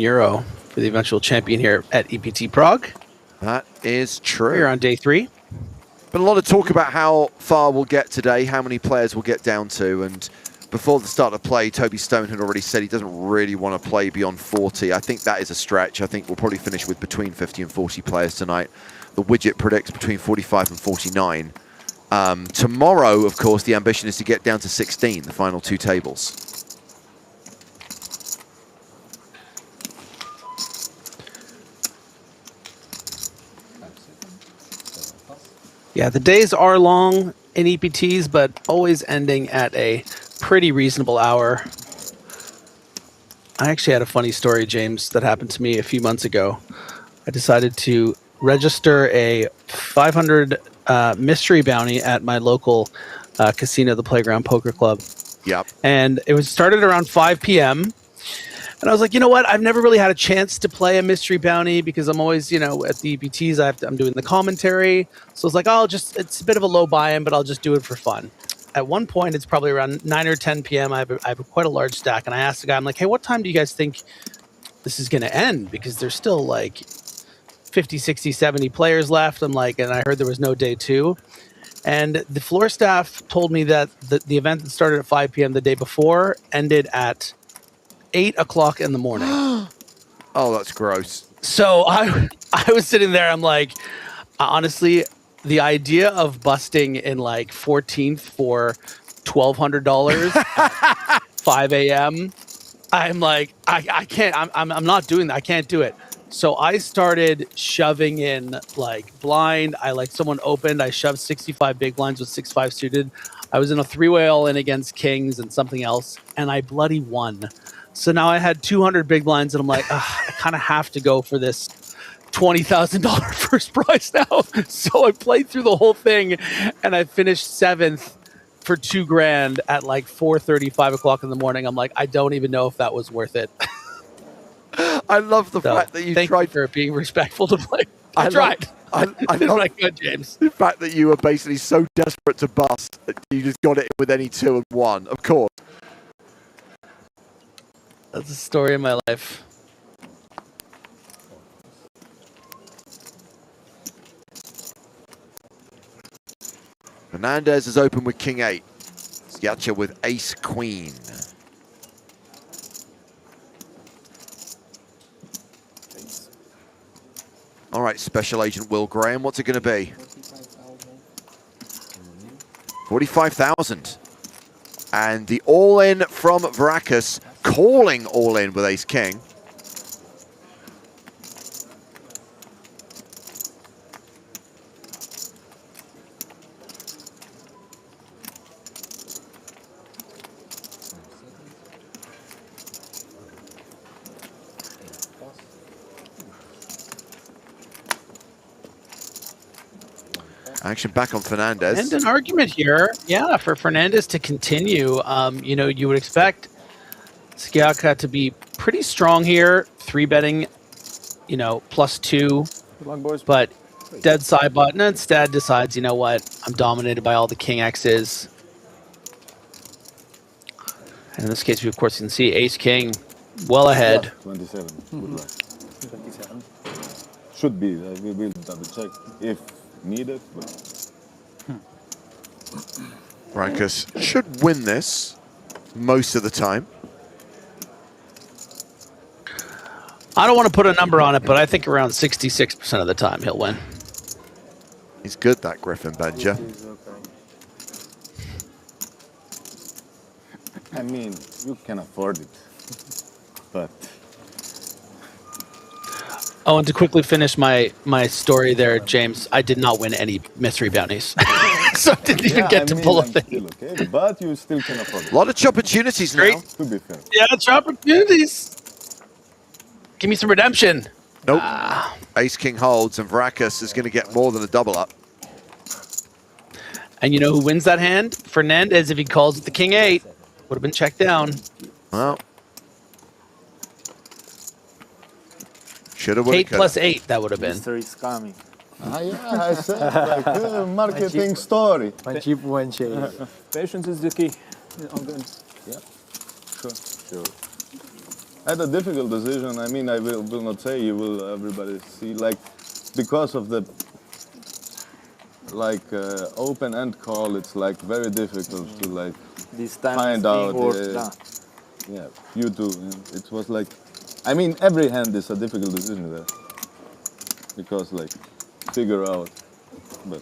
for the eventual champion here at EPT Prague. That is true. We're on day 3. Been a lot of talk about how far we'll get today, how many players we'll get down to, and before the start of play, Toby Stone had already said he doesn't really want to play beyond 40. I think that is a stretch. I think we'll probably finish with between 50 and 40 players tonight. The widget predicts between 45 and 49. Tomorrow, of course, the ambition is to get down to 16, the final 2 tables. Yeah, the days are long in EPTs, but always ending at a pretty reasonable hour. I actually had a funny story, James, that happened to me a few months ago. I decided to register a 500 mystery bounty at my local casino, the Playground Poker Club. Yep. And it was started around 5 p.m. And I was like, you know what? I've never really had a chance to play a mystery bounty because I'm always, you know, at the EPTs, I'm doing the commentary. So I was like, it's a bit of a low buy-in, but I'll just do it for fun. At one point, it's probably around 9 or 10 p.m. I have quite a large stack. And I asked the guy, I'm like, hey, what time do you guys think this is going to end? Because there's still like 50, 60, 70 players left. I'm like, and I heard there was no day 2. And the floor staff told me that the event that started at 5 p.m. the day before ended at 8 o'clock in the morning. Oh, that's gross. So I was sitting there. I'm like, honestly, the idea of busting in like 14th for $1,200 at 5 a.m. I'm like, I can't. I'm not doing that. I can't do it. So I started shoving in like blind. Someone opened. I shoved 65 big blinds with 6-5 suited. I was in a 3-way all in against kings and something else, and I bloody won. So now I had 200 big blinds, and I'm like, I kind of have to go for this $20,000 first prize now. So I played through the whole thing, and I finished 7th for $2,000 at like 4:30, 5 o'clock in the morning. I'm like, I don't even know if that was worth it. I love the fact that you tried for being respectful to play. I tried. I did what I could, James. The fact that you were basically so desperate to bust that you just got it with any 2 and 1. Of course. That's the story of my life. Fernandez is open with King 8. Schiaccia with Ace Queen. All right, Special Agent Will Graham, what's it going to be? 45,000. And the all-in from Vracus, calling all-in with Ace King. Action back on Fernandez. And an argument here, yeah, for Fernandez to continue. You know, you would expect Schiaccia to be pretty strong here, 3-betting, you know, +2. But dead side button instead decides, you know what, I'm dominated by all the King X's. And in this case, we of course can see Ace King well ahead. 27. Good luck. 27. Should be. We will double check if needed. But Vracus should win this most of the time. I don't want to put a number on it, but I think around 66% of the time he'll win. He's good, that Griffin Benja. I mean, you can afford it, but. Oh, and to quickly finish my story there, James, I did not win any mystery bounties. So I didn't even get to pull a thing. Okay, but you still can afford it. A lot of opportunities now. To be fair. Yeah, it's opportunities. Give me some redemption. Nope. Ace King holds, and Vracus is going to get more than a double up. And you know who wins that hand? Fernandez, if he calls with the King 8, would have been checked down. Well. Should have. 8 plus 8, that would have been. Mystery is coming. Yeah, I said, like a marketing story. One chip, one shade. Patience is the key. All good. Yeah, sure. I had a difficult decision. I mean, I will not say, you will everybody see, like, because of the, like, open end call, it's, like, very difficult to, like, this time find out. Yeah, you too. Yeah. It was, like, I mean, every hand is a difficult decision there. Because, like, figure out, but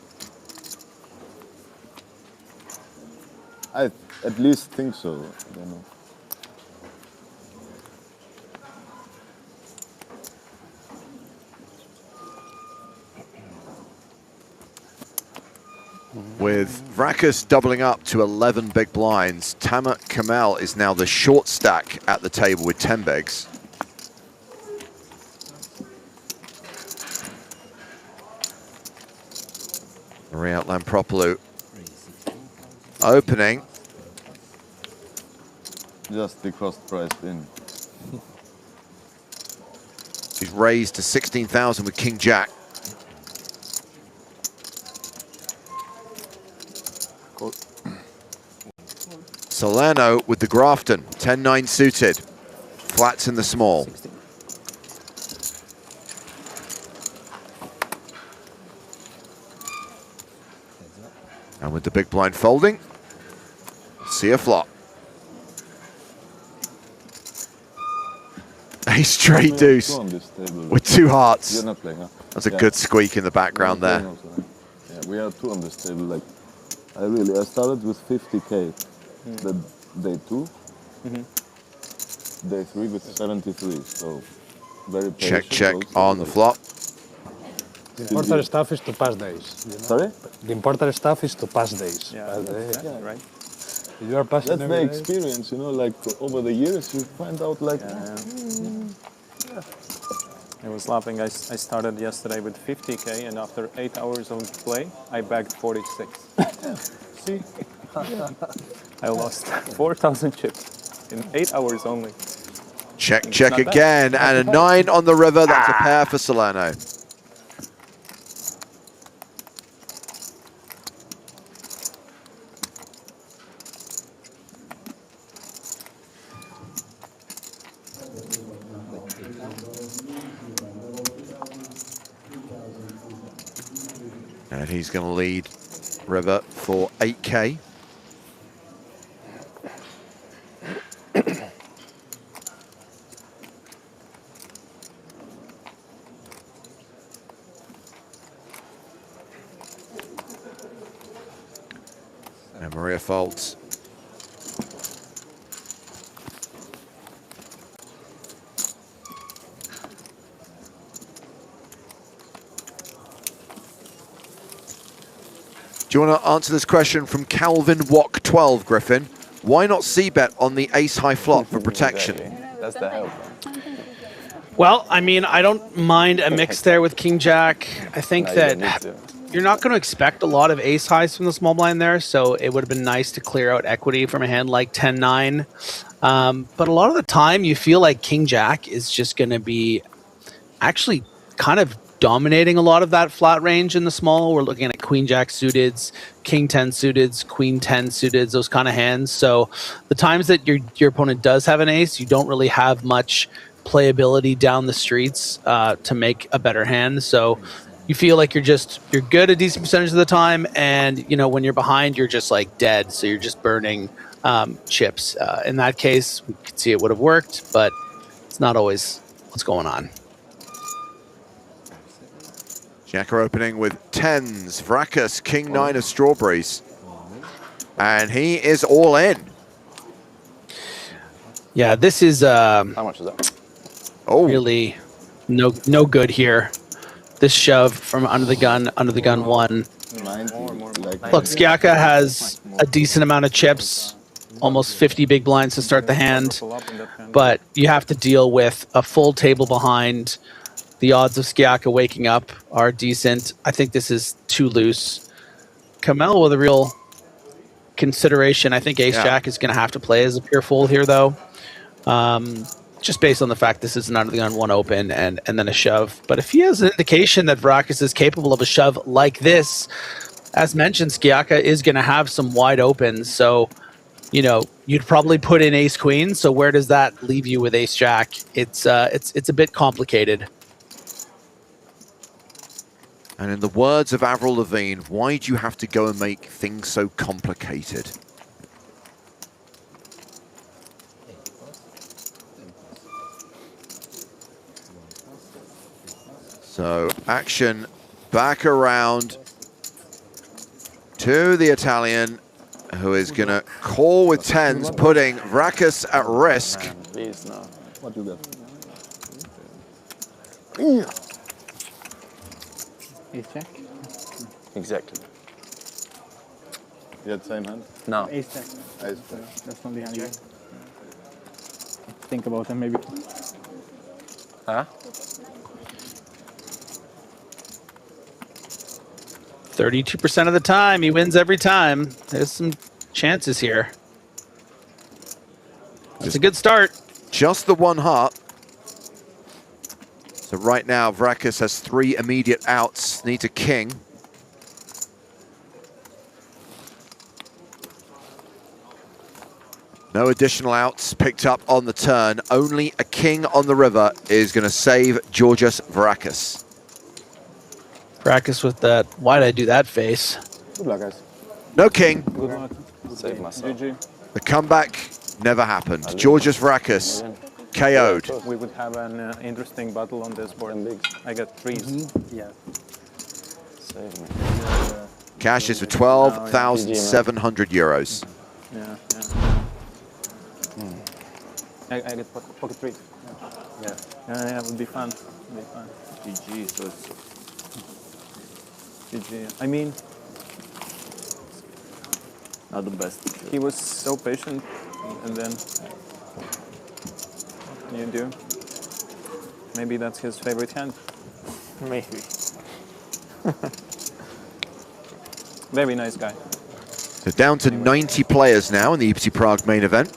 I at least think so. I don't know. With Vrakas doubling up to 11 big blinds, Tamer Kamel is now the short stack at the table with 10 bigs. Maria Lampropoulou opening. Just the cost price in. He's raised to 16,000 with King Jack. Salerno with the Grafton, 10-9 suited. Flats in the small. And with the big blind folding, see a flop. A straight deuce with 2 hearts. You're not playing, huh? That's a good squeak in the background there. Yeah, we have 2 on this table. Like, I started with 50K. The day 2, day 3 with 73. So very patient. Check on the flop. The important stuff is to pass days. You know? Sorry? The important stuff is to pass days. Yeah, right. If you are passing That's the experience, you know, like over the years you find out like... I was laughing. I started yesterday with 50K and after 8 hours of play, I bagged 46. See? I lost 4,000 chips in 8 hours only. Check again, and a 9 on the river. That's a pair for Salerno. And he's going to lead river for 8K. And Maria folds. Do you want to answer this question from Calvin Wok 12, Griffin? Why not c-bet on the ace-high flop for protection? That's the help. Well, I mean, I don't mind a mix there with King Jack. I think that you're not going to expect a lot of ace highs from the small blind there, so it would have been nice to clear out equity from a hand like 10-9. But a lot of the time, you feel like King Jack is just going to be actually kind of dominating a lot of that flat range in the small. We're looking at Queen Jack suiteds, King 10 suiteds, Queen 10 suiteds, those kind of hands. So the times that your opponent does have an ace, you don't really have much playability down the streets to make a better hand. So you feel like you're good a decent percentage of the time, and you know when you're behind, you're just like dead. So you're just burning chips. In that case, we could see it would have worked, but it's not always what's going on. Jacker opening with 10s. Vrakas, King 9 of strawberries. And he is all in. Yeah, this is how much is that? Really no good here. This shove from under the gun 1. Look, Skiaka has a decent amount of chips, almost 50 big blinds to start the hand, but you have to deal with a full table behind. The odds of Skiaka waking up are decent. I think this is too loose. Kamel with a real consideration. I think Ace-Jack is going to have to play as a pure fold here, though. Just based on the fact this is an under the gun 1 open and then a shove. But if he has an indication that Vrakas is capable of a shove like this, as mentioned, Skiaka is going to have some wide opens. So, you know, you'd probably put in Ace-Queen. So where does that leave you with Ace-Jack? It's a bit complicated. And in the words of Avril Lavigne, why do you have to go and make things so complicated? So action back around to the Italian, who is going to call with 10s, putting Vrakas at risk. Please, no. What do you got? Ace-Jack? Exactly. You had same hand? No. Ace 10. Ace 10. That's not the hand you think about it, maybe. Huh? 32% of the time, he wins every time. There's some chances here. It's a good start. Just the one heart. So right now, Vrakas has 3 immediate outs. Needs a king. No additional outs picked up on the turn. Only a king on the river is going to save Georgios Vrakas. Vrakas with that, why'd I do that face? Good luck, guys. No king. Good luck. Save myself. The comeback never happened. Georgios Vrakas KO'd. We would have an interesting battle on this board. I got 3s. Yeah. Save me. Cash is for 12,700 euros. Yeah. I get pocket 3. Yeah, it would be fun. GG, so it's GG. I mean, not the best. He was so patient, and then you do. Maybe that's his favorite hand. Maybe. Very nice guy. So down to 90 players now in the EPT Prague main event.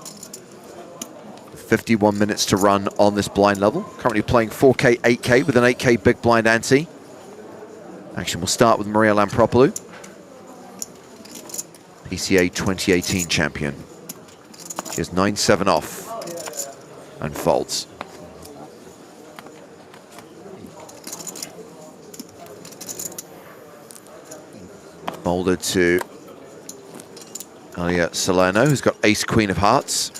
51 minutes to run on this blind level. Currently playing 4K, 8K with an 8K big blind ante. Action will start with Maria Lampropoulou, PCA 2018 champion. She is 9-7 off and folds. Molded to Alia Salerno, who's got ace queen of hearts.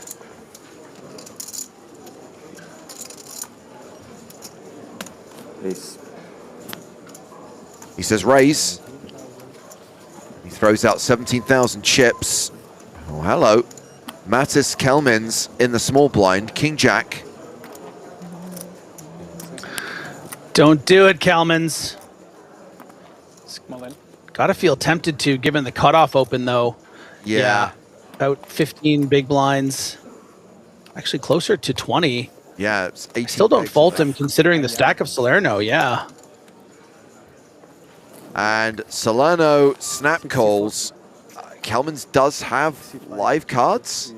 Ace. He says raise. He throws out 17,000 chips. Oh, hello. Mattis Kelmins in the small blind, King Jack. Don't do it, Kelmans. Gotta feel tempted to, given the cutoff open, though. Yeah. About 15 big blinds. Actually, closer to 20. Yeah, it's 18. Still don't fault him, considering the stack of Salerno, yeah. And Salerno snap calls. Kelmans does have live cards.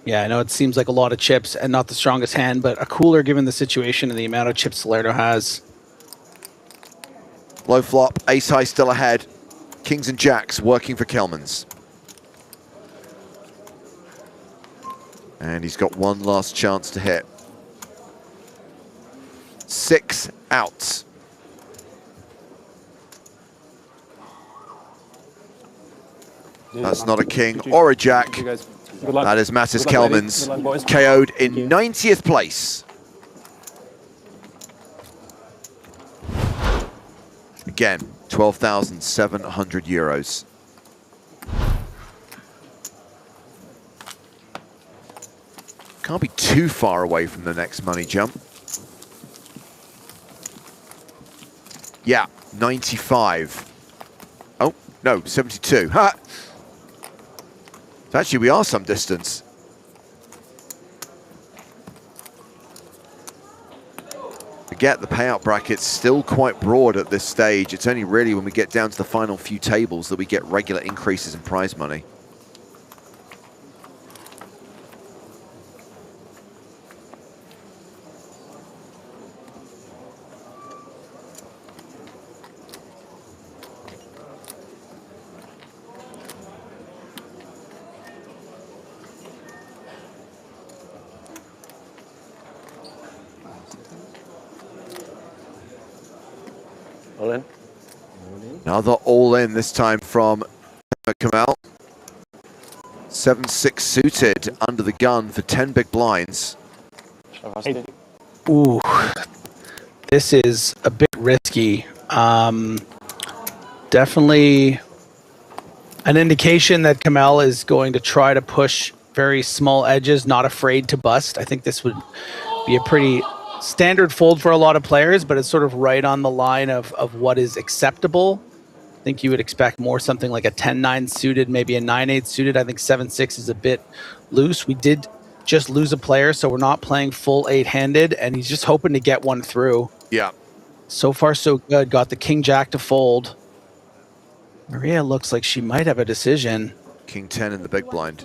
Yeah, I know it seems like a lot of chips and not the strongest hand, but a cooler given the situation and the amount of chips Salerno has. Low flop, ace high still ahead. Kings and jacks working for Kelmans. And he's got one last chance to hit. 6 outs. That's not a king or a jack. That is Mattis Kelmans, KO'd in 90th place. Again, 12,700 euros. Can't be too far away from the next money jump. Yeah, 95. Oh, no, 72. Ha! So actually, we are some distance. Forget the payout bracket's still quite broad at this stage. It's only really when we get down to the final few tables that we get regular increases in prize money. All in. Another all-in, this time from Kamal. 7-6 suited under the gun for 10 big blinds. Ooh, this is a bit risky. Definitely an indication that Kamel is going to try to push very small edges, not afraid to bust. I think this would be a pretty standard fold for a lot of players, but it's sort of right on the line of what is acceptable. I think you would expect more something like a 10-9 suited, maybe a 9-8 suited. I think 7-6 is a bit loose. We did just lose a player, so we're not playing full 8-handed, and he's just hoping to get one through. Yeah. So far, so good. Got the King-Jack to fold. Maria looks like she might have a decision. King 10 in the big blind.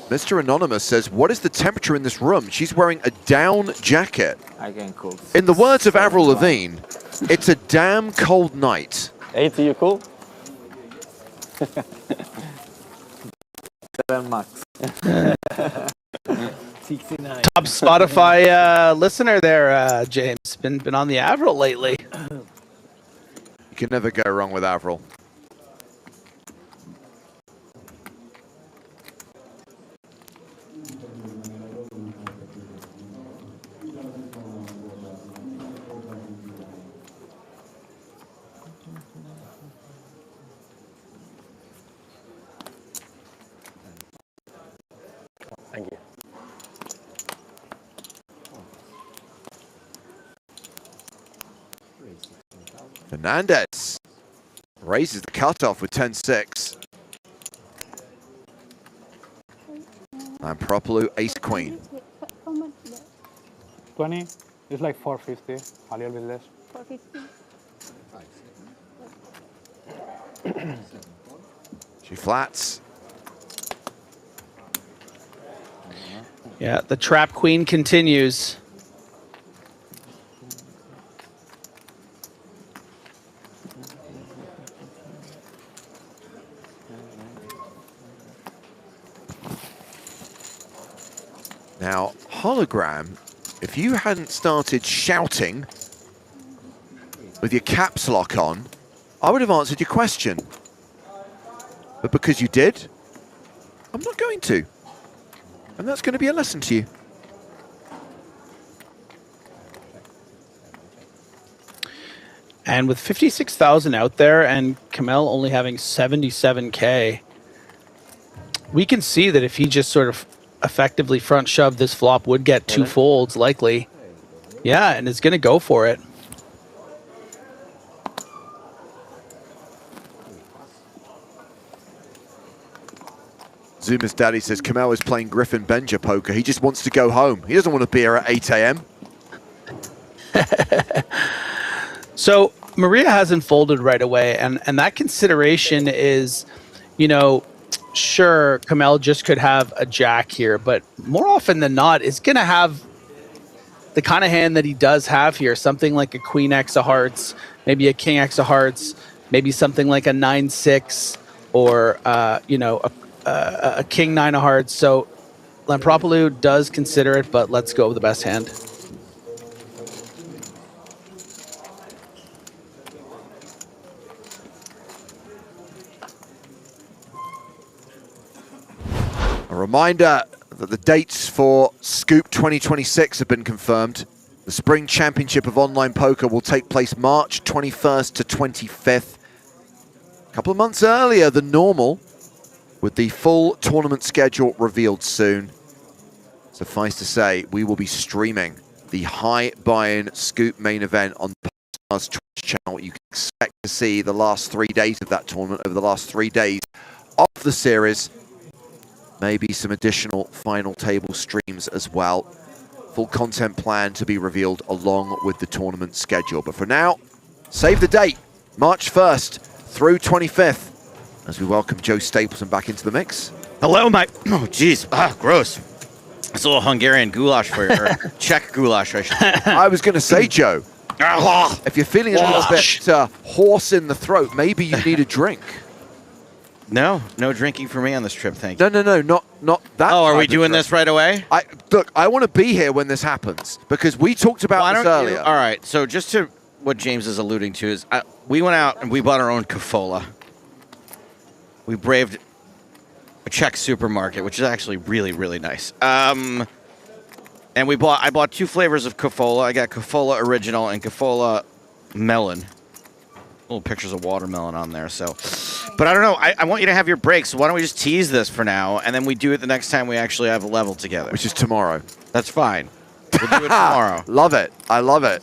Mr. Anonymous says, what is the temperature in this room? She's wearing a down jacket. I can cool. In the words of Avril Lavigne, it's a damn cold night. 80, you cool? 7 max. 69. Top Spotify listener there, James. Been on the Avril lately. You can never go wrong with Avril. Thank you. Fernandez raises the cutoff with 10-6. And Propolu ace-queen. 20. It's like 450, a little bit less. 450. She flats. Yeah, the trap queen continues. Now, hologram, if you hadn't started shouting with your caps lock on, I would have answered your question. But because you did, I'm not going to. And that's going to be a lesson to you. And with 56,000 out there and Kamel only having 77K, we can see that if he just sort of effectively front shoved, this flop would get 2 folds likely. Yeah, and is going to go for it. Zuma's daddy says Kamel is playing Griffin Benja poker. He just wants to go home. He doesn't want to be here at 8 a.m. So Maria hasn't folded right away, and that consideration is, you know, sure, Kamel just could have a jack here, but more often than not, is going to have the kind of hand that he does have here, something like a Queen X of hearts, maybe a King X of hearts, maybe something like a 9-6 or, you know, a King 9 of hearts. So Lampropoulou does consider it, but let's go with the best hand. A reminder that the dates for Scoop 2026 have been confirmed. The Spring Championship of Online Poker will take place March 21st to 25th. A couple of months earlier than normal, with the full tournament schedule revealed soon. Suffice to say, we will be streaming the high buy-in Scoop main event on the PokerStars Twitch channel. You can expect to see the last 3 days of that tournament over the last 3 days of the series. Maybe some additional final table streams as well. Full content plan to be revealed along with the tournament schedule. But for now, save the date, March 1st through 25th, as we welcome Joe Stapleton back into the mix. Hello, my... Oh, jeez. Ah, gross. It's a little Hungarian goulash for you, or Czech goulash, I should say. I was going to say, Joe, if you're feeling a little bit hoarse in the throat, maybe you need a drink. No drinking for me on this trip, thank you. No, not that. Oh, are we doing this right away? Look, I want to be here when this happens, because we talked about this earlier. All right, so just to what James is alluding to is, we went out and we bought our own Cafola. We braved a Czech supermarket, which is actually really, really nice. And I bought 2 flavors of Cafola. I got Cafola Original and Cafola Melon. Little pictures of watermelon on there. So, but I don't know. I want you to have your break. So why don't we just tease this for now, and then we do it the next time we actually have a level together. Which is tomorrow. That's fine. We'll do it tomorrow. Love it. I love it.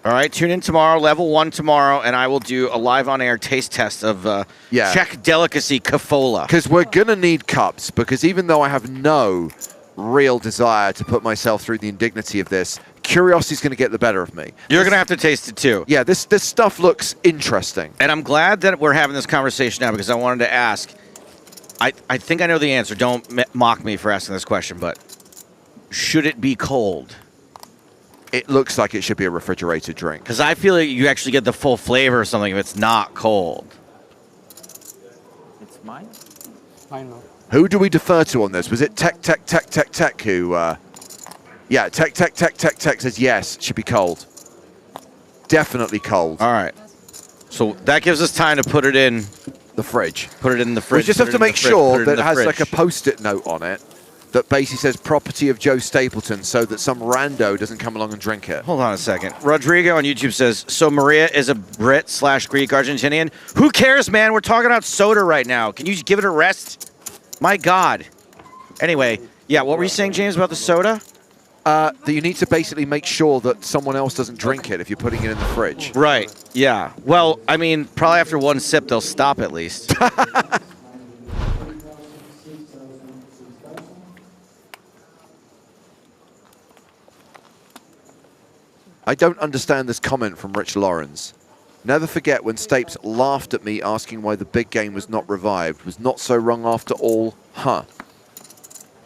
All right, tune in tomorrow, level 1 tomorrow, and I will do a live on-air taste test of Czech delicacy Cafola. Because we're going to need cups, because even though I have no real desire to put myself through the indignity of this, curiosity's going to get the better of me. You're going to have to taste it too. Yeah, this stuff looks interesting. And I'm glad that we're having this conversation now, because I wanted to ask, I think I know the answer. Don't mock me for asking this question, but should it be cold? It looks like it should be a refrigerated drink. Because I feel like you actually get the full flavor of something if it's not cold. It's mine? I know. Who do we defer to on this? Was it Tech who... yeah, Tech says yes, it should be cold. Definitely cold. All right. So that gives us time to put it in... the fridge. Put it in the fridge. We just have to make sure that it has like a Post-it note on it that basically says property of Joe Stapleton so that some rando doesn't come along and drink it. Hold on a second. Rodrigo on YouTube says, so Maria is a Brit/Greek Argentinian? Who cares, man? We're talking about soda right now. Can you just give it a rest? My God. Anyway, yeah, what were you saying, James, about the soda? That you need to basically make sure that someone else doesn't drink it if you're putting it in the fridge. Right, yeah. Well, I mean, probably after one sip, they'll stop at least. I don't understand this comment from Rich Lawrence. Never forget when Stapes laughed at me asking why the big game was not revived. Was not so wrong after all, huh?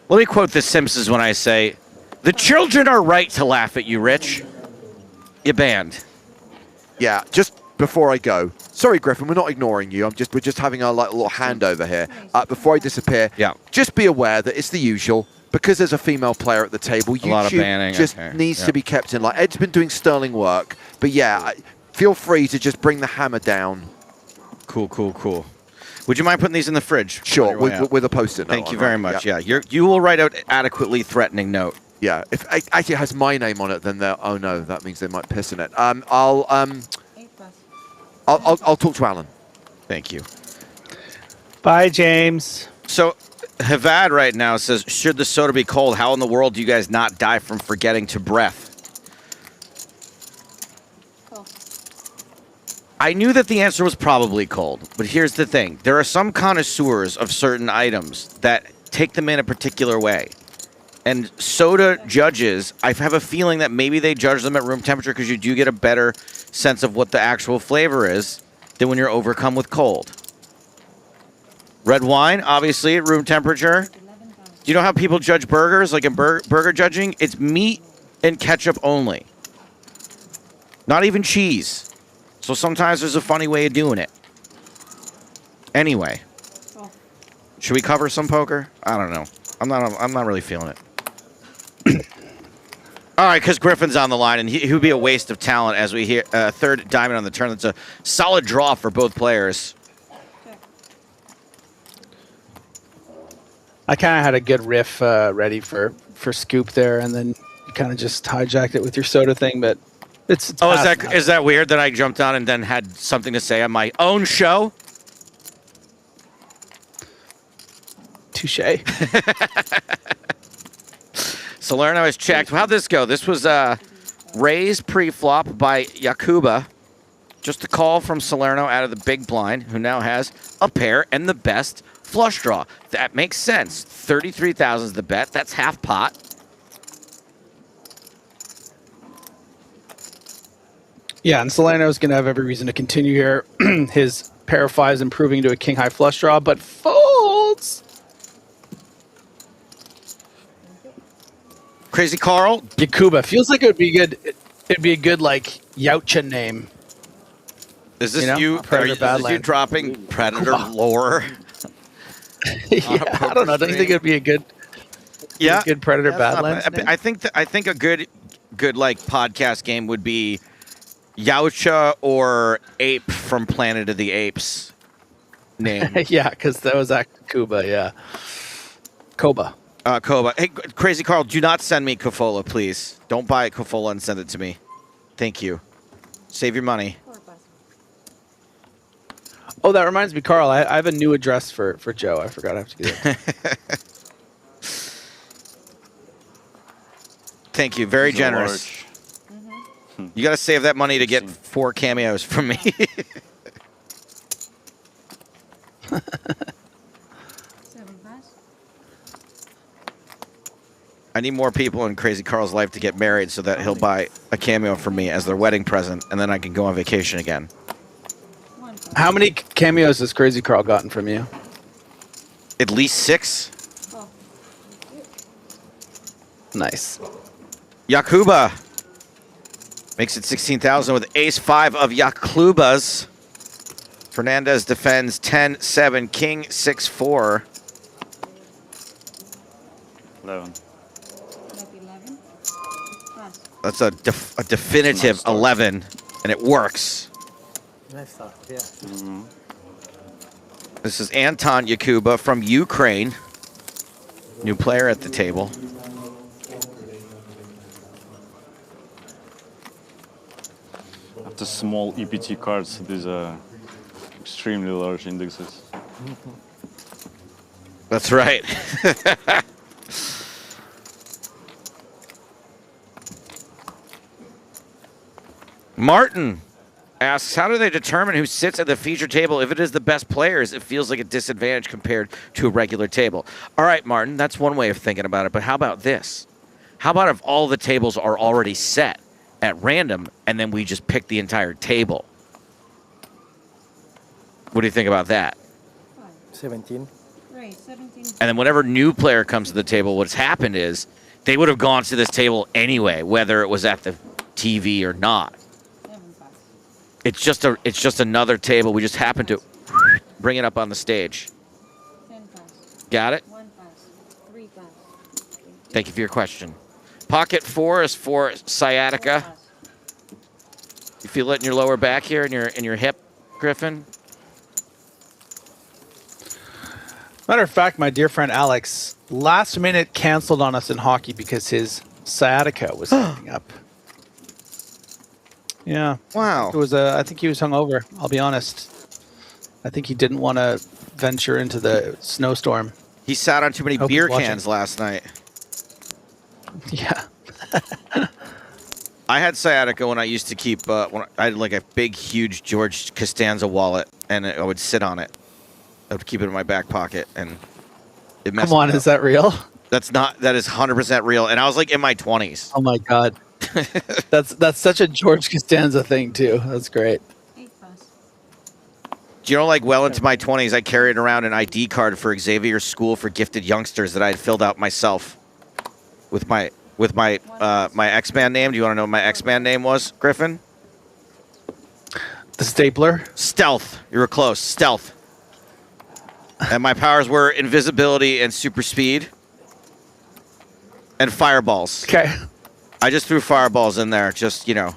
Let me quote The Simpsons when I say, the children are right to laugh at you, Rich. You banned. Yeah, just before I go. Sorry, Griffin, we're not ignoring you. We're just having a little handover here. Before I disappear, just be aware that it's the usual. Because there's a female player at the table, YouTube just needs to be kept in line. Ed's been doing sterling work, but yeah, feel free to just bring the hammer down. Cool, cool, cool. Would you mind putting these in the fridge? Sure, with a Post-it note. Thank you very much. Yeah, you will write out adequately threatening note. Yeah, if it actually has my name on it, then they'll. Oh no, that means they might piss in it. I'll talk to Alan. Thank you. Bye, James. So. Havad right now says, should the soda be cold? How in the world do you guys not die from forgetting to breath? Cool. I knew that the answer was probably cold, but here's the thing. There are some connoisseurs of certain items that take them in a particular way. And soda judges, I have a feeling that maybe they judge them at room temperature because you do get a better sense of what the actual flavor is than when you're overcome with cold. Red wine, obviously, at room temperature. Do you know how people judge burgers? Like in burger judging, it's meat and ketchup only. Not even cheese. So sometimes there's a funny way of doing it. Anyway. Should we cover some poker? I don't know. I'm not really feeling it. All right, because Griffin's on the line, and he would be a waste of talent as we hear third diamond on the turn. That's a solid draw for both players. I kind of had a good riff ready for Scoop there, and then you kind of just hijacked it with your soda thing. But it's oh, is that weird that I jumped on and then had something to say on my own show? Touche. Salerno is checked. How'd this go? This was raised pre-flop by Yakuba. Just a call from Salerno out of the big blind, who now has a pair and the best flush draw. That makes sense. 33,000 is the bet. That's half pot. Yeah, and Salerno's going to have every reason to continue here. His pair of fives improving to a king-high flush draw, but folds. Crazy Carl. Yakuba. Feels like it would be good. It'd be a good, like, Yautja name. Is this you dropping Predator lore? Yeah, I don't know. Don't you think it'd be a good, good Predator Badlands? I think a good like podcast game would be Yautja or Ape from Planet of the Apes. Name. Yeah, because that was Kuba. Yeah, Koba. Koba. Hey, Crazy Carl, do not send me Kofola, please. Don't buy Kofola and send it to me. Thank you. Save your money. Oh, that reminds me, Carl. I have a new address for Joe. I forgot I have to do that. Thank you. Very generous. You got to save that money to get 4 cameos from me. I need more people in Crazy Carl's life to get married so that he'll buy a cameo from me as their wedding present, and then I can go on vacation again. How many cameos has Crazy Carl gotten from you? At least 6. Nice. Yakuba makes it 16,000 with ace-5 of Yaklubas. Fernandez defends 10-7, king 6-4. 11. That's a definitive 11, and it works. Nice start, yeah. This is Anton Yakuba from Ukraine. New player at the table. After small EPT cards, these are extremely large indexes. That's right. Martin asks, how do they determine who sits at the feature table? If it is the best players, it feels like a disadvantage compared to a regular table. All right, Martin, that's one way of thinking about it, but how about this? How about if all the tables are already set at random, and then we just pick the entire table? What do you think about that? 17. Right, 17. And then whenever new player comes to the table, what's happened is they would have gone to this table anyway, whether it was at the TV or not. It's just another table. We just happen to bring it up on the stage. 10 pass. Got it? 1 pass. 3 pass. Thank you for your question. Pocket 4 is for sciatica. You feel it in your lower back here, in your hip, Griffin? Matter of fact, my dear friend Alex, last minute canceled on us in hockey because his sciatica was acting up. Yeah. Wow. It was I think he was hungover. I'll be honest. I think he didn't want to venture into the snowstorm. He sat on too many beer cans last night. Yeah. I had sciatica when I used to keep, when I had like a big, huge George Costanza wallet, and I would sit on it. I would keep it in my back pocket, and it messed Come on, me up. is that real? That is 100% real, and I was like in my 20s. Oh my God. That's such a George Costanza thing too. That's great. Do you know, like well into my 20s, I carried around an ID card for Xavier's School for Gifted Youngsters that I had filled out myself with my my X-Man name. Do you want to know what my X-Man name was, Griffin? The Stapler? Stealth. You were close. Stealth. And my powers were invisibility and super speed and fireballs. Okay. I just threw fireballs in there. Just, you know,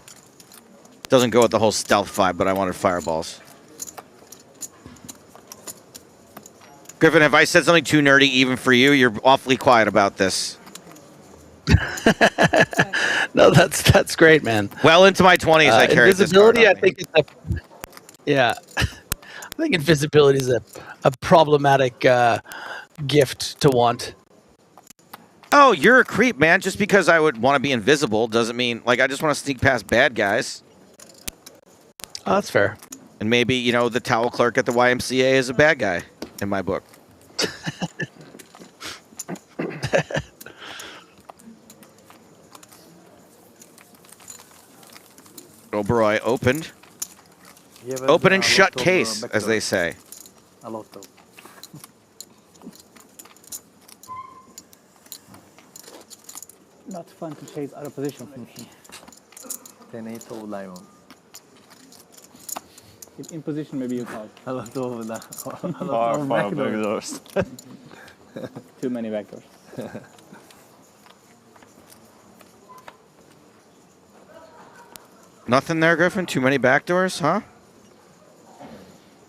doesn't go with the whole stealth vibe, but I wanted fireballs. Griffin, if I said something too nerdy even for you, you're awfully quiet about this. No, that's great, man. Well into my 20s, I carried this card invisibility. on I think it's a I think invisibility is a problematic gift to want. Oh, you're a creep, man. Just because I would want to be invisible doesn't mean, like, I just want to sneak past bad guys. Oh, that's fair. And maybe, you know, the towel clerk at the YMCA is a bad guy in my book. Oberoi opened. Open and shut case, as they say. A lot of. Not fun to chase out of position from here. 10-8 or diamond. In position, maybe you call. A lot of that. Far backdoors. Too many backdoors. Nothing there, Griffin? Too many backdoors, huh?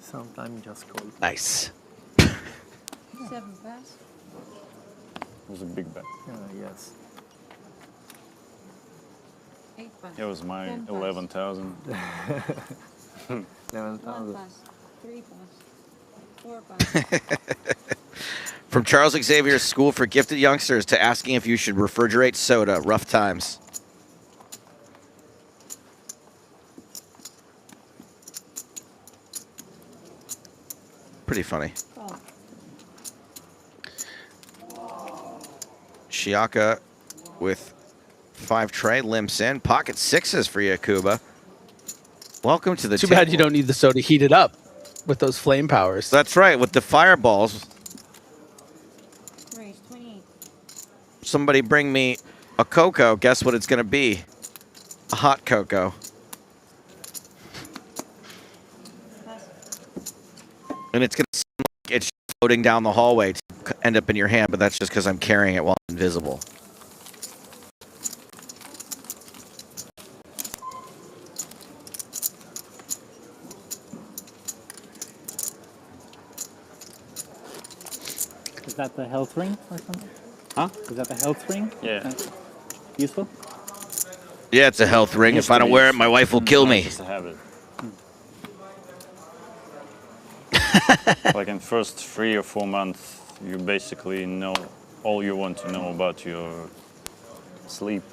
Sometimes just call. Nice. 7 pass. was a big bet. Yes. 8 pass. It was my 10 pass. 11,000. 1 11,000. pass. 3 pass. 4 pass. From Charles Xavier's School for Gifted Youngsters to asking if you should refrigerate soda. Rough times. Pretty funny. Oh. Shiaka with 5 tray limps in. Pocket sixes for Yakuba. Welcome to the Too bad you don't need the soda heated up with those flame powers. That's right, with the fireballs. Raise 28. Somebody bring me a cocoa. Guess what it's going to be? A hot cocoa. And it's going to seem like it's floating down the hallway to end up in your hand, but that's just because I'm carrying it while I'm invisible. Is that the health ring or something? Huh? Is that the health ring? Yeah. Useful? Yeah, it's a health ring. If I don't wear it, my wife will kill me. Just to have it. Like in first 3 or 4 months, you basically know all you want to know about your sleep.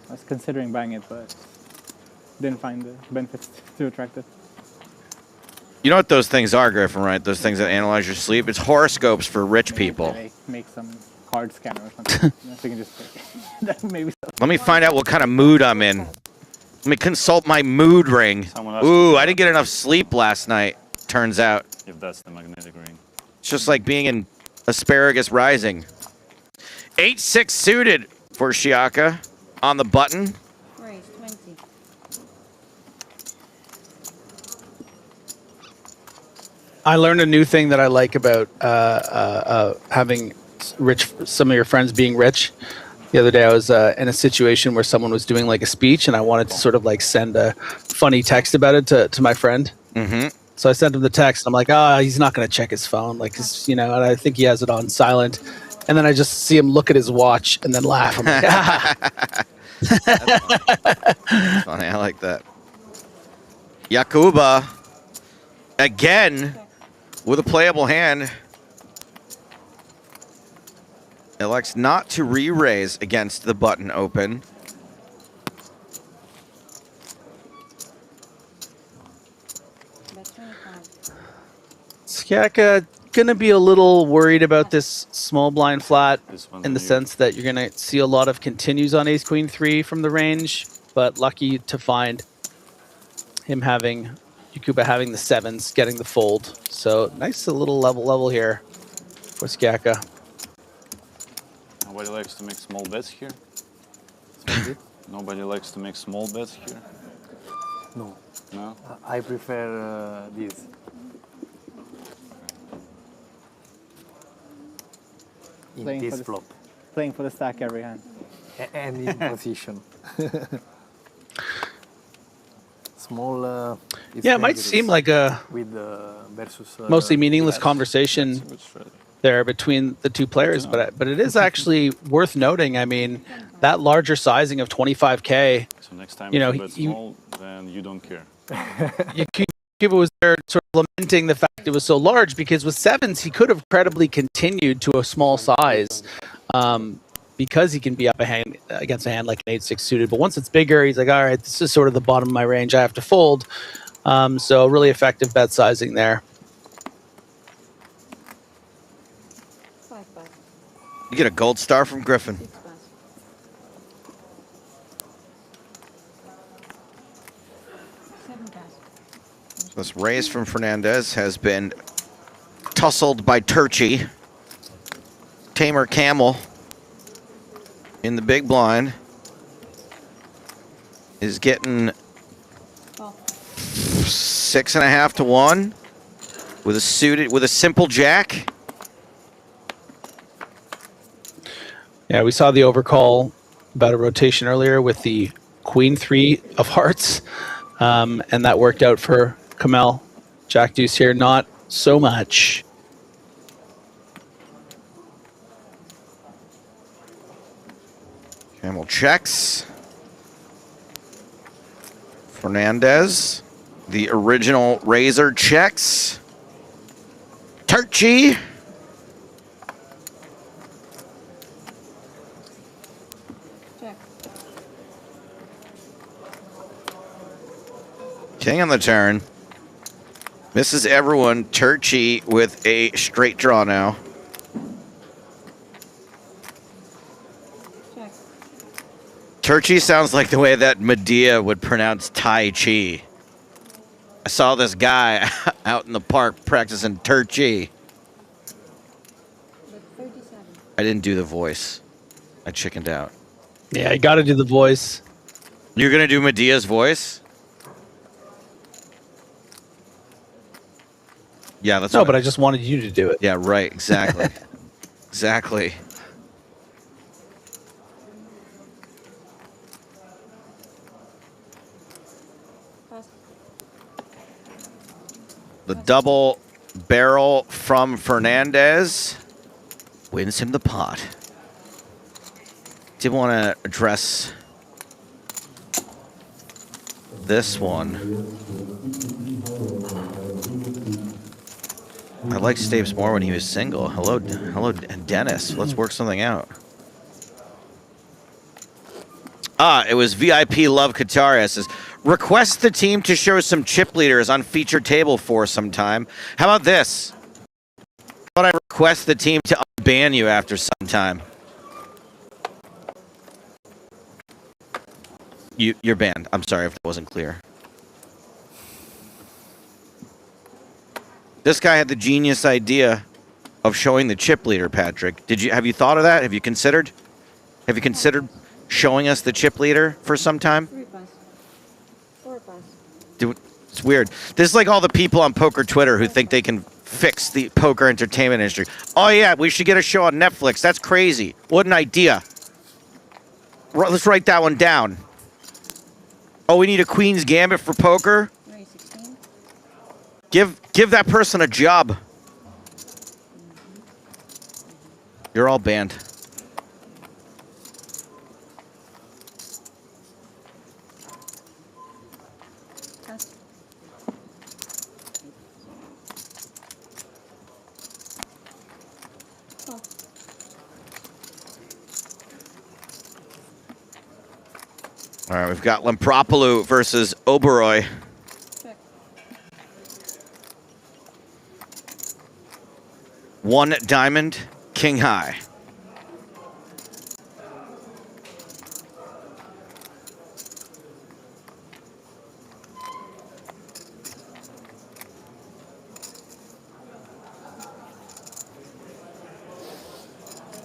I was considering buying it, but didn't find the benefits too attractive. You know what those things are, Griffin, right? Those things that analyze your sleep? It's horoscopes for rich people. Make some card scanner or something. So you can just that maybe. Let me find out what kind of mood I'm in. Let me consult my mood ring. Ooh, I didn't get enough sleep last night, turns out. If that's the magnetic ring. It's just like being in Asparagus Rising. 8-6 suited for Shiaka on the button. Raise 20. I learned a new thing that I like about having some of your friends being rich. The other day I was in a situation where someone was doing like a speech and I wanted to sort of like send a funny text about it to my friend. Mm-hmm. So I sent him the text. I'm like, he's not going to check his phone. Like, and I think he has it on silent. And then I just see him look at his watch and then laugh. I'm like, That's funny. I like that. Yakuba again with a playable hand. Elects not to re-raise against the button open. Skiaka gonna be a little worried about this small blind flat in the sense that you're gonna see a lot of continues on ace queen 3 from the range, but lucky to find him having Yakuba having the 7s, getting the fold. So nice little level here for Skiaka. Nobody likes to make small bets here. Nobody likes to make small bets here. No. No? I prefer these. In this flop. Playing for the stack every hand. And in position. Small. Yeah, it might seem like a with versus mostly meaningless conversation there between the two players, but it is actually worth noting. I mean, that larger sizing of 25K. So next time you know, if you bet small, then you don't care. Yakuba was there sort of lamenting the fact it was so large because with 7s, he could have credibly continued to a small size because he can be up a hand against a hand like an 8-6 suited. But once it's bigger, he's like, all right, this is sort of the bottom of my range. I have to fold. So really effective bet sizing there. You get a gold star from Griffin. This raise from Fernandez has been tussled by Turchi. Tamer Camel in the big blind is getting 6.5 to 1 with a simple jack. Yeah, we saw the overcall about a rotation earlier with the queen 3 of hearts, and that worked out for Kamel. Jack deuce here, not so much. Camel checks. Fernandez, the original Razor, checks. Turchi. Check. King on the turn. Misses everyone. Turchi with a straight draw now. Check. Turchi sounds like the way that Medea would pronounce Tai Chi. I saw this guy out in the park practicing Turchi. But 37. I didn't do the voice. I chickened out. Yeah, you got to do the voice. You're going to do Medea's voice? Yeah, that's No, but I just wanted you to do it. Yeah, right. Exactly. Exactly. Pass. The double barrel from Fernandez wins him the pot. Did want to address this one. I liked Stapes more when he was single. Hello, Dennis. Let's work something out. It was VIP Love Qatar. It says, request the team to show some chip leaders on featured table for some time. How about this? How about I request the team to unban you after some time? You're banned. I'm sorry if that wasn't clear. This guy had the genius idea of showing the chip leader, Patrick. Have you thought of that? Have you considered showing us the chip leader for some time? 3 pass. 4 pass. Dude, it's weird. This is like all the people on poker Twitter who think they can fix the poker entertainment industry. Oh yeah, we should get a show on Netflix. That's crazy. What an idea. Let's write that one down. Oh, we need a Queen's Gambit for poker? Raise 16. Give that person a job. You're all banned. Pass. Call. All right, we've got Lampropoulou versus Oberoi. Check. 1 diamond, king high.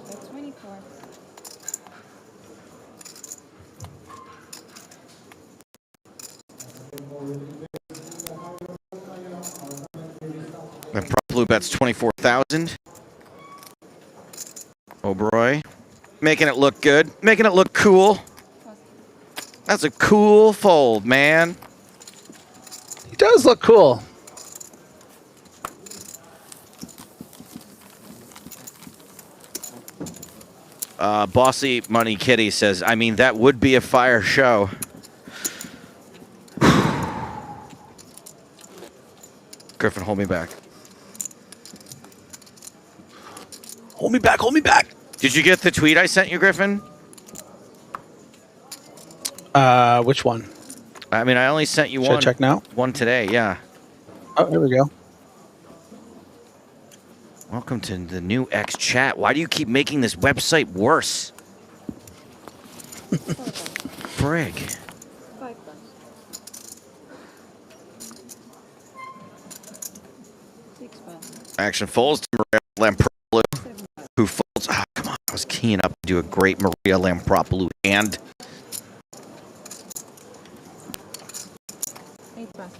That's 24. Lampropoulou bets 24,000. Oberoi making it look good, making it look cool. That's a cool fold, man. He does look cool. Bossy Money Kitty says, I mean, that would be a fire show. Griffin, hold me back. Hold me back, hold me back. Did you get the tweet I sent you, Griffin? Which one? I mean, I only sent you Should one. I check now? One today, yeah. Oh, here we go. Welcome to the new X chat. Why do you keep making this website worse? Frig. 5 pass. 6 pass. Action folds to Maria Lampropoulou, who folds. Ah, come on. I was keying up to do a great Maria Lampropoulou hand. 8 pass.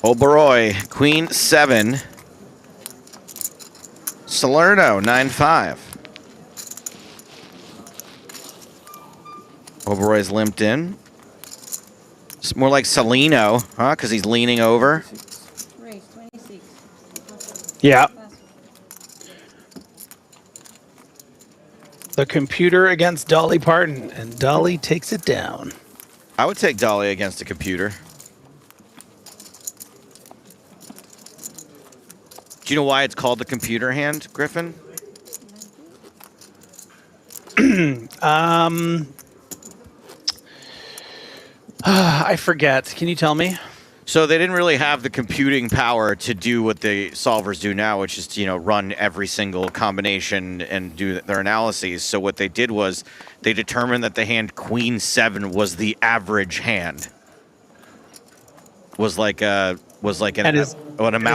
Oberoi, Queen 7. Salerno, 9-5. Oberoi's limped in. It's more like Salino, huh? Because he's leaning over. Raise 26. Yeah. Pass. The computer against Dolly Parton, and Dolly takes it down. I would take Dolly against a computer. Do you know why it's called the computer hand, Griffin? I forget. Can you tell me? So they didn't really have the computing power to do what the solvers do now, which is to, run every single combination and do their analyses. So what they did was they determined that the hand Queen 7 was the average hand. Was like an amalgam. Is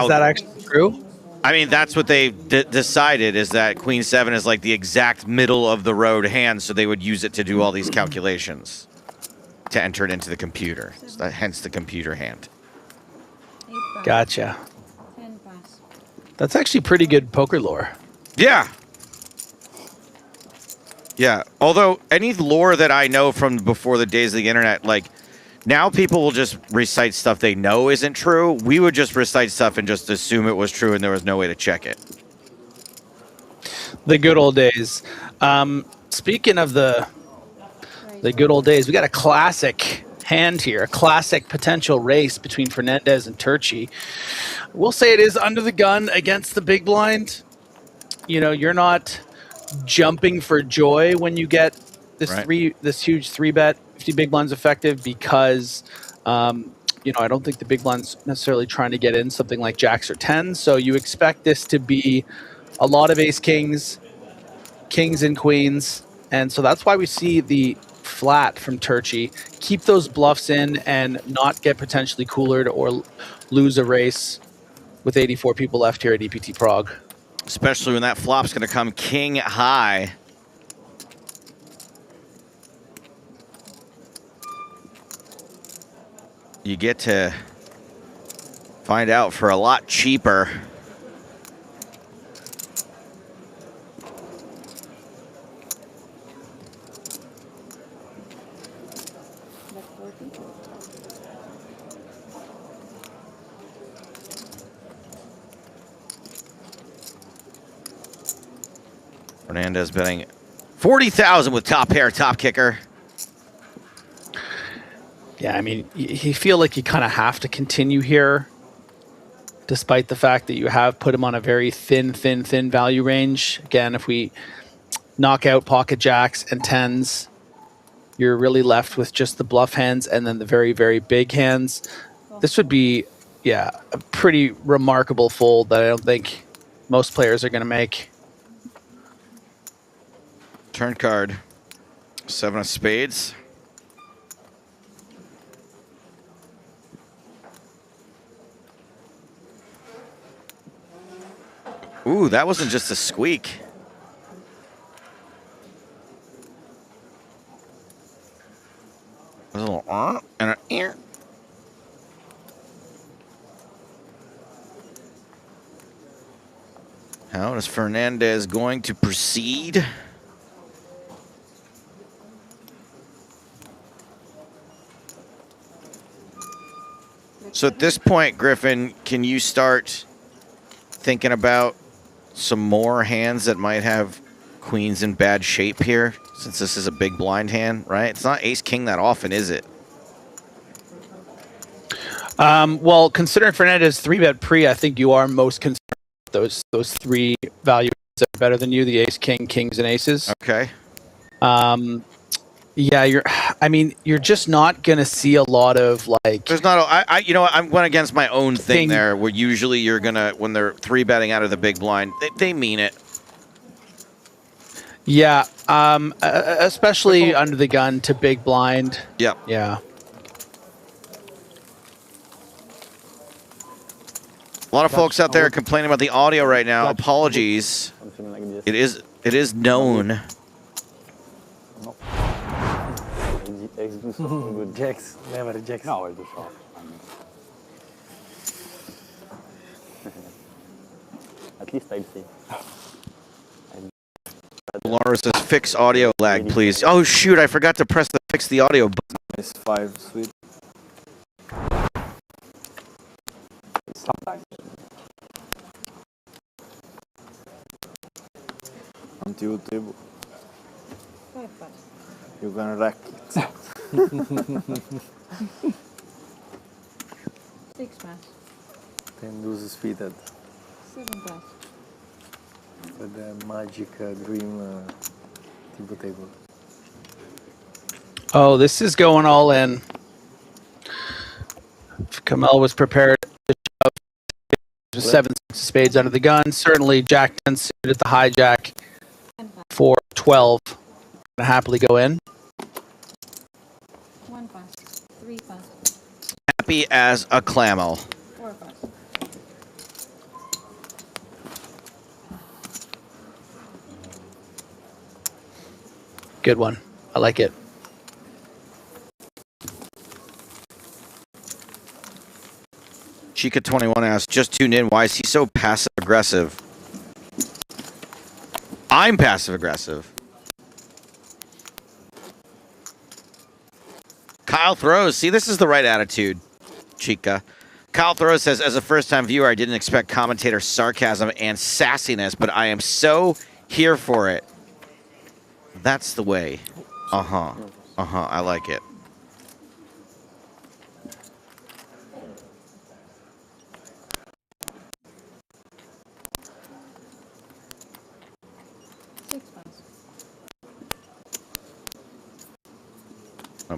that actually true? I mean, that's what they decided, is that Queen 7 is like the exact middle of the road hand, so they would use it to do all these calculations to enter it into the computer. So hence the computer hand. Gotcha. That's actually pretty good poker lore. Yeah. Yeah. Although any lore that I know from before the days of the internet, like now people will just recite stuff they know isn't true. We would just recite stuff and just assume it was true and there was no way to check it. The good old days. Speaking of the good old days, we got a classic hand here, a classic potential race between Fernandez and Turchi. We'll say it is under the gun against the big blind. You're not jumping for joy when you get this this huge 3-bet 50 big blinds effective, because I don't think the big blind's necessarily trying to get in something like jacks or 10s. So you expect this to be a lot of ace kings, kings and queens, and so that's why we see the flat from Turchi. Keep those bluffs in and not get potentially coolered or lose a race with 84 people left here at EPT Prague. Especially when that flop's going to come king high. You get to find out for a lot cheaper. Fernandez betting 40,000 with top pair, top kicker. Yeah, I mean, you feel like you kind of have to continue here, despite the fact that you have put him on a very thin value range. Again, if we knock out pocket jacks and 10s, you're really left with just the bluff hands and then the very, very big hands. This would be, a pretty remarkable fold that I don't think most players are going to make. Turn card, 7 of spades. Ooh, that wasn't just a squeak. There's a little and an ear. How is Fernandez going to proceed? So at this point, Griffin, can you start thinking about some more hands that might have queens in bad shape here, since this is a big blind hand, right? It's not ace-king that often, is it? Well, considering Fernandez 3-bet pre, I think you are most concerned with those 3 values that are better than you, the ace, king, kings, and aces. Okay. Yeah, you're just not going to see a lot of like. There's not. I went against my own thing there. Where usually you're gonna, when they're 3-betting out of the big blind, they mean it. Yeah, especially under the gun to big blind. Yep. Yeah. A lot of folks out there complaining about the audio right now. Apologies. It is known. Good jacks, never jacks. No, I do short. At least I'll see. Laura says fix audio lag, please. Oh shoot, I forgot to press the fix the audio button. Nice 5, sweet. Sometimes. Until table. 5 pass. You're gonna wreck it. 6 pass. 10 deuces fitted. 7 pass. For the magic dream Tibo table. Oh, this is going all in. Kamel was prepared to shove 7 spades under the gun. Certainly Jack 10 suited at the hijack for 12. Gonna happily go in. 1 pass. 3 pass. Happy as a clammo. 4 pass. Good one. I like it. Chica21 asks, just tuned in. Why is he so passive aggressive? I'm passive aggressive. Kyle Throws. See, this is the right attitude, Chica. Kyle Throws says, as a first-time viewer, I didn't expect commentator sarcasm and sassiness, but I am so here for it. That's the way. Uh-huh. Uh-huh. I like it.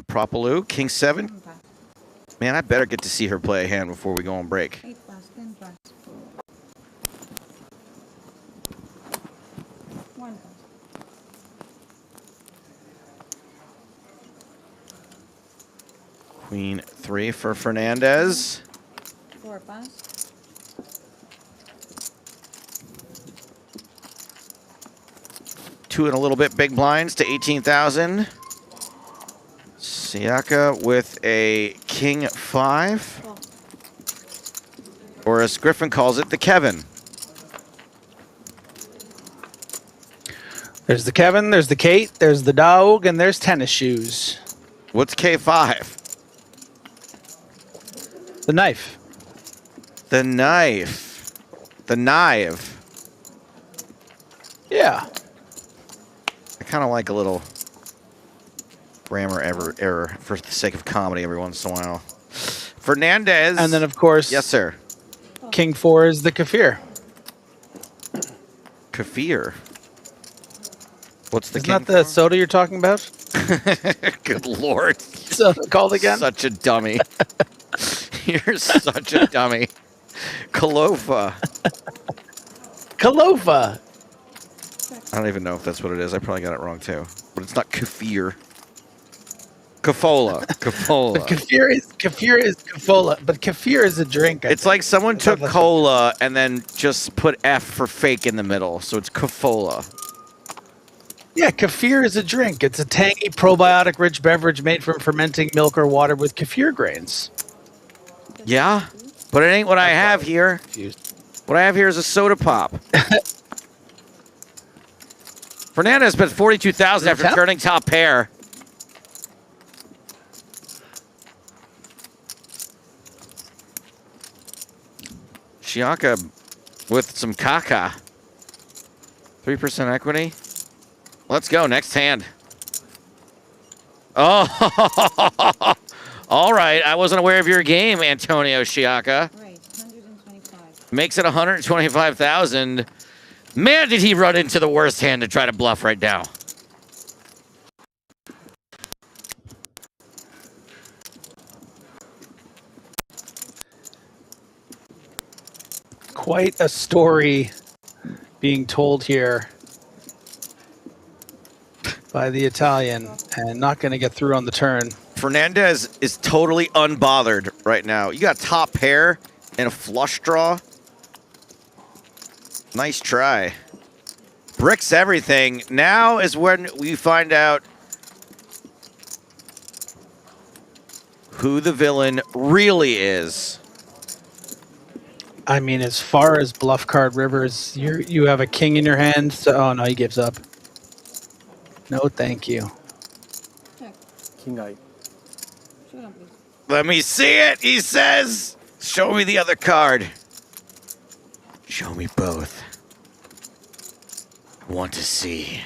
Propaloo, King 7. Man, I better get to see her play a hand before we go on break. 8 pass. 10 pass. 1 pass. Queen 3 for Fernandez. 4 pass. 2 and a little bit big blinds to 18,000. Siaka with a King 5. Or as Griffin calls it, the Kevin. There's the Kevin, there's the Kate, there's the dog, and there's tennis shoes. What's K5? The knife. The knife. The knife. Yeah. I kind of like a little grammar error for the sake of comedy every once in a while. Fernandez. And then, of course, yes, sir. King 4 is the Kafir. Kafir. What's the Isn't king that the soda you're talking about? Good Lord. Soda called again? Such a dummy. You're such a dummy. Kalofa. Kalofa. I don't even know if that's what it is. I probably got it wrong too. But it's not Kafir. Kafola. Kafola. But Kafir is Kafola. But Kafir is a drink. It's like someone took cola and then just put F for fake in the middle. So it's Kafola. Yeah, Kefir is a drink. It's a tangy, probiotic-rich beverage made from fermenting milk or water with kefir grains. Yeah, but it ain't what I have here. What I have here is a soda pop. Fernandez spent 42,000 after turning top pair. Siaka with some caca. 3% equity. Let's go. Next hand. Oh, all right. I wasn't aware of your game, Antonio Siaka. Right, 125. Makes it 125,000. Man, did he run into the worst hand to try to bluff right now. Quite a story being told here by the Italian, and not going to get through on the turn. Fernandez is totally unbothered right now. You got top pair and a flush draw. Nice try. Bricks everything. Now is when we find out who the villain really is. I mean, as far as bluff card rivers, you have a king in your hand. So, oh no, he gives up. No, thank you. King eye. Let me see it, he says. Show me the other card. Show me both. I want to see.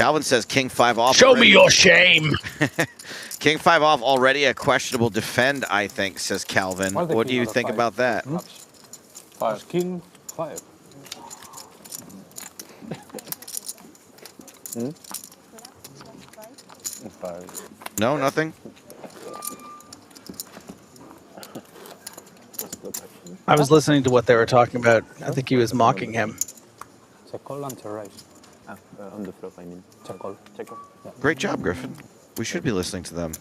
Calvin says King 5 off. Show already. me your shame. King 5 off already a questionable defend, I think, says Calvin. What's the What do king you out of think five? about that? Five. King 5. No, nothing? I was listening to what they were talking about. I think he was mocking him. Check call and raise. On the flop, I mean. Check call. Check call. Yeah. Great job, Griffin. We should be listening to them.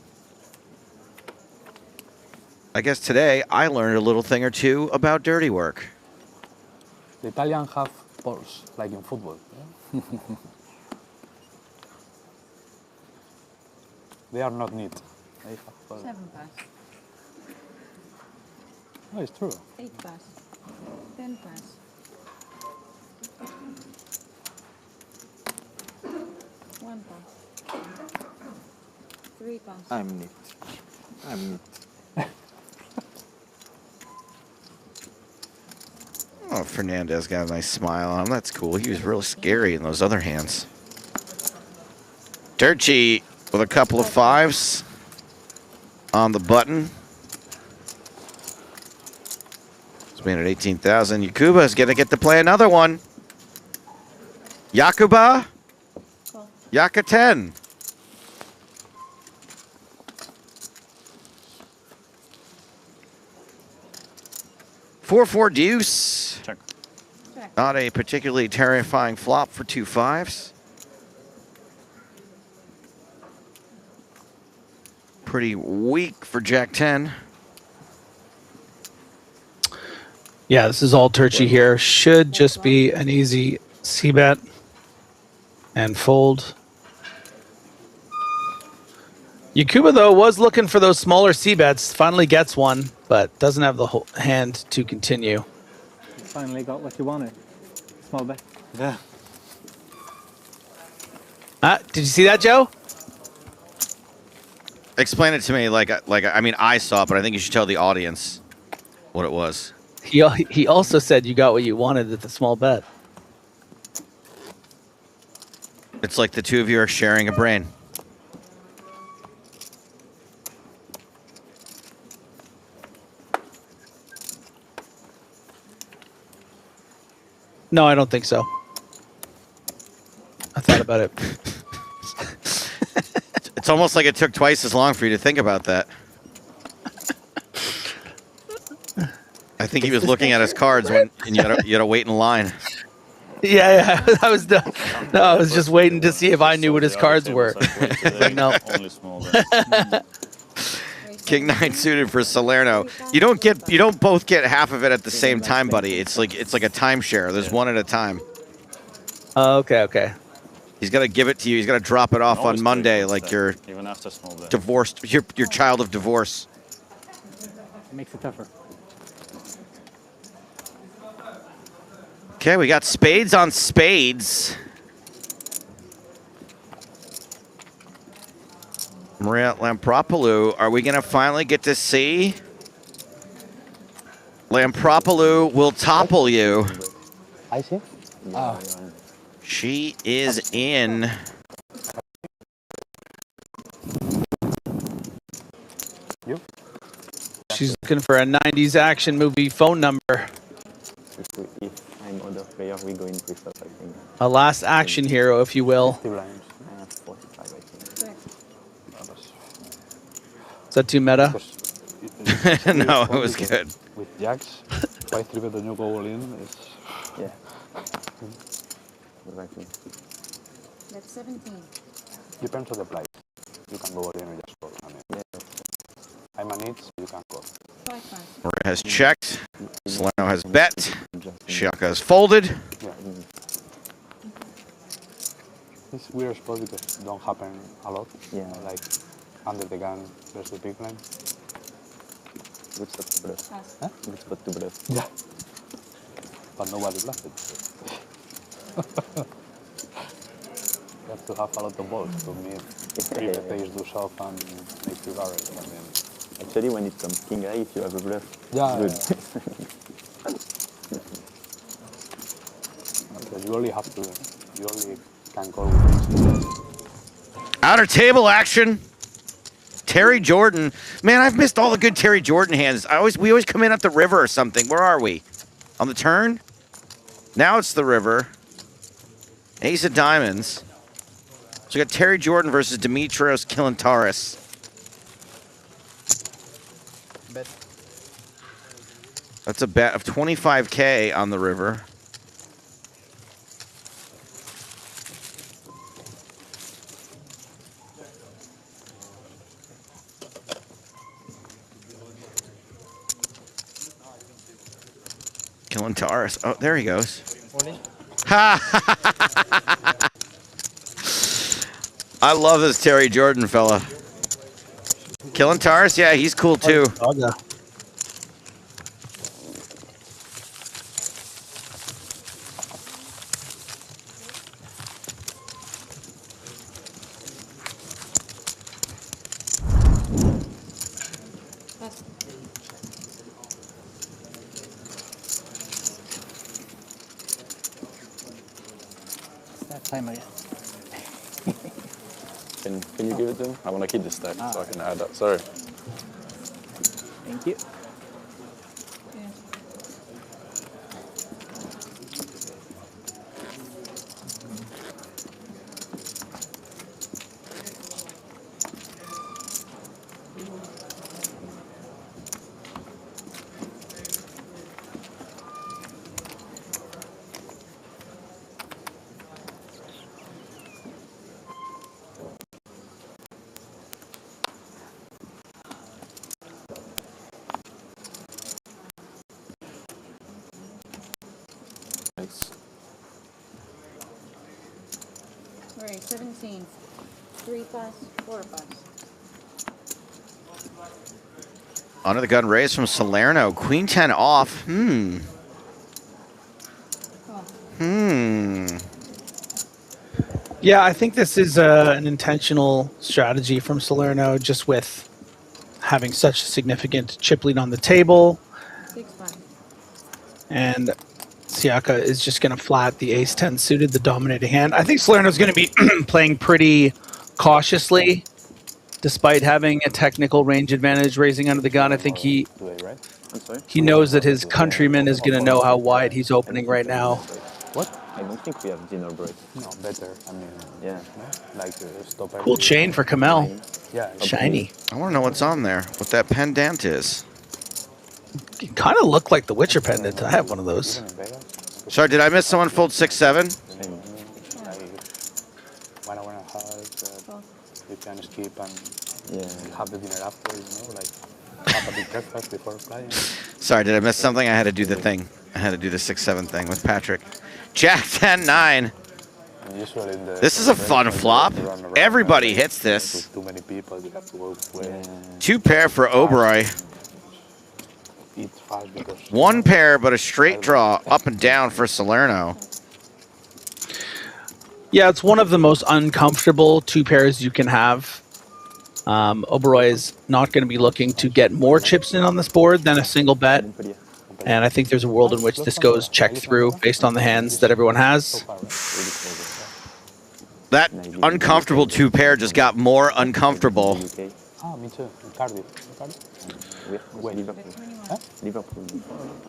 I guess today I learned a little thing or two about dirty work. The Italians have balls, like in football. Yeah? They are not neat. They have balls. 7 pass. No, it's true. 8 pass. 10 pass. 1 pass. 3 pass. I'm neat. I'm neat. Oh, Fernandez got a nice smile on him. That's cool. He was real scary in those other hands. Dirty with a couple of 5s on the button. It's been at 18,000. Yakuba is going to get to play another one. Yakuba. Yaka 10. Four deuce. Check. Not a particularly terrifying flop for 2 5s. Pretty weak for Jack 10. Yeah, this is all Turchi here. Should just be an easy c-bet and fold. Yakuba, though, was looking for those smaller c-bets. Finally gets one, but doesn't have the whole hand to continue. You finally got what you wanted. Small bet. Yeah. Did you see that, Joe? Explain it to me I mean, I saw it, but I think you should tell the audience what it was. He also said you got what you wanted at the small bet. It's like the two of you are sharing a brain. No, I don't think so. I thought about it. It's almost like it took twice as long for you to think about that. I think he was looking at his cards and you had to wait in line. Yeah, I was done. No, I was just waiting to see if I knew what his cards were. But no. King 9 suited for Salerno. You don't both get half of it at the same time, buddy. It's like a timeshare. There's one at a time. Oh, okay. He's got to give it to you. He's got to drop it off on Monday, like you're Even after small bet. divorced. Your child of divorce. It makes it tougher. Okay, we got spades on spades. Maria Lampropoulou, are we going to finally get to see? Lampropoulou will topple you. I see. She is in. She's looking for a 90s action movie phone number. If I'm other player, we go in pre-flop, I think. A last action hero, if you will. 45, I think. Is that too meta? No, it was good. With jacks, 5-3 bet and you go all in is... Yeah. Exactly. That's 17. Depends on the price. You can go all in or just call. I mean, I'm an 8, so you can call. 5 pass. Maria has checked. Salerno has bet. Shaka has folded. Yeah. It's weird spot because it don't happen a lot. Yeah. Like under the gun versus the big line. Good spot to bluff. Pass. Huh? Good spot to bluff. Yeah. But nobody bluffed it. You have to have a lot of balls to meet three plays do shove and make you barrel. I mean, actually, when it comes king high, if you have a bluff, yeah, it's good. Because you only have to, you only can call with Outer table action. Terry Jordan. Man, I've missed all the good Terry Jordan hands. We always come in at the river or something. Where are we? On the turn? Now it's the river. Ace of diamonds. So we got Terry Jordan versus Dimitrios Kilantaris. Bet. That's a bet of 25K on the river. Kilantaris. Oh, there he goes. I love this Terry Jordan fella. Kilantaris, yeah, he's cool too. Time again. Can you give it to him? I want to keep this stack so I can add that. Sorry. Thank you. All right, 17. 3 pass, 4 pass. Under the gun raise from Salerno. Queen 10 off. Yeah, I think this is an intentional strategy from Salerno, just with having such a significant chip lead on the table. 6 pass. And Siaka is just going to flat the ace-10 suited, the dominating hand. I think Salerno's going to be playing pretty cautiously, despite having a technical range advantage raising under the gun. I think he knows that his countryman is going to know how wide he's opening right now. What? I don't think we have dinner break. No, better. I mean, yeah. Like stop. Cool chain for Kamel. Yeah. Shiny. I want to know what's on there, what that pendant is. It kind of looked like the Witcher pendant. I have one of those. Sorry, did I miss someone fold 6-7? 1 hour and a half. You can skip and have the dinner after, you know, like have a big breakfast before playing. Sorry, did I miss something? I had to do the thing. I had to do the 6-7 thing with Patrick. Jack 10-9. This is a fun flop. Everybody hits this. Too many people, you have to go play. 2 pair for Oberoi. 1 pair, but a straight draw up and down for Salerno. Yeah, it's one of the most uncomfortable 2 pairs you can have. Oberoi is not going to be looking to get more chips in on this board than a single bet. And I think there's a world in which this goes checked through based on the hands that everyone has. That uncomfortable 2 pair just got more uncomfortable. Ah, me too. Cardiff.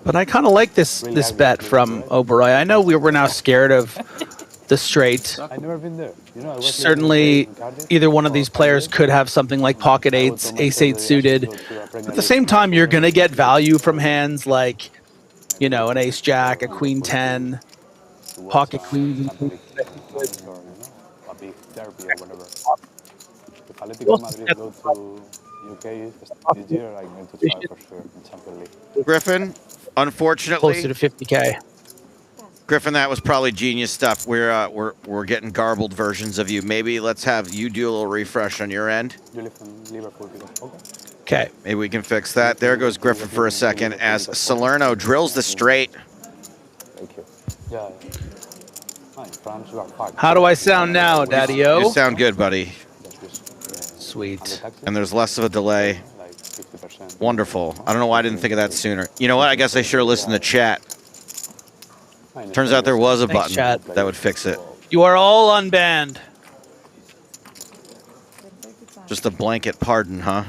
But I kind of like this bet from Oberoi. I know we're now scared of the straight. I've never been there. You know, I was Certainly, either one of these players could have something like pocket eights, ace-8 suited. At the same time, you're going to get value from hands like, you know, an ace-jack, a queen-10, pocket queen. A big derby or whatever. If Atletico Madrid go to UK this year, I'm going to try for sure in Champions League. Griffin, unfortunately, closer to 50K. Griffin, that was probably genius stuff. We're getting garbled versions of you. Maybe let's have you do a little refresh on your end. You live in Liverpool, okay? Okay, maybe we can fix that. There goes Griffin for a second as Salerno drills the straight. Thank you. Yeah. France, you are fine. How do I sound now, Daddy-O? You sound good, buddy. Sweet. And there's less of a delay. Like 50%. Wonderful. I don't know why I didn't think of that sooner. You know what? I guess I should have listened to chat. Turns out there was a button that would fix it. You are all unbanned. Just a blanket pardon, huh?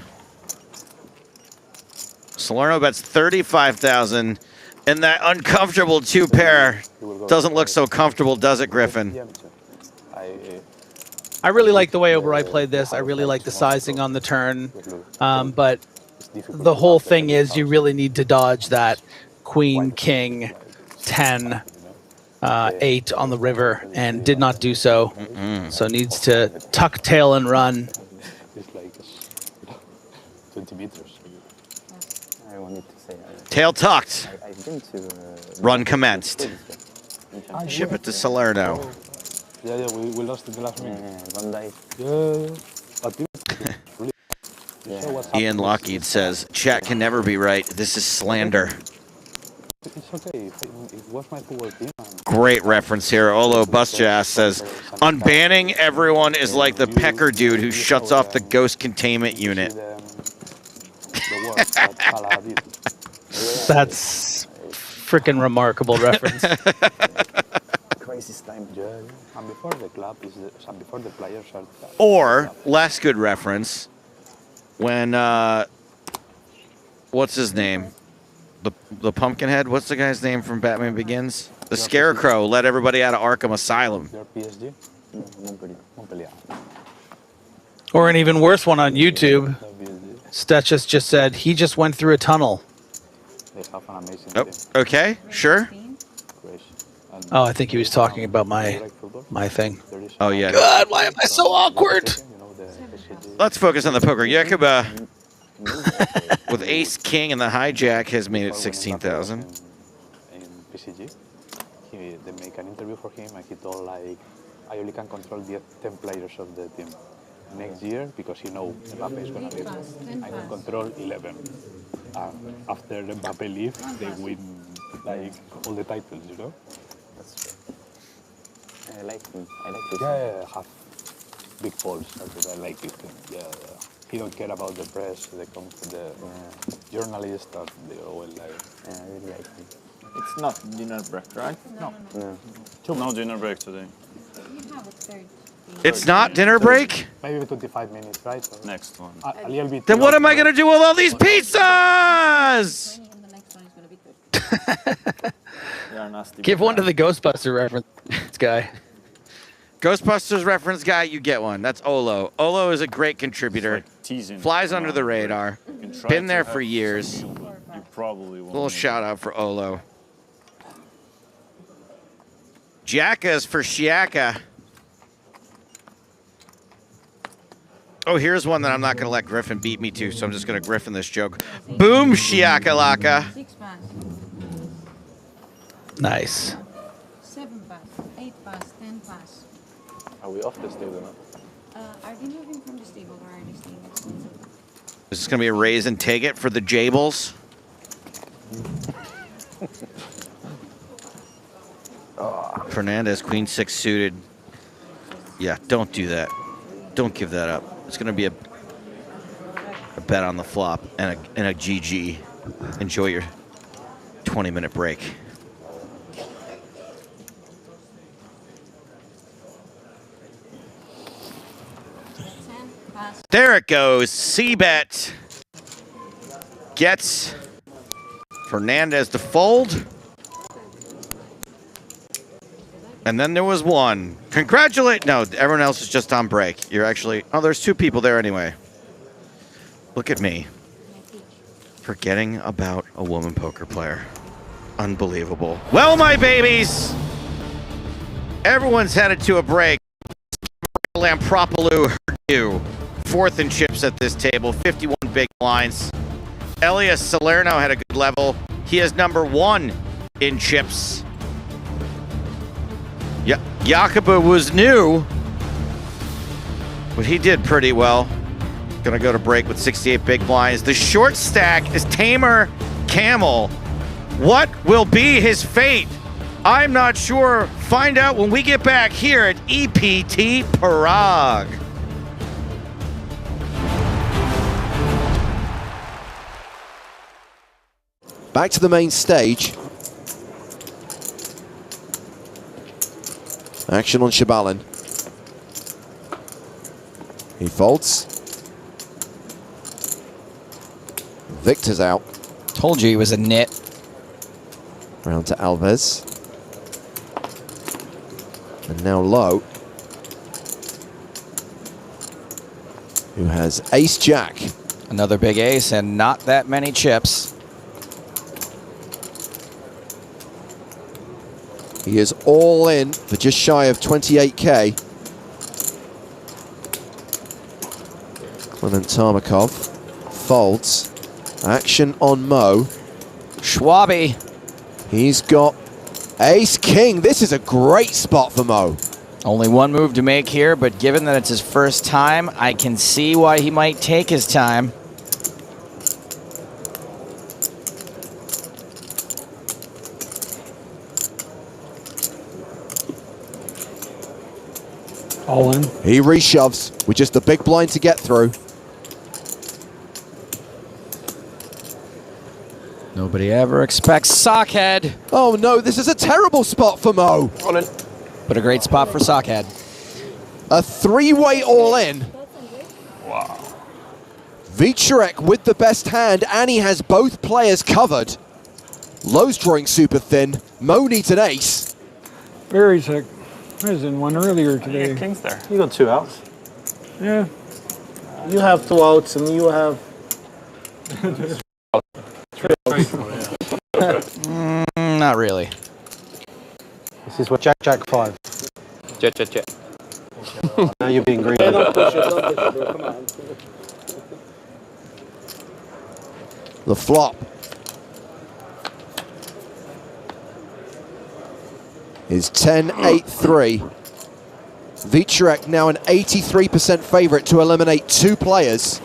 Salerno bets 35,000, and that uncomfortable 2-pair doesn't look so comfortable, does it, Griffin? I really like the way Oberoi played this. I really like the sizing on the turn, but the whole thing is you really need to dodge that Queen, King, 10, 8 on the river, and did not do so. So needs to tuck tail and run. It's like 20 meters. I wanted to say. Tail tucked. I've been to. Run commenced. Ship it to Salerno. Yeah, we lost in the last minute. One day. Yeah. Ian Lockheed says, chat can never be right. This is slander. It's okay. It was my football team. Great reference here. Olo Bustas says, unbanning everyone is like the pecker dude who shuts off the ghost containment unit. That's freaking remarkable reference. Crisis time. And before the club is before the players are. Or, less good reference, when, what's his name? The Pumpkinhead? What's the guy's name from Batman Begins? The Scarecrow let everybody out of Arkham Asylum. PSG? Or an even worse one on YouTube. Stetches just said he just went through a tunnel. They have an amazing Oh, okay, sure. Oh, I think he was talking about my thing. Oh, yeah. God, why am I so awkward? Let's focus on the poker. Yakuba, with ace king and the hijack, has made it 16,000. In PSG, they make an interview for him, and he told like, I only can control the 10 players of the team. Next year, because Mbappe is gonna leave, I can control 11. After Mbappe leaves, they win like all the titles, That's true. I like him. I like his. Yeah, have big balls. I like it. Yeah. He don't care about the press, the journalists, and they all like. Yeah, I really like him. It's not dinner break, right? No. No dinner break today. It's not dinner break? Maybe 25 minutes, right? So next one. A little bit. Then what am I going to do with all these pizzas? Give one to the Ghostbuster reference guy. Ghostbusters reference guy, you get one. That's Olo. Olo is a great contributor. Teasing. Flies under the radar. Been there for years. You probably won't. Little shout out for Olo. Jacka's for Shiaka. Oh, here's one that I'm not going to let Griffin beat me to, so I'm just going to Griffin this joke. Boom, Shiakalaka. Nice. 7 pass, 8 pass, 10 pass. Are we off this table now? Are they moving from this table or are they staying next to it? Is this going to be a raise and take it for the Jables? Fernandez, queen 6 suited. Yeah, don't do that. Don't give that up. It's going to be a bet on the flop and a GG. Enjoy your 20-minute break. There it goes. C-bet gets Fernandez to fold. And then there was one. Congratulate. No, everyone else is just on break. You're actually. Oh, there's 2 people there anyway. Look at me. Forgetting about a woman poker player. Unbelievable. Well, my babies. Everyone's headed to a break. Lampropoulos, you. 4th in chips at this table. 51 big blinds. Elias Salerno had a good level. He is number 1 in chips. Yeah, Jacoba was new, but he did pretty well. Gonna go to break with 68 big blinds. The short stack is Tamer Camel. What will be his fate? I'm not sure. Find out when we get back here at EPT Prague. Back to the main stage. Action on Shabalin. He folds. Victor's out. Told you he was a nit. Round to Alves. And now Low, who has ace-jack. Another big ace and not that many chips. He is all in for just shy of 28k. Clement Tarmakov folds. Action on Mo. Schwabi. He's got ace-king. This is a great spot for Mo. Only one move to make here, but given that it's his first time, I can see why he might take his time. All in. He reshoves with just the big blind to get through. Nobody ever expects Sockhead. Oh no, this is a terrible spot for Mo. All in. But a great spot for Sockhead. A three-way all-in. Wow. Vichurek with the best hand, and he has both players covered. Low's drawing super thin. Mo needs an ace. Very sick. I was in one earlier today. King's there. You got 2 outs. Yeah. You have 2 outs and you have... Not really. This is what Jack 5. Check. Now you're being greedy. Don't push it, bro. Come on. The flop is 10-8-3. Vichurek now an 83% favorite to eliminate 2 players.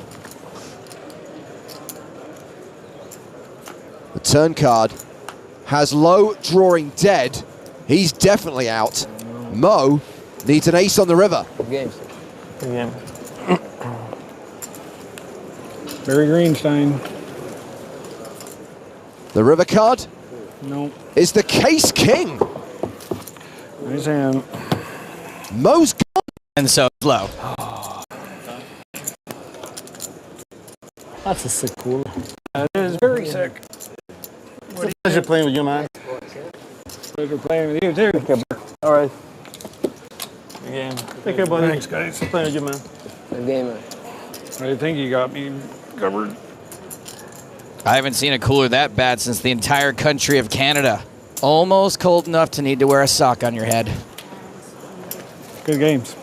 The turn card has Low drawing dead. He's definitely out. Mo needs an ace on the river. Good game. Good game. Barry Greenstein. The river card No. is the case king. Nice hand. Mo's gone. And so Low. That's a sick cooler. That is very sick. It's a pleasure playing with you, man. Pleasure playing with you too. All right. Good game. Take care, buddy. Thanks, guys. Playing with you, man. Good game, man. I think you got me covered. I haven't seen a cooler that bad since the entire country of Canada. Almost cold enough to need to wear a sock on your head. Good games.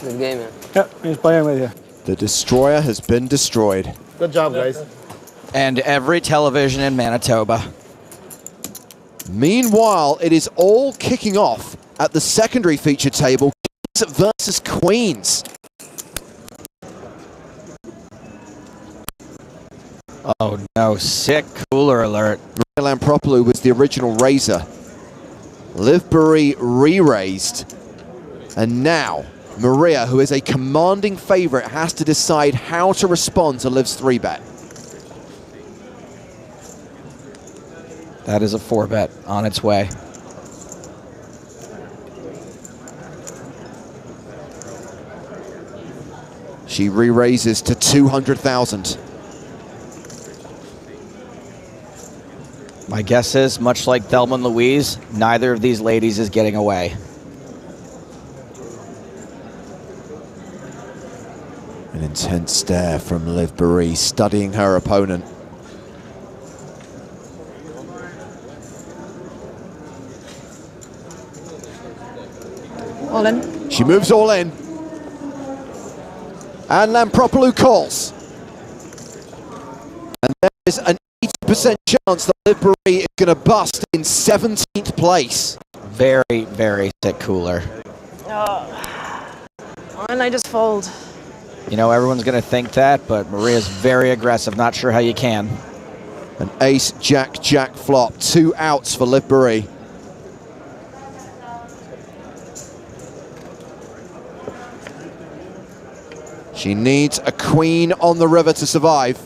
Good game, man. Yep, he's playing with you. The destroyer has been destroyed. Good job, guys. And every television in Manitoba. Meanwhile, it is all kicking off at the secondary feature table. Kings versus Queens. Oh no, sick cooler alert. Maria Lampropoulou was the original raiser. Liv Bury re-raised. And now, Maria, who is a commanding favorite, has to decide how to respond to Liv's 3-bet. That is a 4-bet on its way. She re-raises to 200,000. My guess is, much like Thelma and Louise, neither of these ladies is getting away. An intense stare from Liv Bury, studying her opponent. All in. She moves all in. And Lampropoulou calls. And there is an 80% chance that Liv Bury is going to bust in 17th place. Very, very sick cooler. And I just fold. You know, everyone's going to think that, but Maria's very aggressive. Not sure how you can. An ace, jack, jack flop. 2 outs for Liv Bury. She needs a queen on the river to survive.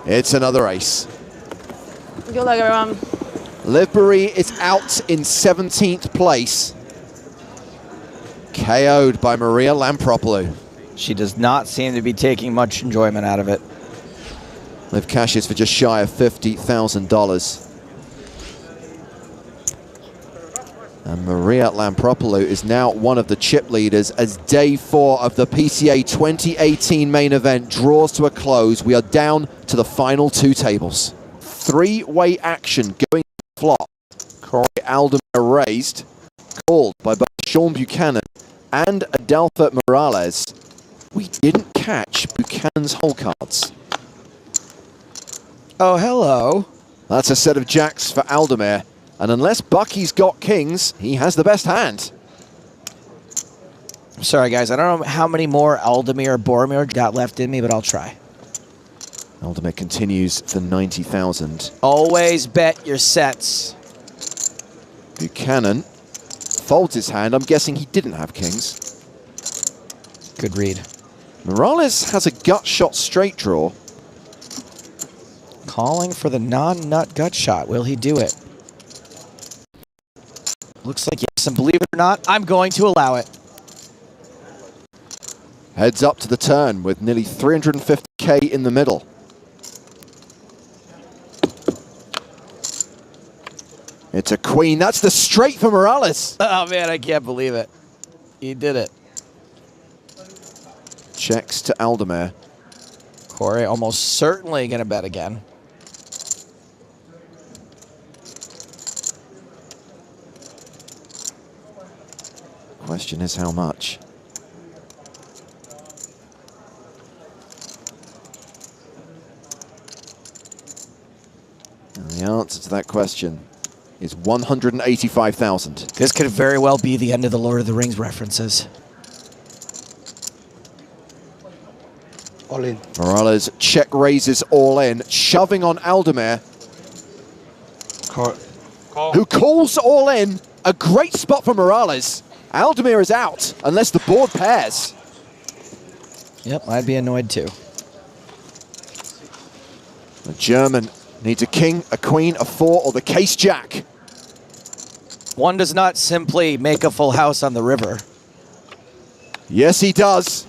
It's another ace. Good luck, everyone. Livbury is out in 17th place. KO'd by Maria Lampropoulou. She does not seem to be taking much enjoyment out of it. Liv cashes for just shy of $50,000. And Maria Lampropoulou is now one of the chip leaders as day 4 of the PCA 2018 main event draws to a close. We are down to the final 2 tables. 3-way action going flop. Corey Aldermere raised, called by both Sean Buchanan and Adelpha Morales. We didn't catch Buchanan's hole cards. Oh, hello. That's a set of jacks for Aldermere. And unless Bucky's got kings, he has the best hand. I'm sorry, guys. I don't know how many more Aldermere or Boromir got left in me, but I'll try. Aldermere continues for 90,000. Always bet your sets. Buchanan folds his hand. I'm guessing he didn't have kings. Good read. Morales has a gut shot straight draw. Calling for the non-nut gut shot. Will he do it? Looks like yes, and believe it or not, I'm going to allow it. Heads up to the turn with nearly 350K in the middle. It's a queen. That's the straight for Morales. Oh, man, I can't believe it. He did it. Checks to Aldermere. Corey almost certainly going to bet again. Question is how much? And the answer to that question is 185,000. This could very well be the end of the Lord of the Rings references. All in. Morales check raises all in, shoving on Aldermere. Who calls all in. A great spot for Morales. Aldermere is out, unless the board pairs. Yep, I'd be annoyed too. The German needs a king, a queen, a 4, or the case jack. One does not simply make a full house on the river. Yes, he does.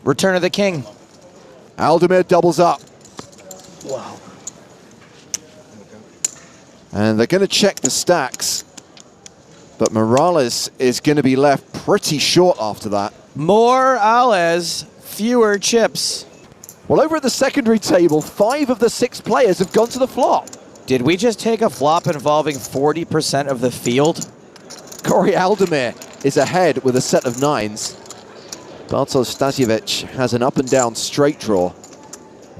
Return of the king. Aldermere doubles up. Wow. And they're going to check the stacks. But Morales is going to be left pretty short after that. More Ales, fewer chips. Well, over at the secondary table, 5 of the 6 players have gone to the flop. Did we just take a flop involving 40% of the field? Corey Aldermere is ahead with a set of 9s. Bartosz Stasiewicz has an up and down straight draw.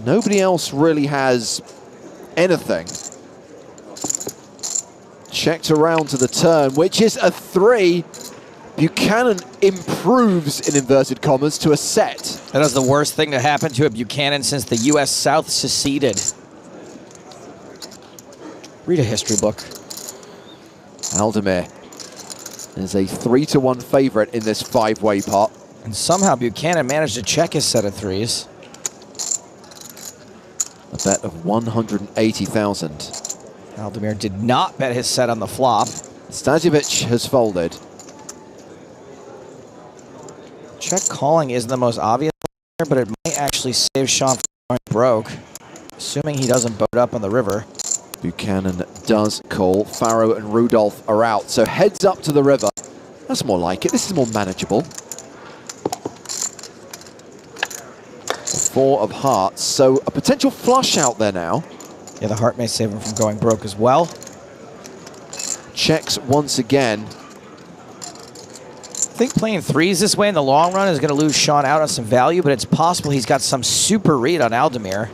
Nobody else really has anything. Checked around to the turn, which is a 3. Buchanan improves, in inverted commas, to a set. That is the worst thing to happen to a Buchanan since the U.S. South seceded. Read a history book. Aldermere is a 3-1 favorite in this 5-way pot. And somehow Buchanan managed to check his set of 3s. A bet of 180,000. Aldermere did not bet his set on the flop. Stasiewicz has folded. Check calling isn't the most obvious here, but it might actually save Sean from going broke, assuming he doesn't boat up on the river. Buchanan does call. Faro and Rudolph are out, so heads up to the river. That's more like it. This is more manageable. 4 of hearts, so a potential flush out there now. Yeah, the heart may save him from going broke as well. Checks once again. I think playing 3s this way in the long run is going to lose Sean out on some value, but it's possible he's got some super read on Aldermere.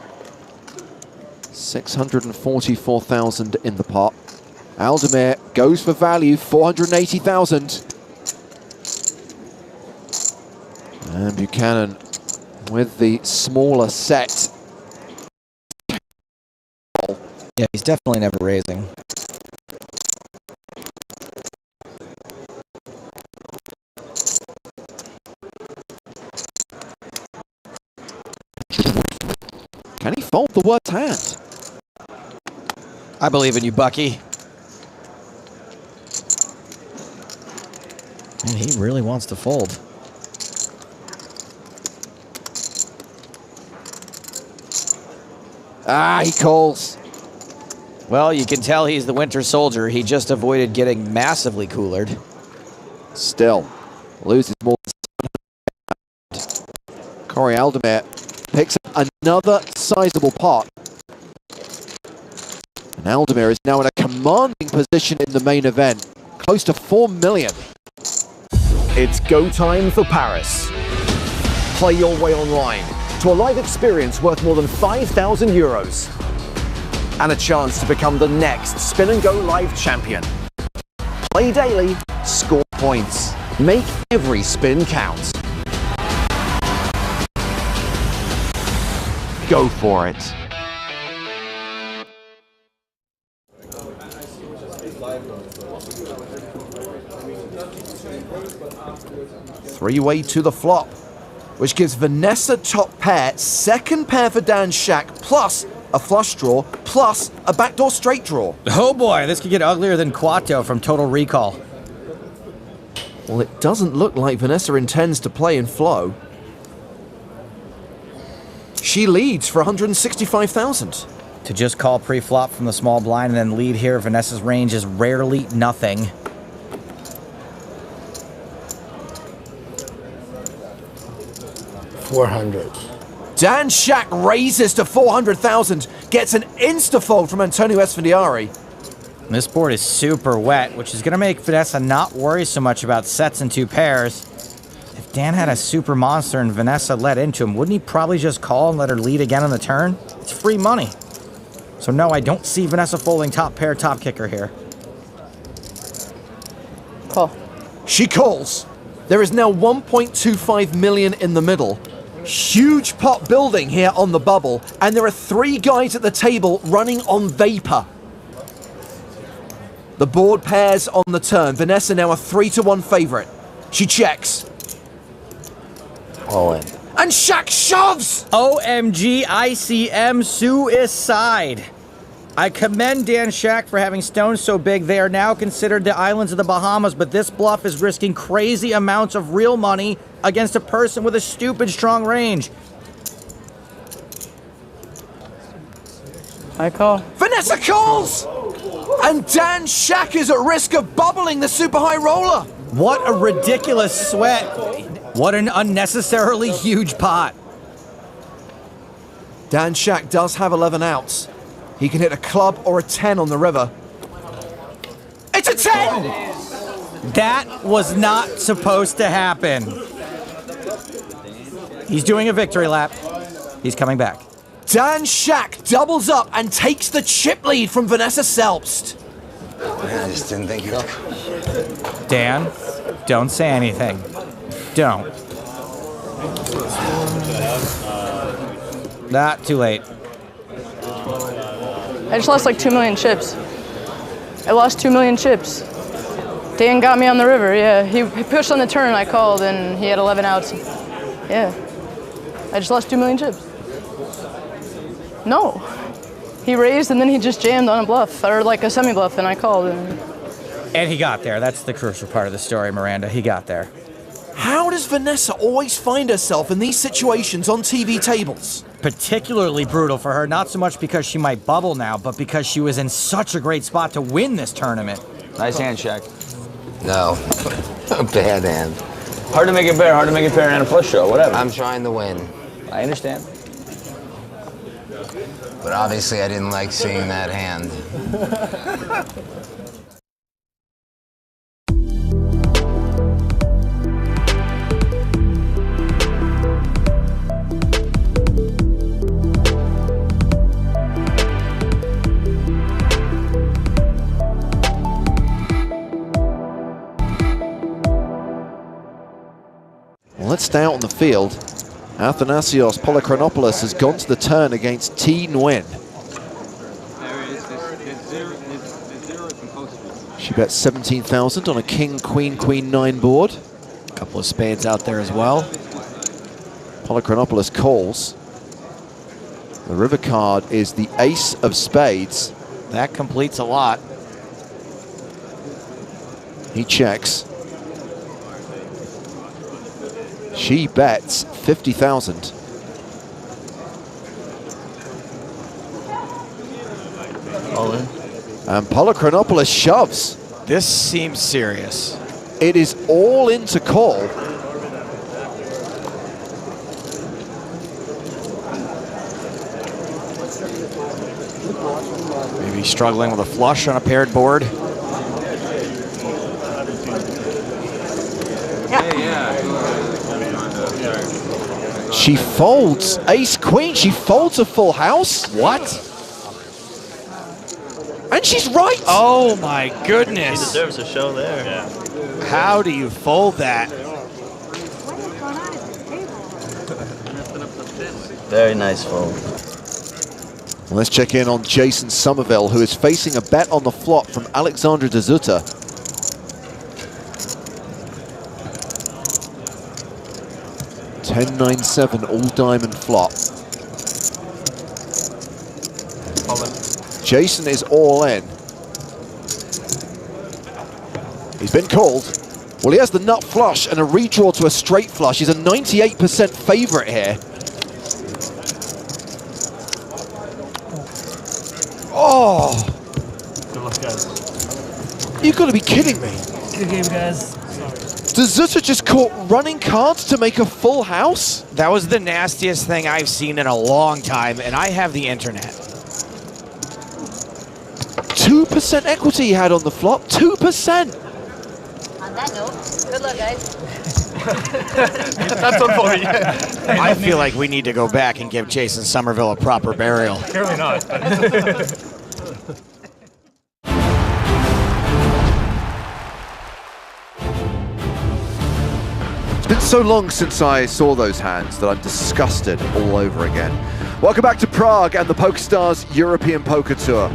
644,000 in the pot. Aldermere goes for value, 480,000. And Buchanan with the smaller set. Yeah, he's definitely never raising. Can he fold the worst hand? I believe in you, Bucky. And he really wants to fold. Ah, he calls. Well, you can tell he's the Winter Soldier. He just avoided getting massively coolered. Still, loses more than Corey Aldemir picks up another sizable pot. And Aldemir is now in a commanding position in the main event, close to 4 million. It's go time for Paris. Play your way online to a live experience worth more than 5,000 euros. And a chance to become the next Spin and Go Live champion. Play daily, score points. Make every spin count. Go for it. Three-way to the flop, which gives Vanessa top pair, second pair for Dan Shack, plus a flush draw, plus a backdoor straight draw. Oh boy, this could get uglier than Quato from Total Recall. Well, it doesn't look like Vanessa intends to play in flow. She leads for 165,000. To just call pre-flop from the small blind and then lead here, Vanessa's range is rarely nothing. Dan Shack raises to 400,000, gets an insta-fold from Antonio Esfandiari. This board is super wet, which is going to make Vanessa not worry so much about sets and two pairs. If Dan had a super monster and Vanessa led into him, wouldn't he probably just call and let her lead again on the turn? It's free money. So no, I don't see Vanessa folding top pair, top kicker here. Call. She calls. There is now 1.25 million in the middle. Huge pot building here on the bubble, and there are three guys at the table running on vapor. The board pairs on the turn. Vanessa now a 3-1 favorite. She checks. All in. And Shack shoves! OMG ICM suicide. I commend Dan Shack for having stones so big they are now considered the islands of the Bahamas, but this bluff is risking crazy amounts of real money against a person with a stupid strong range. I call. Vanessa calls! And Dan Shack is at risk of bubbling the super high roller. What a ridiculous sweat. What an unnecessarily huge pot. Dan Shack does have 11 outs. He can hit a club or a 10 on the river. It's a 10! That was not supposed to happen. He's doing a victory lap. He's coming back. Dan Shack doubles up and takes the chip lead from Vanessa Selbst. Man, I just didn't think it up. Dan, don't say anything. Don't. Not too late. I just lost like 2 million chips. I lost 2 million chips. Dan got me on the river, yeah. He pushed on the turn, I called, and he had 11 outs. Yeah. I just lost 2 million chips. No. He raised and then he just jammed on a bluff, or like a semi-bluff, and I called. And he got there. That's the crucial part of the story, Miranda. He got there. How does Vanessa always find herself in these situations on TV tables? Particularly brutal for her, not so much because she might bubble now, but because she was in such a great spot to win this tournament. Nice hand, Shaq. No. Bad hand. Hard to make it better, hard to make it fair, and a flush show, whatever. I'm trying to win. I understand. But obviously I didn't like seeing that hand. Let's stay out on the field. Athanasios Polychronopoulos has gone to the turn against T. Nguyen. She bets 17,000 on a king, queen, queen, 9 board. A couple of spades out there as well. Polychronopoulos calls. The river card is the ace of spades. That completes a lot. He checks. She bets 50,000. All in. And Polochronopoulos shoves. This seems serious. It is all in to call. Maybe struggling with a flush on a paired board. She folds ace queen. She folds a full house. What? And she's right. Oh my goodness. He deserves a show there. Yeah. How do you fold that? Very nice fold. Let's check in on Jason Somerville, who is facing a bet on the flop from Alexandra de Zutter. $10-9-7 all diamond flop. Jason is all in. He's been called. Well, he has the nut flush and a redraw to a straight flush. He's a 98% favorite here. Oh! Good luck, guys. You've got to be kidding me. Good game, guys. Does Zutter just caught running cards to make a full house? That was the nastiest thing I've seen in a long time, and I have the internet. 2% equity he had on the flop. 2%. On that note, good luck, guys. That's one for me. I feel like we need to go back and give Jason Somerville a proper burial. Clearly not. It's been so long since I saw those hands that I'm disgusted all over again. Welcome back to Prague and the PokerStars European Poker Tour.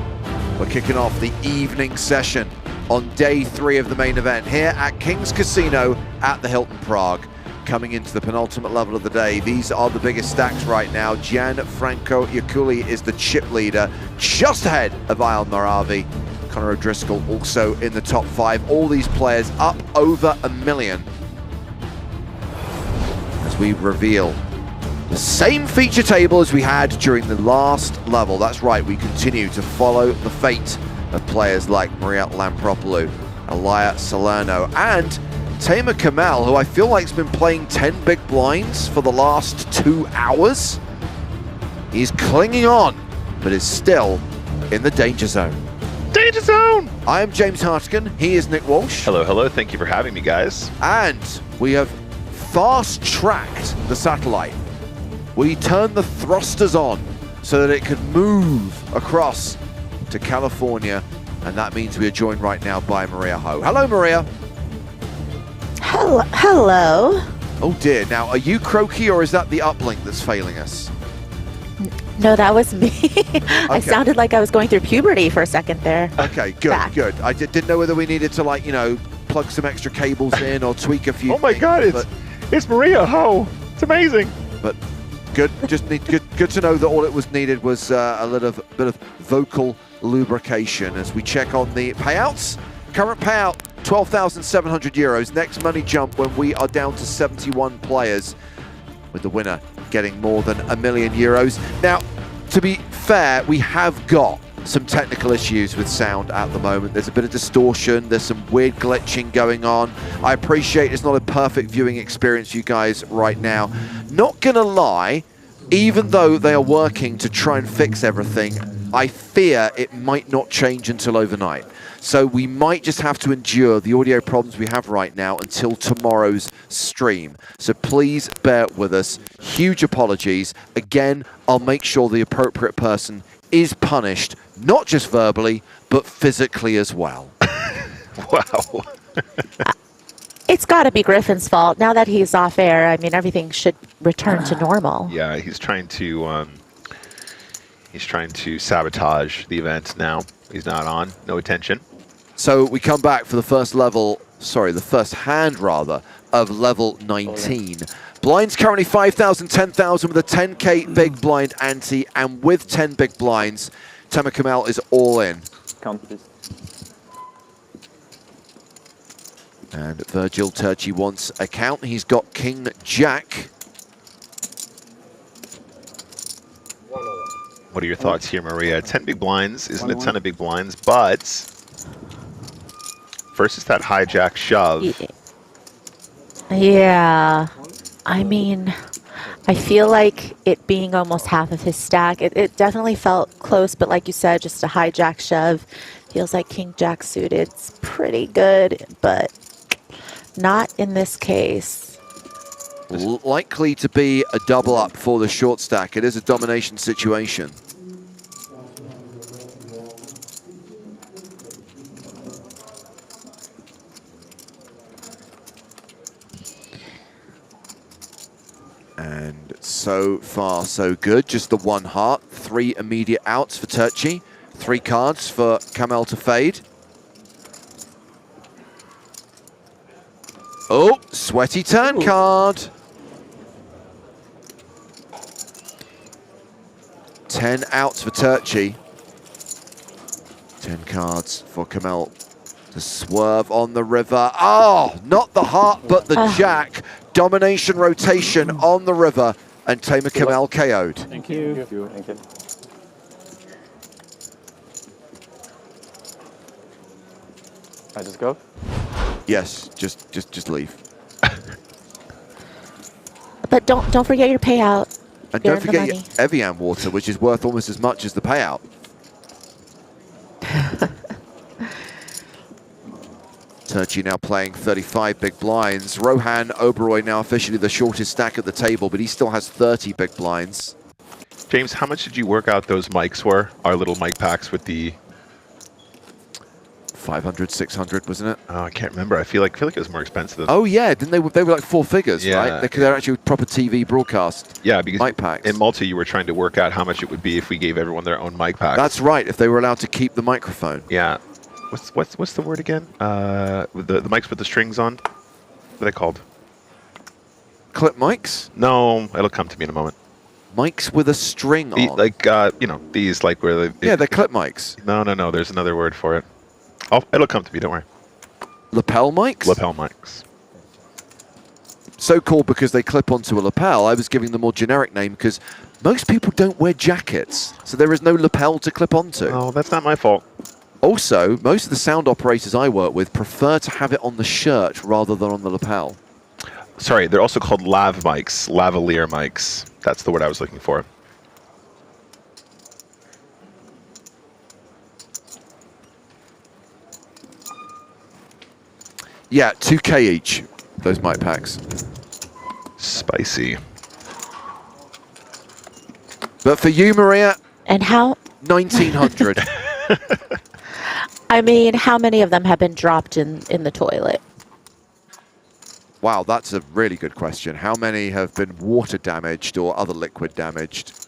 We're kicking off the evening session on day 3 of the main event here at King's Casino at the Hilton Prague. Coming into the penultimate level of the day, these are the biggest stacks right now. Gianfranco Iaculi is the chip leader, just ahead of Isle Maravi. Conor O'Driscoll also in the top 5. All these players up over $1 million. As we reveal the same feature table as we had during the last level. That's right, we continue to follow the fate of players like Maria Lampropoulou, Elia Salerno, and Tamer Kamal, who I feel like has been playing 10 big blinds for the last 2 hours. He's clinging on, but is still in the danger zone. Danger zone! I am James Hartigan, he is Nick Walsh. Hello, hello, thank you for having me, guys. And we have fast-tracked the satellite. We turned the thrusters on so that it could move across to California, and that means we are joined right now by Maria Ho. Hello, Maria. Hello. Oh dear, now are you croaky or is that the uplink that's failing us? No, that was me. I sounded like I was going through puberty for a second there. Okay, good, good. I didn't know whether we needed to, like, you know, plug some extra cables in or tweak a few Oh my things, god, it's Maria Ho. It's amazing. But good, good to know that all it was needed was a little bit of vocal lubrication as we check on the payouts. Current payout, 12,700 euros. Next money jump when we are down to 71 players, with the winner getting more than €1 million. Now, to be fair, we have got some technical issues with sound at the moment. There's a bit of distortion, there's some weird glitching going on. I appreciate it's not a perfect viewing experience for you guys right now. Not gonna lie, even though they are working to try and fix everything, I fear it might not change until overnight. So we might just have to endure the audio problems we have right now until tomorrow's stream. So please bear with us. Huge apologies. Again, I'll make sure the appropriate person is punished, not just verbally, but physically as well. Wow. It's got to be Griffin's fault. Now that he's off air, I mean, everything should return to normal. Yeah, he's trying to sabotage the event now. He's not on. No attention. So we come back for the first level, sorry, the first hand rather, of level 19. Blinds currently 5,000, 10,000 with a 10K big blind ante, and with 10 big blinds, Tamer Kamel is all in. Count, please. And Virgil Turchi wants a count. He's got King Jack. What are your thoughts here, Maria? 10 big blinds isn't a ton of big blinds, but versus that hijack shove. Yeah. I mean, I feel like it being almost half of his stack, it definitely felt close, but like you said, just a hijack shove. Feels like King Jack suited. It's pretty good, but not in this case. Likely to be a double up for the short stack. It is a domination situation. And so far, so good. Just the one heart. 3 immediate outs for Turchi. 3 cards for Kamel to fade. Oh, sweaty turn card. 10 outs for Turchi. 10 cards for Kamel to swerve on the river. Oh, not the heart, but the jack. Domination rotation on the river, and Tamer Kamel KO'd. Thank you. Thank you. Thank you. I just go? Yes, just leave. But don't forget your payout. And You're don't in the forget your Evian water, which is worth almost as much as the payout. Turchi now playing 35 big blinds. Rohan Oberoi now officially the shortest stack at the table, but he still has 30 big blinds. James, how much did you work out those mics were? Our little mic packs with the 500, 600, wasn't it? Oh, I can't remember. I feel like it was more expensive. Oh yeah, didn't they? They were like 4 figures, right? They're actually proper TV broadcast. Yeah, because mic packs. In Malta, you were trying to work out how much it would be if we gave everyone their own mic packs. That's right. If they were allowed to keep the microphone. Yeah. What's the word again? With the mics with the strings on. What are they called? Clip mics? No, it'll come to me in a moment. Mics with a string on. Like you know, these like where they. Yeah, they're clip mics. No. There's another word for it. It'll come to me. Don't worry. Lapel mics? Lapel mics. So called because they clip onto a lapel. I was giving them a more generic name because most people don't wear jackets, so there is no lapel to clip onto. Oh, that's not my fault. Also, most of the sound operators I work with prefer to have it on the shirt rather than on the lapel. Sorry, they're also called lav mics, lavalier mics. That's the word I was looking for. Yeah, 2K each, those mic packs. Spicy. But for you, Maria, and how 1900. I mean, how many of them have been dropped in the toilet? Wow, that's a really good question. How many have been water damaged or other liquid damaged?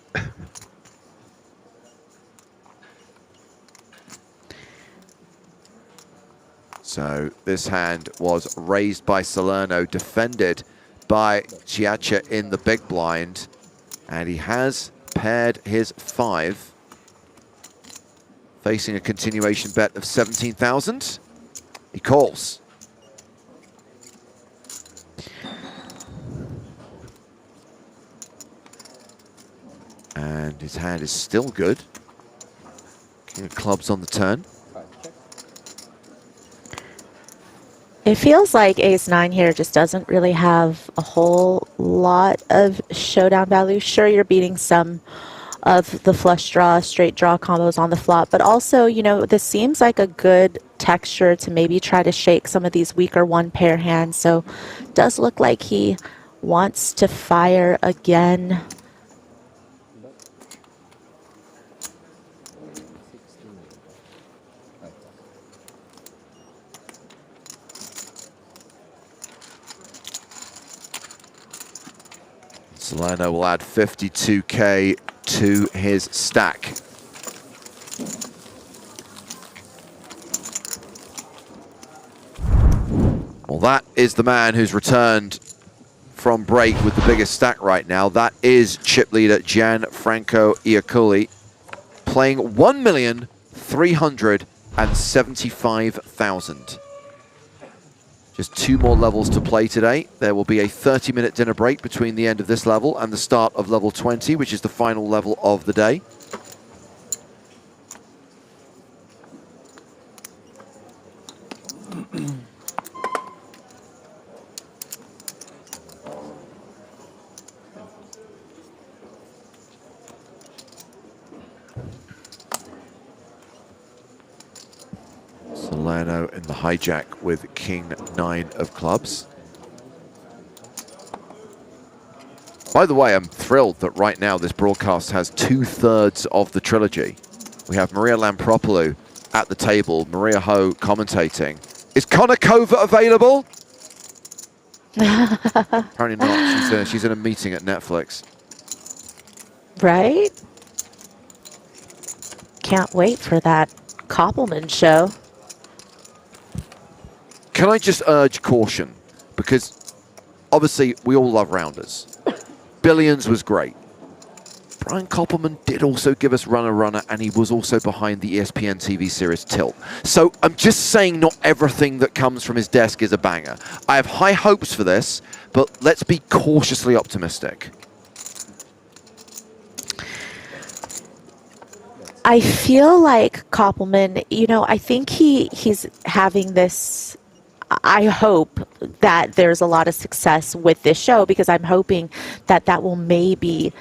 So this hand was raised by Salerno, defended by Chiacha in the big blind, and he has paired his 5, facing a continuation bet of 17,000. He calls. And his hand is still good. King of clubs on the turn. It feels like ace-9 here just doesn't really have a whole lot of showdown value. Sure, you're beating some of the flush draw, straight draw combos on the flop, but also, you know, this seems like a good texture to maybe try to shake some of these weaker one-pair hands. So it does look like he wants to fire again. Salerno will add 52K to his stack. Well, that is the man who's returned from break with the biggest stack right now. That is chip leader Gianfranco Iacculli. playing 1,375,000. Just 2 more levels to play today. There will be a 30-minute dinner break between the end of this level and the start of level 20, which is the final level of the day. Salerno in the hijack with King 9 of clubs. By the way, I'm thrilled that right now this broadcast has 2/3 of the trilogy. We have Maria Lampropoulou at the table, Maria Ho commentating. Is Konnikova available? Apparently not. She's in a meeting at Netflix. Right? Can't wait for that Koppelman show. Can I just urge caution? Because obviously we all love rounders. Billions was great. Brian Koppelman did also give us Runner, and he was also behind the ESPN TV series Tilt. So I'm just saying not everything that comes from his desk is a banger. I have high hopes for this, but let's be cautiously optimistic. I feel like Koppelman, you know, I think he's having this. I hope that there's a lot of success with this show because I'm hoping that that will maybe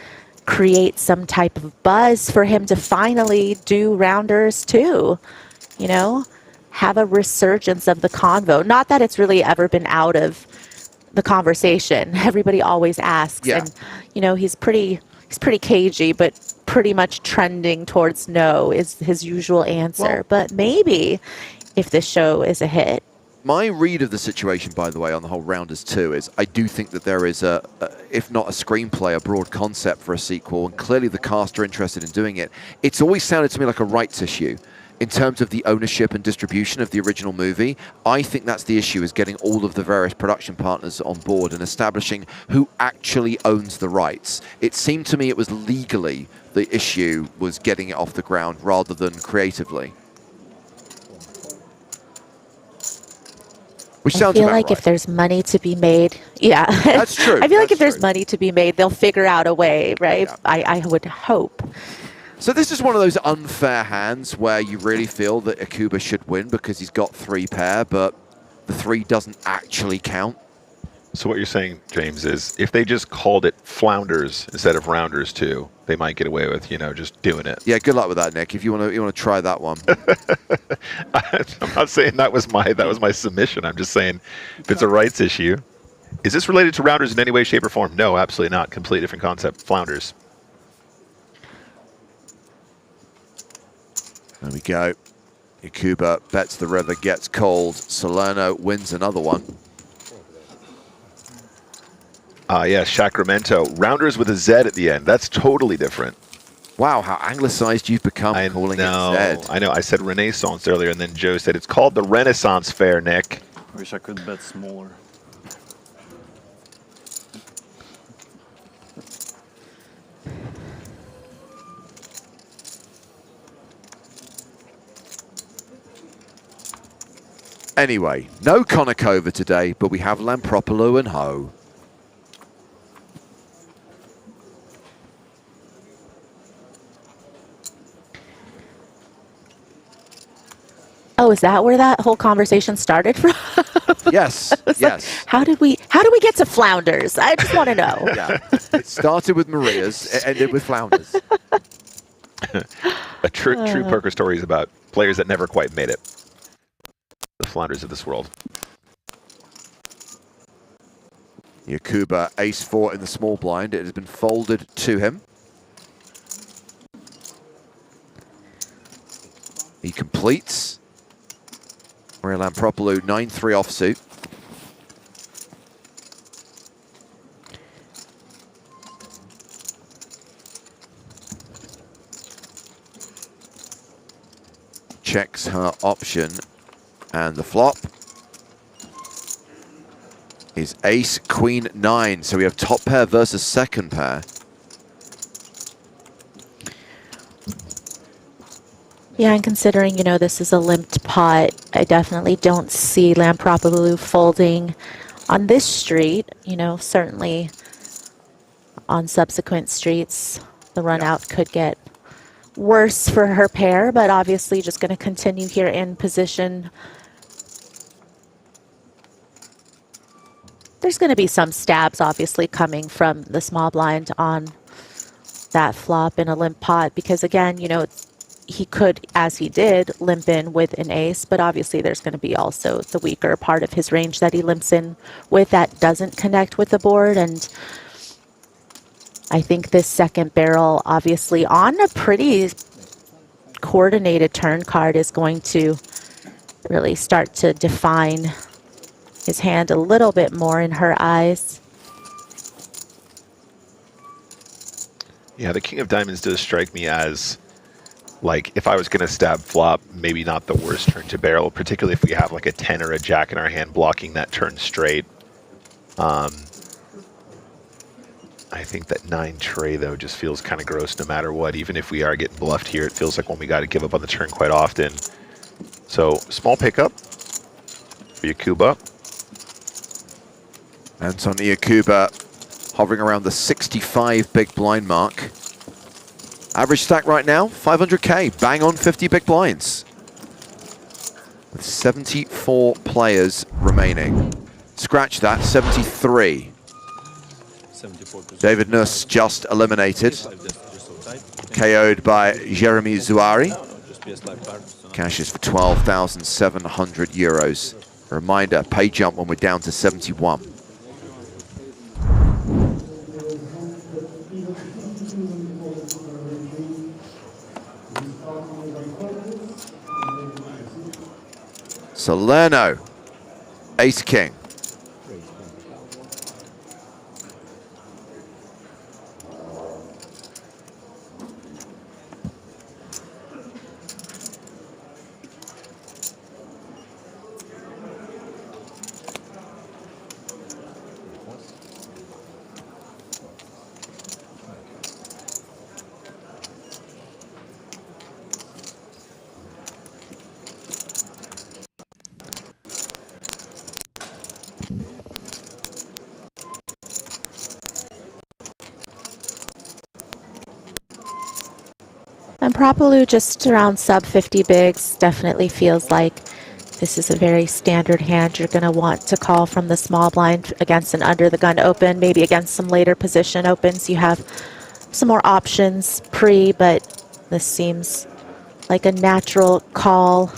create some type of buzz for him to finally do rounders too. You know, have a resurgence of the convo. Not that it's really ever been out of the conversation. Everybody always asks, and you know, he's pretty cagey, but pretty much trending towards no is his usual answer. Well, but maybe if this show is a hit. My read of the situation, by the way, on the whole Rounders 2 is I do think that there is if not a screenplay, a broad concept for a sequel, and clearly the cast are interested in doing it. It's always sounded to me like a rights issue in terms of the ownership and distribution of the original movie. I think that's the issue, is getting all of the various production partners on board and establishing who actually owns the rights. It seemed to me it was legally the issue was getting it off the ground rather than creatively. Which sounds I feel about like right. If there's money to be made, That's true. I feel like if there's money to be made, they'll figure out a way, right? Yeah. I would hope. So this is one of those unfair hands where you really feel that Akuba should win because he's got 3 pair, but the 3 doesn't actually count. So what you're saying, James, is if they just called it Flounders instead of Rounders 2, they might get away with, you know, just doing it. Yeah, good luck with that, Nick. If you want to try that one. I'm not saying that was my submission. I'm just saying if it's a rights issue. Is this related to Rounders in any way, shape, or form? No, absolutely not. Completely different concept. Flounders. There we go. Akuba bets the river, gets cold. Salerno wins another one. Yeah, Sacramento. Rounders with a Z at the end. That's totally different. Wow, how anglicized you've become calling it Z. I know. I said Renaissance earlier, and then Joe said it's called the Renaissance Fair, Nick. I wish I could bet smaller. Anyway, no Konnikova today, but we have Lampropoulou and Ho. Oh, is that where that whole conversation started from? Yes, yes. Like, how did we get to Flounders? I just want to know. Yeah, it started with Maria's, it ended with Flounders. A true poker story is about players that never quite made it. The Flounders of this world. Akuba ace-4 in the small blind. It has been folded to him. He completes. Maria Lampropoulou 9-3 offsuit. Checks her option, and the flop is ace, queen, 9. So we have top pair versus second pair. Yeah, and considering, you know, this is a limped pot, I definitely don't see Lampropoulos folding on this street. You know, certainly on subsequent streets, the run out could get worse for her pair, but obviously just going to continue here in position. There's going to be some stabs, obviously, coming from the small blind on that flop in a limp pot, because again, you know, he could, as he did, limp in with an ace, but obviously there's going to be also the weaker part of his range that he limps in with that doesn't connect with the board. And I think this second barrel, obviously on a pretty coordinated turn card, is going to really start to define his hand a little bit more in her eyes. Yeah, the King of Diamonds does strike me as, like, if I was going to stab flop, maybe not the worst turn to barrel, particularly if we have like a 10 or a jack in our hand blocking that turn straight. I think that 9 tray, though, just feels kind of gross no matter what. Even if we are getting bluffed here, it feels like one we got to give up on the turn quite often. So, small pickup for Yakuba. Anthony Yakuba hovering around the 65 big blind mark. Average stack right now, 500k, bang on 50 big blinds. With 74 players remaining. Scratch that, 73. David Nuss just eliminated. KO'd by Jeremy Zouari. Cashes for 12,700 euros. A reminder, pay jump when we're down to 71. Salerno, ace king. And Propolu just around sub 50 bigs definitely feels like this is a very standard hand. You're going to want to call from the small blind against an under the gun open, maybe against some later position opens. You have some more options pre, but this seems like a natural call.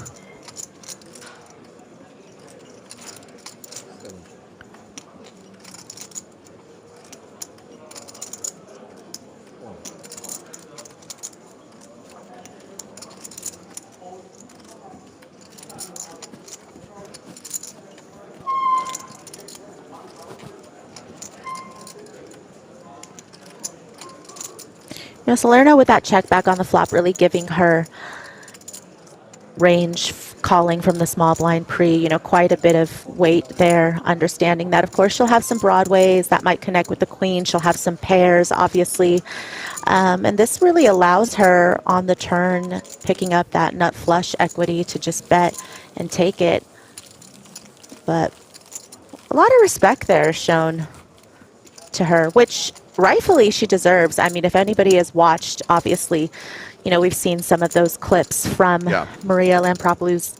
You know, Salerno with that check back on the flop really giving her range calling from the small blind pre, you know, quite a bit of weight there, understanding that, of course, she'll have some broadways that might connect with the queen. She'll have some pairs, obviously. And this really allows her on the turn, picking up that nut flush equity to just bet and take it. But a lot of respect there shown to her, which rightfully she deserves. I mean, if anybody has watched, obviously, you know, we've seen some of those clips from Maria Lampropoulos'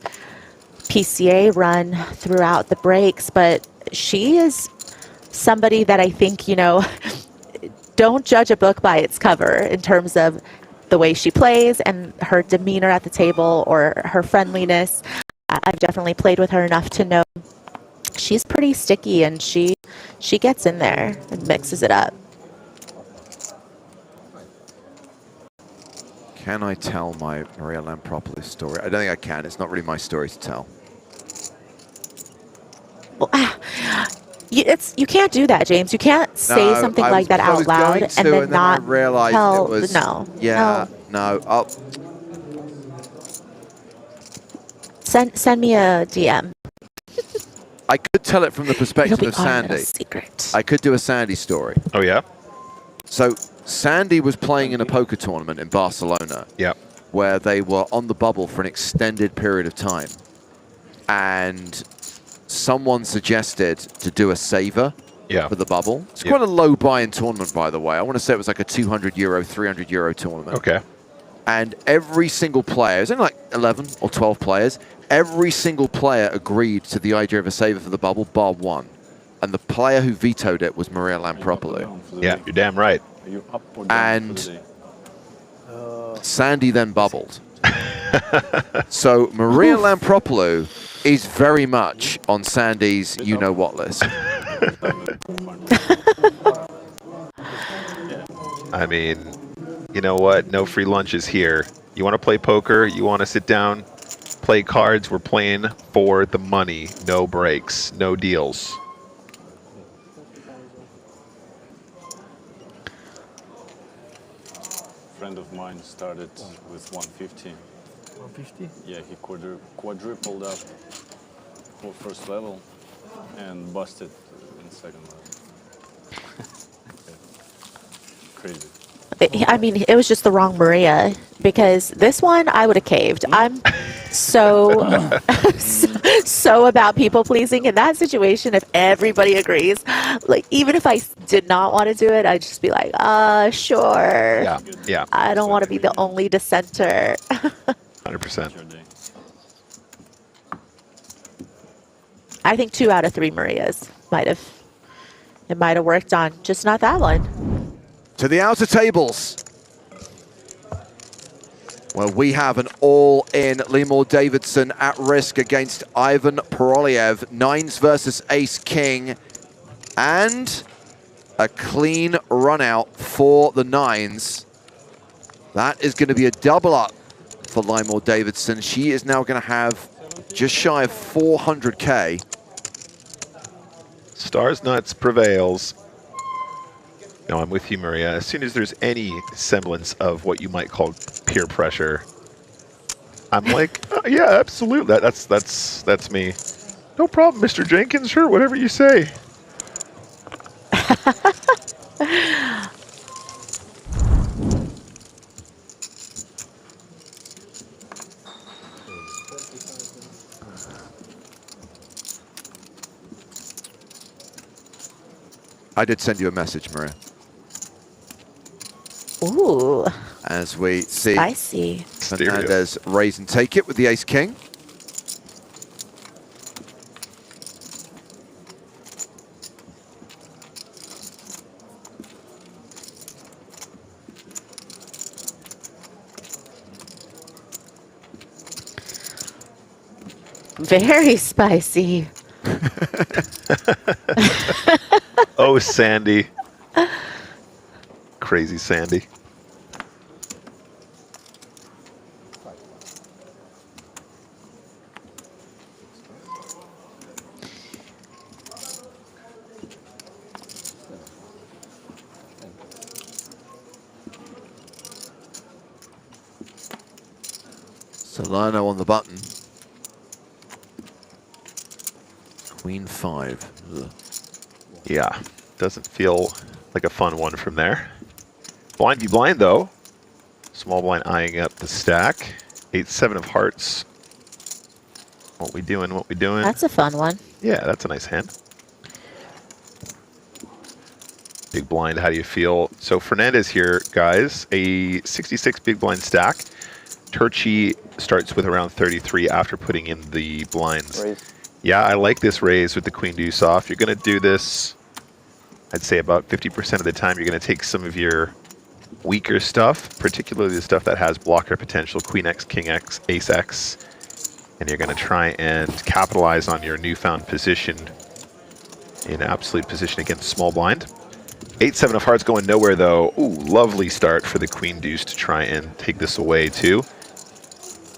PCA run throughout the breaks, but she is somebody that I think, you know, don't judge a book by its cover in terms of the way she plays and her demeanor at the table or her friendliness. I've definitely played with her enough to know she's pretty sticky, and she gets in there and mixes it up. Can I tell my Maria Lampropoulos story? I don't think I can. It's not really my story to tell. Well, you can't do that, James. You can't say something like that out loud and then not tell. No. Yeah. No. I'll send me a DM. I could tell it from the perspective of part of Sandy. a secret. I could do a Sandy story. Oh, yeah? So Sandy was playing in a poker tournament in Barcelona. Yeah. where they were on the bubble for an extended period of time. And someone suggested to do a saver for the bubble. It's quite a low buy-in tournament, by the way. I want to say it was like a 200 euro, 300 euro tournament. Okay. And every single player, there's only like 11 or 12 players, every single player agreed to the idea of a saver for the bubble, bar one. And the player who vetoed it was Maria Lampropoulou. Yeah, you're damn right. Are you up or down for the And day? Sandy then bubbled. So Maria Lampropoulou is very much on Sandy's you-know-what list. I mean, you know what? No free lunches here. You want to play poker? You want to sit down, play cards? We're playing for the money. No breaks, no deals. A friend of mine started with 150. 150? Yeah, he quadrupled up for first level and busted in second level. Crazy. I mean, it was just the wrong Maria, because this one I would have caved. I'm so so about people pleasing in that situation. If everybody agrees, like even if I did not want to do it, I'd just be like, sure. Yeah, yeah. I don't want to be the only dissenter. 100%. I think 2 out of 3 Marias might have worked on, just not that one. To the outer tables, where we have an all-in Lemur Davidson at risk against Ivan Poroliev. Nines versus ace-king, and a clean run-out for the nines. That is going to be a double-up for Lemur Davidson. She is now going to have just shy of 400K. Stars Nuts prevails. No, I'm with you, Maria. As soon as there's any semblance of what you might call peer pressure, I'm like, yeah, absolutely. That's me. No problem, Mr. Jenkins. Sure, whatever you say. I did send you a message, Maria. Ooh. As we see Spicy. Fernandez raise and take it with the ace-king. Very spicy. Oh, Sandy. Crazy Sandy. Solano on the button. Queen 5. Ugh. Yeah, doesn't feel like a fun one from there. Blind v blind, though. Small blind eyeing up the stack. 8-7 of hearts. What we doing, what we doing. That's a fun one. Yeah, that's a nice hand. Big blind, how do you feel? So Fernandez here, guys. A 66 big blind stack. Turchi starts with around 33 after putting in the blinds. Raise. Yeah, I like this raise with the queen deuce off. You're going to do this, I'd say about 50% of the time. You're going to take some of your weaker stuff, particularly the stuff that has blocker potential, queen X, king X, ace X, and you're going to try and capitalize on your newfound position in absolute position against small blind. 8-7 of hearts going nowhere, though. Ooh, lovely start for the queen deuce to try and take this away, too.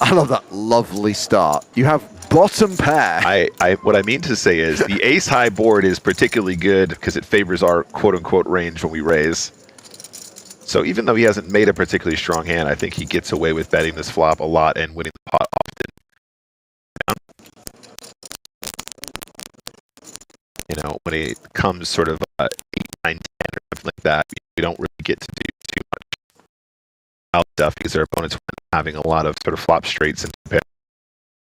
I love that lovely start. You have bottom pair. What I mean to say is the ace high board is particularly good because it favors our quote-unquote range when we raise. So even though he hasn't made a particularly strong hand, I think he gets away with betting this flop a lot and winning the pot often. You know, when it comes sort of 8, 9, 10 or something like that, we don't really get to do wild stuff because their opponents were having a lot of sort of flop straights and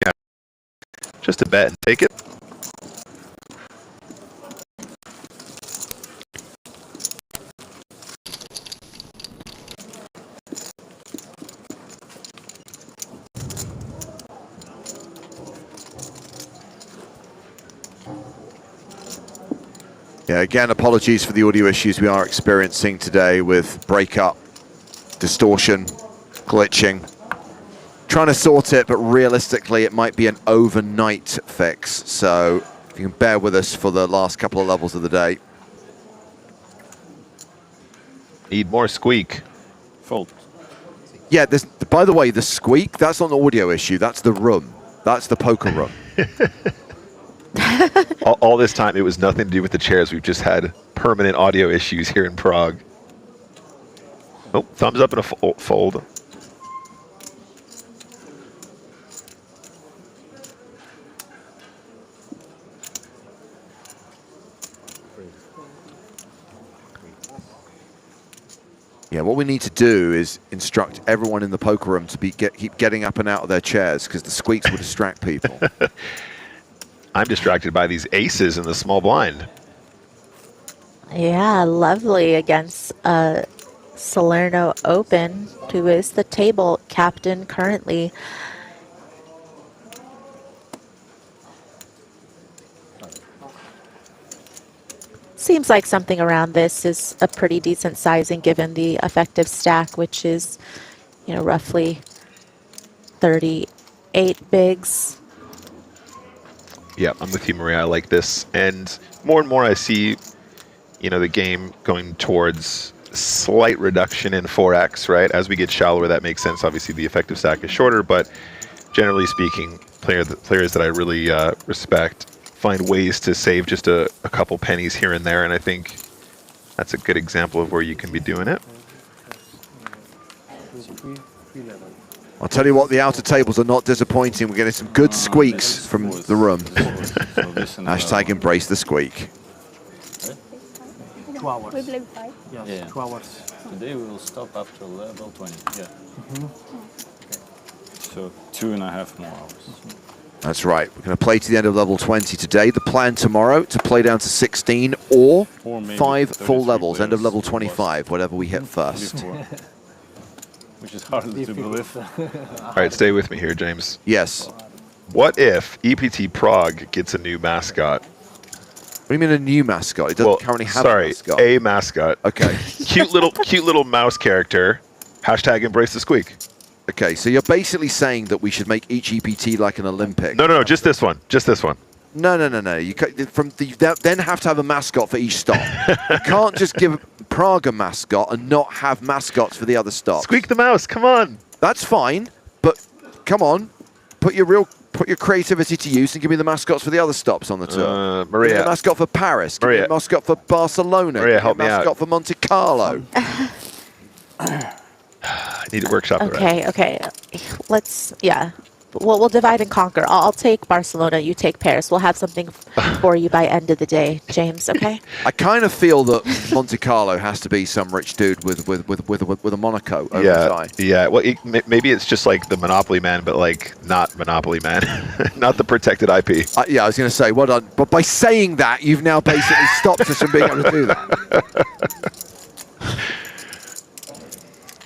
yeah, just a bet and take it. Yeah, again, apologies for the audio issues we are experiencing today with breakup, distortion, glitching. Trying to sort it, but realistically it might be an overnight fix. So if you can bear with us for the last couple of levels of the day. Need more squeak. Fold. Yeah, this, by the way, the squeak, that's not an audio issue, that's the room. That's the poker room. all this time, it was nothing to do with the chairs. We've just had permanent audio issues here in Prague. Oh, thumbs up and a fold. Yeah, what we need to do is instruct everyone in the poker room to keep getting up and out of their chairs because the squeaks will distract people. I'm distracted by these aces in the small blind. Yeah, lovely against Salerno Open, who is the table captain currently. Seems like something around this is a pretty decent sizing given the effective stack, which is, you know, roughly 38 bigs. Yeah, I'm with you, Maria. I like this. And more I see, you know, the game going towards slight reduction in 4x, right? As we get shallower, that makes sense. Obviously, the effective stack is shorter, but generally speaking, players that I really respect find ways to save just a couple pennies here and there, and I think that's a good example of where you can be doing it. I'll tell you what, the outer tables are not disappointing. We're getting some good squeaks from the room. Hashtag embrace the squeak. 2 hours. We play 5? Yes, Yeah. 2 hours. Today we will stop after level 20. Yeah. Mm-hmm. So 2.5 more hours. That's right. We're going to play to the end of level 20 today. The plan tomorrow to play down to 16 or maybe 5 full 33 levels, end of players level 25, whatever we hit first. Which is hard to believe. All right, stay with me here, James. Yes. What if EPT Prague gets a new mascot? What do you mean a new mascot? It doesn't currently have a mascot. A mascot. Okay. cute little mouse character. Hashtag embrace the squeak. Okay, so you're basically saying that we should make each EPT like an Olympic. No, just this one. Just this one. No. You then have to have a mascot for each stop. You can't just give Prague a mascot and not have mascots for the other stops. Squeak the mouse, come on. That's fine, but come on, put your creativity to use and give me the mascots for the other stops on the tour. Maria. Give me a mascot for Paris. Give me a mascot for Barcelona. Maria, give me help a me out. mascot for Monte Carlo. I need to workshop it right. Okay. Let's, yeah. We'll divide and conquer. I'll take Barcelona, you take Paris. We'll have something for you by end of the day, James, okay? I kind of feel that Monte Carlo has to be some rich dude with a Monaco over his eye. Yeah. Well, maybe it's just like the Monopoly Man, but like not Monopoly Man, not the protected IP. Yeah, I was going to say, well done. But by saying that, you've now basically stopped us from being able to do that.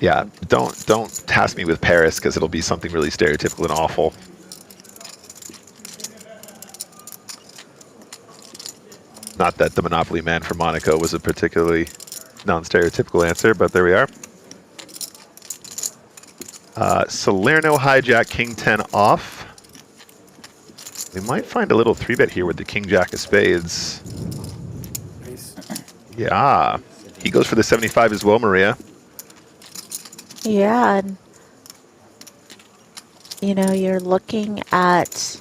Yeah, don't task me with Paris because it'll be something really stereotypical and awful. Not that the Monopoly Man for Monaco was a particularly non-stereotypical answer, but there we are. Salerno hijack, king 10 off. We might find a little 3-bet here with the king jack of spades. Yeah, he goes for the 75 as well, Maria. Yeah, and you know, you're looking at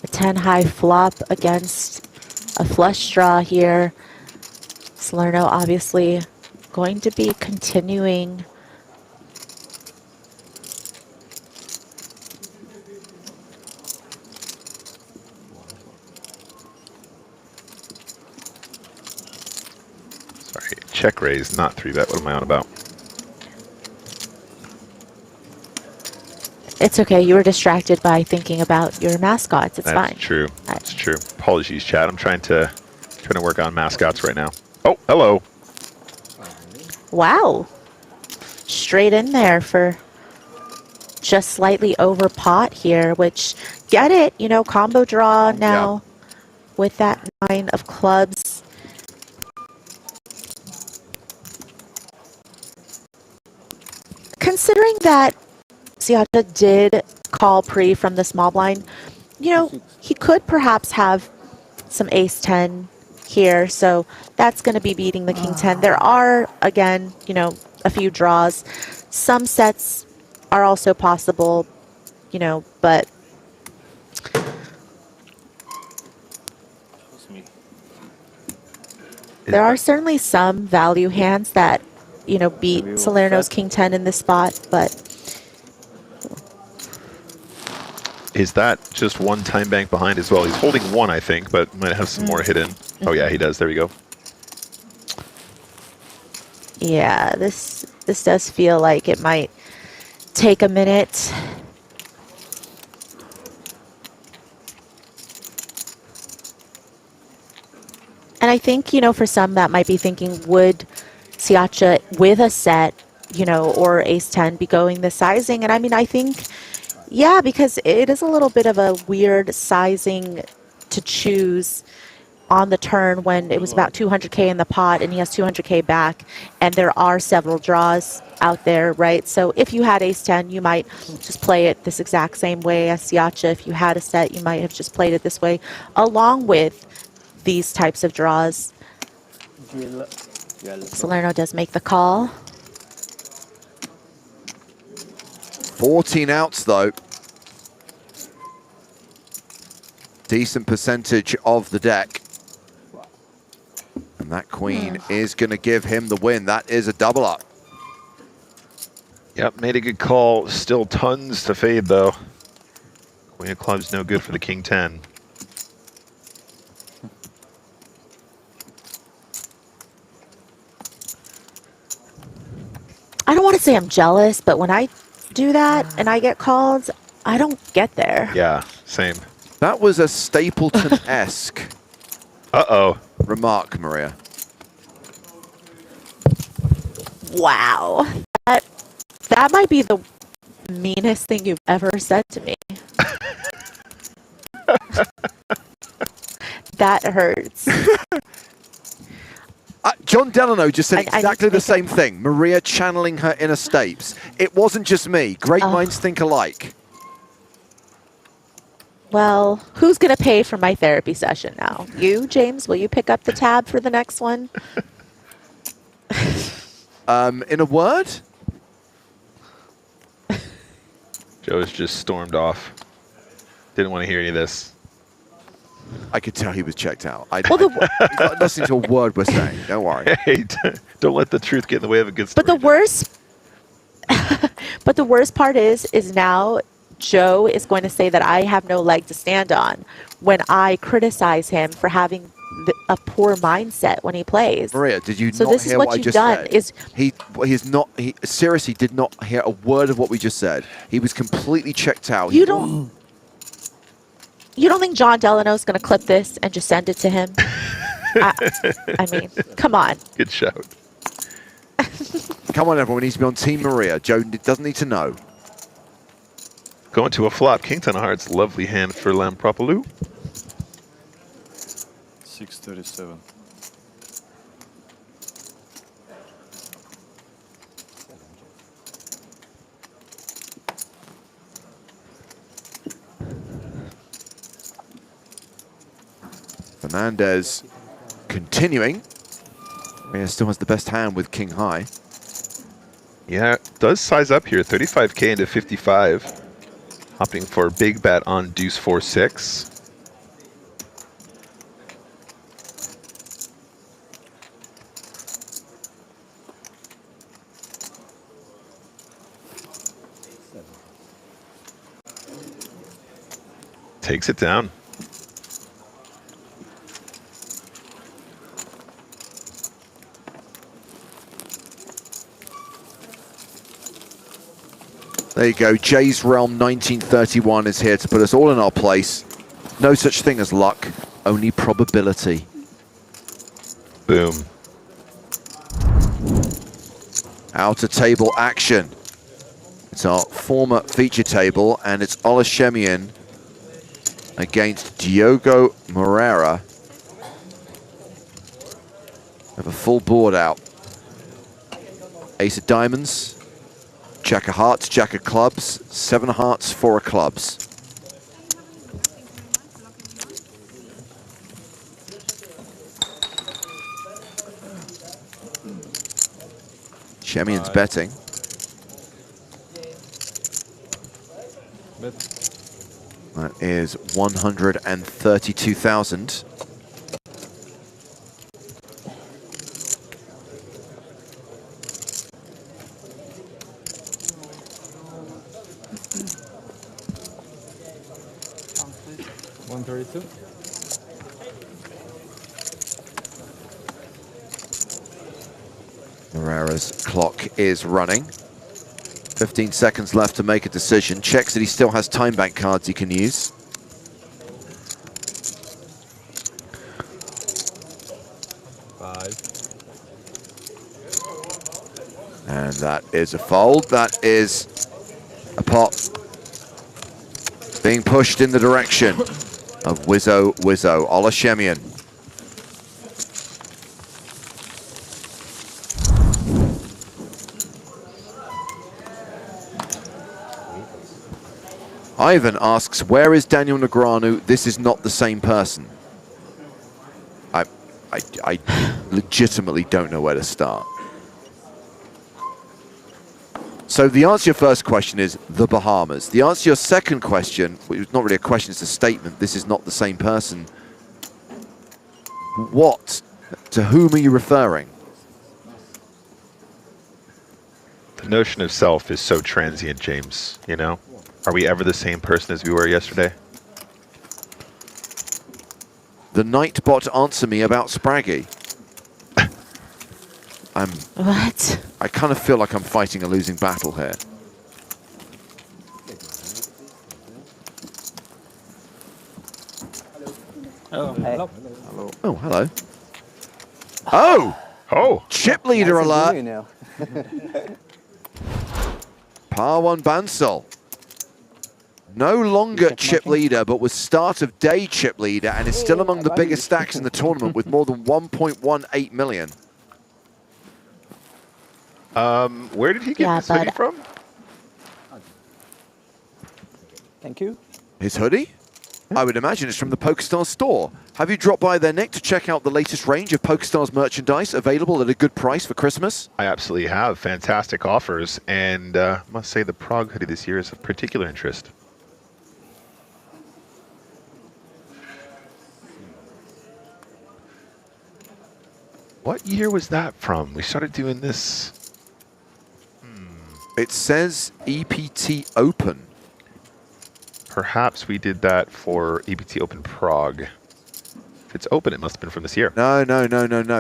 a 10 high flop against a flush draw here. Salerno obviously going to be continuing Sorry, check raise, not 3-bet. What am I on about? It's okay. You were distracted by thinking about your mascots. It's That's fine. true. That's true. Apologies, chat. I'm trying to work on mascots right now. Oh, hello. Wow. Straight in there for just slightly over pot here, which, get it, you know, combo draw now with that 9 of clubs. Considering that Siacha did call pre from the small blind, you know, he could perhaps have some ace 10 here, so that's going to be beating the king 10. There are, again, you know, a few draws. Some sets are also possible, you know, but there are certainly some value hands that, you know, beat Salerno's king 10 in this spot, but Is that just one time bank behind as well? He's holding one, I think, but might have some more hidden. Oh yeah, he does. There we go. yeah, this does feel like it might take a minute. And I think, you know, for some that might be thinking, would Siacha with a set, you know, or ace 10 be going the sizing? And I mean, I think, yeah, because it is a little bit of a weird sizing to choose on the turn when it was about 200K in the pot and he has 200K back, and there are several draws out there, right? So if you had ace 10, you might just play it this exact same way as Siacha. If you had a set, you might have just played it this way, along with these types of draws. Salerno does make the call. 14 outs, though. Decent percentage of the deck. And that queen is going to give him the win. That is a double up. Yep, made a good call. Still tons to fade, though. Queen of clubs no good for the king 10. I don't want to say I'm jealous, but when I do that and I get called, I don't get there. Yeah, same. That was a Stapleton-esque remark, Maria. Wow. That might be the meanest thing you've ever said to me. That hurts. John Delano just said exactly the same thing. Maria channeling her inner Stapes. It wasn't just me. Great minds think alike. Well, who's going to pay for my therapy session now? You, James? Will you pick up the tab for the next one? In a word? Joe's just stormed off. Didn't want to hear any of this. I could tell he was checked out. He's not listening to a word we're saying. Don't worry. Hey, don't let the truth get in the way of a good story. But the worst part is now Joe is going to say that I have no leg to stand on when I criticize him for having a poor mindset when he plays. Maria, did you so not this hear is what what I you've just done said? is he seriously did not hear a word of what we just said. He was completely checked out. You don't think John Delano's going to clip this and just send it to him? I mean, come on. Good shout. Come on, everyone needs to be on Team Maria. Joe doesn't need to know. Going to a flop. King 10 of hearts. Lovely hand for Lampropoulos. 637. Fernandez continuing. Maria still has the best hand with King High. Yeah, does size up here. 35K into 55. Opting for a big bet on deuce 4-6. Takes it down. There you go. Jay's Realm 1931 is here to put us all in our place. No such thing as luck, only probability. Boom. Outer table action. It's our former feature table, and it's Olashemian against Diogo Moreira. Have a full board out. Ace of diamonds, jack of hearts, jack of clubs, 7 of hearts, 4 of clubs. Shemian's betting. That is 132,000. Moreira's clock is running. 15 seconds left to make a decision. Checks that he still has time bank cards he can use. And that is a fold. That is a pot being pushed in the direction of Wizzo Olashemian. Ivan asks, where is Daniel Negreanu? This is not the same person. I legitimately don't know where to start. So the answer to your first question is the Bahamas. The answer to your second question, which is not really a question, it's a statement. This is not the same person. What? To whom are you referring? The notion of self is so transient, James, you know? Are we ever the same person as we were yesterday? The Nightbot answer me about Spraggy. What? I kind of feel like I'm fighting a losing battle here. Oh, hello. Oh, hello. Oh! Oh! Chip leader Nice to alert. see you now. Par 1 Bansal. No longer chip leader, but was start of day chip leader, and is still among the biggest stacks in the tournament with more than 1.18 million. Where did he get this hoodie from? Thank you. His hoodie? I would imagine it's from the PokerStars store. Have you dropped by there, Nick, to check out the latest range of PokerStars merchandise available at a good price for Christmas? I absolutely have. Fantastic offers, and must say the Prague hoodie this year is of particular interest. What year was that from? We started doing this. It says EPT Open. Perhaps we did that for EPT Open Prague. If it's open, it must have been from this year. No.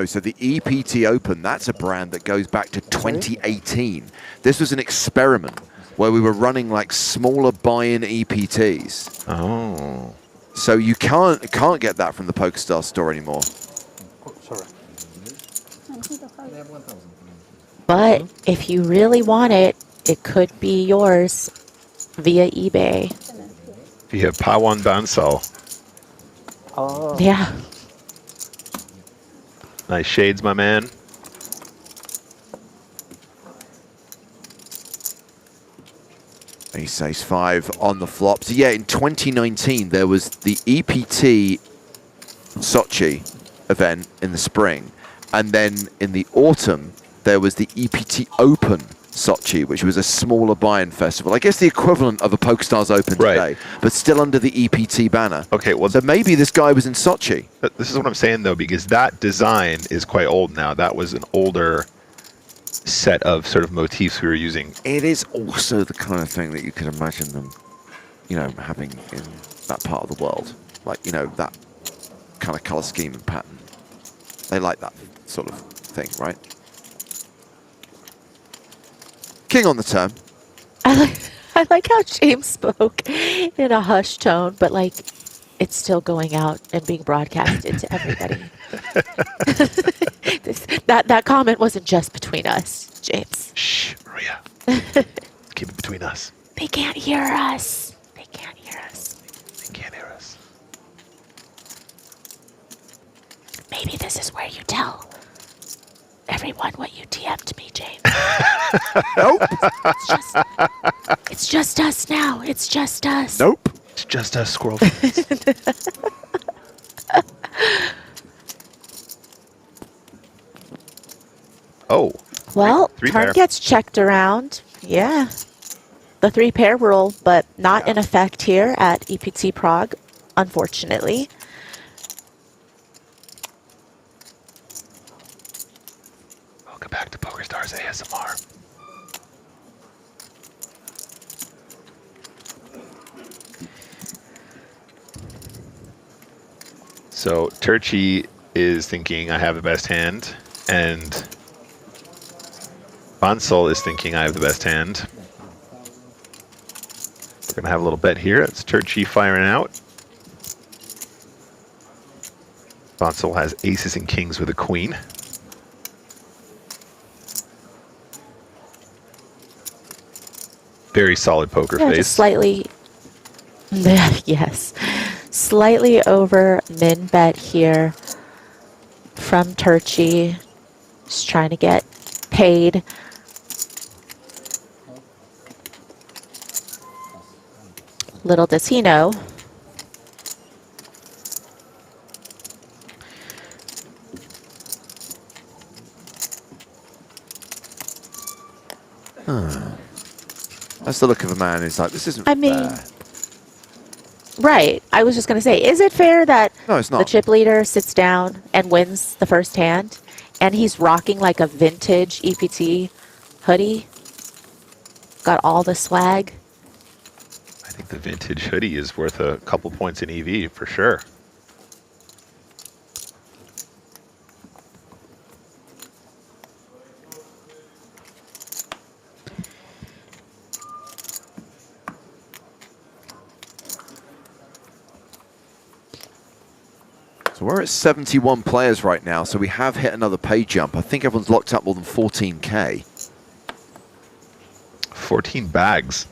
So the EPT Open, that's a brand that goes back to 2018. This was an experiment where we were running like smaller buy-in EPTs. Oh. So you can't get that from the PokerStars store anymore. Sorry. But if you really want it, it could be yours via eBay. Via Pawan Bansal. Oh. Yeah. Nice shades, my man. Ace 5 on the flop. So yeah, in 2019 there was the EPT Sochi event in the spring, and then in the autumn there was the EPT Open Sochi, which was a smaller buy-in festival. I guess the equivalent of a PokerStars Open today, but still under the EPT banner. Okay, well, so maybe this guy was in Sochi. This is what I'm saying, though, because that design is quite old now. That was an older set of sort of motifs we were using. It is also the kind of thing that you could imagine them, you know, having in that part of the world. Like, you know, that kind of color scheme and pattern. They like that sort of thing, right? King on the turn. I I like how James spoke in a hushed tone, but like it's still going out and being broadcasted to everybody. That comment wasn't just between us, James. Shh, Maria. Keep it between us. They can't hear us. They can't hear us. They can't hear us. Maybe this is where you tell everyone what you DM'd me, James. Nope. It's just us now. It's just us. Nope. It's just us, squirrel. Oh. Well, Three turn pair. gets checked around. Yeah. The 3-pair rule, but not in effect here at EPT Prague, unfortunately. Welcome back to PokerStars ASMR. So Turchi is thinking I have the best hand, and Bansol is thinking I have the best hand. We're gonna have a little bet here. It's Turchi firing out. Bansol has aces and kings with a queen. Very solid poker Yeah, face. just slightly, yes, slightly over min bet here from Turchi. Just trying to get paid. Little does he know. That's the look of a man who's like, this isn't I mean, fair. right. I was just going to say, is it fair that No, it's not. the chip leader sits down and wins the first hand, and he's rocking like a vintage EPT hoodie? Got all the swag. I think the vintage hoodie is worth a couple points in EV for sure. So we're at 71 players right now, so we have hit another pay jump. I think everyone's locked up more than 14K. 14 bags.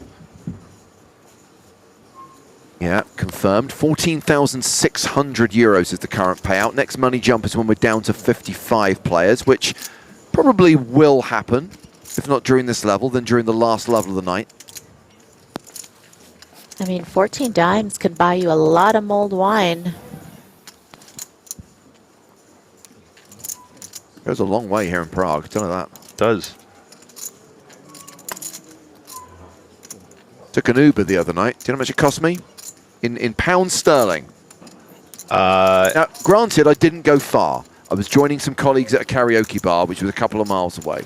Yeah, confirmed. 14,600 euros is the current payout. Next money jump is when we're down to 55 players, which probably will happen. If not during this level, then during the last level of the night. I mean, 14 dimes could buy you a lot of mulled wine. Goes a long way here in Prague, tell you that. Does. Took an Uber the other night. Do you know how much it cost me? In pounds sterling. Now, granted, I didn't go far. I was joining some colleagues at a karaoke bar, which was a couple of miles away.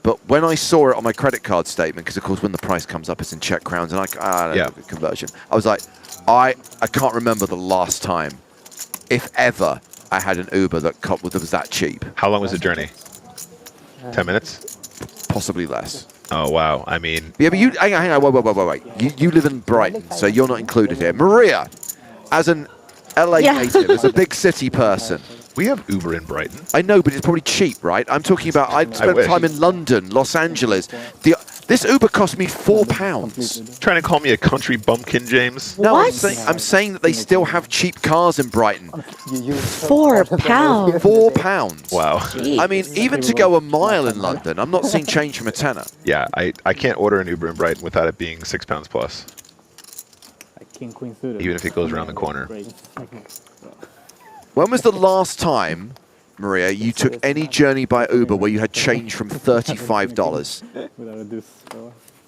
But when I saw it on my credit card statement, because of course when the price comes up, it's in Czech crowns, and I don't know the conversion. I was like, I can't remember the last time, if ever, I had an Uber that was that cheap. How long was the journey? 10 minutes? Possibly less. Oh, wow. I mean... Yeah, but you... Hang on, wait. You live in Brighton, so you're not included here. Maria, as an LA native, as a big city person... We have Uber in Brighton. I know, but it's probably cheap, right? I'm talking about... I'd spent time in London, Los Angeles. This Uber cost me £4. Trying to call me a country bumpkin, James? No, I'm saying that they still have cheap cars in Brighton. £4. £4. Wow. I mean, even to go a mile in London, I'm not seeing change from a tenner. Yeah, I can't order an Uber in Brighton without it being £6 plus. King, queen suited. Even if it goes around the corner. When was the last time, Maria, you took any journey by Uber where you had change from $35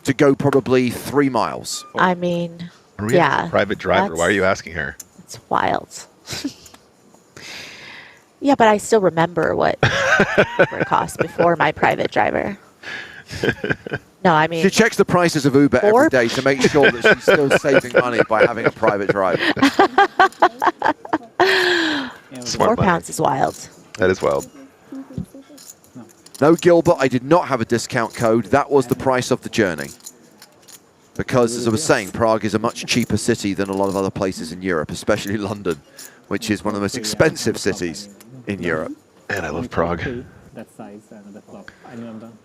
to go probably 3 miles? I mean, Maria, yeah. Private driver. Why are you asking her? It's wild. Yeah, but I still remember what Uber cost before my private driver. No, I mean... She checks the prices of Uber every day to make sure that she's still saving money by having a private driver. £4 is wild. That is wild. No, Gilbert, I did not have a discount code. That was the price of the journey. Because, as I was saying, Prague is a much cheaper city than a lot of other places in Europe, especially London, which is one of the most expensive cities in Europe. And I love Prague. That size and that flop. I knew I'm done.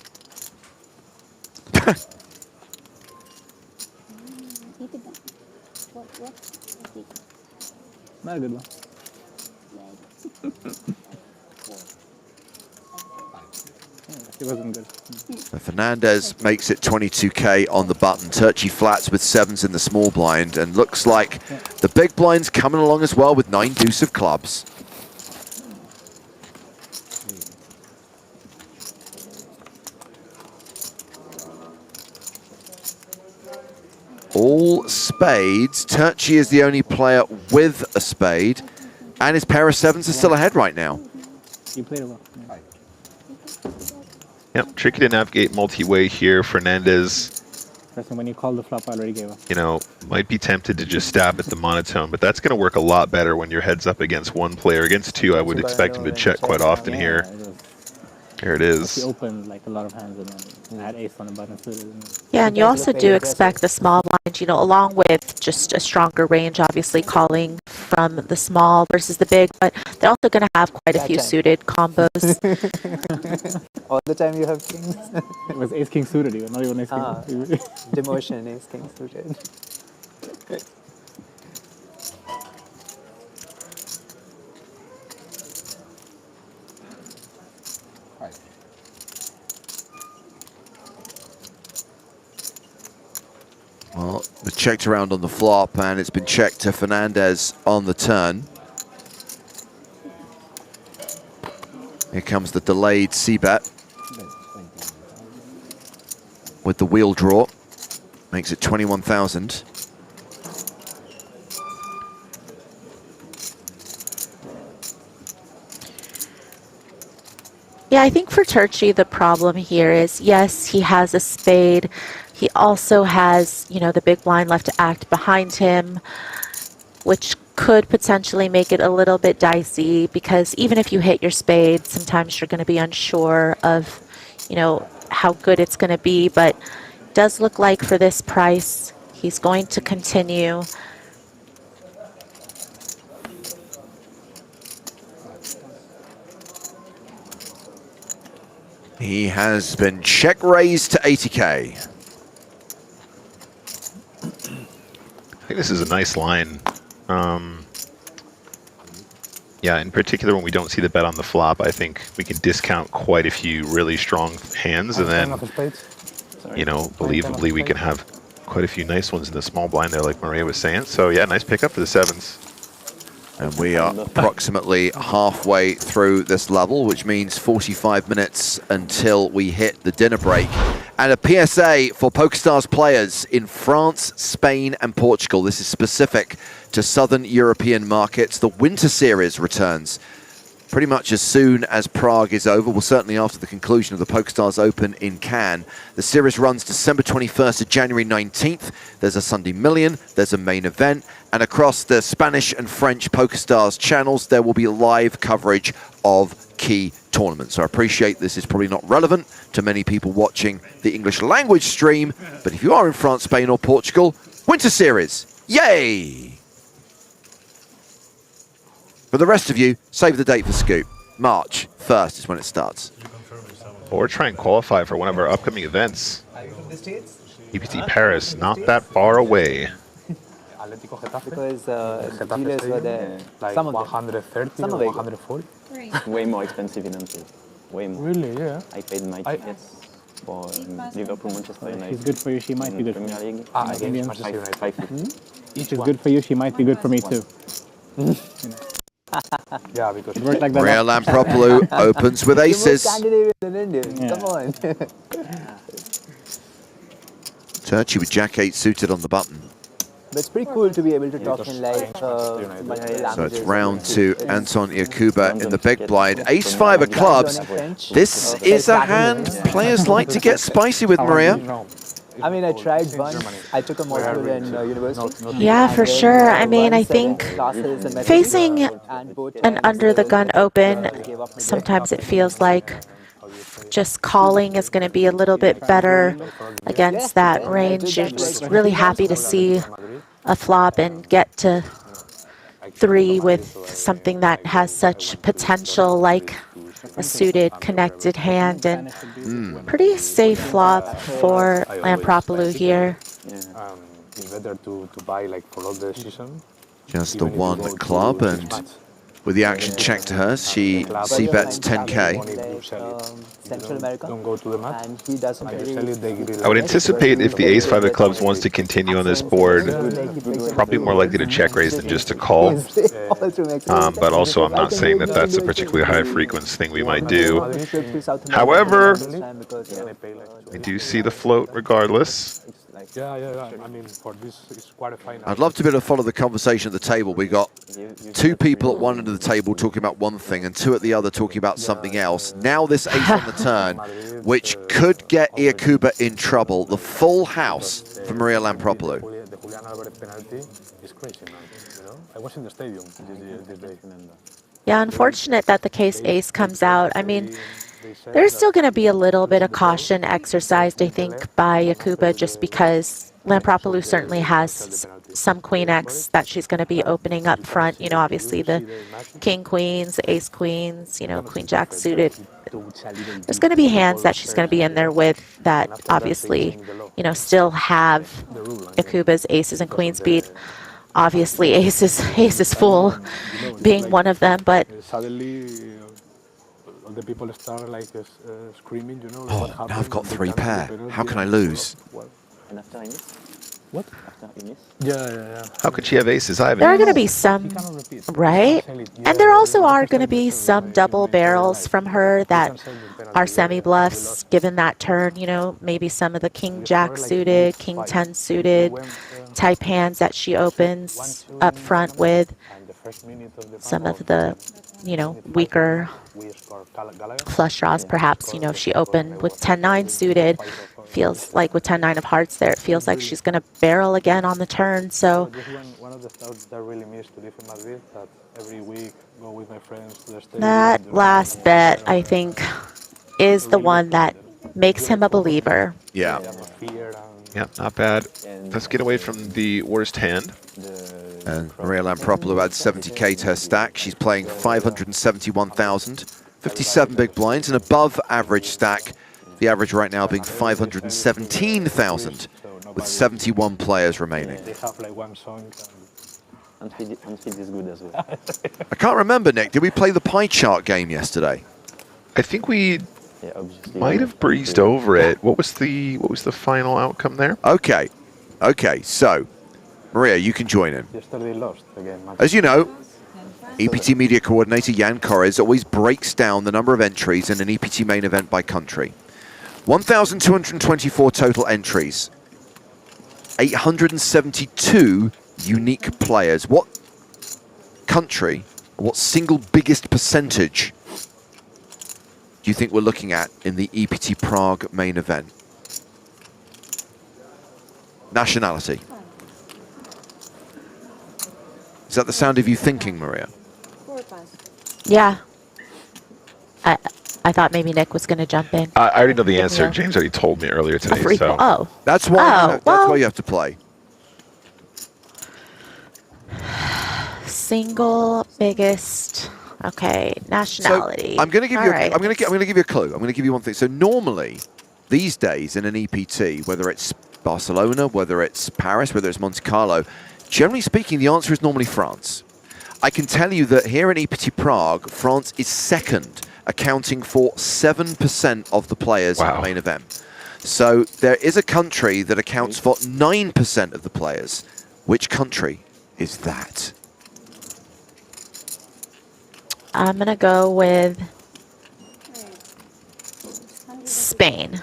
Not a good one. It wasn't good. So Fernandez makes it 22k on the button. Turchi flats with 7s in the small blind, and looks like the big blind's coming along as well with 9 deuce of clubs. All spades. Turchi is the only player with a spade, and his pair of 7s are still ahead right now. You played it well. Yep, tricky to navigate multi-way here. Fernandez, Especially when you called the flop, I already gave up. you know, might be tempted to just stab at the monotone, but that's going to work a lot better when your head's up against one player. Against two, I would expect him to check quite often here. Here it He is. opened like a lot of hands and had ace on the button. Yeah, and you also do expect the small blind, you know, along with just a stronger range, obviously calling from the small versus the big, but they're also going to have quite a few suited combos. All the time you have kings. It was ace king suited, even not even ace king. Demotion, ace king suited. Well, we checked around on the flop, and it's been checked to Fernandez on the turn. Here comes the delayed c-bet with the wheel draw. Makes it 21,000. Yeah, I think for Turchi, the problem here is, yes, he has a spade. He also has, you know, the big blind left to act behind him, which could potentially make it a little bit dicey, because even if you hit your spade, sometimes you're going to be unsure of, you know, how good it's going to be. But it does look like for this price, he's going to continue. He has been check raised to 80k. I think this is a nice line. Yeah, in particular when we don't see the bet on the flop, I think we can discount quite a few really strong hands, and then, you know, believably we can have quite a few nice ones in the small blind there, like Maria was saying. So yeah, nice pickup for the 7s. And we are approximately halfway through this level, which means 45 minutes until we hit the dinner break. And a PSA for PokerStars players in France, Spain, and Portugal. This is specific to Southern European markets. The Winter Series returns pretty much as soon as Prague is over. Well, certainly after the conclusion of the PokerStars Open in Cannes. The series runs December 21st to January 19th. There's a Sunday Million, there's a main event, and across the Spanish and French PokerStars channels, there will be live coverage of key tournaments. So I appreciate this is probably not relevant to many people watching the English language stream, but if you are in France, Spain, or Portugal, Winter Series, yay! For the rest of you, save the date for Scoop. March 1st is when it starts. Or try and qualify for one of our upcoming events. EPT Paris, not that far away. Because dealers were there. Like Some of 130 Some or of it. 140. Way more expensive in Amsterdam. Way more. Really, yeah. I paid my tickets for Liverpool, Manchester United. She's good for you, she might be good for Premier me. League. Against Manchester United. 550. She's good for you, she might be good for me too. Yeah, because It worked like that. Maria Lampropoulou opens with aces. Come on. Turchi with Jack-8 suited on the button. But it's pretty cool to be able to talk in like multiple So it's round to Anton Iakuba in the big blind. Ace-5 of clubs. This is a hand players like to get spicy with, Maria. I mean, I tried once. I took a module in university. Yeah, for sure. I mean, I think facing an under the gun open, sometimes it feels like just calling is going to be a little bit better against that range. You're just really happy to see a flop and get to 3 with something that has such potential, like a suited connected hand, and pretty safe flop for Lampropoulou here. It's better to buy like for all the season. Just the one club, and with the action check to her, she c-bets 10k. Central America. Don't go to the mat. And he doesn't really. I would anticipate if the ace-5 of clubs wants to continue on this board, probably more likely to check raise than just to call. But also, I'm not saying that that's a particularly high frequency thing we might do. However, I do see the float regardless. Yeah. I mean, for this, it's quite a fine. I'd love to be able to follow the conversation at the table. We got 2 people at one end of the table talking about one thing and 2 at the other talking about something else. Now this ace on the turn, which could get Iacuba in trouble. The full house for Maria Lampropoulou. The Julian Alvarez penalty is crazy, man. You know, I was in the stadium this day. Yeah, unfortunate that the case ace comes out. I mean, there's still going to be a little bit of caution exercised, I think, by Iacuba, just because Lampropoulou certainly has some queen X that she's going to be opening up front. You know, obviously the king queens, ace queens, you know, queen jack suited. There's going to be hands that she's going to be in there with that obviously, you know, still have Iacuba's aces and queens beat. Obviously, aces full being one of them, but the people start like screaming, you know. Oh, now I've got 3 pair. How can I lose? What? Yeah. How could she have aces? I haven't. There are going to be some, right? And there also are going to be some double barrels from her that are semi-bluffs, given that turn, you know, maybe some of the king jack suited, king 10 suited type hands that she opens up front with. Some of the, you know, weaker flush draws, perhaps, you know, if she opened with 10-9 suited, feels like with 10-9 of hearts there, it feels like she's going to barrel again on the turn. So one of the thoughts that really missed to live in Madrid, that every week go with my friends to the stadium. that last bet, I think, is the one that makes him a believer. Yeah. Yeah, not bad. Let's get away from the worst hand. And Maria Lampropoulou adds 70k to her stack. She's playing 571,000, 57 big blinds, an above average stack. The average right now being 517,000, with 71 players remaining. They have like one song. And feed is good as well. I can't remember, Nick. Did we play the pie chart game yesterday? I think we might have breezed over it. What was the final outcome there? Okay. So, Maria, you can join in. Yesterday lost again. As you know, EPT media coordinator Jan Corres always breaks down the number of entries in an EPT main event by country. 1,224 total entries. 872 unique players. What country, what single biggest percentage do you think we're looking at in the EPT Prague main event? Nationality. Is that the sound of you thinking, Maria? Yeah. I thought maybe Nick was going to jump in. I already know the answer. James already told me earlier today. So. Oh. That's why. That's why you have to play. Single biggest. Okay, nationality. So I'm going to give you. Right. I'm going to give you a clue. I'm going to give you one thing. So normally, these days in an EPT, whether it's Barcelona, whether it's Paris, whether it's Monte Carlo, generally speaking, the answer is normally France. I can tell you that here in EPT Prague, France is second, accounting for 7% of the players in the main event. So there is a country that accounts for 9% of the players. Which country is that? I'm going to go with Spain.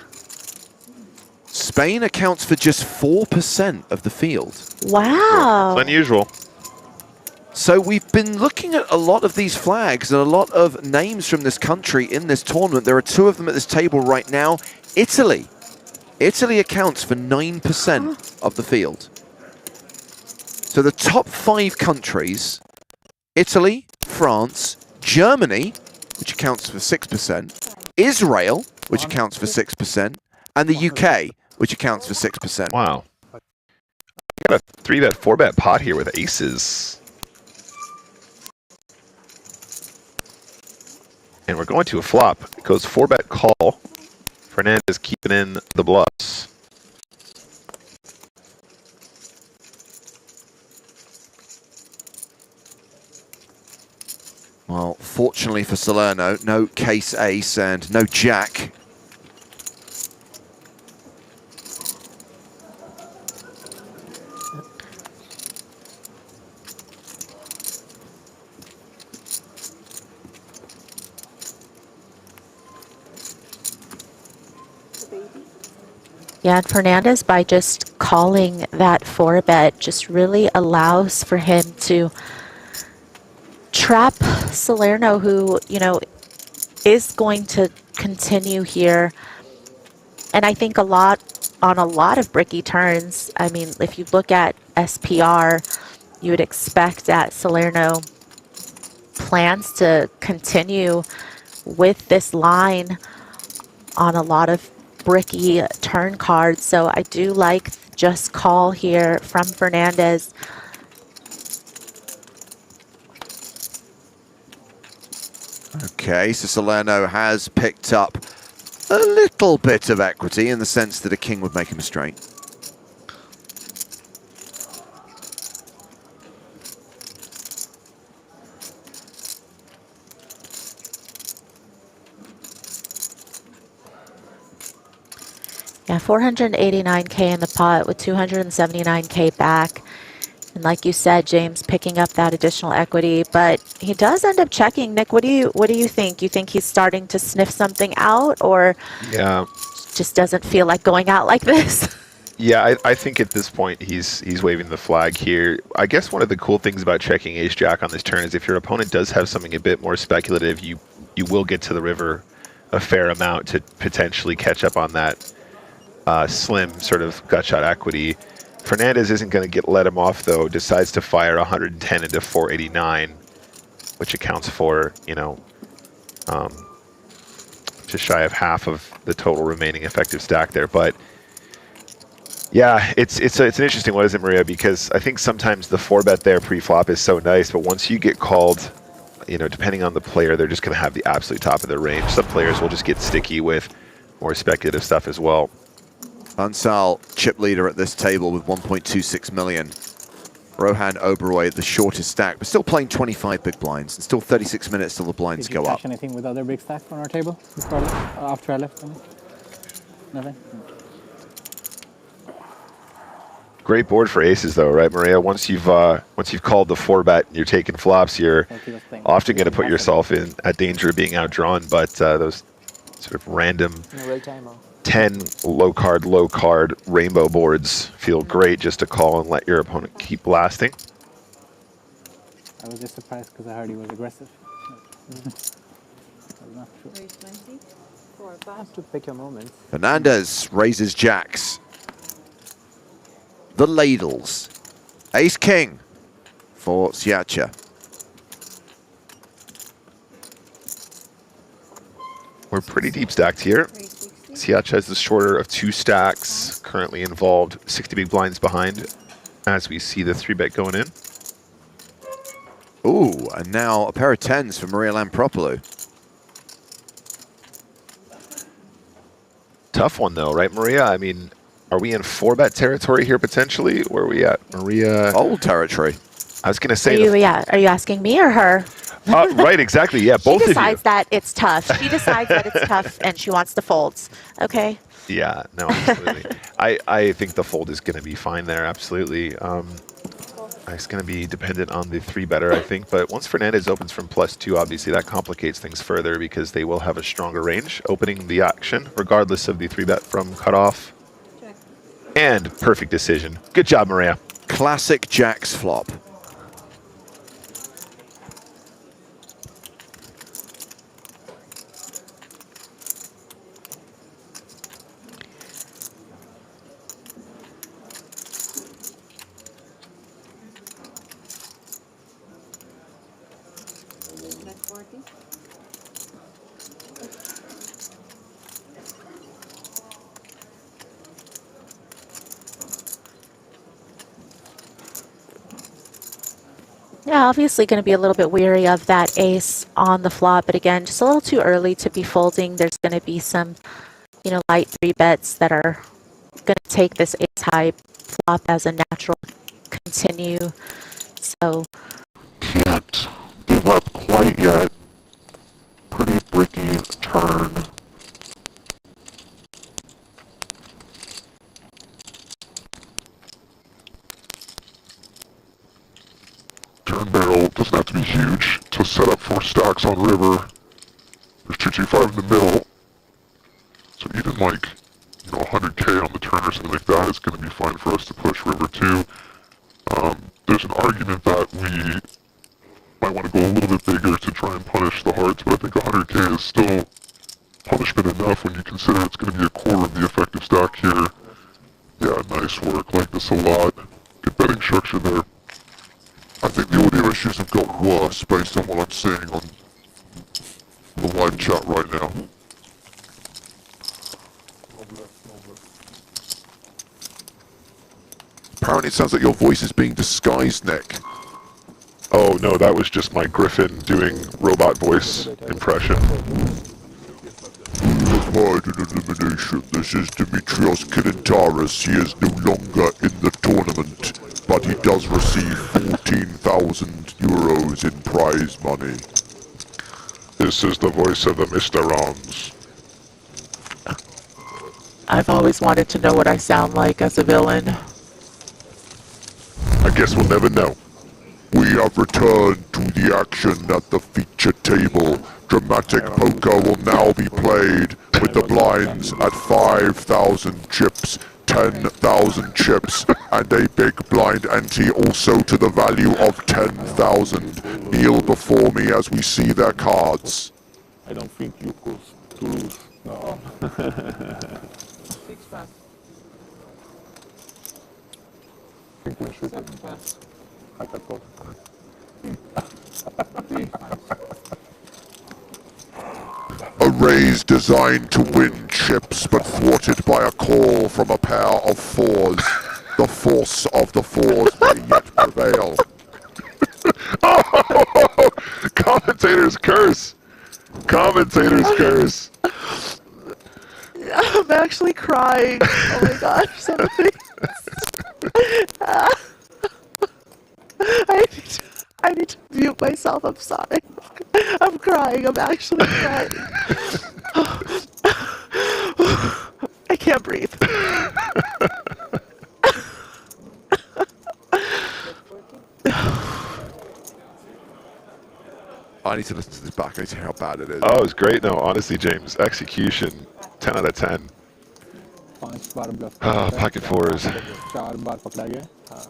Spain accounts for just 4% of the field. Wow. It's unusual. So we've been looking at a lot of these flags and a lot of names from this country in this tournament. There are 2 of them at this table right now. Italy. Italy accounts for 9% of the field. So the top 5 countries, Italy, France, Germany, which accounts for 6%, Israel, which accounts for 6%, and the UK, which accounts for 6%. Wow. We got a 3-bet, 4-bet pot here with aces. And we're going to a flop. It goes 4-bet call. Fernandez keeping in the bluffs. Well, fortunately for Salerno, no case ace and no jack. Yeah, and Fernandez, by just calling that 4-bet, just really allows for him to trap Salerno, who, you know, is going to continue here. And I think on a lot of bricky turns, I mean, if you look at SPR, you would expect that Salerno plans to continue with this line on a lot of bricky turn cards. So I do like just call here from Fernandez. Okay, so Salerno has picked up a little bit of equity in the sense that a king would make him a straight. Yeah, 489K in the pot with 279K back. And like you said, James picking up that additional equity, but he does end up checking. Nick, what do you think? You think he's starting to sniff something out, or just doesn't feel like going out like this? Yeah, I think at this point he's waving the flag here. I guess one of the cool things about checking ace-jack on this turn is if your opponent does have something a bit more speculative, you will get to the river a fair amount to potentially catch up on that slim sort of gut shot equity. Fernandez isn't going to let him off, though. Decides to fire 110 into 489, which accounts for, you know, just shy of half of the total remaining effective stack there. But yeah, it's an interesting one, isn't it, Maria? Because I think sometimes the 4-bet there pre-flop is so nice, but once you get called, you know, depending on the player, they're just going to have the absolute top of their range. Some players will just get sticky with more speculative stuff as well. Bansal, chip leader at this table with 1.26 million. Rohan Oberoi, the shortest stack, but still playing 25 big blinds. And still 36 minutes till the blinds go up. Anything with other big stacks on our table before, after I left? Nothing? Great board for aces, though, right, Maria? Once you've called the 4-bet and you're taking flops, you're often going to put yourself in a danger of being outdrawn. But those sort of random 10 low card rainbow boards feel great just to call and let your opponent keep blasting. I was just surprised because I heard he was aggressive. Not sure. Have to pick your moment. Fernandez raises jacks. The ladles. Ace king for Siacha. We're pretty deep stacked here. Siacha has the shorter of 2 stacks, currently involved 60 big blinds behind as we see the 3-bet going in. Ooh, and now a pair of 10s for Maria Lampropoulou. Tough one though, right, Maria? I mean, are we in 4-bet territory here potentially? Where are we at, Maria? Old territory. I was going to say. Are you asking me or her? Right, exactly. Yeah, both of you. She decides that it's tough. She decides that it's tough and she wants the folds. Okay. Yeah, no, absolutely. I think the fold is going to be fine there, absolutely. It's going to be dependent on the 3-better, I think. But once Fernandez opens from +2, obviously that complicates things further because they will have a stronger range opening the action, regardless of the 3-bet from cutoff. And perfect decision. Good job, Maria. Classic jacks flop. Yeah, obviously going to be a little bit weary of that ace on the flop, but again, just a little too early to be folding. There's going to be some, you know, light 3-bets that are going to take this ace high flop as a natural continue. So can't give up quite yet. Pretty bricky turn. Turn barrel doesn't have to be huge to set up 4 stacks on river. There's 225 in the middle. So even like, you know, 100k on the turn or something like that is going to be fine for us to push river 2. There's an argument that we might want to go a little bit bigger to try and punish the hearts, but I think 100k is still punishment enough when you consider it's going to be a quarter of the effective stack here. Yeah, nice work. Like this a lot. Good betting structure there. I think the audio issues have got worse based on what I'm seeing on the live chat right now. Apparently it sounds like your voice is being disguised, Nick. Oh no, that was just my Griffin doing robot voice impression. Required an elimination. This is Dimitrios Kinintaras. He is no longer in the tournament, but he does receive 14,000 euros in prize money. This is the voice of the Mr. Arms. I've always wanted to know what I sound like as a villain. I guess we'll never know. We have returned to the action at the feature table. Dramatic poker will now be played with the blinds at 5,000 chips, 10,000 chips, and a big blind ante also to the value of 10,000. Kneel before me as we see their cards. I don't think you could lose. No. 6 pass. I think we should. 7 pass. I can call. 3 pass. A raise designed to win chips, but thwarted by a call from a pair of 4s. The force of the 4s may yet prevail. Oh, commentator's curse. Commentator's curse. I'm actually crying. Oh my gosh, something. I need to mute myself. I'm sorry. I'm crying. I'm actually crying. I can't breathe. I need to listen to this back. I need to hear how bad it is. Oh, it was great. No, honestly, James, execution, 10 out of 10. 5 bar bluff pocket 4s. 4 बार पकड़ा गया,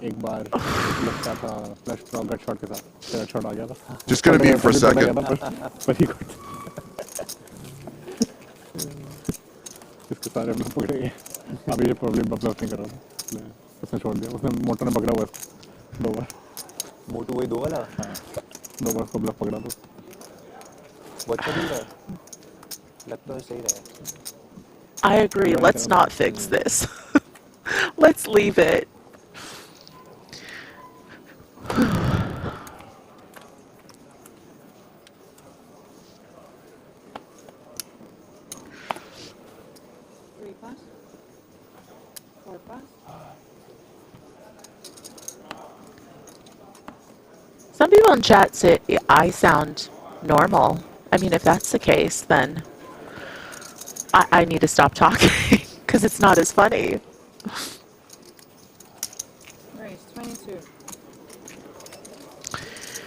एक बार bluff का था flush draw gut shot के साथ, तेरा shot आ गया था. Just gonna mute for a second. But he got. इसके सारे bluff पकड़े गए. अभी ये probably bluff नहीं कर रहा था. उसने छोड़ दिया. उसने मोटर ने पकड़ा हुआ है 2 बार. मोटू वही 2 वाला. 2 बार उसको bluff पकड़ा तो. बहुत सही रहा. लगता है सही रहा. I agree. Let's not fix this. Let's leave it. Some people in chat say I sound normal. I mean, if that's the case, then I need to stop talking because it's not as funny. Raise 22.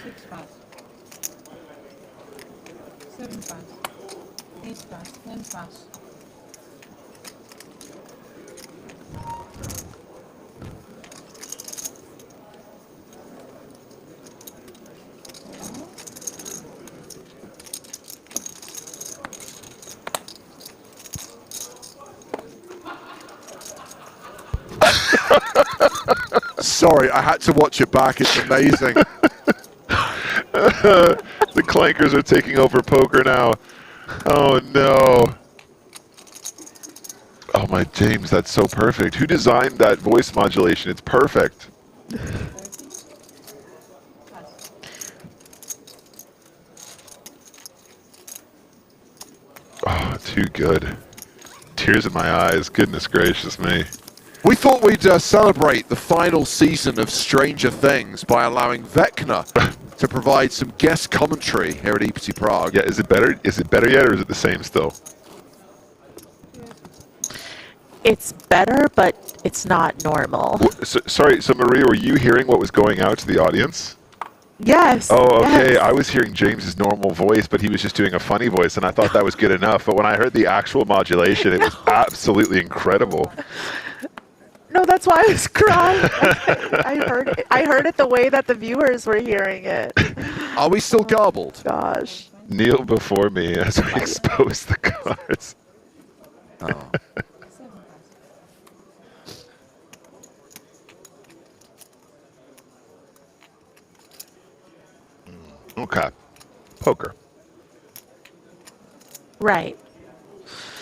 6 pass. 7 pass. 8 pass. 10 pass. Sorry, I had to watch it back. It's amazing. The clankers are taking over poker now. Oh no. Oh my James, that's so perfect. Who designed that voice modulation? It's perfect. too good. Tears in my eyes. Goodness gracious me. We thought we'd celebrate the final season of Stranger Things by allowing Vecna to provide some guest commentary here at EPT Prague. Yeah, is it better? Is it better yet, or is it the same still? It's better, but it's not normal. Sorry, so Maria, were you hearing what was going out to the audience? Yes. Oh, okay. Yes. I was hearing James's normal voice, but he was just doing a funny voice, and I thought that was good enough. But when I heard the actual modulation, it was absolutely incredible. No, that's why I was crying. I heard it the way that the viewers were hearing it. Are we still garbled? Gosh. Kneel before me as we expose the cards. Oh. Okay. Poker. Right.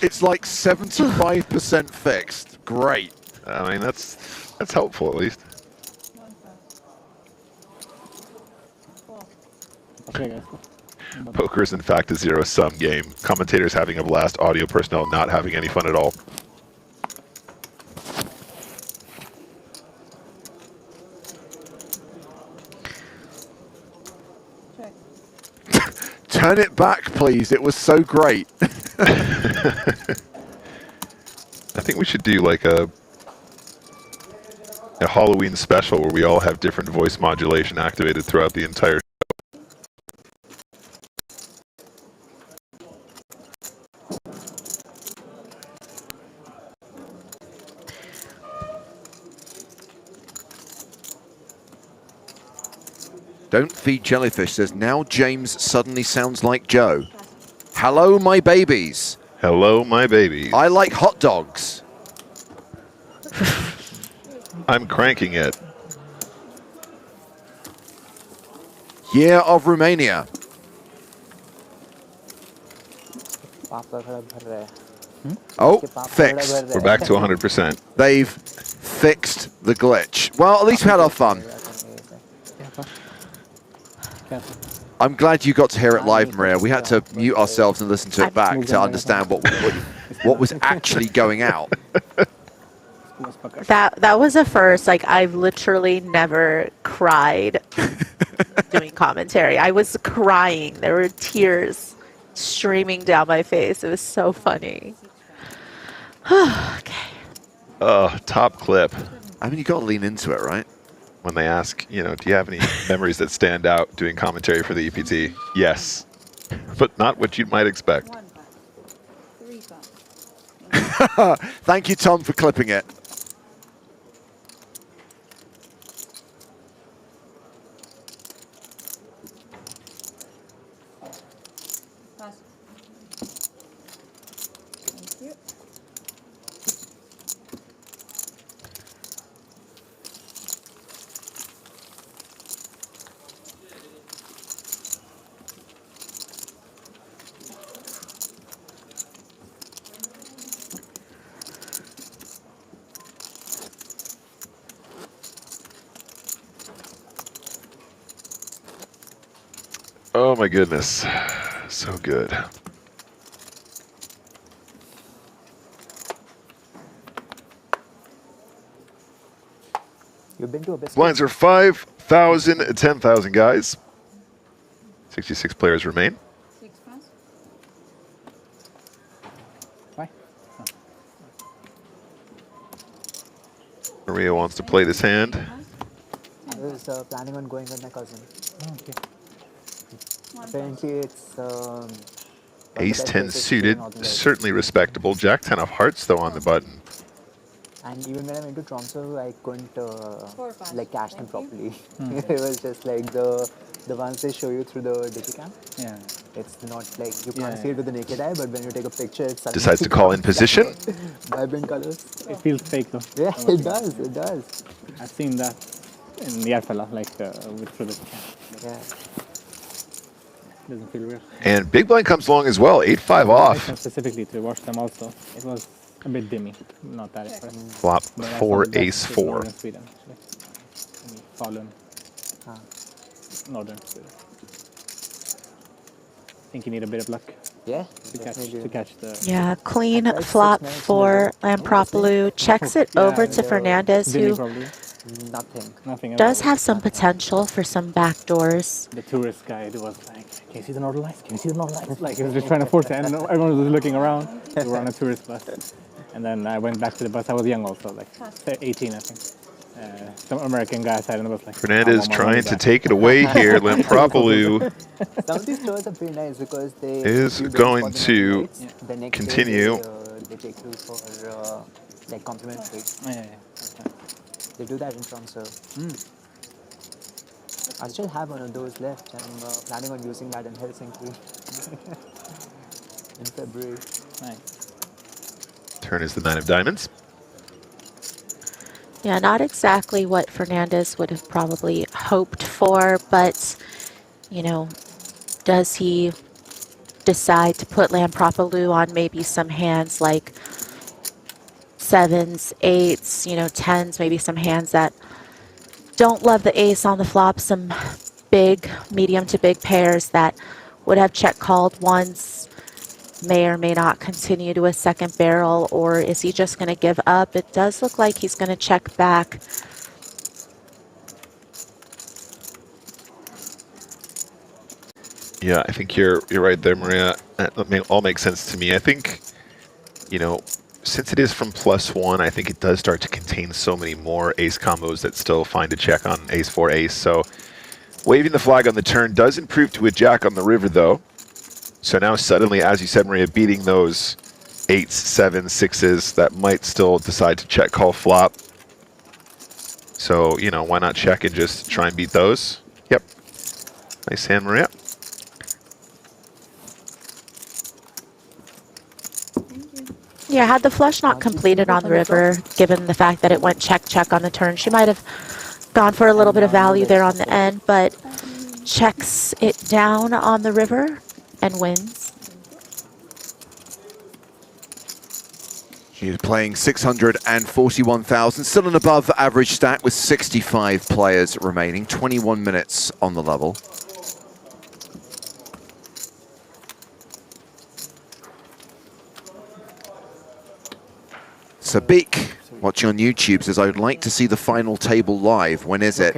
It's like 75% fixed. Great. I mean, that's helpful at least. Poker is in fact a zero-sum game. Commentators having a blast, audio personnel not having any fun at all. Turn it back, please. It was so great. I think we should do like a Halloween special where we all have different voice modulation activated throughout the entire Don't Feed Jellyfish says, now James suddenly sounds like Joe. Hello, my babies. Hello, my babies. I like hot dogs. I'm cranking it. Year of Romania. Oh, fixed. We're back to 100%. They've fixed the glitch. Well, at least we had our fun. I'm glad you got to hear it live, Maria. We had to mute ourselves and listen to it back to understand what was actually going out. That was a first. Like, I've literally never cried doing commentary. I was crying. There were tears streaming down my face. It was so funny. Okay. Oh, top clip. I mean, you got to lean into it, right? When they ask, you know, do you have any memories that stand out doing commentary for the EPT? Yes, but not what you might expect. Thank you, Tom, for clipping it. Oh my goodness, so good. You've been to a biscuit. Blinds are 5,000, 10,000 guys. 66 players remain. Why? Maria wants to play this hand. I was planning on going with my cousin. Oh, okay. Apparently it's Ace 10 suited, certainly respectable. Jack 10 of hearts though on the button. And even when I went to Tromso, I couldn't like cash them properly. It was just like the ones they show you through the digicam. Yeah. It's not like you can't see it with the naked eye, but when you take a picture, it suddenly Decides to call in position. Vibrant colors. It feels fake though. Yeah, it does. It does. I've seen that in the Järfälla, like with through the digicam. Yeah. Doesn't feel weird. And Big Blind comes along as well, 8-5 off. Specifically to watch them also. It was a bit dimmy, not that impressive. Flop But I 4, thought the ace best is 4. Northern Sweden, actually. Falun. Northern Sweden. I think you need a bit of luck. Yeah, to catch the. Yeah, clean flop for Lampropoulos. Checks it over to Fernandez, who Nothing. does have some potential for some backdoors. The tourist guide was like, "Can you see the northern lights? Can you see the northern lights?" Like he was just trying to force it, and everyone was looking around. We were on a tourist bus, and then I went back to the bus. I was young also, like 18, I think. Some American guy sat in the bus like. Fernandez trying to take it away here. Lampropoulos Some of these tours are pretty nice because they is going to continue. They take you for like complimentary. They do that in Toronto. I still have one of those left. I'm planning on using that in Helsinki in February. Nice. Turn is the 9 of diamonds. Yeah, not exactly what Fernandez would have probably hoped for, but, you know, does he decide to put Lampropoulos on maybe some hands like 7s, 8s, you know, 10s, maybe some hands that don't love the ace on the flop, some big, medium to big pairs that would have check called once, may or may not continue to a second barrel, or is he just going to give up? It does look like he's going to check back. Yeah, I think you're right there, Maria. That all makes sense to me. I think, you know, since it is from +1, I think it does start to contain so many more ace combos that still find a check on ace-4 ace. So waving the flag on the turn does improve to a jack on the river, though. So now suddenly, as you said, Maria, beating those 8s, 7s, 6s that might still decide to check call flop. So, you know, why not check and just try and beat those? Yep. Nice hand, Maria. Yeah, had the flush not completed on the river, given the fact that it went check on the turn, she might have gone for a little bit of value there on the end, but checks it down on the river and wins. She's playing 641,000, still an above average stack with 65 players remaining, 21 minutes on the level. Sabik, watching on YouTube, says, I would like to see the final table live. When is it?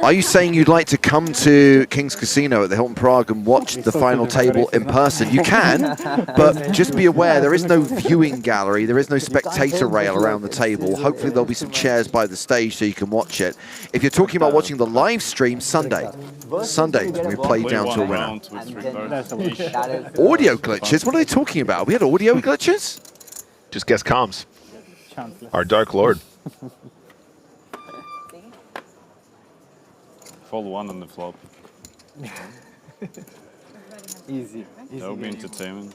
Are you saying you'd like to come to King's Casino at the Hilton Prague and watch the final table in person? You can, but just be aware there is no viewing gallery, there is no spectator rail around the table. Hopefully there'll be some chairs by the stage so you can watch it. If you're talking about watching the live stream, Sunday, we play down to a winner. Audio glitches? What are they talking about? We had audio glitches? Just guess comms. Our Dark Lord. Fold 1 on the flop. Easy. That would be entertainment.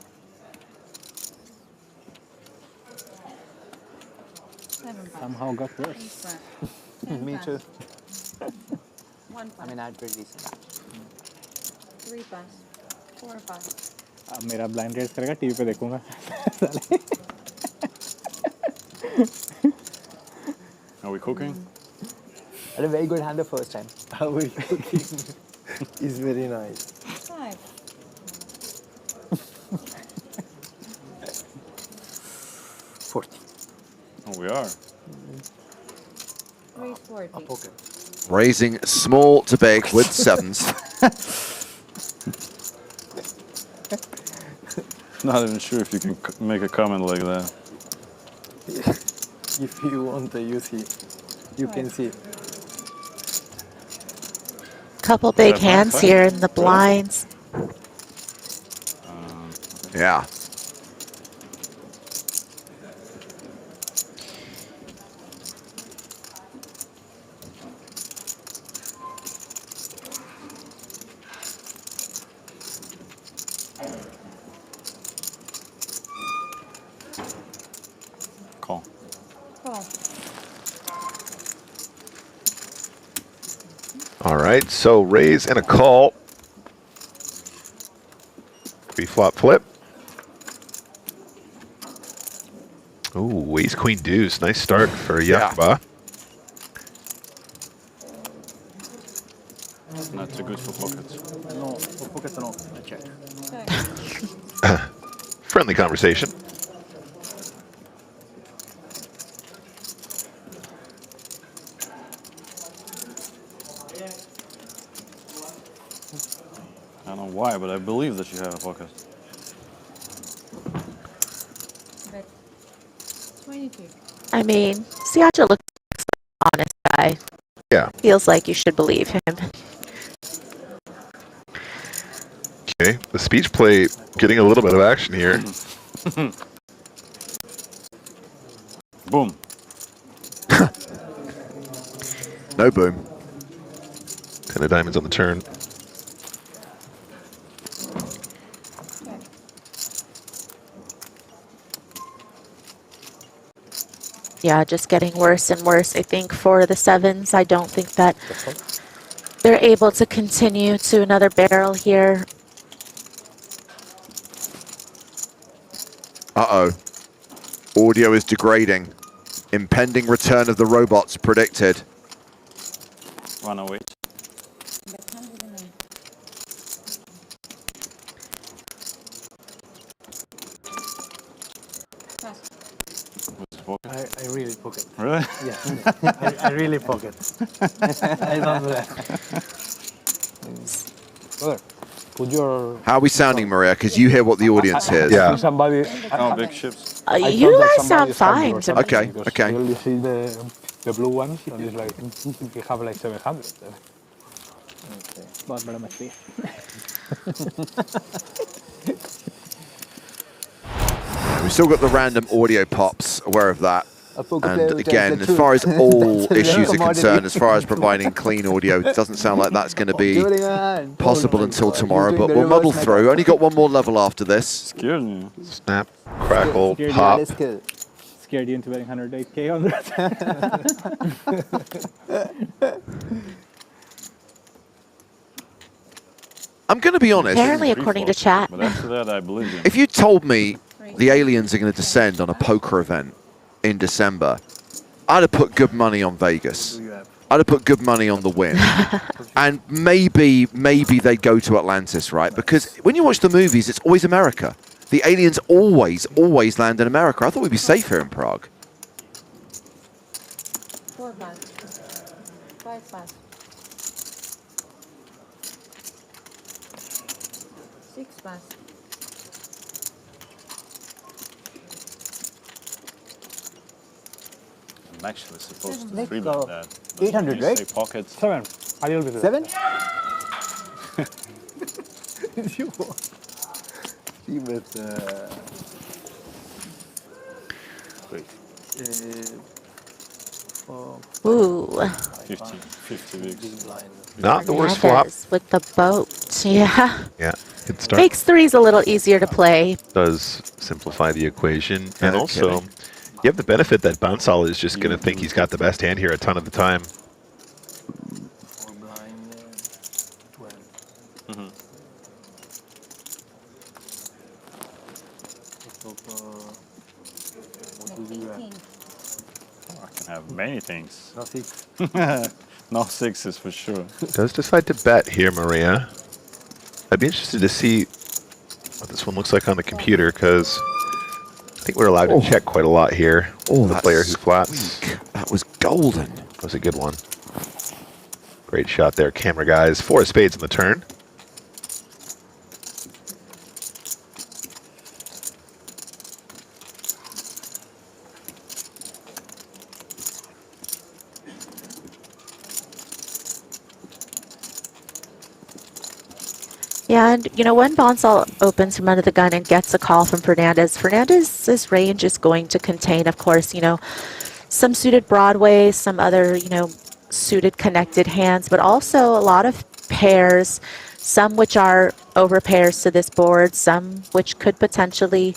Somehow got worse. Me too. I mean, I had pretty decent match. 3 pass, 4 pass. अब मेरा blind raise करेगा TV पे देखूंगा. Are we cooking? I had a very good hand the first time. How are you cooking? It's very nice. 5. 40. Oh, we are. 340. Raising small to big with 7s. Not even sure if you can make a comment like that. If you want, you see. You can see. Couple big hands here in the blinds. Yeah. Call. Call. All right, so raise and a call. Pre-flop flip. Ooh, ace queen deuce. Nice start for Yakba. Not too good for pockets. No, for pockets no. I check. conversation. I don't know why, but I believe that you have a pocket. But 22. I mean, Siacha looks like an honest guy. Yeah. Feels like you should believe him. Okay, the speech play getting a little bit of action here. Boom. No boom. 10 of diamonds on the turn. Yeah, just getting worse and worse, I think, for the sevens. I don't think that they're able to continue to another barrel here. Uh-oh. Audio is degrading. Impending return of the robots predicted. 108. I really pocket. Really? Yeah. I really pocket. I don't do that. Brother, put your... How are we sounding, Maria? Because you hear what the audience hears. Yeah. Somebody... Oh, big ships. You guys sound fine to me. Okay, okay. You only see the blue ones, and it's like, you have like 700. But I must be. We've still got the random audio pops, aware of that. poker And player again, tells as the far as truth. all The issues are commodity. concerned, as far as providing clean audio, it doesn't sound like that's going to be Give it a hand. possible until tomorrow, Using but the we'll muddle reverse through. Only got one more level after this. Scared me. Snap, crackle, Scared you. pop. That is skill. Scared you into betting 108k on that. I'm going to be honest. Apparently, according to chat. But after that, I believe you. If you told me the aliens are going to descend on a poker event in December, I'd have put good money on Vegas. I'd have put good money on the win. And maybe they go to Atlantis, right? Because when you watch the movies, it's always America. The aliens always land in America. I thought we'd be safe here in Prague. 4 pass. 5 pass. 6 pass. I'm actually supposed to Let's free go. bet that. 800, right? Say pocket. 7. A little bit. 7? You see with Wait. Ooh. 50 weeks. Not the worst flop. Hernandez with the boat. Yeah. Yeah, good start. Makes threes a little easier to play. Does simplify the equation. And No also, kidding. you have the benefit that Bounsall is just going to think he's got the best hand here a ton of the time. 4 blind, 12. Mm-hmm. What do you have? I can have many things. No 6. No sixes for sure. Does decide to bet here, Maria. I'd be interested to see what this one looks like on the computer, because I think we're allowed to check quite a lot here. Oh, the that's player who flats. weak. That was golden. That was a good one. Great shot there, camera guys. 4 of spades on the turn. Yeah, and you know, when Bonsall opens from under the gun and gets a call from Fernandez, Fernandez's range is going to contain, of course, you know, some suited Broadway, some other, you know, suited connected hands, but also a lot of pairs, some which are over pairs to this board, some which could potentially,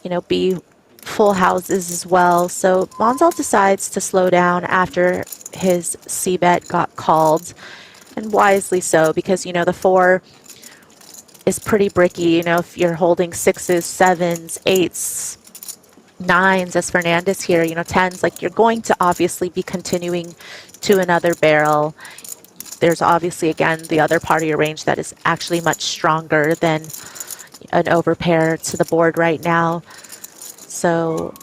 you know, be full houses as well. So Bonsall decides to slow down after his C-bet got called, and wisely so, because, you know, the 4 is pretty bricky. You know, if you're holding 6s, 7s, 8s, 9s as Fernandez here, you know, 10s, like you're going to obviously be continuing to another barrel. There's obviously, again, the other part of your range that is actually much stronger than, an overpair to the board right now. So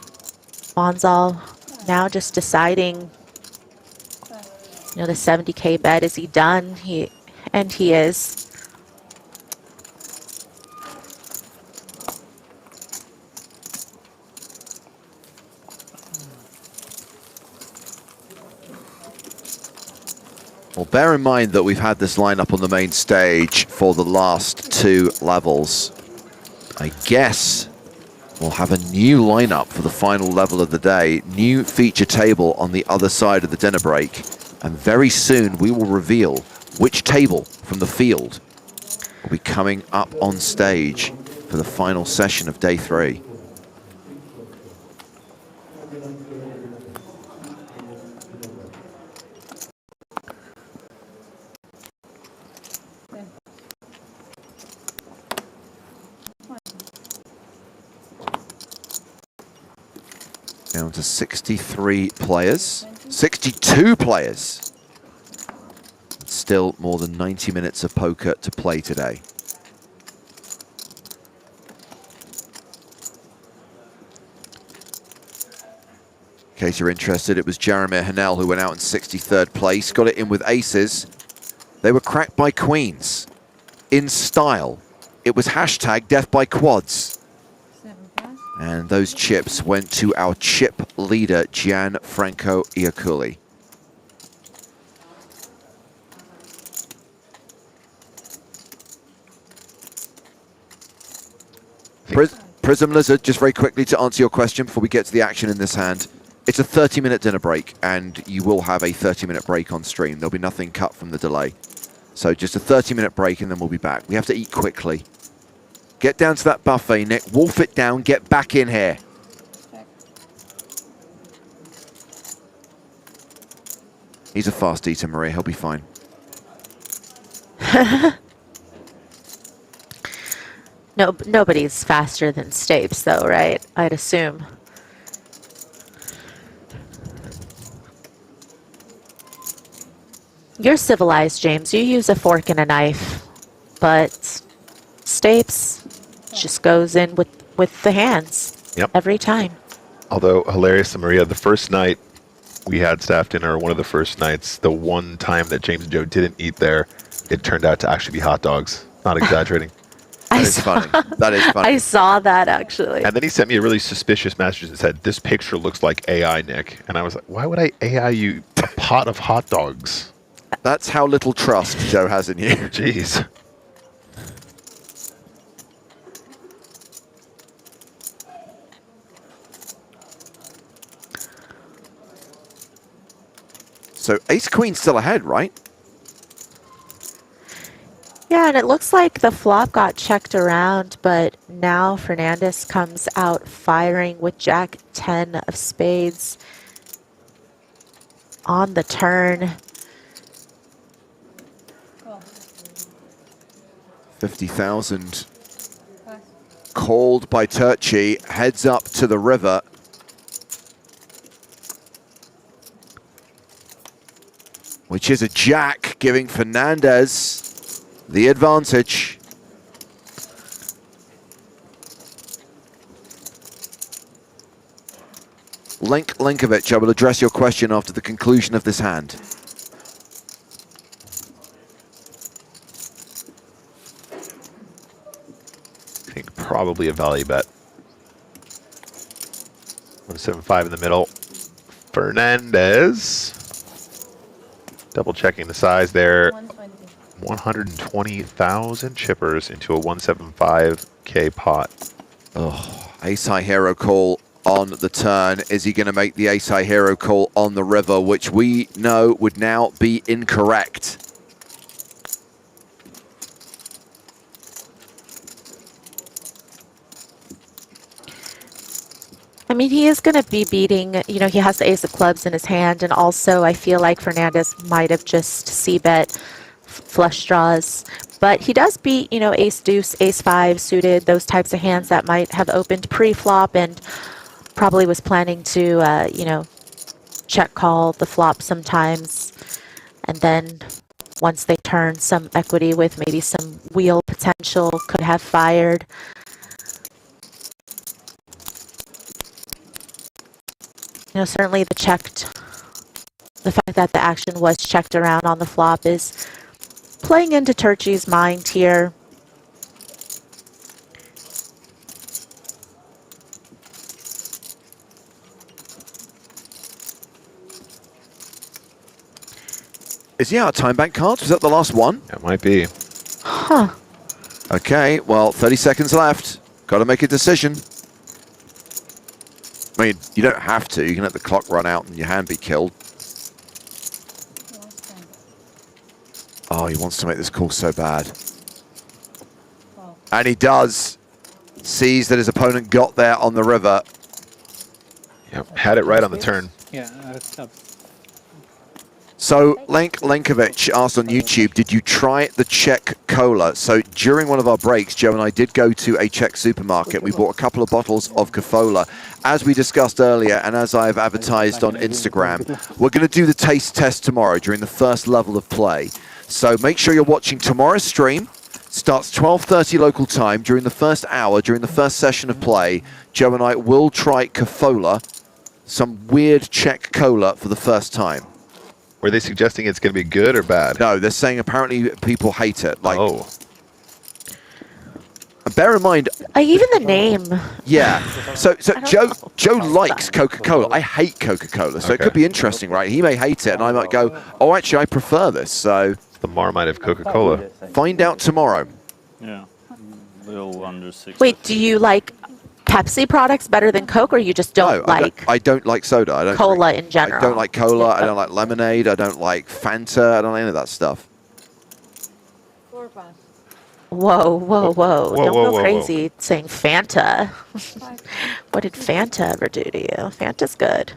Monzal now just deciding, the 70K bet, is he done? He is. Well, bear in mind that we've had this lineup on the main stage for the last 2 levels. I guess we'll have a new lineup for the final level of the day. New feature table on the other side of the dinner break. And very soon we will reveal which table from the field will be coming up on stage for the final session of day 3. Down to 63 players, 62 players. Still more than 90 minutes of poker to play today. In case you're interested, it was Jaromir Hanel who went out in 63rd place, got it in with aces. They were cracked by queens. In style, it was hashtag death by quads. And those chips went to our chip leader, Gianfranco Iacculli. Prism Lizard, just very quickly to answer your question before we get to the action in this hand. It's a 30-minute dinner break, and you will have a 30-minute break on stream. There'll be nothing cut from the delay. So just a 30-minute break, and then we'll be back. We have to eat quickly. Get down to that buffet, Nick. Wolf it down. Get back in here. He's a fast eater, Maria. He'll be fine. No, nobody's faster than Stapes, though, right? I'd assume. You're civilized, James. You use a fork and a knife, but Stapes just goes in with the hands. Yep. Every time. Although hilarious, Maria, the first night we had staff dinner, one of the first nights, the one time that James and Joe didn't eat there, it turned out to actually be hot dogs. Not exaggerating. That is funny. That is funny. I saw that, actually. And then he sent me a really suspicious message and said, "This picture looks like AI, Nick." And I was like, why would I AI you a pot of hot dogs? That's how little trust Joe has in you. Jeez. So ace queen still ahead, right? Yeah, and it looks like the flop got checked around, but now Fernandez comes out firing with Jack 10 of spades on the turn. 50,000 called by Turchi, heads up to the river. Which is a jack, giving Fernandez the advantage. Linkovic, I will address your question after the conclusion of this hand. I think probably a value bet. 175 in the middle. Fernandez. Double checking the size there. 120,000 chippers into a 175K pot. Oh, ace high hero call on the turn. Is he going to make the ace high hero call on the river, which we know would now be incorrect? I mean, he is going to be beating, he has the ace of clubs in his hand, and also I feel like Fernandez might have just c-bet flush draws. But he does beat, ace deuce, ace five suited, those types of hands that might have opened pre-flop and probably was planning to, check call the flop sometimes and then once they turn, some equity with maybe some wheel potential could have fired. You know, certainly the fact that the action was checked around on the flop is playing into Turchi's mind here. Is he out of time bank cards? Was that the last one? It might be. Huh. Okay, well, 30 seconds left. Got to make a decision. I mean, you don't have to. You can let the clock run out and your hand be killed. Oh, he wants to make this call so bad. And he does. Sees that his opponent got there on the river. Yep, had it right on the turn. Yeah, it's up. So, Lenkovic asked on YouTube, did you try the Czech cola? So, during one of our breaks, Joe and I did go to a Czech supermarket. We bought a couple of bottles of Kofola. As we discussed earlier, and as I've advertised on Instagram, we're going to do the taste test tomorrow during the first level of play. So, make sure you're watching tomorrow's stream. Starts 12:30 local time. During the first hour, during the first session of play, Joe and I will try Kofola, some weird Czech cola for the first time. Were they suggesting it's going to be good or bad? No, they're saying apparently people hate it. Like, oh. Bear in mind... even the name. Yeah. So Joe likes Coca-Cola. I hate Coca-Cola. So it could be interesting, right? He may hate it, and I might go, oh, actually, I prefer this. So the Marmite of Coca-Cola. Find out tomorrow. Yeah. Little under 6. Wait, do you like Pepsi products better than Coke, or you just don't like I don't like soda. I don't cola drink. in general? I don't like cola. I don't like lemonade. I don't like Fanta. I don't like any of that stuff. Whoa, whoa, whoa. Whoa, Don't whoa, go whoa, crazy saying Fanta. What did Fanta ever do to you? Fanta's good.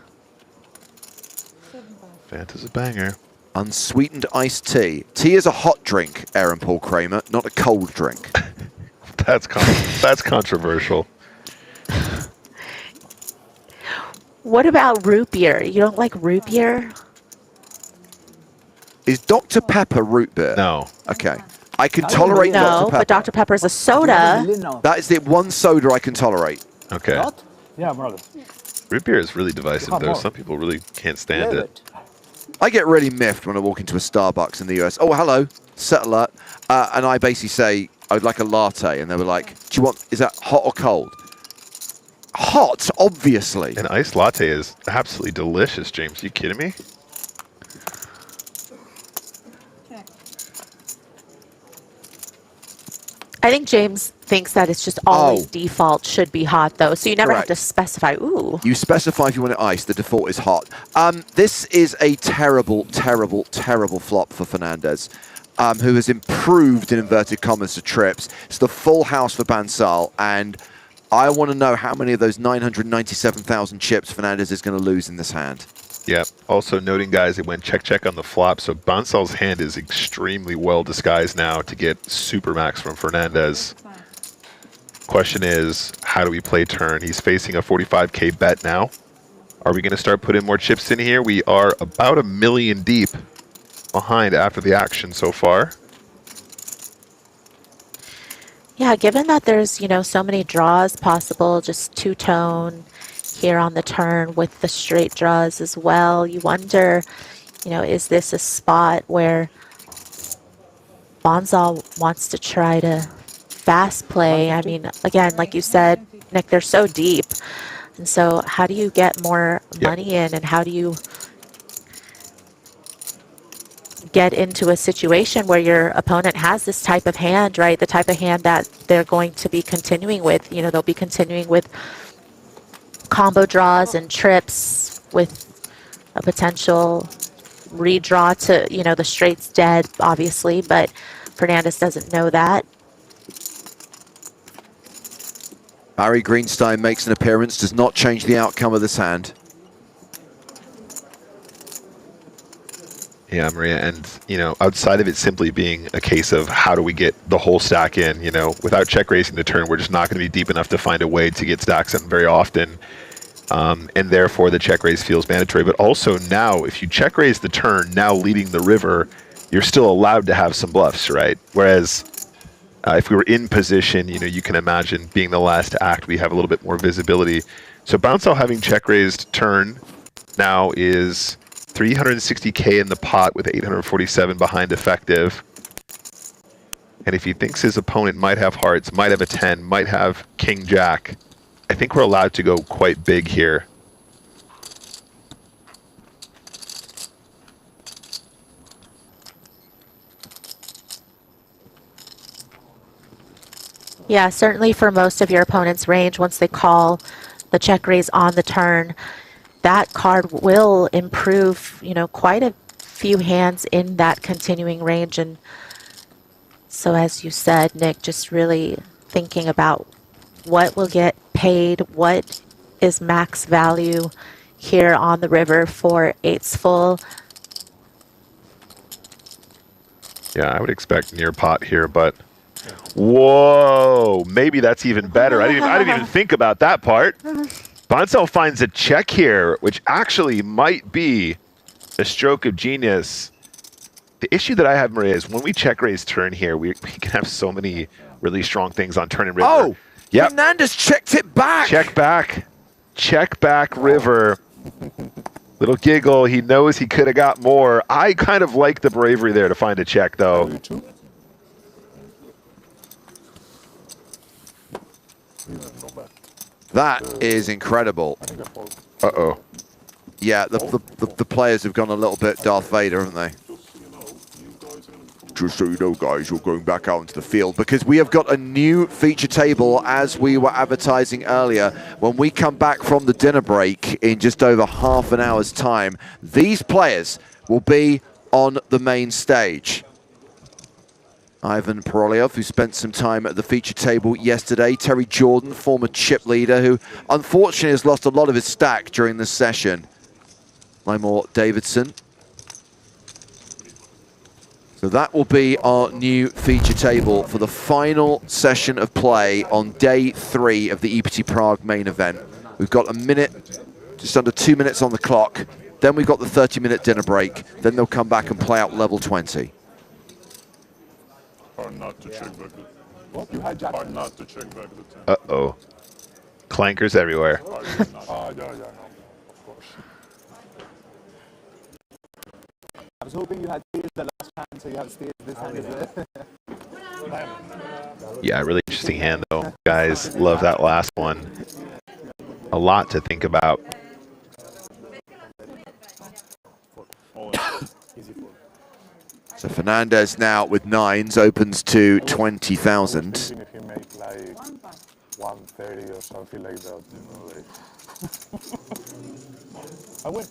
Fanta's a banger. Unsweetened iced tea. Tea is a hot drink, Aaron Paul Kramer, not a cold drink. That's controversial. What about root beer? You don't like root beer? Is Dr. Pepper root beer? No. Okay. I can tolerate no, Dr. Pepper. but Dr. Pepper is a soda. That is the one soda I can tolerate. Okay. Yeah, brother. Root beer is really divisive, though. Some people really can't stand it. I get really miffed when I walk into a Starbucks in the US. Oh, hello. Set alert. And I basically say, I would like a latte. And they were like, do you want, is that hot or cold? Hot, obviously. An iced latte is absolutely delicious, James. Are you kidding me? I think James thinks that it's just always default should be hot, though. So you never have to specify, ooh. You specify if you want it iced. The default is hot. This is a terrible, terrible, terrible flop for Fernandez, who has improved, in inverted commas, to trips. It's the full house for Bansal, and I want to know how many of those 997,000 chips Fernandez is going to lose in this hand. Yeah. Also noting, guys, it went check on the flop, so Bansal's hand is extremely well disguised now to get supermax from Fernandez. Question is, how do we play turn? He's facing a 45K bet now. Are we going to start putting more chips in here? We are about 1 million deep behind after the action so far. Yeah, given that there's, you know, so many draws possible, just two-tone here on the turn with the straight draws as well, you wonder, you know, is this a spot where Bansal wants to try to fast play? I mean, again, like you said, Nick, they're so deep. And so how do you get more money in, and how do you get into a situation where your opponent has this type of hand, right? The type of hand that they're going to be continuing with. You know, they'll be continuing with combo draws and trips with a potential redraw to, you know, the straight's dead, obviously, but Fernandez doesn't know that. Barry Greenstein makes an appearance, does not change the outcome of this hand. Yeah, Maria, and, you know, outside of it simply being a case of how do we get the whole stack in, you know, without check raising the turn, we're just not going to be deep enough to find a way to get stacks in very often, and therefore the check raise feels mandatory. But also now, if you check raise the turn, now leading the river, you're still allowed to have some bluffs, right? Whereas if we were in position, you know, you can imagine being the last to act, we have a little bit more visibility. So Bounce Out having check raised turn now is 360K in the pot with 847 behind effective. And if he thinks his opponent might have hearts, might have a 10, might have king jack, I think we're allowed to go quite big here. Yeah, certainly for most of your opponent's range, once they call the check raise on the turn, that card will improve, you know, quite a few hands in that continuing range. And so as you said, Nick, just really thinking about what will get paid, what is max value here on the river for eights full. Yeah, I would expect near pot here, but whoa, maybe that's even better. I didn't even think about that part. Bonsell finds a check here, which actually might be a stroke of genius. The issue that I have, Maria, is when we check raise turn here, we can have so many really strong things on turn and river. Oh, yep. Fernandez checked it back. Check back. Check back river. Little giggle. He knows he could have got more. I kind of like the bravery there to find a check, though. That is incredible. Uh-oh. Yeah, the players have gone a little bit Darth Vader, haven't they? Just so you know, guys, we're going back out into the field because we have got a new feature table as we were advertising earlier. When we come back from the dinner break in just over half an hour's time, these players will be on the main stage. Ivan Porolyov, who spent some time at the feature table yesterday. Terry Jordan, former chip leader, who unfortunately has lost a lot of his stack during this session. Lymore Davidson. So that will be our new feature table for the final session of play on day 3 of the EPT Prague main event. We've got a minute, just under 2 minutes on the clock. Then we've got the 30-minute dinner break. Then they'll come back and play out level 20. Uh-oh. Clankers everywhere. I was hoping you had staged the last hand, so you have staged this hand as well. Yeah, really interesting hand, though. Guys, love that last one. A lot to think about. So Fernandez now with 9s opens to 20,000. If you make like 130 or something like that, you know, like I win.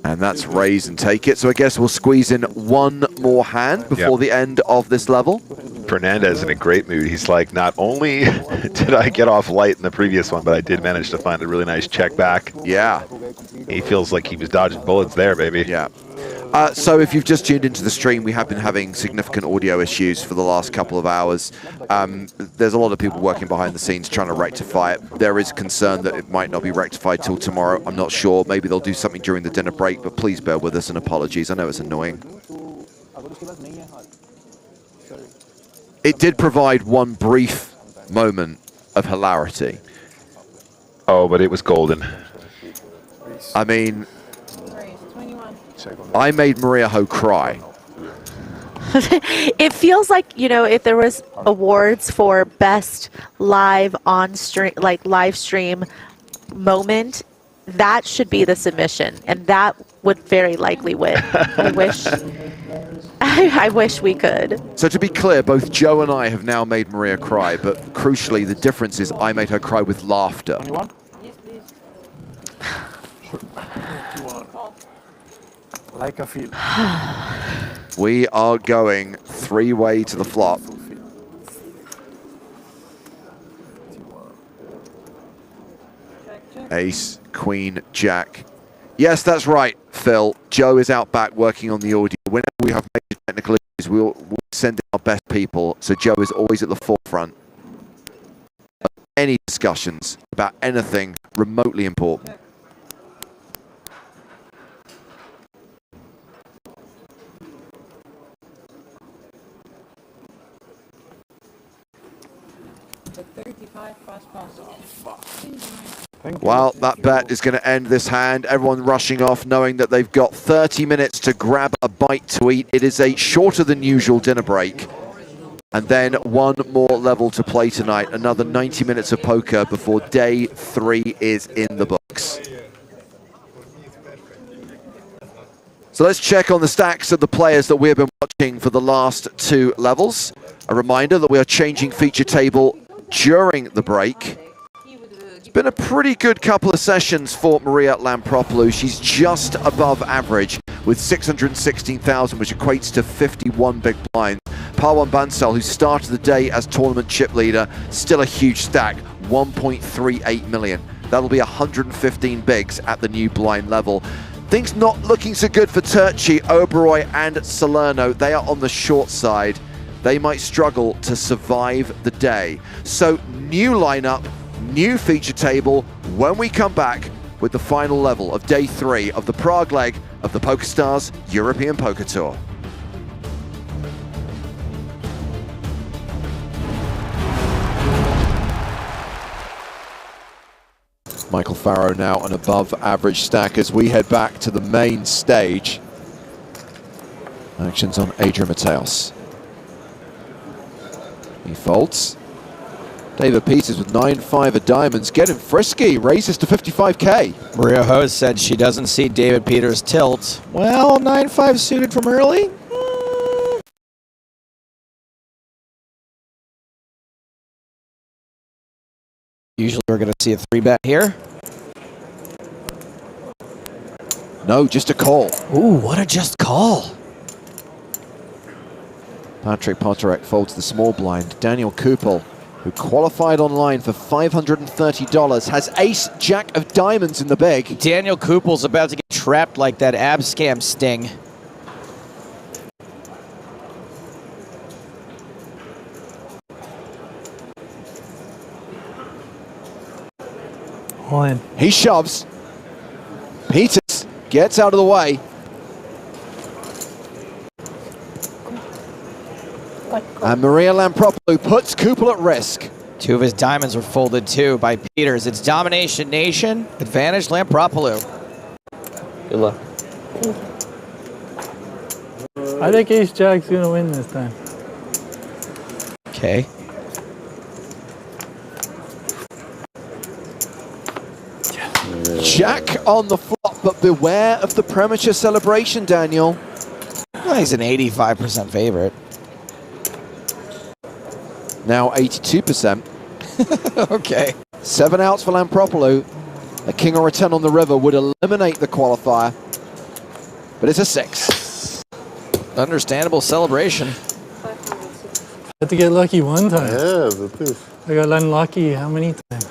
And that's raise and take it. So I guess we'll squeeze in one more hand before the end of this level. Fernandez in a great mood. He's like, not only did I get off light in the previous one, but I did manage to find a really nice check back. Yeah. He feels like he was dodging bullets there, baby. Yeah. So if you've just tuned into the stream, we have been having significant audio issues for the last couple of hours. There's a lot of people working behind the scenes trying to rectify it. There is concern that it might not be rectified till tomorrow. I'm not sure. Maybe they'll do something during the dinner break, but please bear with us and apologies. I know it's annoying. It did provide one brief moment of hilarity. Oh, but it was golden. I mean, I made Maria Ho cry. It feels like, you know, if there was awards for best live on stream, like live stream moment, that should be the submission, and that would very likely win. I wish we could. So to be clear, both Joe and I have now made Maria cry, but crucially, the difference is I made her cry with laughter. Like a feel. We are going 3-way to the flop. Ace, Queen, Jack. Yes, that's right, Phil. Joe is out back working on the audio. Whenever we have major technical issues, we'll send in our best people. So Joe is always at the forefront of any discussions about anything remotely important. Well, that bet is going to end this hand. Everyone rushing off, knowing that they've got 30 minutes to grab a bite to eat. It is a shorter than usual dinner break. And then one more level to play tonight. Another 90 minutes of poker before day 3 is in the books. So let's check on the stacks of the players that we have been watching for the last 2 levels. A reminder that we are changing feature table during the break. It's been a pretty good couple of sessions for Maria Lampropoulou. She's just above average with 616,000, which equates to 51 big blinds. Parwan Bansal, who started the day as tournament chip leader, still a huge stack, 1.38 million. That'll be 115 bigs at the new blind level. Things not looking so good for Turchi, Oberoi and Salerno. They are on the short side. They might struggle to survive the day. So new lineup, new feature table when we come back with the final level of day 3 of the Prague leg of the PokerStars European Poker Tour. Michael Farrow now an above average stack as we head back to the main stage. Actions on Adrian Mateos. He folds. David Peters with 9-5 of diamonds, getting frisky, raises to 55k. Maria Hose said she doesn't see David Peters tilt. Well, 9-5 suited from early. Usually we're going to see a 3-bet here. No, just a call. Ooh, what a just call. Patrick Potarek folds the small blind. Daniel Kupel, who qualified online for $530, has ace-jack of diamonds in the big. Daniel Kupel's about to get trapped like that ab scam sting. He shoves. Peters gets out of the way. And Maria Lampropoulou puts Kupel at risk. 2 of his diamonds were folded too by Peters. It's Domination Nation. Advantage Lampropoulou. Good luck. I think ace-jack's going to win this time. Okay. Jack on the flop, but beware of the premature celebration, Daniel. Well, he's an 85% favorite. Now 82%. Okay. 7 outs for Lampropoulou. A king or a 10 on the river would eliminate the qualifier, but it's a 6. Understandable celebration. Had to get lucky one time. Yeah, it is. I got unlucky how many times?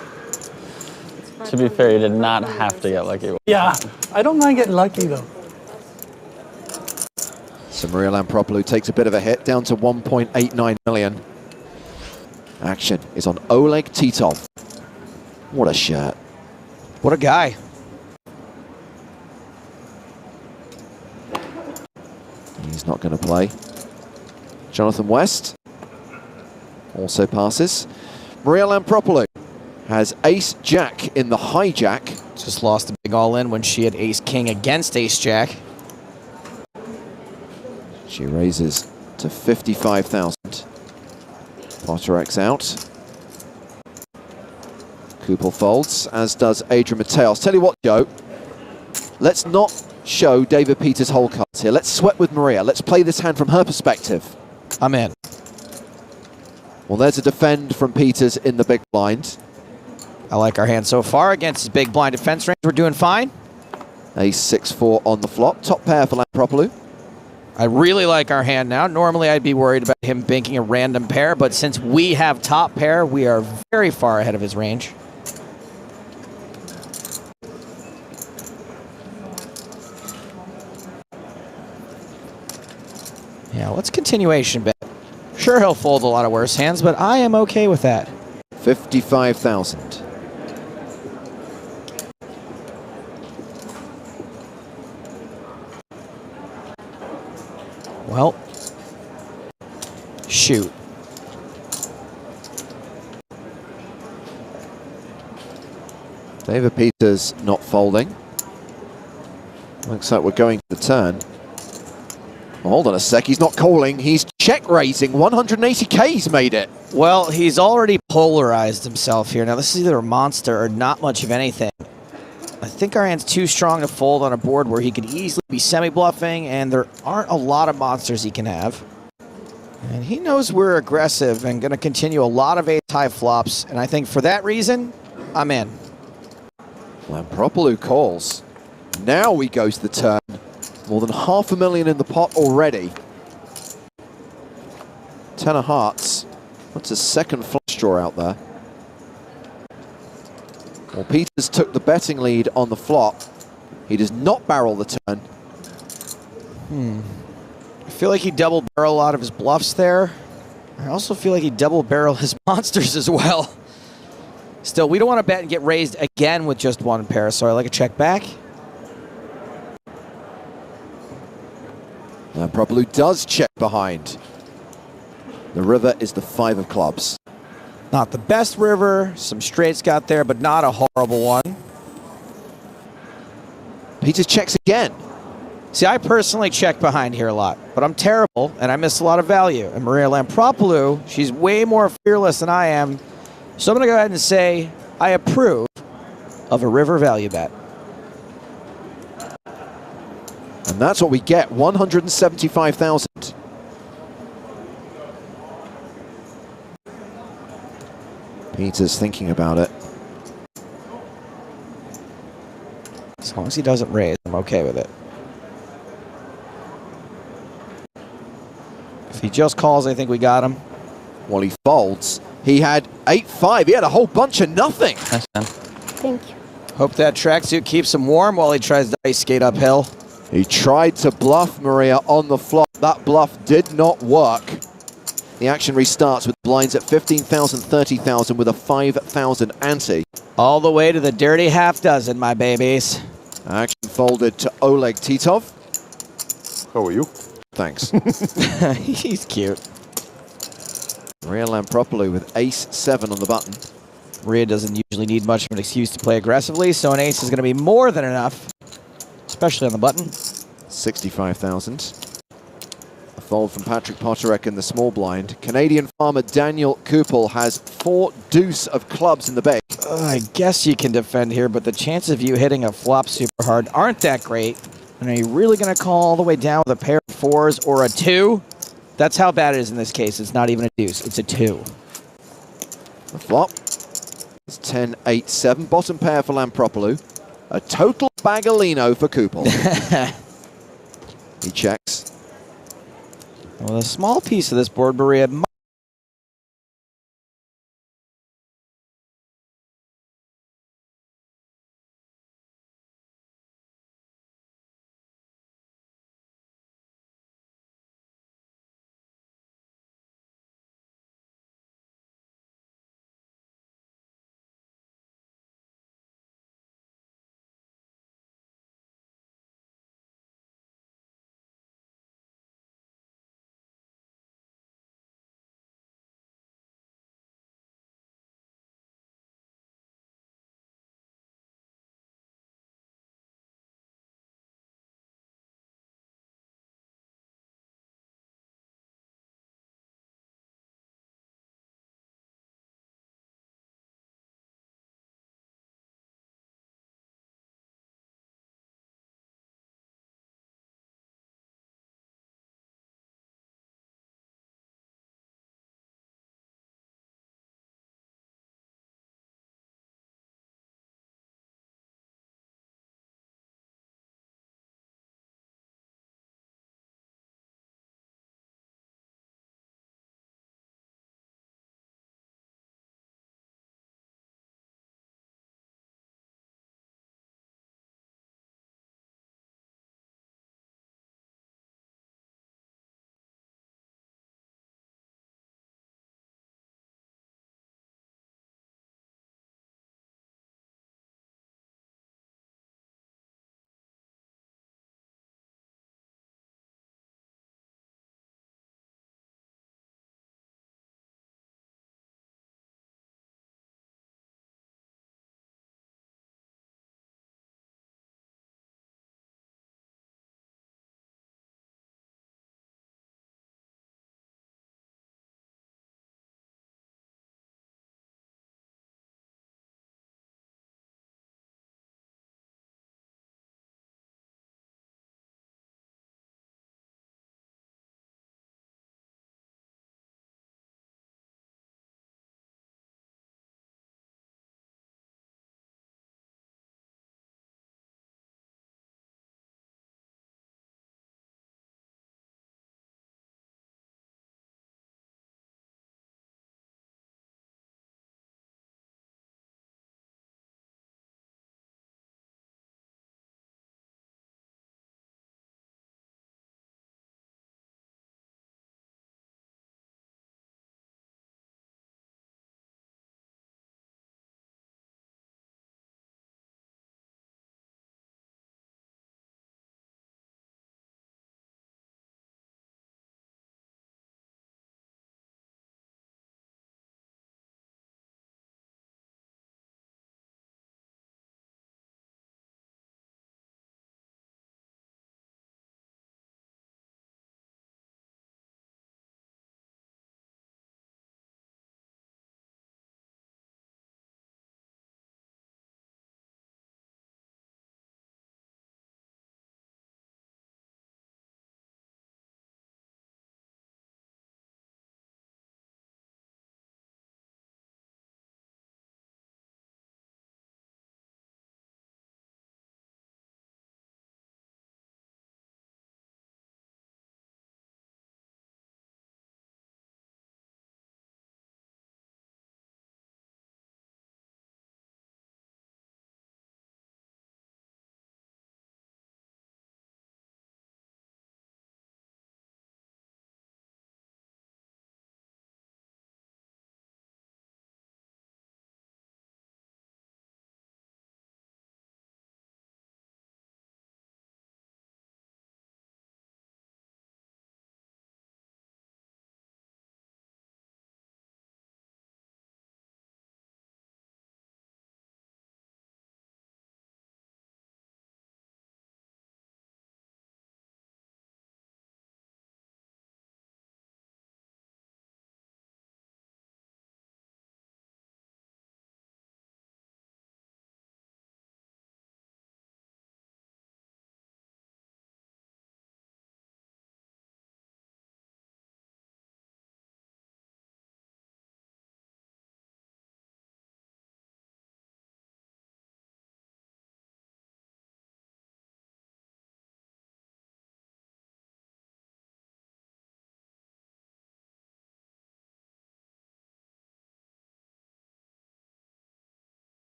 To be fair, you did not have to get lucky. Yeah, I don't mind getting lucky though. So Maria Lampropoulou takes a bit of a hit, down to 1.89 million. Action is on Oleg Titov. What a shirt. What a guy. He's not going to play. Jonathan West also passes. Maria Lampropoulou has ace-jack in the hijack. Just lost a big all-in when she had ace-king against ace-jack. She raises to 55,000. Potarek's out. Kupel folds, as does Adrian Mateos. Tell you what, Joe, let's not show David Peters' whole cards here. Let's sweat with Maria. Let's play this hand from her perspective. I'm in. Well, there's a defend from Peters in the big blind. I like our hand so far against his big blind defense range. We're doing fine. Ace 6-4 on the flop. Top pair for Lampropoulou. I really like our hand now. Normally I'd be worried about him banking a random pair, but since we have top pair, we are very far ahead of his range. Yeah, let's continuation bet. Sure, he'll fold a lot of worse hands, but I am okay with that. 55,000. Well, shoot. David Peters not folding. Looks like we're going to the turn. Hold on a sec, he's not calling, he's check raising. 180k he's made it. Well, he's already polarized himself here. Now, this is either a monster or not much of anything. I think our hand's too strong to fold on a board where he could easily be semi-bluffing, and there aren't a lot of monsters he can have. And he knows we're aggressive and going to continue a lot of ace-high flops, and I think for that reason, I'm in. Lampropoulos calls. Now we go to the turn. More than $500,000 in the pot already. 10 of hearts. What's a second flush draw out there? Well, Peters took the betting lead on the flop. He does not barrel the turn. I feel like he double barrel a lot of his bluffs there. I also feel like he double barrel his monsters as well. Still, we don't want to bet and get raised again with just one pair, so I like a check back. Lampropoulos does check behind. The river is the 5 of clubs. Not the best river, some straights got there, but not a horrible one. Peters checks again. See, I personally check behind here a lot, but I'm terrible, and I miss a lot of value. And Maria Lampropoulos, she's way more fearless than I am, so I'm going to go ahead and say I approve of a river value bet. And that's what we get, 175,000. Peters thinking about it. As long as he doesn't raise, I'm okay with it. If he just calls, I think we got him. Well, he folds. He had 8-5. He had a whole bunch of nothing. Nice, man. Thank you. Hope that tracksuit keeps him warm while he tries to ice skate uphill. He tried to bluff Maria on the flop. That bluff did not work. The action restarts with blinds at 15,000, 30,000 with a 5,000 ante. All the way to the dirty half dozen, my babies. Action folded to Oleg Titov. How are you? Thanks. He's cute. Maria Lampropoulos with ace-7 on the button. Maria doesn't usually need much of an excuse to play aggressively, so an ace is going to be more than enough, especially on the button. 65,000. A fold from Patrick Potterek in the small blind. Canadian farmer Daniel Kupel has 4 deuce of clubs in the bag. I guess you can defend here, but the chances of you hitting a flop super hard aren't that great. And are you really going to call all the way down with a pair of 4s or a 2? That's how bad it is in this case. It's not even a deuce. It's a 2. The flop is 10-8-7. Bottom pair for Lampropoulos. A total bagolino for Kupel. He checks. Well, a small piece of this board, Maria might